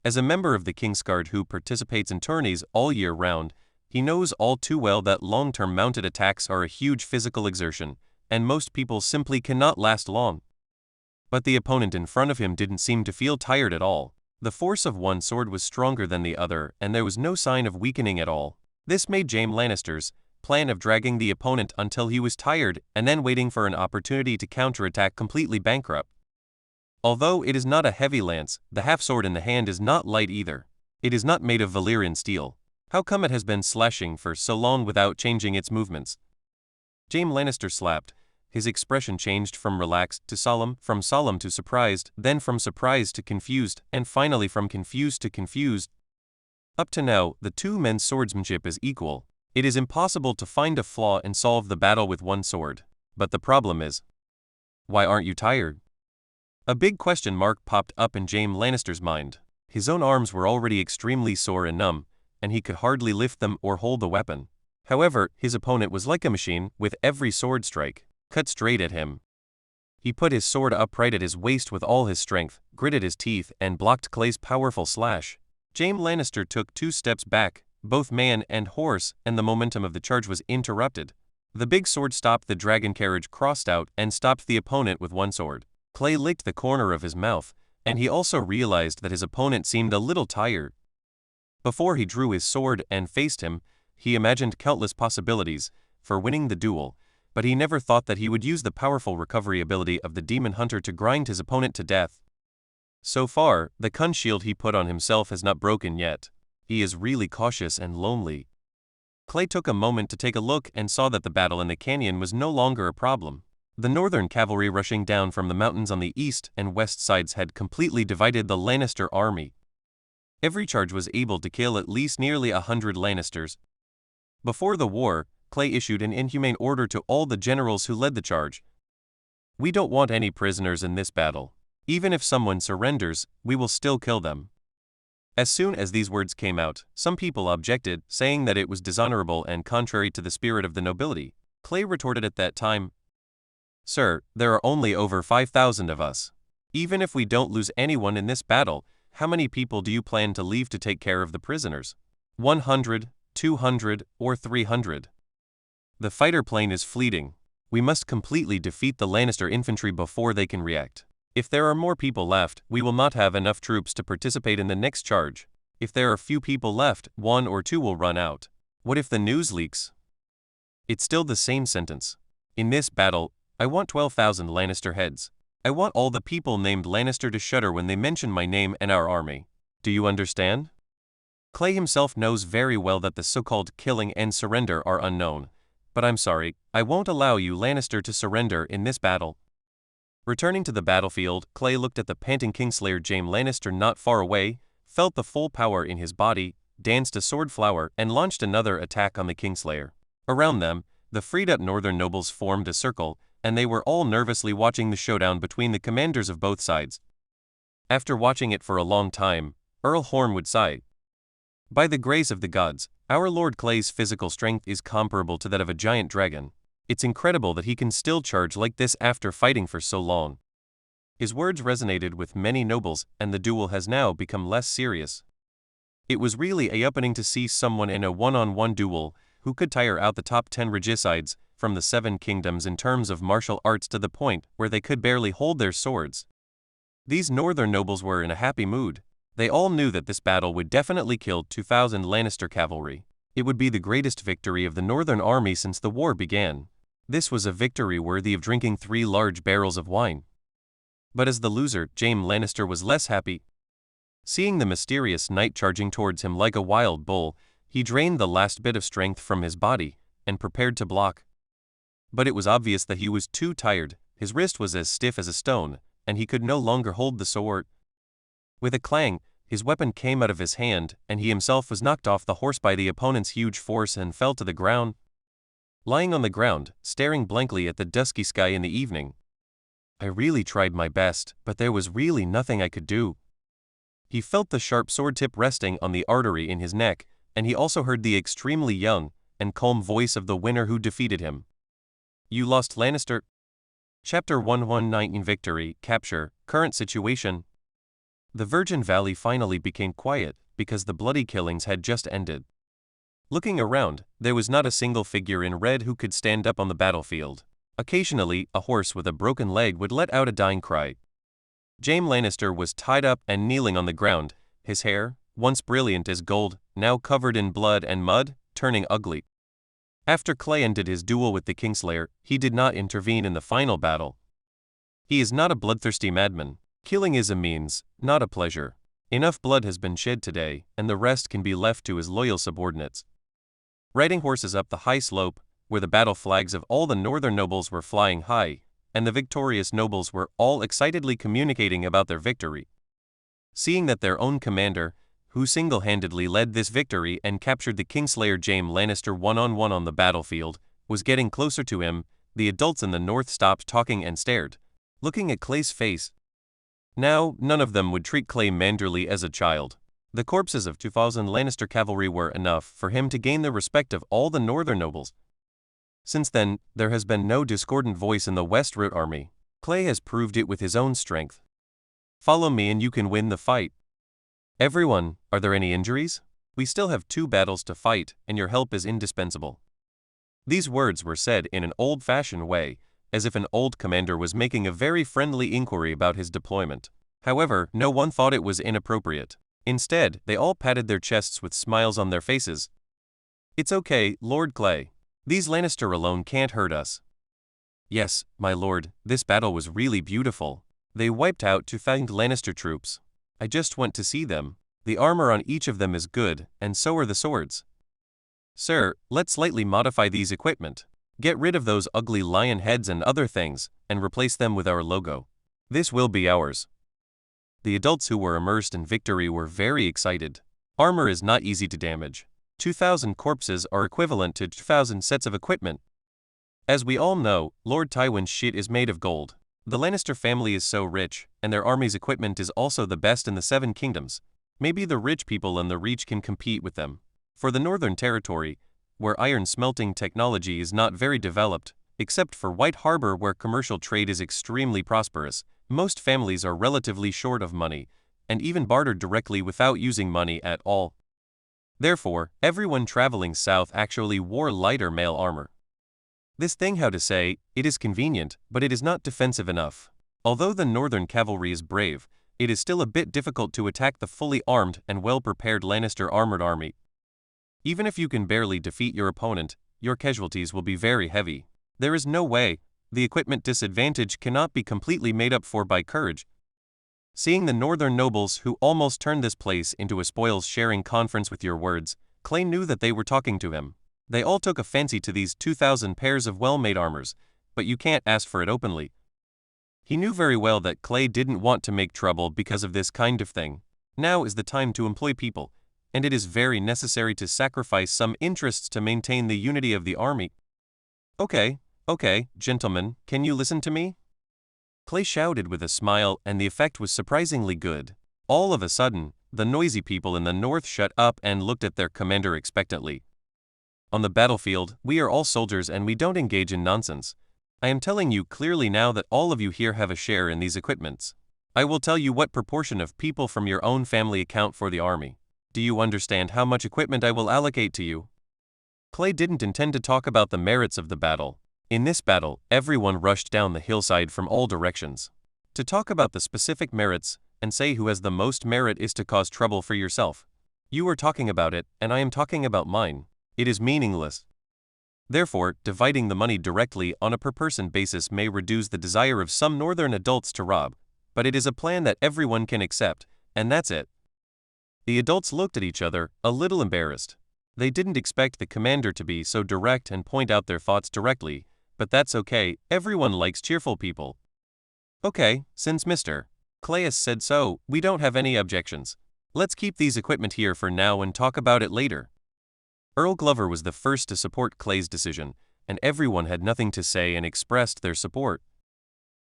As a member of the Kingsguard who participates in tourneys all year round, he knows all too well that long-term mounted attacks are a huge physical exertion, and most people simply cannot last long. But the opponent in front of him didn't seem to feel tired at all. The force of one sword was stronger than the other, and there was no sign of weakening at all. This made Jaime Lannister's plan of dragging the opponent until he was tired and then waiting for an opportunity to counterattack completely bankrupt. Although it is not a heavy lance, the half-sword in the hand is not light either. It is not made of Valyrian steel. How come it has been slashing for so long without changing its movements? Jaime Lannister slapped. His expression changed from relaxed to solemn, from solemn to surprised, then from surprised to confused, and finally from confused to confused. Up to now, the two men's swordsmanship is equal. It is impossible to find a flaw and solve the battle with one sword. But the problem is, why aren't you tired? A big question mark popped up in Jaime Lannister's mind. His own arms were already extremely sore and numb, and he could hardly lift them or hold the weapon. However, his opponent was like a machine, with every sword strike cut straight at him. He put his sword upright at his waist with all his strength, gritted his teeth, and blocked Clay's powerful slash. Jaime Lannister took 2 steps back, both man and horse, and the momentum of the charge was interrupted. The big sword stopped the dragon carriage crossed out and stopped the opponent with one sword. Clay licked the corner of his mouth, and he also realized that his opponent seemed a little tired. Before he drew his sword and faced him, he imagined countless possibilities for winning the duel, but he never thought that he would use the powerful recovery ability of the demon hunter to grind his opponent to death. So far, the Kun shield he put on himself has not broken yet. He is really cautious and lonely. Clay took a moment to take a look and saw that the battle in the canyon was no longer a problem. The northern cavalry rushing down from the mountains on the east and west sides had completely divided the Lannister army. Every charge was able to kill at least nearly 100 Lannisters. Before the war, Clay issued an inhumane order to all the generals who led the charge. We don't want any prisoners in this battle. Even if someone surrenders, we will still kill them. As soon as these words came out, some people objected, saying that it was dishonorable and contrary to the spirit of the nobility. Clay retorted at that time, "Sir, there are only over 5,000 of us. Even if we don't lose anyone in this battle, how many people do you plan to leave to take care of the prisoners? 100, 200, or 300? The fighter plane is fleeting. We must completely defeat the Lannister infantry before they can react. If there are more people left, we will not have enough troops to participate in the next charge. If there are few people left, 1 or 2 will run out. What if the news leaks?" It's still the same sentence. In this battle, I want 12,000 Lannister heads. I want all the people named Lannister to shudder when they mention my name and our army. Do you understand? Clay himself knows very well that the so-called killing and surrender are unknown. But I'm sorry, I won't allow you Lannister to surrender in this battle. Returning to the battlefield, Clay looked at the panting Kingslayer Jaime Lannister not far away, felt the full power in his body, danced a sword flower, and launched another attack on the Kingslayer. Around them, the freed-up northern nobles formed a circle, and they were all nervously watching the showdown between the commanders of both sides. After watching it for a long time, Earl Horn would sigh. By the grace of the gods, our Lord Clay's physical strength is comparable to that of a giant dragon. It's incredible that he can still charge like this after fighting for so long. His words resonated with many nobles, and the duel has now become less serious. It was really eye-opening to see someone in a one-on-one duel who could tire out the top 10 regicides from the 7 kingdoms in terms of martial arts to the point where they could barely hold their swords. These northern nobles were in a happy mood. They all knew that this battle would definitely kill 2,000 Lannister cavalry. It would be the greatest victory of the northern army since the war began. This was a victory worthy of drinking 3 large barrels of wine. But as the loser, Jaime Lannister was less happy. Seeing the mysterious knight charging towards him like a wild bull, he drained the last bit of strength from his body and prepared to block. But it was obvious that he was too tired. His wrist was as stiff as a stone, and he could no longer hold the sword. With a clang, his weapon came out of his hand, and he himself was knocked off the horse by the opponent's huge force and fell to the ground. Lying on the ground, staring blankly at the dusky sky in the evening. I really tried my best, but there was really nothing I could do. He felt the sharp sword tip resting on the artery in his neck, and he also heard the extremely young and calm voice of the winner who defeated him. You lost, Lannister. Chapter 119 Victory, Capture, Current Situation. The Virgin Valley finally became quiet because the bloody killings had just ended. Looking around, there was not a single figure in red who could stand up on the battlefield. Occasionally, a horse with a broken leg would let out a dying cry. Jaime Lannister was tied up and kneeling on the ground, his hair, once brilliant as gold, now covered in blood and mud, turning ugly. After Clay ended his duel with the Kingslayer, he did not intervene in the final battle. He is not a bloodthirsty madman. Killing is a means, not a pleasure. Enough blood has been shed today, and the rest can be left to his loyal subordinates. Riding horses up the high slope, where the battle flags of all the northern nobles were flying high, and the victorious nobles were all excitedly communicating about their victory. Seeing that their own commander, who single-handedly led this victory and captured the Kingslayer Jaime Lannister one-on-one on the battlefield, was getting closer to him, the adults in the north stopped talking and stared, looking at Clay's face. Now, none of them would treat Clay Manderly as a child. The corpses of 2,000 Lannister cavalry were enough for him to gain the respect of all the northern nobles. Since then, there has been no discordant voice in the Westeros army. Clay has proved it with his own strength. Follow me and you can win the fight. Everyone, are there any injuries? We still have 2 battles to fight, and your help is indispensable. These words were said in an old-fashioned way, as if an old commander was making a very friendly inquiry about his deployment. However, no one thought it was inappropriate. Instead, they all patted their chests with smiles on their faces. It's okay, Lord Clay. These Lannister alone can't hurt us. Yes, my lord, this battle was really beautiful. They wiped out 2,000 Lannister troops. I just went to see them. The armor on each of them is good, and so are the swords. Sir, let's slightly modify these equipment. Get rid of those ugly lion heads and other things, and replace them with our logo. This will be ours. The adults who were immersed in victory were very excited. Armor is not easy to damage. 2,000 corpses are equivalent to 2,000 sets of equipment. As we all know, Lord Tywin's shit is made of gold. The Lannister family is so rich, and their army's equipment is also the best in the 7 kingdoms. Maybe the rich people in the Reach can compete with them. For the Northern Territory, where iron smelting technology is not very developed, except for White Harbor where commercial trade is extremely prosperous, most families are relatively short of money, and even bartered directly without using money at all. Therefore, everyone traveling south actually wore lighter mail armor. This thing, how to say, it is convenient, but it is not defensive enough. Although the northern cavalry is brave, it is still a bit difficult to attack the fully armed and well-prepared Lannister armored army. Even if you can barely defeat your opponent, your casualties will be very heavy. There is no way. The equipment disadvantage cannot be completely made up for by courage. Seeing the northern nobles who almost turned this place into a spoils-sharing conference with your words, Clay knew that they were talking to him. They all took a fancy to these 2,000 pairs of well-made armors, but you can't ask for it openly. He knew very well that Clay didn't want to make trouble because of this kind of thing. Now is the time to employ people, and it is very necessary to sacrifice some interests to maintain the unity of the army. Okay, Okay, gentlemen, can you listen to me? Clay shouted with a smile, and the effect was surprisingly good. All of a sudden, the noisy people in the north shut up and looked at their commander expectantly. On the battlefield, we are all soldiers and we don't engage in nonsense. I am telling you clearly now that all of you here have a share in these equipments. I will tell you what proportion of people from your own family account for the army. Do you understand how much equipment I will allocate to you? Clay didn't intend to talk about the merits of the battle. In this battle, everyone rushed down the hillside from all directions. To talk about the specific merits and say who has the most merit is to cause trouble for yourself. You are talking about it, and I am talking about mine. It is meaningless. Therefore, dividing the money directly on a per-person basis may reduce the desire of some northern adults to rob, but it is a plan that everyone can accept, and that's it. The adults looked at each other, a little embarrassed. They didn't expect the commander to be so direct and point out their thoughts directly, but that's okay, everyone likes cheerful people. Okay, since Mr. Clay has said so, we don't have any objections. Let's keep these equipment here for now and talk about it later. Earl Glover was the first to support Clay's decision, and everyone had nothing to say and expressed their support.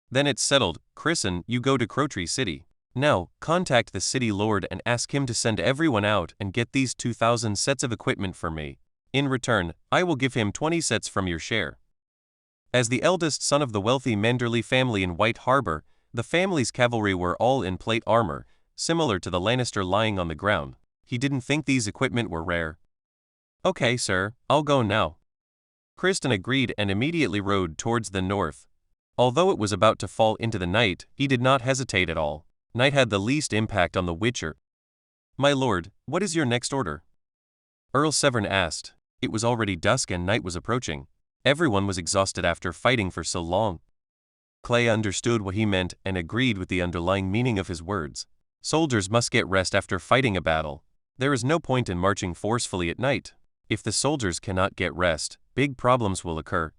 Then it's settled, Chrisen, you go to Crowtree City. Now, contact the city lord and ask him to send everyone out and get these 2,000 sets of equipment for me. In return, I will give him 20 sets from your share. As the eldest son of the wealthy Manderly family in White Harbor, the family's cavalry were all in plate armor, similar to the Lannister lying on the ground. He didn't think these equipment were rare. Okay, sir, I'll go now. Kristen agreed and immediately rode towards the north. Although it was about to fall into the night, he did not hesitate at all. Night had the least impact on the Witcher. My lord, what is your next order? Earl Severn asked. It was already dusk and night was approaching. Everyone was exhausted after fighting for so long. Clay understood what he meant and agreed with the underlying meaning of his words. Soldiers must get rest after fighting a battle. There is no point in marching forcefully at night. If the soldiers cannot get rest, big problems will occur.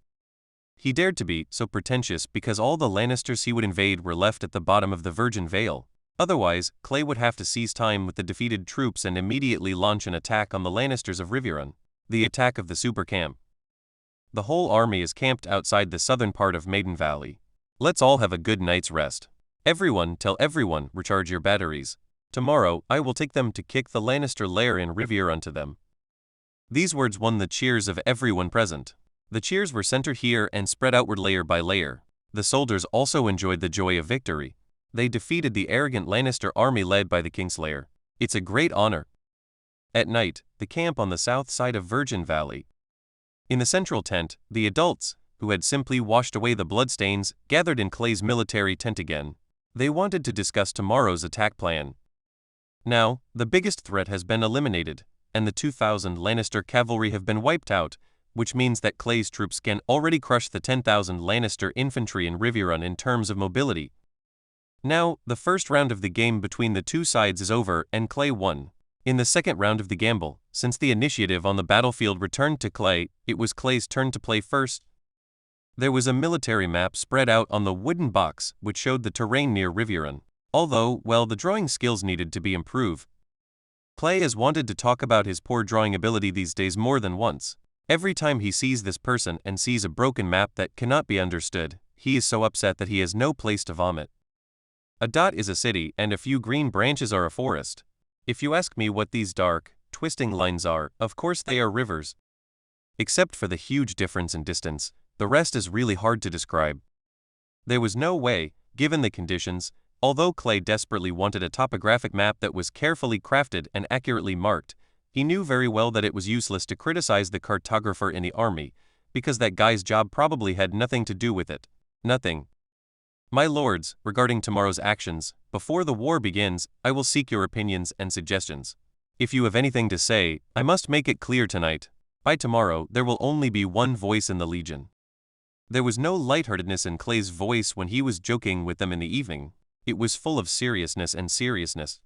He dared to be so pretentious because all the Lannisters he would invade were left at the bottom of the Virgin Vale. Otherwise, Clay would have to seize time with the defeated troops and immediately launch an attack on the Lannisters of Riverrun. The attack of the super camp. The whole army is camped outside the southern part of Maiden Valley. Let's all have a good night's rest. Everyone, tell everyone, recharge your batteries. Tomorrow, I will take them to kick the Lannister lair in Riverrun to them. These words won the cheers of everyone present. The cheers were centered here and spread outward layer by layer. The soldiers also enjoyed the joy of victory. They defeated the arrogant Lannister army led by the Kingslayer. It's a great honor. At night, the camp on the south side of Virgin Valley. In the central tent, the adults, who had simply washed away the bloodstains, gathered in Clay's military tent again. They wanted to discuss tomorrow's attack plan. Now, the biggest threat has been eliminated, and the 2,000 Lannister cavalry have been wiped out, which means that Clay's troops can already crush the 10,000 Lannister infantry in Riverrun in terms of mobility. Now, the first round of the game between the two sides is over and Clay won. In the second round of the gamble, since the initiative on the battlefield returned to Clay, it was Clay's turn to play first. There was a military map spread out on the wooden box which showed the terrain near Riverrun. Although, well, the drawing skills needed to be improved. Clay has wanted to talk about his poor drawing ability these days more than once. Every time he sees this person and sees a broken map that cannot be understood, he is so upset that he has no place to vomit. A dot is a city and a few green branches are a forest. If you ask me what these dark, twisting lines are, of course they are rivers. Except for the huge difference in distance, the rest is really hard to describe. There was no way, given the conditions, although Clay desperately wanted a topographic map that was carefully crafted and accurately marked, he knew very well that it was useless to criticize the cartographer in the army, because that guy's job probably had nothing to do with it. Nothing. My lords, regarding tomorrow's actions, before the war begins, I will seek your opinions and suggestions. If you have anything to say, I must make it clear tonight. By tomorrow, there will only be one voice in the Legion. There was no lightheartedness in Clay's voice when he was joking with them in the evening. It was full of seriousness and seriousness.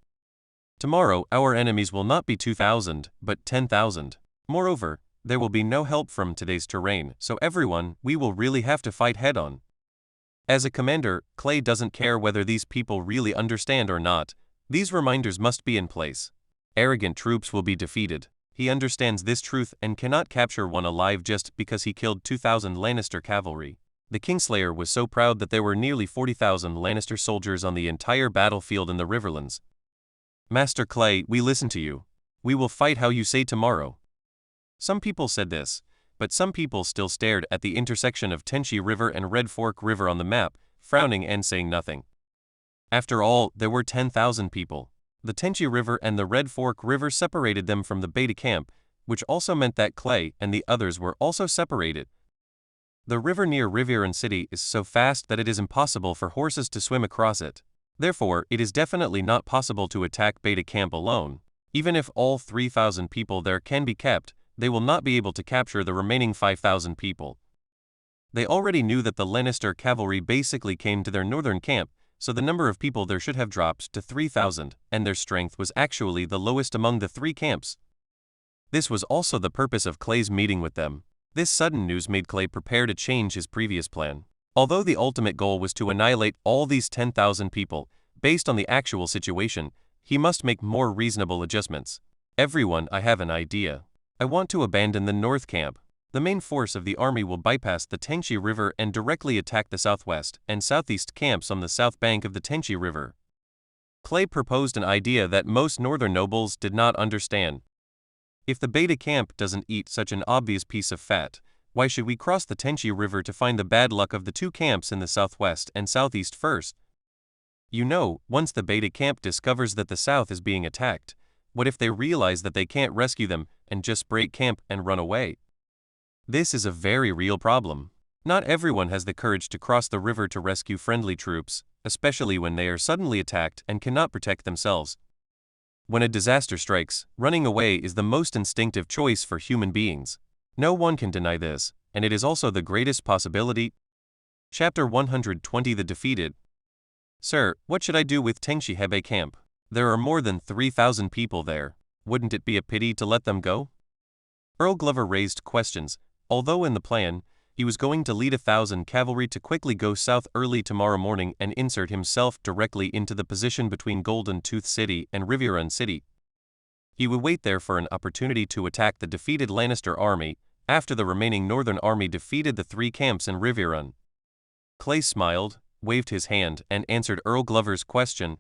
Tomorrow, our enemies will not be 2,000, but 10,000. Moreover, there will be no help from today's terrain, so everyone, we will really have to fight head-on. As a commander, Clay doesn't care whether these people really understand or not. These reminders must be in place. Arrogant troops will be defeated. He understands this truth and cannot capture one alive just because he killed 2,000 Lannister cavalry. The Kingslayer was so proud that there were nearly 40,000 Lannister soldiers on the entire battlefield in the Riverlands. Master Clay, we listen to you. We will fight how you say tomorrow. Some people said this, but some people still stared at the intersection of Tenchi River and Red Fork River on the map, frowning and saying nothing. After all, there were 10,000 people. The Tenchi River and the Red Fork River separated them from the Beta camp, which also meant that Clay and the others were also separated. The river near Riviera City is so fast that it is impossible for horses to swim across it. Therefore, it is definitely not possible to attack Beta camp alone. Even if all 3,000 people there can be kept, they will not be able to capture the remaining 5,000 people. They already knew that the Lannister cavalry basically came to their northern camp, so the number of people there should have dropped to 3,000, and their strength was actually the lowest among the three camps. This was also the purpose of Clay's meeting with them. This sudden news made Clay prepare to change his previous plan. Although the ultimate goal was to annihilate all these 10,000 people, based on the actual situation, he must make more reasonable adjustments. Everyone, I have an idea. I want to abandon the North Camp. The main force of the army will bypass the Tenchi River and directly attack the southwest and southeast camps on the south bank of the Tenchi River. Clay proposed an idea that most northern nobles did not understand. If the Beta camp doesn't eat such an obvious piece of fat, why should we cross the Tenchi River to find the bad luck of the two camps in the southwest and southeast first? You know, once the Beta camp discovers that the south is being attacked, what if they realize that they can't rescue them and just break camp and run away? This is a very real problem. Not everyone has the courage to cross the river to rescue friendly troops, especially when they are suddenly attacked and cannot protect themselves. When a disaster strikes, running away is the most instinctive choice for human beings. No one can deny this, and it is also the greatest possibility. Chapter 120 The Defeated. Sir, what should I do with Tenchi Hebe camp? There are more than 3,000 people there. Wouldn't it be a pity to let them go? Earl Glover raised questions. Although in the plan, he was going to lead 1,000 cavalry to quickly go south early tomorrow morning and insert himself directly into the position between Golden Tooth City and Riviera City. He would wait there for an opportunity to attack the defeated Lannister army, after the remaining northern army defeated the three camps in Riviera. Clay smiled, waved his hand, and answered Earl Glover's question.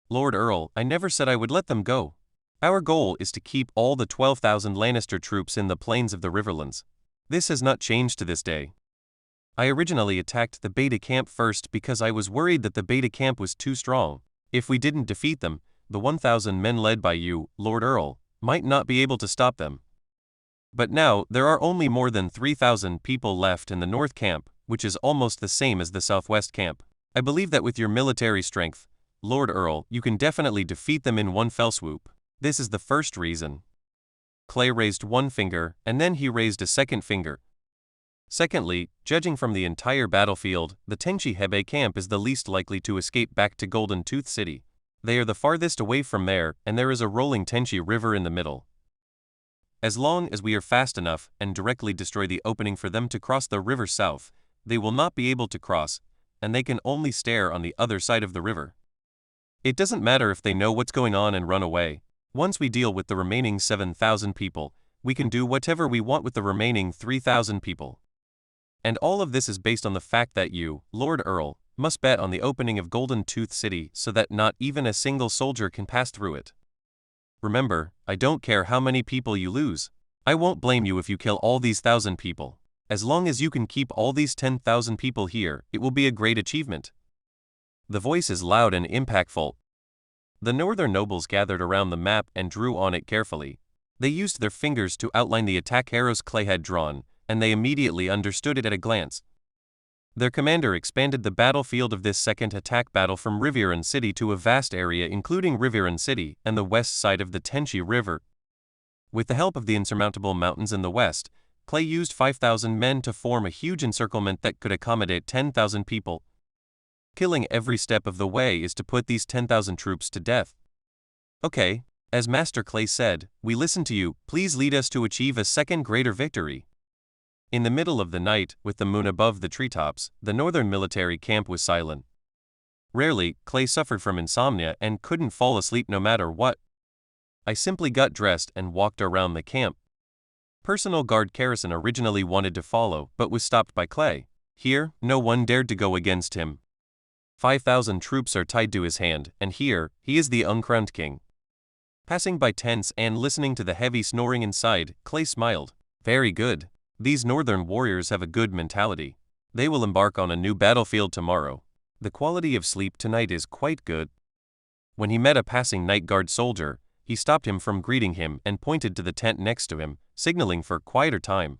Lord Earl, I never said I would let them go. Our goal is to keep all the 12,000 Lannister troops in the plains of the Riverlands. This has not changed to this day. I originally attacked the Beta camp first because I was worried that the Beta camp was too strong. If we didn't defeat them, the 1,000 men led by you, Lord Earl, might not be able to stop them. But now, there are only more than 3,000 people left in the North camp, which is almost the same as the Southwest camp. I believe that with your military strength, Lord Earl, you can definitely defeat them in one fell swoop. This is the first reason. Clay raised one finger, and then he raised a second finger. Secondly, judging from the entire battlefield, the Tenchi Hebe camp is the least likely to escape back to Golden Tooth City. They are the farthest away from there, and there is a rolling Tenchi River in the middle. As long as we are fast enough and directly destroy the opening for them to cross the river south, they will not be able to cross, and they can only stare on the other side of the river. It doesn't matter if they know what's going on and run away. Once we deal with the remaining 7,000 people, we can do whatever we want with the remaining 3,000 people. And all of this is based on the fact that you, Lord Earl, must bet on the opening of Golden Tooth City so that not even a single soldier can pass through it. Remember, I don't care how many people you lose. I won't blame you if you kill all these 1,000 people. As long as you can keep all these 10,000 people here, it will be a great achievement. The voice is loud and impactful. The northern nobles gathered around the map and drew on it carefully. They used their fingers to outline the attack arrows Clay had drawn, and they immediately understood it at a glance. Their commander expanded the battlefield of this second attack battle from Riviera City to a vast area including Riviera City and the west side of the Tenchi River. With the help of the insurmountable mountains in the west, Clay used 5,000 men to form a huge encirclement that could accommodate 10,000 people. Killing every step of the way is to put these 10,000 troops to death. Okay, as Master Clay said, we listen to you, please lead us to achieve a second greater victory. In the middle of the night, with the moon above the treetops, the northern military camp was silent. Rarely, Clay suffered from insomnia and couldn't fall asleep no matter what. I simply got dressed and walked around the camp. Personal guard Carrison originally wanted to follow but was stopped by Clay. Here, no one dared to go against him. 5,000 troops are tied to his hand, and here, he is the uncrowned king. Passing by tents and listening to the heavy snoring inside, Clay smiled. Very good. These northern warriors have a good mentality. They will embark on a new battlefield tomorrow. The quality of sleep tonight is quite good. When he met a passing night guard soldier, he stopped him from greeting him and pointed to the tent next to him, signaling for quieter time.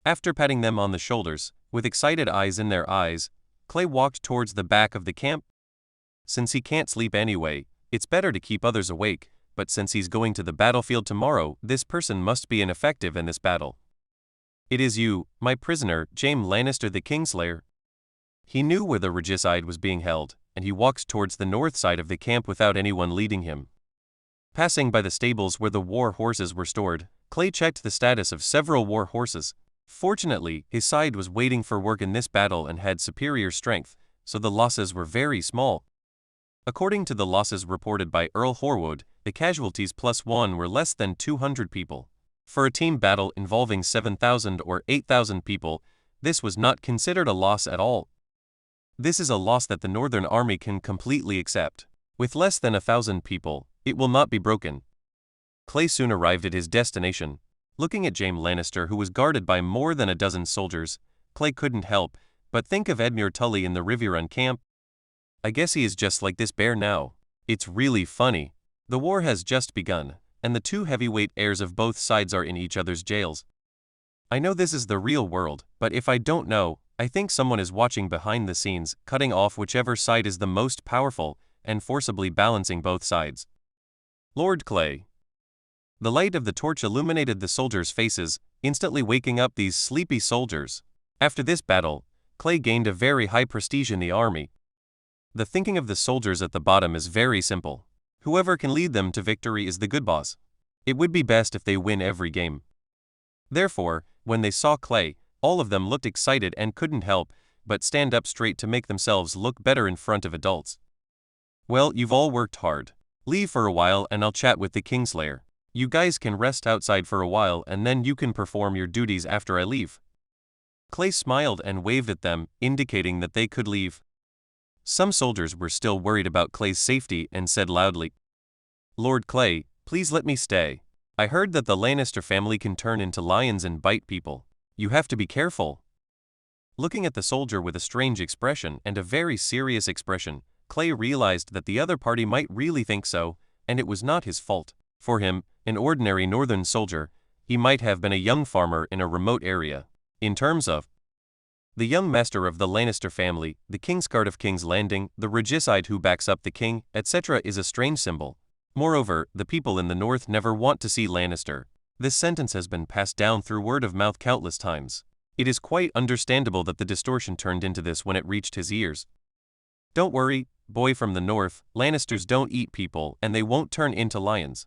After patting them on the shoulders, with excited eyes in their eyes, Clay walked towards the back of the camp. Since he can't sleep anyway, it's better to keep others awake, but since he's going to the battlefield tomorrow, this person must be ineffective in this battle. It is you, my prisoner, Jaime Lannister the Kingslayer. He knew where the regicide was being held, and he walked towards the north side of the camp without anyone leading him. Passing by the stables where the war horses were stored, Clay checked the status of several war horses. Fortunately, his side was waiting for work in this battle and had superior strength, so the losses were very small. According to the losses reported by Earl Horwood, the casualties +1 were less than 200 people. For a team battle involving 7,000 or 8,000 people, this was not considered a loss at all. This is a loss that the Northern Army can completely accept. With less than 1,000 people, it will not be broken. Clay soon arrived at his destination. Looking at Jaime Lannister, who was guarded by more than a dozen soldiers, Clay couldn't help but think of Edmure Tully in the Riverrun camp. I guess he is just like this bear now. It's really funny. The war has just begun, and the two heavyweight heirs of both sides are in each other's jails. I know this is the real world, but if I don't know, I think someone is watching behind the scenes, cutting off whichever side is the most powerful, and forcibly balancing both sides. Lord Clay. The light of the torch illuminated the soldiers' faces, instantly waking up these sleepy soldiers. After this battle, Clay gained a very high prestige in the army. The thinking of the soldiers at the bottom is very simple. Whoever can lead them to victory is the good boss. It would be best if they win every game. Therefore, when they saw Clay, all of them looked excited and couldn't help but stand up straight to make themselves look better in front of adults. Well, you've all worked hard. Leave for a while and I'll chat with the Kingslayer. You guys can rest outside for a while and then you can perform your duties after I leave. Clay smiled and waved at them, indicating that they could leave. Some soldiers were still worried about Clay's safety and said loudly, Lord Clay, please let me stay. I heard that the Lannister family can turn into lions and bite people. You have to be careful. Looking at the soldier with a strange expression and a very serious expression, Clay realized that the other party might really think so, and it was not his fault. For him, an ordinary northern soldier, he might have been a young farmer in a remote area. In terms of the young master of the Lannister family, the Kingsguard of King's Landing, the regicide who backs up the king, etc. is a strange symbol. Moreover, the people in the north never want to see Lannister. This sentence has been passed down through word of mouth countless times. It is quite understandable that the distortion turned into this when it reached his ears. Don't worry, boy from the north, Lannisters don't eat people and they won't turn into lions.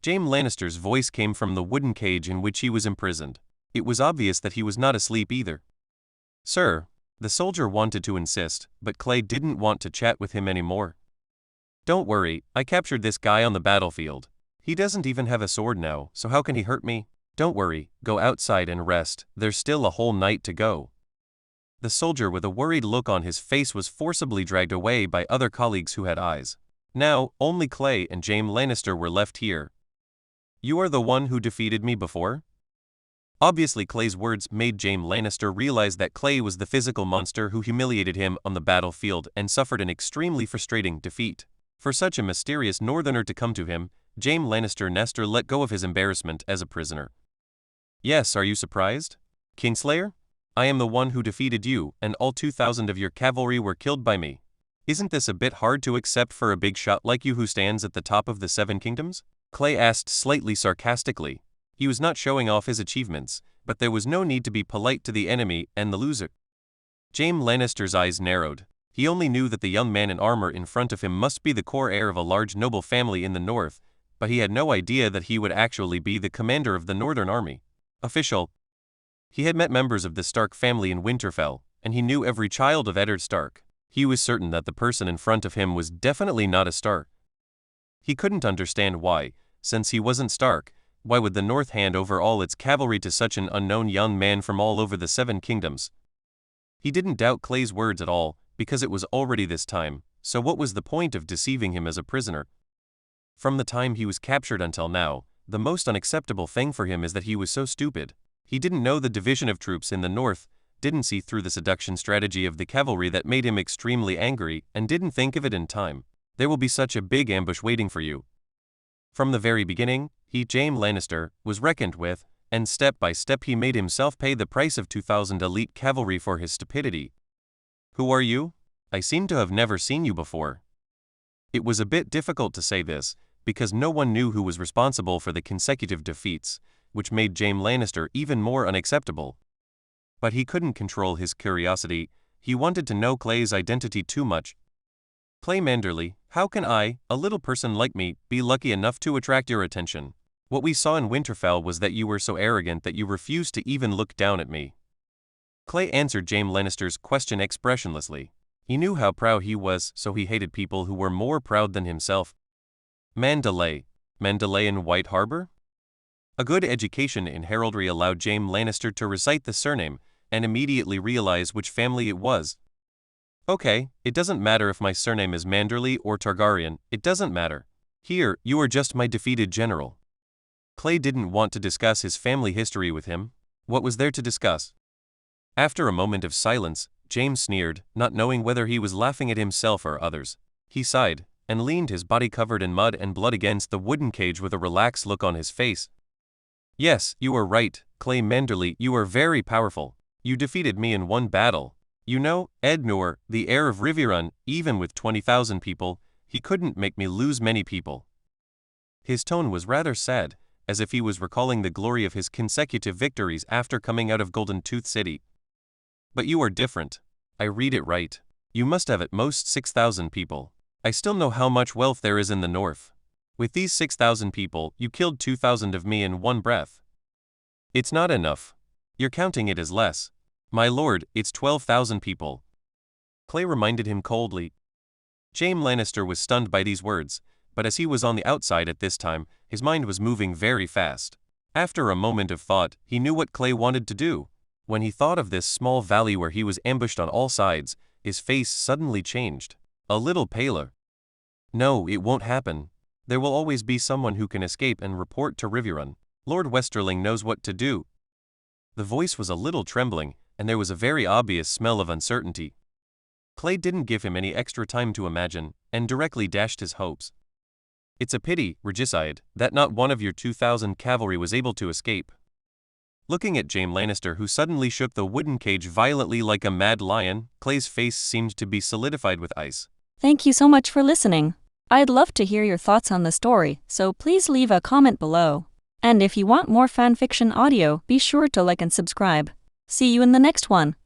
Jaime Lannister's voice came from the wooden cage in which he was imprisoned. It was obvious that he was not asleep either. Sir, the soldier wanted to insist, but Clay didn't want to chat with him anymore. Don't worry, I captured this guy on the battlefield. He doesn't even have a sword now, so how can he hurt me? Don't worry, go outside and rest, there's still a whole night to go. The soldier with a worried look on his face was forcibly dragged away by other colleagues who had eyes. Now, only Clay and Jaime Lannister were left here. You are the one who defeated me before? Obviously Clay's words made Jaime Lannister realize that Clay was the physical monster who humiliated him on the battlefield and suffered an extremely frustrating defeat. For such a mysterious northerner to come to him, Jaime Lannister let go of his embarrassment as a prisoner. Yes, are you surprised? Kingslayer? I am the one who defeated you, and all 2,000 of your cavalry were killed by me. Isn't this a bit hard to accept for a big shot like you who stands at the top of the Seven Kingdoms? Clay asked slightly sarcastically. He was not showing off his achievements, but there was no need to be polite to the enemy and the loser. Jaime Lannister's eyes narrowed. He only knew that the young man in armor in front of him must be the core heir of a large noble family in the north, but he had no idea that he would actually be the commander of the Northern Army. Official. He had met members of the Stark family in Winterfell, and he knew every child of Eddard Stark. He was certain that the person in front of him was definitely not a Stark. He couldn't understand why, since he wasn't Stark. Why would the North hand over all its cavalry to such an unknown young man from all over the Seven Kingdoms? He didn't doubt Clay's words at all, because it was already this time, so what was the point of deceiving him as a prisoner? From the time he was captured until now, the most unacceptable thing for him is that he was so stupid. He didn't know the division of troops in the North, didn't see through the seduction strategy of the cavalry that made him extremely angry, and didn't think of it in time. There will be such a big ambush waiting for you. From the very beginning, Jaime Lannister, was reckoned with, and step by step he made himself pay the price of 2,000 elite cavalry for his stupidity. Who are you? I seem to have never seen you before. It was a bit difficult to say this, because no one knew who was responsible for the consecutive defeats, which made Jaime Lannister even more unacceptable. But he couldn't control his curiosity. He wanted to know Clay's identity too much. Clay Manderly, how can I, a little person like me, be lucky enough to attract your attention? What we saw in Winterfell was that you were so arrogant that you refused to even look down at me. Clay answered Jaime Lannister's question expressionlessly. He knew how proud he was, so he hated people who were more proud than himself. Manderly in White Harbor? A good education in heraldry allowed Jaime Lannister to recite the surname, and immediately realize which family it was. Okay, it doesn't matter if my surname is Manderly or Targaryen, it doesn't matter. Here, you are just my defeated general. Clay didn't want to discuss his family history with him. What was there to discuss? After a moment of silence, James sneered, not knowing whether he was laughing at himself or others. He sighed, and leaned his body covered in mud and blood against the wooden cage with a relaxed look on his face. Yes, you are right, Clay Manderly, you are very powerful. You defeated me in one battle. You know, Ednor, the heir of Riverrun, even with 20,000 people, he couldn't make me lose many people. His tone was rather sad, as if he was recalling the glory of his consecutive victories after coming out of Golden Tooth City. But you are different. I read it right. You must have at most 6,000 people. I still know how much wealth there is in the North. With these 6,000 people, you killed 2,000 of me in one breath. It's not enough. You're counting it as less. My lord, it's 12,000 people. Clay reminded him coldly. Jaime Lannister was stunned by these words, but as he was on the outside at this time, his mind was moving very fast. After a moment of thought, he knew what Clay wanted to do. When he thought of this small valley where he was ambushed on all sides, his face suddenly changed. A little paler. No, it won't happen. There will always be someone who can escape and report to Riverrun. Lord Westerling knows what to do. The voice was a little trembling, and there was a very obvious smell of uncertainty. Clay didn't give him any extra time to imagine, and directly dashed his hopes. It's a pity, Regicide, that not one of your 2,000 cavalry was able to escape. Looking at Jaime Lannister, who suddenly shook the wooden cage violently like a mad lion, Clay's face seemed to be solidified with ice. Thank you so much for listening. I'd love to hear your thoughts on the story, so please leave a comment below. And if you want more fanfiction audio, be sure to like and subscribe. See you in the next one.